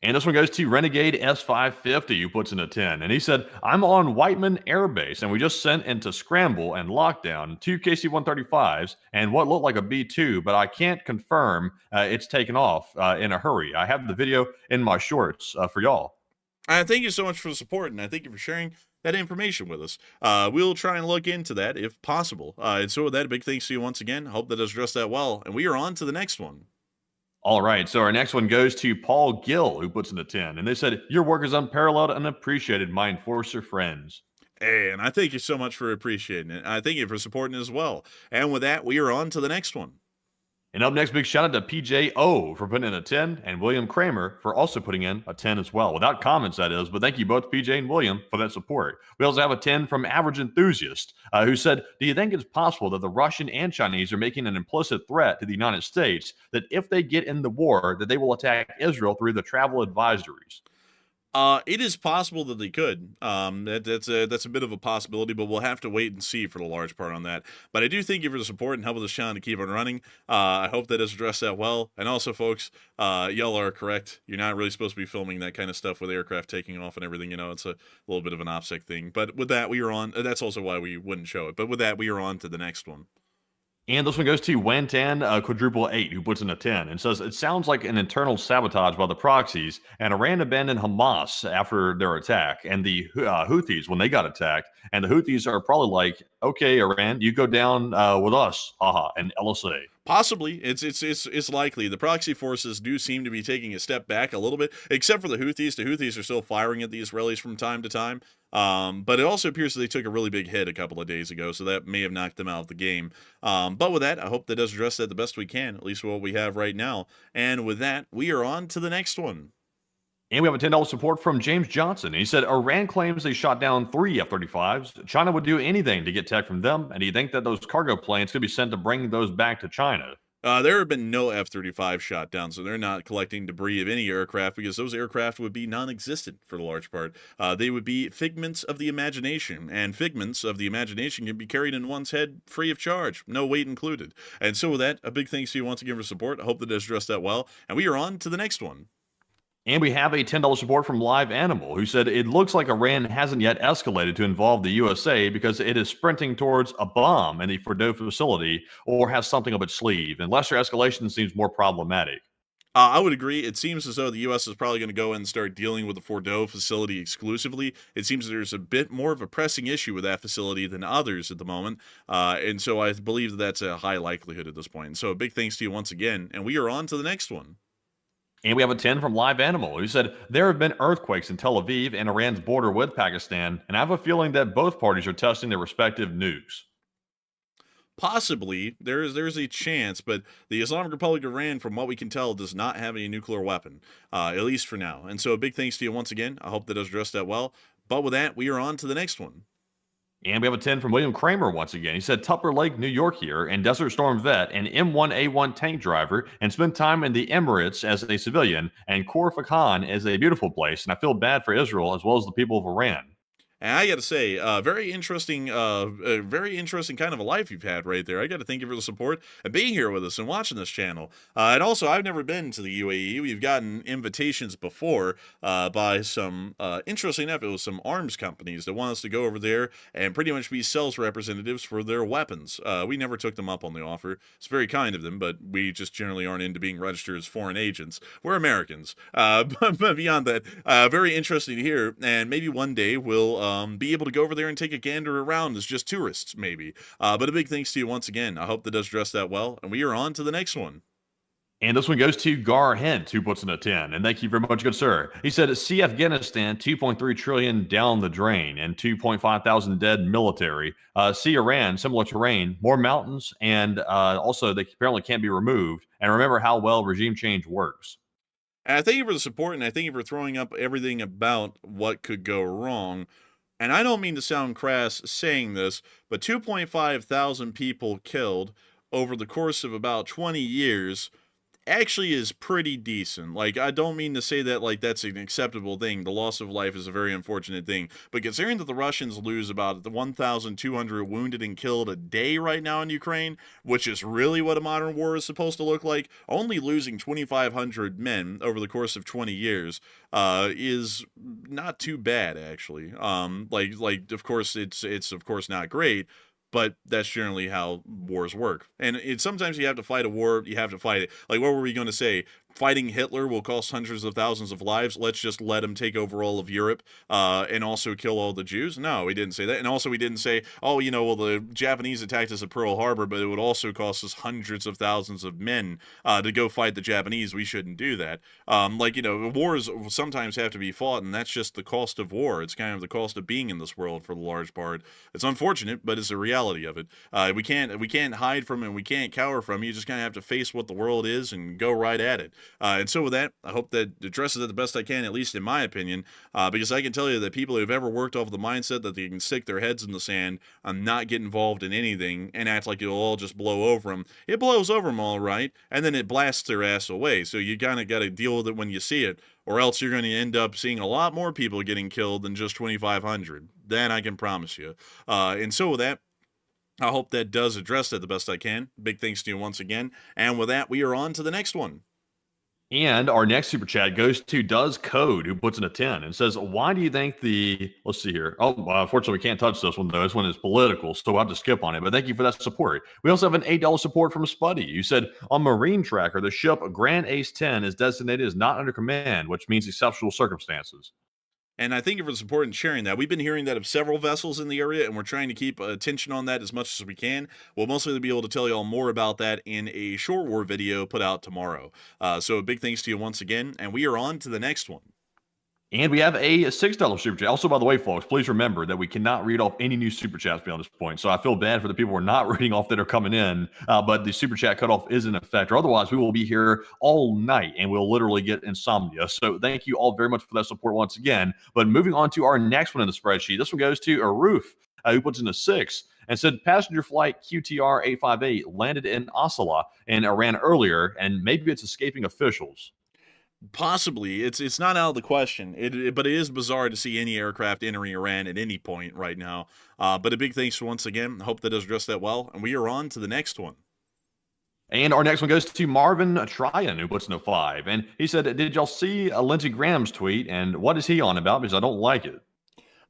And this one goes to Renegade S550, who puts in a 10. And he said, I'm on Whiteman Air Base, and we just sent into scramble and lockdown 2 KC-135s and what looked like a B-2, but I can't confirm it's taken off in a hurry. I have the video in my shorts for y'all. Thank you so much for the support, and I thank you for sharing that information with us. We'll try and look into that if possible. And so with that, a big thanks to you once again. Hope that does address that well. And we are on to the next one. All right, so our next one goes to Paul Gill, who puts in a 10. And they said, your work is unparalleled and appreciated, my Enforcer friends. And I thank you so much for appreciating it. I thank you for supporting it as well. And with that, we are on to the next one. And up next, big shout out to PJO for putting in a 10 and William Kramer for also putting in a 10 as well. Without comments, that is. But thank you both, PJ and William, for that support. We also have a 10 from Average Enthusiast, who said, do you think it's possible that the Russian and Chinese are making an implicit threat to the United States that if they get in the war, that they will attack Israel through the travel advisories? It is possible that they could. That's a bit of a possibility, but we'll have to wait and see for the large part on that. But I do thank you for the support and helping this channel to keep on running. I hope that has addressed that well. And also, folks, y'all are correct. You're not really supposed to be filming that kind of stuff with aircraft taking off and everything. You know, it's a little bit of an OPSEC thing. But with that, we are on. That's also why we wouldn't show it. But with that, we are on to the next one. And this one goes to Wantan quadruple 8, who puts in a 10 and says, it sounds like an internal sabotage by the proxies, and Iran abandoned Hamas after their attack, and the Houthis when they got attacked. And the Houthis are probably like, okay, Iran, you go down with us, haha, and LSA. Possibly. It's likely. The proxy forces do seem to be taking a step back a little bit, except for the Houthis. The Houthis are still firing at the Israelis from time to time. But it also appears that they took a really big hit a couple of days ago, so that may have knocked them out of the game. But with that, I hope that does address that the best we can, at least what we have right now. And with that, we are on to the next one. And we have a $10 support from James Johnson. He said, Iran claims they shot down 3 F-35s. China would do anything to get tech from them. And do you think that those cargo planes could be sent to bring those back to China? There have been no F-35 shot down, so they're not collecting debris of any aircraft, because those aircraft would be non-existent for the large part. They would be figments of the imagination, and figments of the imagination can be carried in one's head free of charge, no weight included. And so with that, a big thanks to you once again for support. I hope that does address that well. And we are on to the next one. And we have a $10 support from Live Animal, who said it looks like Iran hasn't yet escalated to involve the USA because it is sprinting towards a bomb in the Fordo facility or has something up its sleeve, and lesser escalation seems more problematic. I would agree. It seems as though the U.S. is probably going to go and start dealing with the Fordo facility exclusively. It seems there's a bit more of a pressing issue with that facility than others at the moment. And so I believe that that's a high likelihood at this point. And so a big thanks to you once again. And we are on to the next one. And we have a 10 from Live Animal, who said, there have been earthquakes in Tel Aviv and Iran's border with Pakistan, and I have a feeling that both parties are testing their respective nukes. Possibly. There's a chance, but the Islamic Republic of Iran, from what we can tell, does not have any nuclear weapon, at least for now. And so a big thanks to you once again. I hope that does address that well. But with that, we are on to the next one. And we have a 10 from William Kramer once again. He said, Tupper Lake, New York here, and Desert Storm vet, and M1A1 tank driver, and spent time in the Emirates as a civilian, and Khor Fakhan is a beautiful place, and I feel bad for Israel as well as the people of Iran. And I got to say, very interesting kind of a life you've had right there. I got to thank you for the support and being here with us and watching this channel. And also, I've never been to the UAE. We've gotten invitations before by some, interesting enough, it was some arms companies that want us to go over there and pretty much be sales representatives for their weapons. We never took them up on the offer. It's very kind of them, but we just generally aren't into being registered as foreign agents. We're Americans. But beyond that, very interesting to hear. And maybe one day we'll be able to go over there and take a gander around as just tourists, maybe. But a big thanks to you once again. I hope that does address that well. And we are on to the next one. And this one goes to Gar Hent, who puts in a 10. And thank you very much, good sir. He said, see Afghanistan, 2.3 trillion down the drain and 2.5 thousand dead military. See Iran, similar terrain, more mountains, and also they apparently can't be removed. And remember how well regime change works. And I thank you for the support, and I thank you for throwing up everything about what could go wrong. And I don't mean to sound crass saying this, but 2.5 thousand people killed over the course of about 20 years actually is pretty decent. Like, I don't mean to say that like that's an acceptable thing. The loss of life is a very unfortunate thing. But considering that the Russians lose about 1,200 wounded and killed a day right now in Ukraine, which is really what a modern war is supposed to look like, only losing 2,500 men over the course of 20 years is not too bad, actually. Like of course it's of course not great, but that's generally how wars work. And sometimes you have to fight a war, you have to fight it. Like, what were we going to say? Fighting Hitler will cost hundreds of thousands of lives. Let's just let him take over all of Europe and also kill all the Jews. No, we didn't say that. And also we didn't say, oh, well, the Japanese attacked us at Pearl Harbor, but it would also cost us hundreds of thousands of men to go fight the Japanese. We shouldn't do that. Wars sometimes have to be fought, and that's just the cost of war. It's kind of the cost of being in this world for the large part. It's unfortunate, but it's the reality of it. We can't hide from it, and we can't cower from it. You just kind of have to face what the world is and go right at it. And so with that, I hope that addresses it the best I can, at least in my opinion, because I can tell you that people who have ever worked off the mindset that they can stick their heads in the sand and not get involved in anything and act like it'll all just blow over them, it blows over them all right, and then it blasts their ass away. So you kind of got to deal with it when you see it, or else you're going to end up seeing a lot more people getting killed than just 2,500. That I can promise you. And so with that, I hope that does address that the best I can. Big thanks to you once again. And with that, we are on to the next one. And our next super chat goes to Does Code, who puts in a 10 and says, why do you think let's see here. Oh, unfortunately, we can't touch this one, though. This one is political, so we'll have to skip on it. But thank you for that support. We also have an $8 support from Spuddy, who said, on Marine Tracker, the ship Grand Ace 10 is designated as not under command, which means exceptional circumstances. And I thank you for the support and sharing that. We've been hearing that of several vessels in the area, and we're trying to keep attention on that as much as we can. We'll mostly be able to tell you all more about that in a short war video put out tomorrow. So a big thanks to you once again, and we are on to the next one. And we have a $6 super chat. Also, by the way, folks, please remember that we cannot read off any new super chats beyond this point. So I feel bad for the people we're not reading off that are coming in, but the super chat cutoff is in effect, or otherwise we will be here all night and we'll literally get insomnia. So thank you all very much for that support once again. But moving on to our next one in the spreadsheet, this one goes to Aruf, who puts in a 6 and said passenger flight QTR 858 landed in Asala in Iran earlier, and maybe it's escaping officials. Possibly. It's not out of the question. But it is bizarre to see any aircraft entering Iran at any point right now. But a big thanks once again. I hope that does address that well. And we are on to the next one. And our next one goes to Marvin Tryon, who puts in a 5. And he said, did y'all see Lindsey Graham's tweet? And what is he on about? Because I don't like it.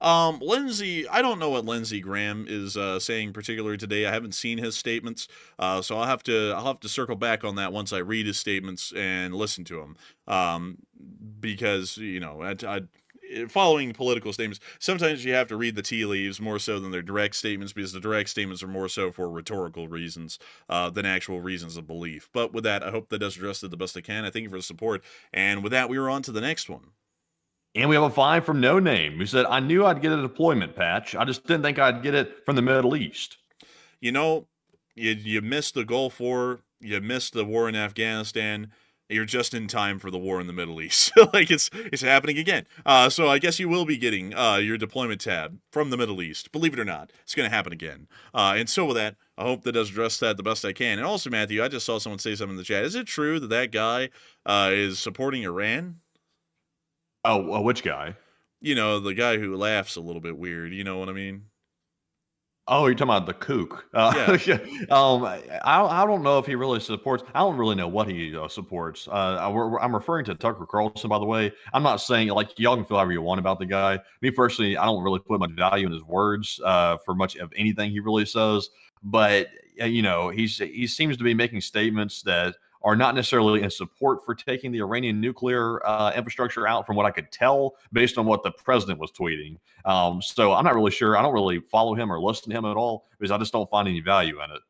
Lindsey, I don't know what Lindsey Graham is saying particularly today. I haven't seen his statements, so I'll have to circle back on that once I read his statements and listen to him. Because following political statements, sometimes you have to read the tea leaves more so than their direct statements, because the direct statements are more so for rhetorical reasons than actual reasons of belief. But with that, I hope that does address it the best I can. I thank you for the support, and with that, we are on to the next one. And we have a 5 from No Name, who said, I knew I'd get a deployment patch. I just didn't think I'd get it from the Middle East. You missed the Gulf War. You missed the war in Afghanistan. You're just in time for the war in the Middle East. Like, it's happening again. So I guess you will be getting your deployment tab from the Middle East. Believe it or not, it's going to happen again. And so with that, I hope that does address that the best I can. And also, Matthew, I just saw someone say something in the chat. Is it true that guy is supporting Iran? Oh, which guy? You know, the guy who laughs a little bit weird. You know what I mean? Oh, you're talking about the kook. Yeah. Yeah. I don't know if he really supports. I don't really know what he supports. I'm referring to Tucker Carlson, by the way. I'm not saying like y'all can feel however you want about the guy. Me personally, I don't really put much value in his words for much of anything he really says. But you know, he seems to be making statements that are not necessarily in support for taking the Iranian nuclear infrastructure out, from what I could tell, based on what the president was tweeting. So I'm not really sure. I don't really follow him or listen to him at all because I just don't find any value in it.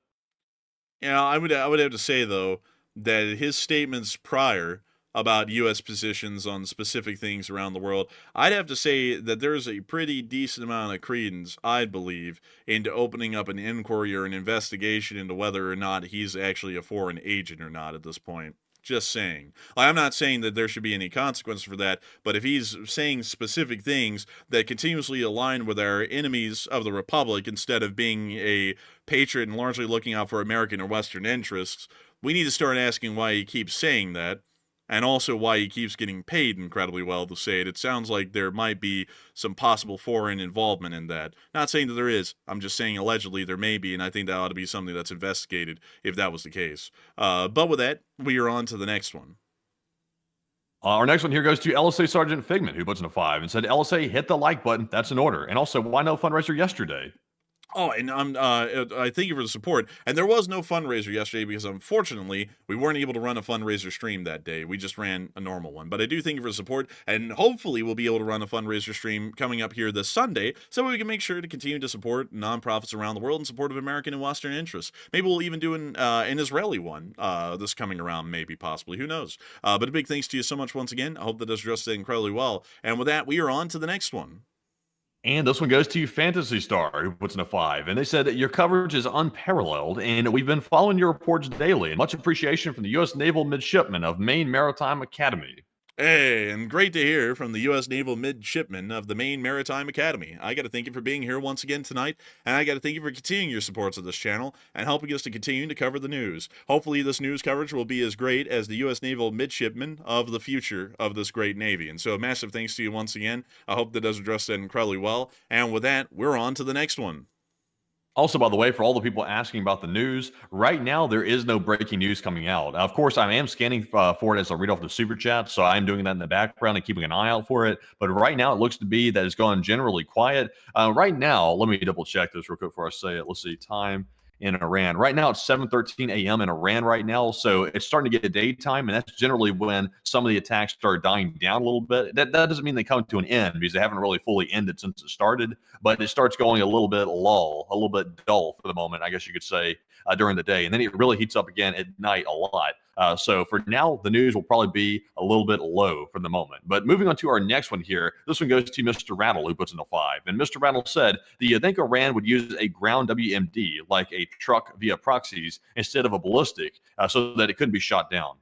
Yeah, I would have to say though that his statements prior about U.S. positions on specific things around the world, I'd have to say that there's a pretty decent amount of credence, I believe, into opening up an inquiry or an investigation into whether or not he's actually a foreign agent or not at this point. Just saying. I'm not saying that there should be any consequence for that, but if he's saying specific things that continuously align with our enemies of the Republic instead of being a patriot and largely looking out for American or Western interests, we need to start asking why he keeps saying that, and also why he keeps getting paid incredibly well to say it. It sounds like there might be some possible foreign involvement in that. Not saying that there is. I'm just saying allegedly there may be, and I think that ought to be something that's investigated if that was the case. But with that, we are on to the next one. Our next one here goes to LSA Sergeant Figment, who puts in a 5 and said, LSA, hit the like button. That's an order. And also, why no fundraiser yesterday? Oh, and I thank you for the support. And there was no fundraiser yesterday because, unfortunately, we weren't able to run a fundraiser stream that day. We just ran a normal one. But I do thank you for the support, and hopefully we'll be able to run a fundraiser stream coming up here this Sunday so we can make sure to continue to support nonprofits around the world in support of American and Western interests. Maybe we'll even do an Israeli one this coming around, maybe, possibly. Who knows? But a big thanks to you so much once again. I hope that does address it incredibly well. And with that, we are on to the next one. And this one goes to Fantasy Star, who puts in a 5. And they said that your coverage is unparalleled, and we've been following your reports daily. And much appreciation from the U.S. Naval Midshipmen of Maine Maritime Academy. Hey, and great to hear from the U.S. Naval Midshipmen of the Maine Maritime Academy. I got to thank you for being here once again tonight, and I got to thank you for continuing your supports of this channel and helping us to continue to cover the news. Hopefully, this news coverage will be as great as the U.S. Naval Midshipmen of the future of this great Navy. And so, a massive thanks to you once again. I hope that does address that incredibly well. And with that, we're on to the next one. Also, by the way, for all the people asking about the news, right now there is no breaking news coming out. Of course, I am scanning for it as I read off the super chat, so I'm doing that in the background and keeping an eye out for it. But right now, it looks to be that it's gone generally quiet. Right now, let me double check this real quick before I say it. Let's see, time in Iran. Right now, it's 7:13 a.m. in Iran right now, so it's starting to get daytime, and that's generally when some of the attacks start dying down a little bit. That doesn't mean they come to an end because they haven't really fully ended since it started, but it starts going a little bit lull, a little bit dull for the moment, I guess you could say, during the day, and then it really heats up again at night a lot. So for now, the news will probably be a little bit low for the moment. But moving on to our next one here, this one goes to Mr. Rattle, who puts in a 5. And Mr. Rattle said, do you think Iran would use a ground WMD, like a truck via proxies, instead of a ballistic, so that it couldn't be shot down?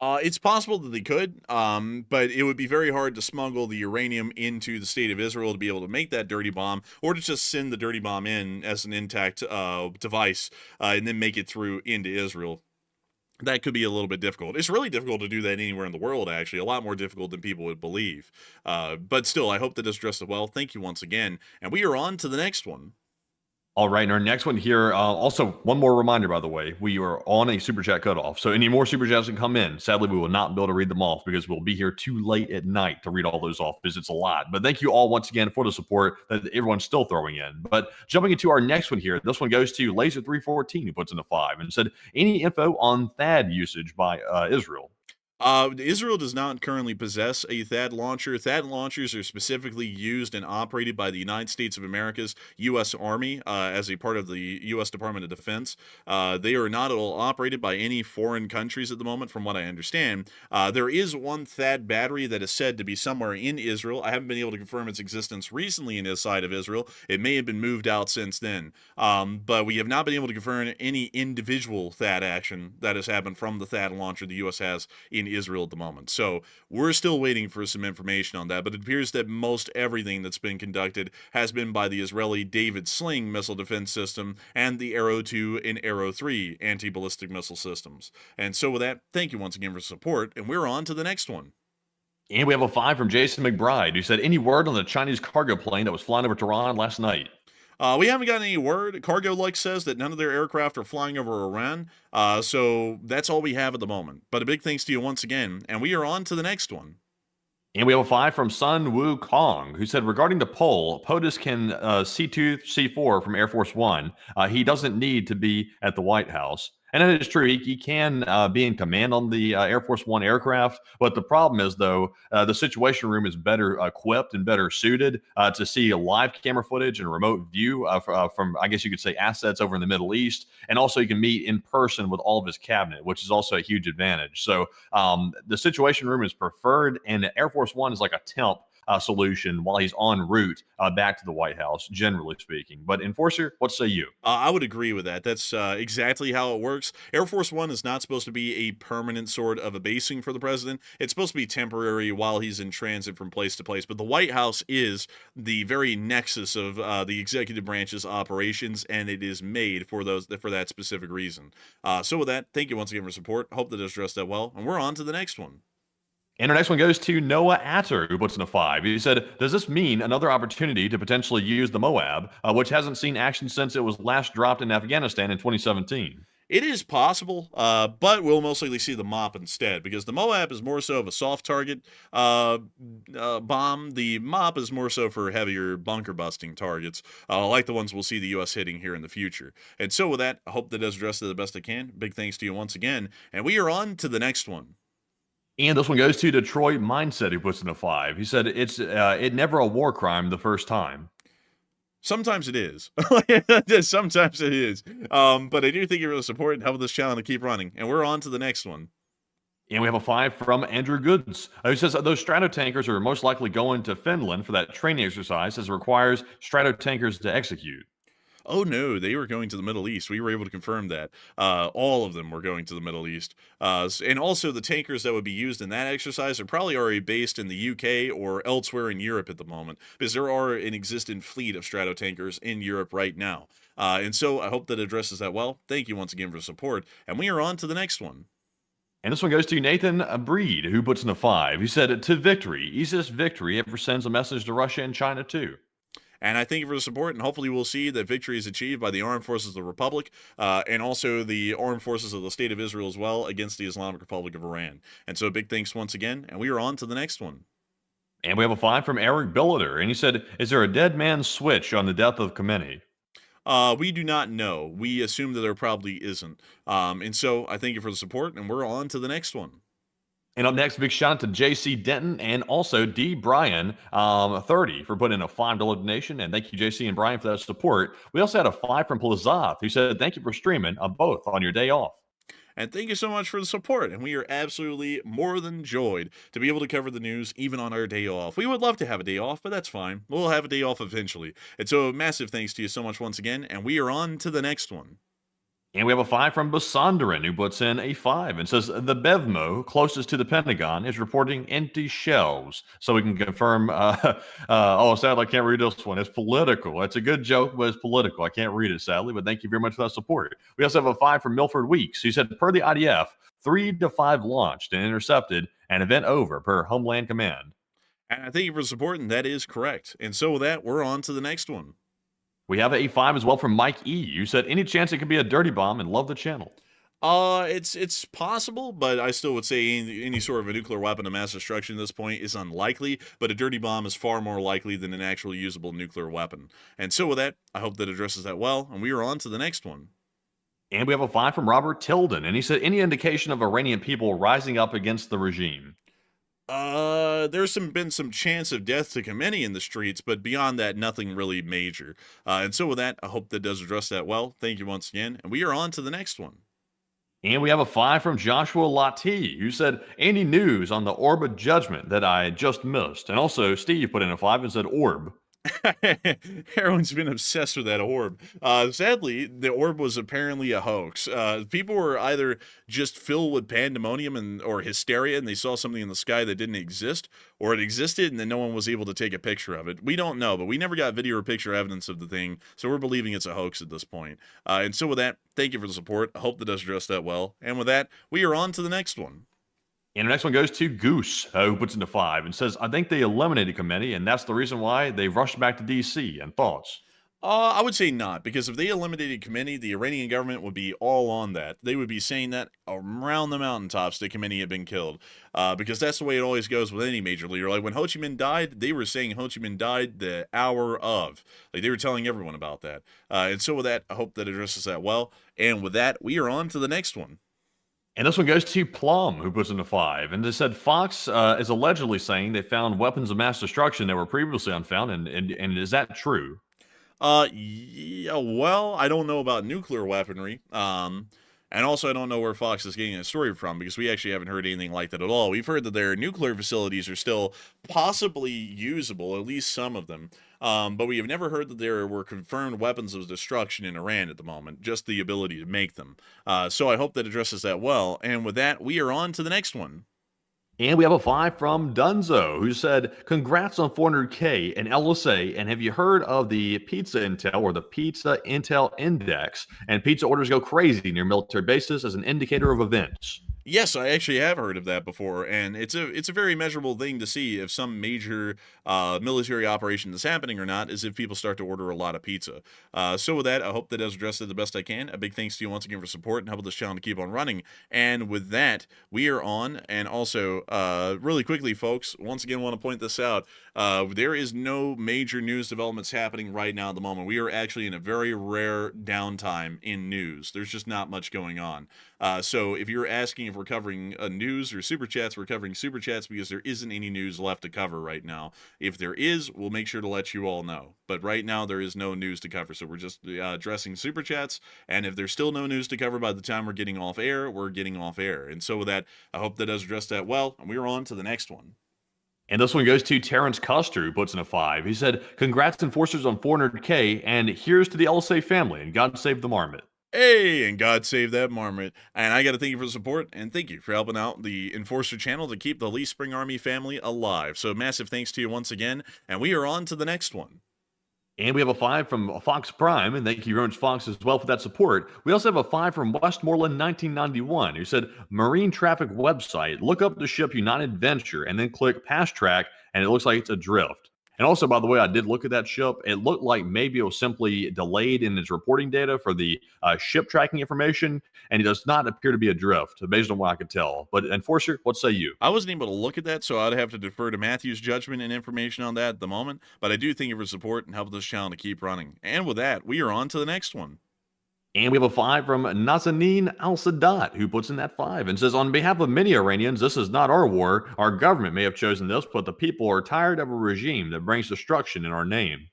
It's possible that they could, but it would be very hard to smuggle the uranium into the state of Israel to be able to make that dirty bomb, or to just send the dirty bomb in as an intact device and then make it through into Israel. That could be a little bit difficult. It's really difficult to do that anywhere in the world, actually. A lot more difficult than people would believe. But still, I hope that is addressed well. Thank you once again. And we are on to the next one. All right, and our next one here, also one more reminder, by the way, we are on a super chat cutoff. So any more super chats can come in. Sadly, we will not be able to read them off because we'll be here too late at night to read all those off because it's a lot. But thank you all once again for the support that everyone's still throwing in. But jumping into our next one here, this one goes to Laser314, who puts in a 5 and said, any info on THAAD usage by Israel? Israel does not currently possess a THAAD launcher. THAAD launchers are specifically used and operated by the United States of America's U.S. Army as a part of the U.S. Department of Defense. They are not at all operated by any foreign countries at the moment, from what I understand. There is one THAAD battery that is said to be somewhere in Israel. I haven't been able to confirm its existence recently in this side of Israel. It may have been moved out since then. But we have not been able to confirm any individual THAAD action that has happened from the THAAD launcher the U.S. has in Israel at the moment. So we're still waiting for some information on that, but it appears that most everything that's been conducted has been by the Israeli David Sling missile defense system and the Arrow 2 and Arrow 3 anti-ballistic missile systems. And so with that, thank you once again for support, and we're on to the next one. And we have a 5 from Jason McBride, who said, any word on the Chinese cargo plane that was flying over Tehran last night? We haven't gotten any word. Cargo Like says that none of their aircraft are flying over Iran. So that's all we have at the moment. But a big thanks to you once again, and we are on to the next one. And we have a 5 from Sun Wu Kong, who said, regarding the poll, POTUS can C2, C4 from Air Force One. He doesn't need to be at the White House. And it is true, he can be in command on the Air Force One aircraft. But the problem is, though, the Situation Room is better equipped and better suited to see a live camera footage and remote view from, I guess you could say, assets over in the Middle East. And also, you can meet in person with all of his cabinet, which is also a huge advantage. So the Situation Room is preferred, and Air Force One is like a temp solution while he's en route back to the White House, generally speaking. But Enforcer, what say you? I would agree with that. That's exactly how it works. Air Force One is not supposed to be a permanent sort of a basing for the president. It's supposed to be temporary while he's in transit from place to place. But the White House is the very nexus of the executive branch's operations, and it is made for that specific reason. So with that, thank you once again for support. Hope that addressed that well, and we're on to the next one. And our next one goes to Noah Atter, who puts in a 5. He said, does this mean another opportunity to potentially use the Moab, which hasn't seen action since it was last dropped in Afghanistan in 2017? It is possible, but we'll most likely see the MOP instead, because the Moab is more so of a soft target bomb. The MOP is more so for heavier bunker-busting targets, like the ones we'll see the U.S. hitting here in the future. And so with that, I hope that does address it the best I can. Big thanks to you once again, and we are on to the next one. And this one goes to Detroit Mindset, who puts in a 5. He said, it never a war crime the first time. Sometimes it is. Sometimes it is. But I do think you're really supporting and helping this channel to keep running. And we're on to the next one. And we have a 5 from Andrew Goods, who says those stratotankers are most likely going to Finland for that training exercise, as it requires stratotankers to execute. Oh no, they were going to the Middle East. We were able to confirm that. All of them were going to the Middle East. And also the tankers that would be used in that exercise are probably already based in the UK or elsewhere in Europe at the moment, because there are an existent fleet of stratotankers in Europe right now. And so I hope that addresses that well. Thank you once again for support. And we are on to the next one. And this one goes to Nathan Breed, who puts in a 5. He said, to victory. Easiest victory ever sends a message to Russia and China too. And I thank you for the support, and hopefully we'll see that victory is achieved by the armed forces of the Republic and also the armed forces of the State of Israel as well against the Islamic Republic of Iran. And so big thanks once again, and we are on to the next one. And we have a 5 from Eric Billiter, and he said, is there a dead man's switch on the death of Khamenei? We do not know. We assume that there probably isn't. And so I thank you for the support, and we're on to the next one. And up next, big shout out to JC Denton and also D. Brian 30 for putting in a $5 donation. And thank you, JC and Brian, for that support. We also had a 5 from Plazath, who said, thank you for streaming both on your day off. And thank you so much for the support. And we are absolutely more than joyed to be able to cover the news even on our day off. We would love to have a day off, but that's fine. We'll have a day off eventually. And so massive thanks to you so much once again. And we are on to the next one. And we have a 5 from Basandaran, who puts in a 5 and says, the BevMo closest to the Pentagon is reporting empty shelves. So we can confirm, oh, sadly, I can't read this one. It's political. It's a good joke, but it's political. I can't read it, sadly, but thank you very much for that support. We also have a 5 from Milford Weeks, who said, per the IDF, 3 to 5 launched and intercepted, and event over per Homeland Command. And I thank you for supporting. That is correct. And so with that, we're on to the next one. We have a 5 as well from Mike E, who said, any chance it could be a dirty bomb, and love the channel. It's possible, but I still would say any sort of a nuclear weapon of mass destruction at this point is unlikely, but a dirty bomb is far more likely than an actual usable nuclear weapon. And so with that, I hope that addresses that well, and we are on to the next one. And we have a 5 from Robert Tilden, and he said, any indication of Iranian people rising up against the regime? There's been some chance of death to Khamenei in the streets, but beyond that, nothing really major. And so with that, I hope that does address that well. Thank you once again, and we are on to the next one. And we have a 5 from Joshua Lati, who said, any news on the Orb judgment that I just missed? And also, Steve put in a 5 and said, Orb. Everyone's been obsessed with that orb. Sadly, the orb was apparently a hoax. People were either just filled with pandemonium or hysteria, and they saw something in the sky that didn't exist, or it existed and then no one was able to take a picture of it. We don't know, but we never got video or picture evidence of the thing, so we're believing it's a hoax at this point. And so with that, thank you for the support. I hope that does address that well. And with that, we are on to the next one. And the next one goes to Goose, who puts into 5 and says, I think they eliminated Khomeini, and that's the reason why they rushed back to D.C. And thoughts? I would say not, because if they eliminated Khomeini, the Iranian government would be all on that. They would be saying that around the mountaintops that Khomeini had been killed, because that's the way it always goes with any major leader. Like when Ho Chi Minh died, they were saying Ho Chi Minh died the hour of. Like they were telling everyone about that. And so with that, I hope that addresses that well. And with that, we are on to the next one. And this one goes to Plum, who puts into 5. And they said Fox is allegedly saying they found weapons of mass destruction that were previously unfound. And is that true? Yeah, well, I don't know about nuclear weaponry. And also I don't know where Fox is getting a story from because we actually haven't heard anything like that at all. We've heard that their nuclear facilities are still possibly usable, at least some of them. But we have never heard that there were confirmed weapons of destruction in Iran at the moment, just the ability to make them. So I hope that addresses that well. And with that, we are on to the next one. And we have a 5 from Dunzo, who said, congrats on 400K and LSA. And have you heard of the Pizza Intel or the Pizza Intel Index? And pizza orders go crazy near military bases as an indicator of events. Yes, I actually have heard of that before, and it's a very measurable thing to see if some major military operation is happening or not, is if people start to order a lot of pizza. So with that, I hope that has addressed it the best I can. A big thanks to you once again for support and helping this channel to keep on running. And with that, we are on, and also, really quickly, folks, once again, want to point this out. There is no major news developments happening right now at the moment. We are actually in a very rare downtime in news. There's just not much going on. So if you're asking if we're covering news or super chats, we're covering super chats because there isn't any news left to cover right now. If there is, we'll make sure to let you all know. But right now there is no news to cover, so we're just addressing super chats. And if there's still no news to cover by the time we're getting off air, we're getting off air. And so with that, I hope that does address that well. And we're on to the next one. And this one goes to Terrence Custer, who puts in a 5. He said, congrats enforcers on 400K, and here's to the LSA family, and God save the marmot. Hey, and God save that marmot. And I got to thank you for the support, and thank you for helping out the Enforcer channel to keep the Lee Spring Army family alive. So massive thanks to you once again, and we are on to the next one. And we have a 5 from Fox Prime, and thank you very much, Fox, as well for that support. We also have a 5 from Westmoreland 1991, who said, Marine Traffic website, look up the ship United Venture, and then click Past Track, and it looks like it's adrift. And also, by the way, I did look at that ship. It looked like maybe it was simply delayed in its reporting data for the ship tracking information, and it does not appear to be adrift, based on what I could tell. But Enforcer, what say you? I wasn't able to look at that, so I'd have to defer to Matthew's judgment and information on that at the moment. But I do thank you for support and helping this channel to keep running. And with that, we are on to the next one. And we have a 5 from Nazanin Al-Sadat, who puts in that 5 and says, on behalf of many Iranians, this is not our war. Our government may have chosen this, but the people are tired of a regime that brings destruction in our name.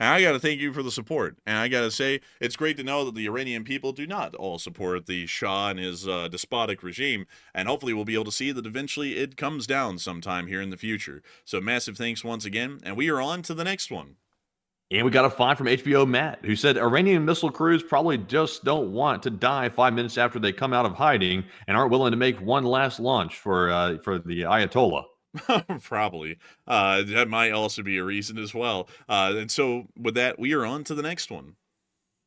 And I got to thank you for the support. And I got to say, it's great to know that the Iranian people do not all support the Shah and his despotic regime. And hopefully we'll be able to see that eventually it comes down sometime here in the future. So massive thanks once again. And we are on to the next one. And we got a 5 from HBO Matt, who said Iranian missile crews probably just don't want to die 5 minutes after they come out of hiding and aren't willing to make one last launch for the Ayatollah. Probably. That might also be a reason as well. And so with that, we are on to the next one.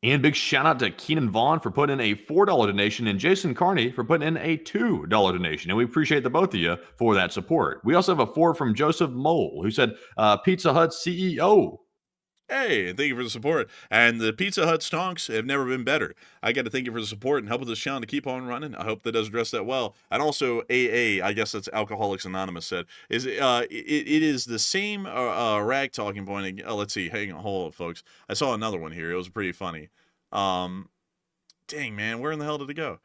And big shout out to Keenan Vaughn for putting in a $4 donation and Jason Carney for putting in a $2 donation. And we appreciate the both of you for that support. We also have a 4 from Joseph Mole, who said Pizza Hut CEO. Hey, thank you for the support. And the Pizza Hut stonks have never been better. I got to thank you for the support and helping this channel to keep on running. I hope that does address that well. And also, AA, I guess that's Alcoholics Anonymous said, is it is the same rag talking point. Let's see, hang on, hold on, folks. I saw another one here. It was pretty funny. Dang, man, where in the hell did it go?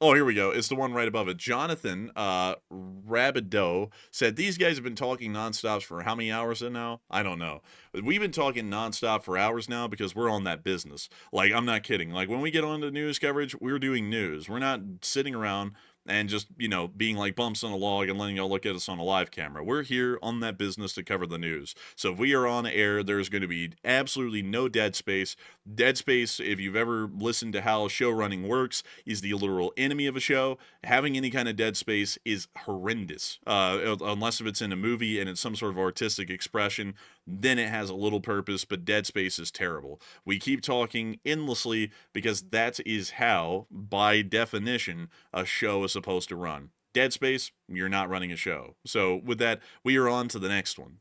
Oh, here we go. It's the one right above it. Jonathan Rabideau said, these guys have been talking nonstop for how many hours now? I don't know. But we've been talking nonstop for hours now because we're on that business. Like, I'm not kidding. Like, when we get on to news coverage, we're doing news. We're not sitting around and just, you know, being like bumps on a log and letting y'all look at us on a live camera. We're here on that business to cover the news. So if we are on air, there's going to be absolutely no dead space. Dead space, if you've ever listened to how show running works, is the literal enemy of a show. Having any kind of dead space is horrendous. Unless if it's in a movie and it's some sort of artistic expression, then it has a little purpose, but dead space is terrible. We keep talking endlessly because that is how, by definition, a show is supposed to run. Dead space, you're not running a show. So with that, we are on to the next one.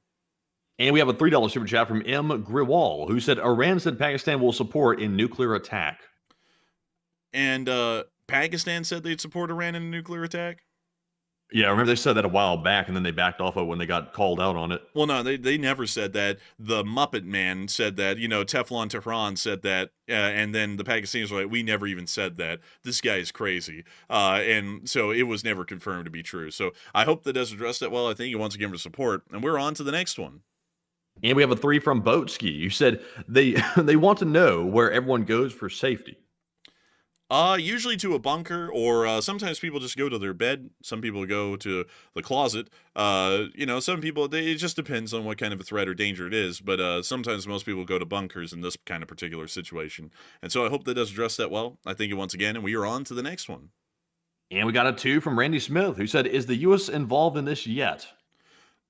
And we have a $3 super chat from M. Griwal, who said Iran said Pakistan will support in nuclear attack. And Pakistan said they'd support Iran in a nuclear attack? Yeah, I remember they said that a while back, and then they backed off of it when they got called out on it. Well, no, they never said that. The Muppet Man said that. Teflon Tehran said that. And then the Pakistanis were like, we never even said that. This guy is crazy. And so it was never confirmed to be true. So I hope that does address that well. I thank you once again for support. And we're on to the next one. And we have a 3 from Boatski, who said they want to know where everyone goes for safety. Usually to a bunker, or sometimes people just go to their bed. Some people go to the closet. Some people, it just depends on what kind of a threat or danger it is. But sometimes most people go to bunkers in this kind of particular situation. And so I hope that does address that well. I thank you once again, and we are on to the next one. And we got a 2 from Randy Smith, who said, is the U.S. involved in this yet?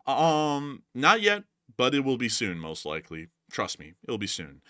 Not yet, but it will be soon, most likely. Trust me, it'll be soon.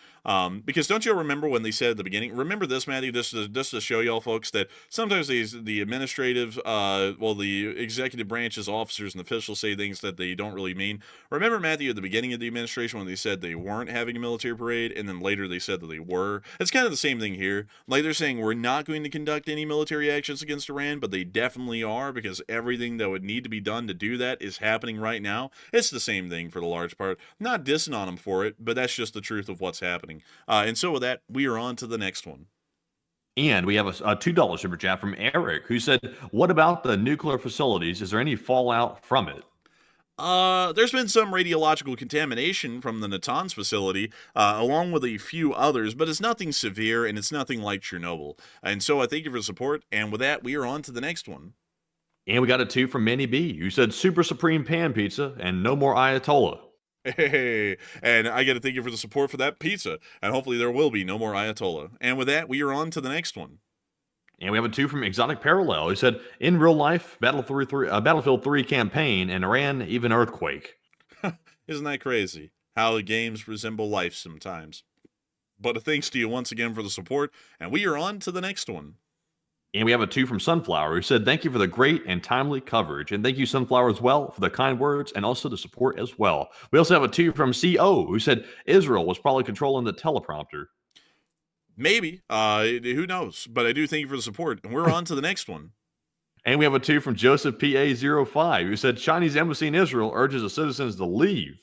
Because don't you remember when they said at the beginning? Remember this, Matthew, just to show y'all folks that sometimes the administrative, the executive branch's officers and officials say things that they don't really mean. Remember, Matthew, at the beginning of the administration when they said they weren't having a military parade, and then later they said that they were? It's kind of the same thing here. Like, they're saying we're not going to conduct any military actions against Iran, but they definitely are, because everything that would need to be done to do that is happening right now. It's the same thing for the large part. Not dissing on them for it, but that's just the truth of what's happening. And so with that, we are on to the next one. And we have a $2 super chat from Eric, who said, what about the nuclear facilities? Is there any fallout from it? There's been some radiological contamination from the Natanz facility, along with a few others, but it's nothing severe, and it's nothing like Chernobyl. And so I thank you for the support, and with that, we are on to the next one. And we got a 2 from Manny B, who said, super supreme pan pizza and no more Ayatollah. Hey, and I got to thank you for the support for that pizza, and hopefully there will be no more Ayatollah. And with that, we are on to the next one. And we have a 2 from Exotic Parallel, who said, in real life, Battlefield 3 campaign, and Iran, even earthquake. Isn't that crazy? How the games resemble life sometimes. But thanks to you once again for the support, and we are on to the next one. And we have a 2 from Sunflower, who said, thank you for the great and timely coverage. And thank you, Sunflower, as well, for the kind words and also the support as well. We also have a 2 from CO, who said Israel was probably controlling the teleprompter. Maybe. Who knows? But I do thank you for the support. And we're on to the next one. And we have a 2 from Joseph PA05, who said Chinese embassy in Israel urges the citizens to leave.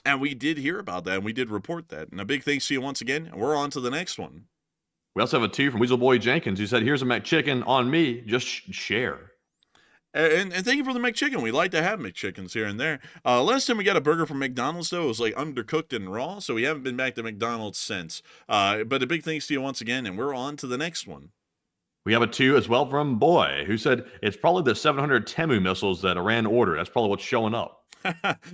And we did hear about that, and we did report that. And a big thanks to you once again. And we're on to the next one. We also have a 2 from Weasel Boy Jenkins, who said, here's a McChicken on me, just share. And thank you for the McChicken. We like to have McChickens here and there. Last time we got a burger from McDonald's, though, it was like undercooked and raw, so we haven't been back to McDonald's since. But a big thanks to you once again, and we're on to the next one. We have a 2 as well from Boy, who said, it's probably the 700 Temu missiles that Iran ordered. That's probably what's showing up.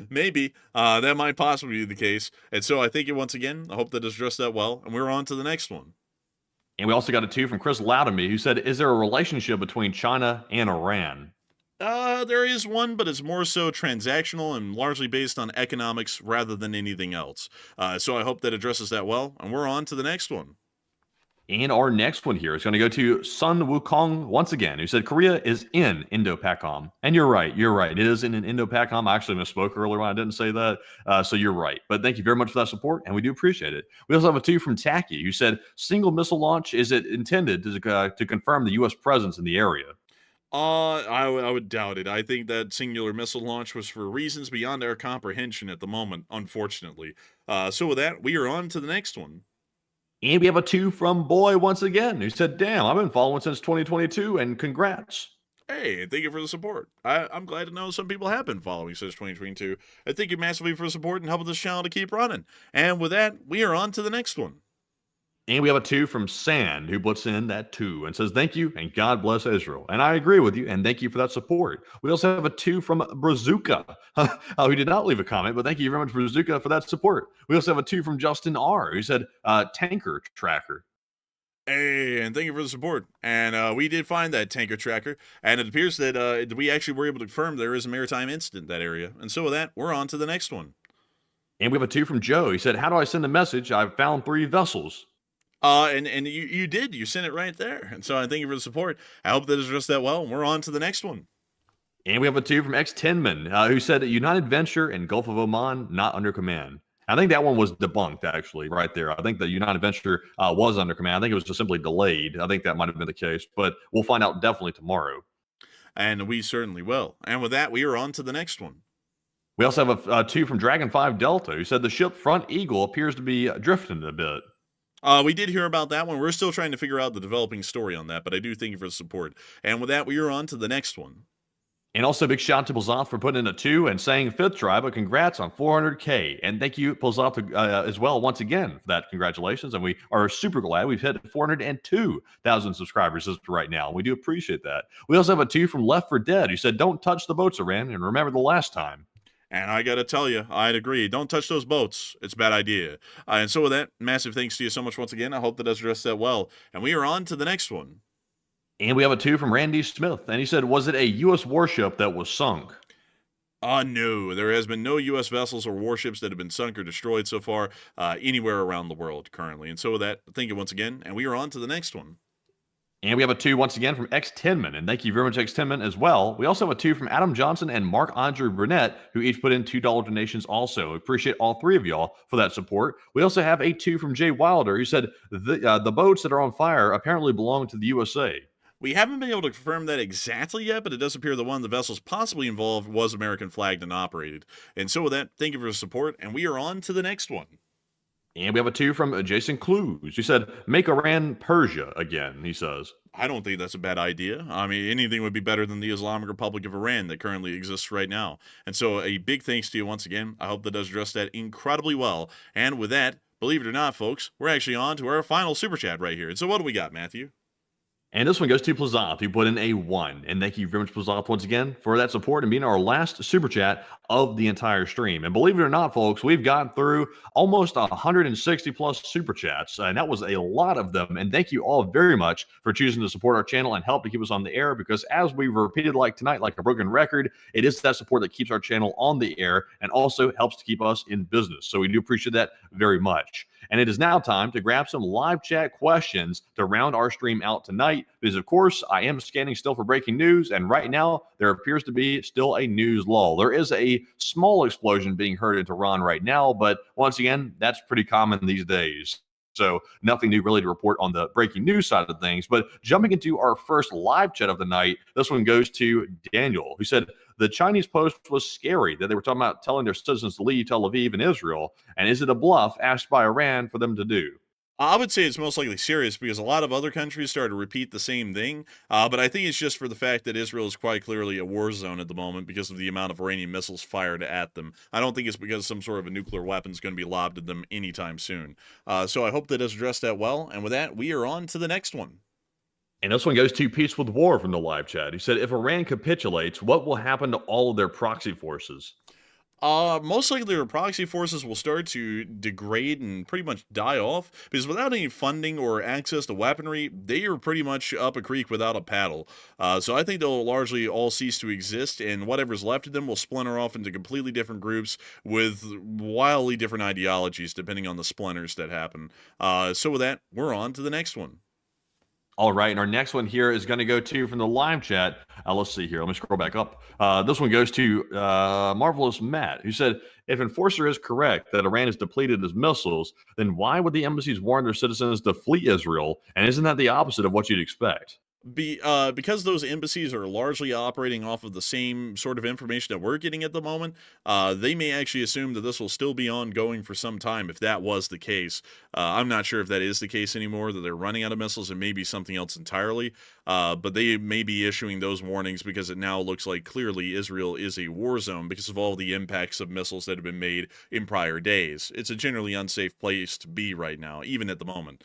Maybe. That might possibly be the case. And so I thank you once again. I hope that addressed that well, and we're on to the next one. And we also got a 2 from Chris Loudamy, who said, is there a relationship between China and Iran? There is one, but it's more so transactional and largely based on economics rather than anything else. So I hope that addresses that well, and we're on to the next one. And our next one here is going to go to Sun Wukong once again, who said Korea is in Indo-PACOM. And you're right. It is in an Indo-PACOM. I actually misspoke earlier when I didn't say that. So you're right. But thank you very much for that support, and we do appreciate it. We also have a 2 from Tacky, who said single missile launch, is it intended to confirm the U.S. presence in the area? I would doubt it. I think that singular missile launch was for reasons beyond our comprehension at the moment, unfortunately. So with that, we are on to the next one. And we have a 2 from Boy once again, who said, damn, I've been following since 2022, and congrats. Hey, thank you for the support. I'm glad to know some people have been following since 2022. I thank you massively for the support and helping this channel to keep running. And with that, we are on to the next one. And we have a 2 from Sand, who puts in that 2 and says, thank you, and God bless Israel. And I agree with you, and thank you for that support. We also have a 2 from Brazuka, who did not leave a comment, but thank you very much, Brazuka, for that support. We also have a 2 from Justin R., who said, tanker tracker. Hey, and thank you for the support. And we did find that tanker tracker, and it appears that we actually were able to confirm there is a maritime incident in that area. And so with that, we're on to the next one. And we have a 2 from Joe. He said, how do I send a message? I've found 3 vessels. And you did. You sent it right there. And so I thank you for the support. I hope that addressed that well. And we're on to the next one. And we have a 2 from X10man, who said, United Venture and Gulf of Oman not under command. I think that one was debunked, actually, right there. I think the United Venture was under command. I think it was just simply delayed. I think that might have been the case, but we'll find out definitely tomorrow. And we certainly will. And with that, we are on to the next one. We also have a 2 from Dragon 5 Delta, who said the ship Front Eagle appears to be drifting a bit. We did hear about that one. We're still trying to figure out the developing story on that, but I do thank you for the support. And with that, we are on to the next one. And also, big shout out to Plazov for putting in a 2 and saying 5th try, but congrats on 400K. And thank you, Plazov, as well, once again, for that. Congratulations. And we are super glad we've hit 402,000 subscribers right now. We do appreciate that. We also have a 2 from Left 4 Dead, who said, don't touch the boats, Iran, and remember the last time. And I got to tell you, I'd agree. Don't touch those boats. It's a bad idea. And so with that, massive thanks to you so much once again. I hope that does address that well. And we are on to the next one. And we have a 2 from Randy Smith. And he said, was it a U.S. warship that was sunk? No, there has been no U.S. vessels or warships that have been sunk or destroyed so far anywhere around the world currently. And so with that, thank you once again. And we are on to the next one. And we have a 2 once again from X10man. And thank you very much, X10man, as well. We also have a 2 from Adam Johnson and Mark-Andre Burnett, who each put in $2 donations also. We appreciate all 3 of y'all for that support. We also have a 2 from Jay Wilder, who said the boats that are on fire apparently belong to the USA. We haven't been able to confirm that exactly yet, but it does appear that one of the vessels possibly involved was American flagged and operated. And so with that, thank you for the support, and we are on to the next one. And we have a 2 from Jason Clues. He said, make Iran Persia again, he says. I don't think that's a bad idea. I mean, anything would be better than the Islamic Republic of Iran that currently exists right now. And so a big thanks to you once again. I hope that does address that incredibly well. And with that, believe it or not, folks, we're actually on to our final super chat right here. And so what do we got, Matthew? And this one goes to Plazov, who put in a 1. And thank you very much, Plazov, once again, for that support and being our last super chat of the entire stream. And believe it or not, folks, we've gotten through almost 160 plus super chats. And that was a lot of them. And thank you all very much for choosing to support our channel and help to keep us on the air. Because as we've repeated like tonight, like a broken record, it is that support that keeps our channel on the air and also helps to keep us in business. So we do appreciate that very much. And it is now time to grab some live chat questions to round our stream out tonight. Because, of course, I am scanning still for breaking news. And right now, there appears to be still a news lull. There is a small explosion being heard in Tehran right now. But once again, that's pretty common these days. So nothing new really to report on the breaking news side of things. But jumping into our first live chat of the night, this one goes to Daniel, who said, the Chinese post was scary, that they were talking about telling their citizens to leave Tel Aviv and Israel. And is it a bluff asked by Iran for them to do? I would say it's most likely serious because a lot of other countries started to repeat the same thing. But I think it's just for the fact that Israel is quite clearly a war zone at the moment because of the amount of Iranian missiles fired at them. I don't think it's because some sort of a nuclear weapon is going to be lobbed at them anytime soon. So I hope that does address that well. And with that, we are on to the next one. And this one goes to Peace with War from the live chat. He said, if Iran capitulates, what will happen to all of their proxy forces? Most likely their proxy forces will start to degrade and pretty much die off because without any funding or access to weaponry, they are pretty much up a creek without a paddle. So I think they'll largely all cease to exist, and whatever's left of them will splinter off into completely different groups with wildly different ideologies depending on the splinters that happen. So with that, we're on to the next one. All right, and our next one here is going to go to from the live chat. Let's see here. Let me scroll back up. This one goes to Marvelous Matt, who said, if Enforcer is correct that Iran has depleted its missiles, then why would the embassies warn their citizens to flee Israel? And isn't that the opposite of what you'd expect? Because those embassies are largely operating off of the same sort of information that we're getting at the moment, they may actually assume that this will still be ongoing for some time if that was the case. I'm not sure if that is the case anymore, that they're running out of missiles. It may be something else entirely, but they may be issuing those warnings because it now looks like clearly Israel is a war zone because of all the impacts of missiles that have been made in prior days. It's a generally unsafe place to be right now, even at the moment.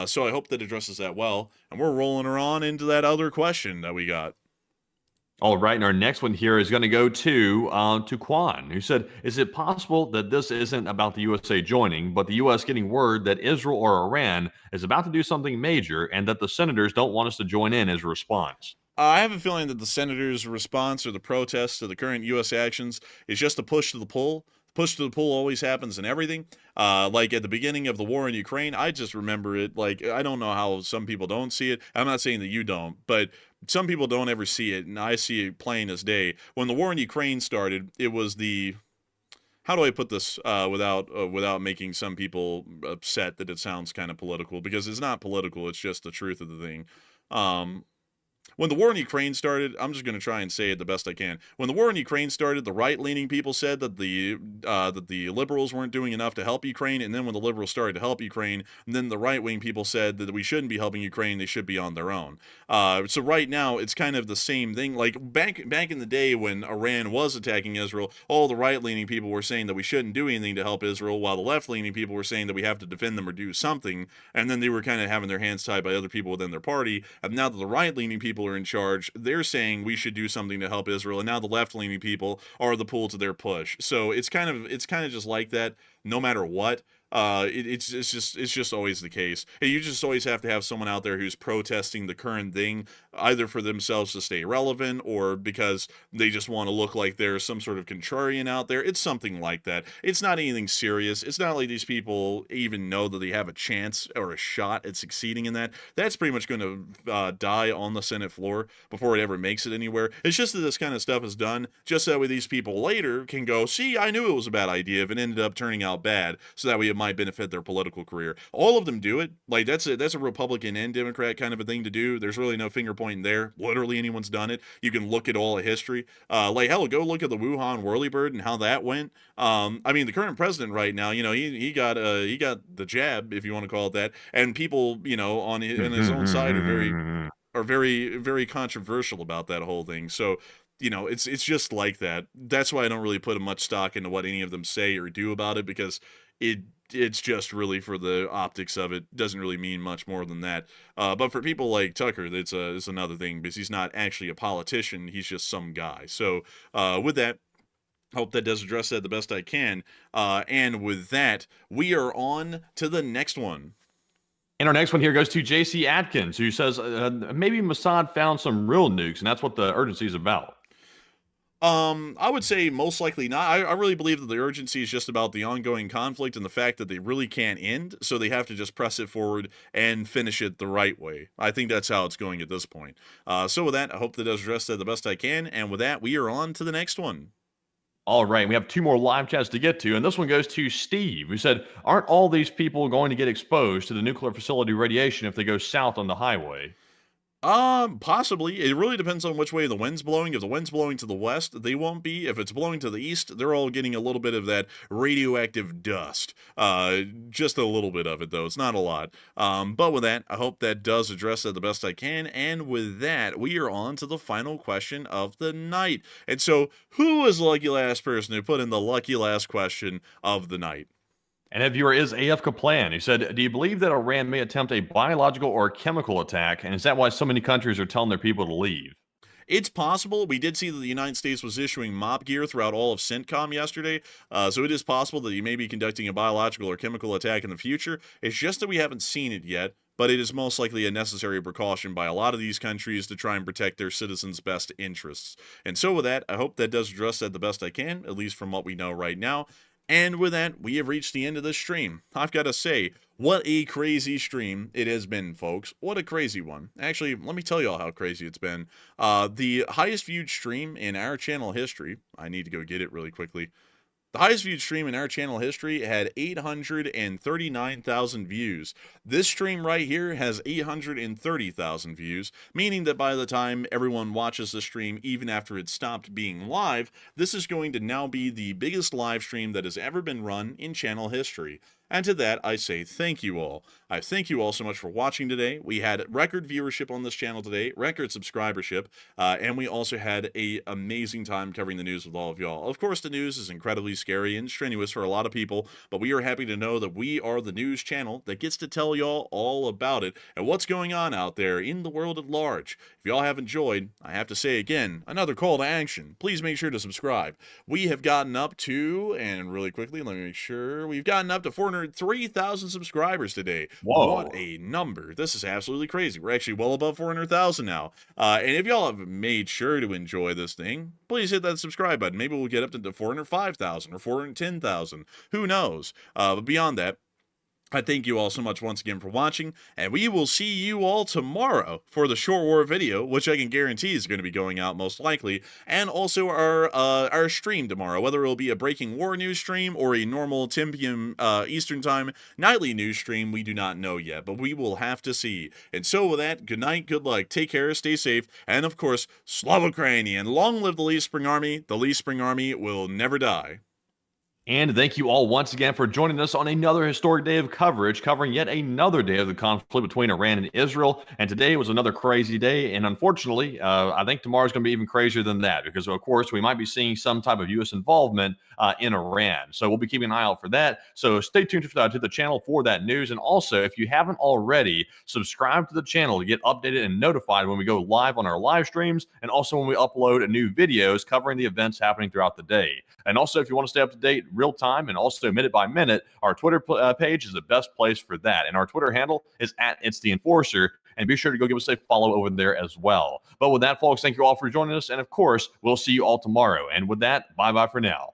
So I hope that addresses that well, and we're rolling her on into that other question that we got. All right, and our next one here is going to go to Quan, who said, is it possible that this isn't about the USA joining, but the U.S. getting word that Israel or Iran is about to do something major and that the senators don't want us to join in as a response? I have a feeling that the senators' response or the protest to the current U.S. actions is just a push to the pull push to the pull always happens in everything. Like at the beginning of the war in Ukraine, I just remember it. Like, I don't know how some people don't see it. I'm not saying that you don't, but some people don't ever see it, and I see it plain as day. When the war in Ukraine started, it was the, how do I put this without making some people upset that it sounds kind of political, because it's not political, it's just the truth of the thing. When the war in Ukraine started, I'm just going to try and say it the best I can. When the war in Ukraine started, the right-leaning people said that the liberals weren't doing enough to help Ukraine, and then when the liberals started to help Ukraine, then the right-wing people said that we shouldn't be helping Ukraine, they should be on their own. So right now, it's kind of the same thing. Like back in the day when Iran was attacking Israel, all the right-leaning people were saying that we shouldn't do anything to help Israel, while the left-leaning people were saying that we have to defend them or do something, and then they were kind of having their hands tied by other people within their party. And now that the right-leaning people are in charge, they're saying we should do something to help Israel, and now the left-leaning people are the pull to their push. So it's kind of just like that, no matter what. It's just always the case. And you just always have to have someone out there who's protesting the current thing, either for themselves to stay relevant or because they just want to look like there's some sort of contrarian out there. It's something like that. It's not anything serious. It's not like these people even know that they have a chance or a shot at succeeding in that. That's pretty much going to die on the Senate floor before it ever makes it anywhere. It's just that this kind of stuff is done just so that way these people later can go, see, I knew it was a bad idea if it ended up turning out bad, so that way it might benefit their political career. All of them do it. Like that's a Republican and Democrat kind of a thing to do. There's really no finger pointing there. Literally anyone's done it. You can look at all of history. Like hell, go look at the Wuhan whirlybird and how that went. I mean, the current president right now, you know, he got the jab, if you want to call it that, and people, you know, on his own side are very controversial about that whole thing. So, you know, it's just like that. That's why I don't really put much stock into what any of them say or do about it, because it's just really for the optics of it. Doesn't really mean much more than that. But for people like Tucker, it's another thing, because he's not actually a politician. He's just some guy. So with that, hope that does address that the best I can. And with that, we are on to the next one. And our next one here goes to JC Atkins, who says maybe Mossad found some real nukes, and that's what the urgency is about. I would say most likely not. I really believe that the urgency is just about the ongoing conflict and the fact that they really can't end, so they have to just press it forward and finish it the right way. I think that's how it's going at this point. So with that, I hope that does address that the best I can, and with that, we are on to the next one. All right, we have 2 more live chats to get to, and this one goes to Steve, who said, aren't all these people going to get exposed to the nuclear facility radiation if they go south on the highway? Possibly. It really depends on which way the wind's blowing. If the wind's blowing to the west, they won't be. If it's blowing to the east, they're all getting a little bit of that radioactive dust. Just a little bit of it, though. It's not a lot. But with that, I hope that does address that the best I can. And with that, we are on to the final question of the night. And so, who was the lucky last person who put in the lucky last question of the night? And that viewer is AF Kaplan, who said, do you believe that Iran may attempt a biological or chemical attack? And is that why so many countries are telling their people to leave? It's possible. We did see that the United States was issuing MOP gear throughout all of CENTCOM yesterday, so it is possible that you may be conducting a biological or chemical attack in the future. It's just that we haven't seen it yet, but it is most likely a necessary precaution by a lot of these countries to try and protect their citizens' best interests. And so with that, I hope that does address that the best I can, at least from what we know right now. And with that, we have reached the end of this stream. I've got to say, what a crazy stream it has been, folks. What a crazy one. Actually, let me tell you all how crazy it's been. The highest viewed stream in our channel history, I need to go get it really quickly. The highest viewed stream in our channel history had 839,000 views. This stream right here has 830,000 views, meaning that by the time everyone watches the stream, even after it stopped being live, this is going to now be the biggest live stream that has ever been run in channel history. And to that, I say thank you all. I thank you all so much for watching today. We had record viewership on this channel today, record subscribership, and we also had an amazing time covering the news with all of y'all. Of course, the news is incredibly scary and strenuous for a lot of people, but we are happy to know that we are the news channel that gets to tell y'all all about it and what's going on out there in the world at large. If y'all have enjoyed, I have to say again, another call to action. Please make sure to subscribe. We have gotten up to, and really quickly, let me make sure, we've gotten up to 400 cornered 3,000 subscribers today. Whoa. What a number. This is absolutely crazy. We're actually well above 400,000 now. And if y'all have made sure to enjoy this thing, please hit that subscribe button. Maybe we'll get up to 405,000 or 410,000. Who knows? But beyond that, I thank you all so much once again for watching, and we will see you all tomorrow for the short war video, which I can guarantee is going to be going out most likely, and also our stream tomorrow, whether it will be a breaking war news stream or a normal 10 p.m. Eastern time nightly news stream. We do not know yet, but we will have to see. And so with that, good night, good luck, take care, stay safe, and of course, Slava Ukraini, and long live the Lee Spring Army. The Lee Spring Army will never die. And thank you all once again for joining us on another historic day of coverage, covering yet another day of the conflict between Iran and Israel. And today was another crazy day. And unfortunately, I think tomorrow's going to be even crazier than that, because, of course, we might be seeing some type of U.S. involvement in Iran. So we'll be keeping an eye out for that. So stay tuned to the channel for that news. And also, if you haven't already, subscribe to the channel to get updated and notified when we go live on our live streams, and also when we upload new videos covering the events happening throughout the day. And also, if you want to stay up to date real time and also minute by minute, our Twitter page is the best place for that. And our Twitter handle is @It'sTheEnforcer. And be sure to go give us a follow over there as well. But with that, folks, thank you all for joining us. And of course, we'll see you all tomorrow. And with that, bye-bye for now.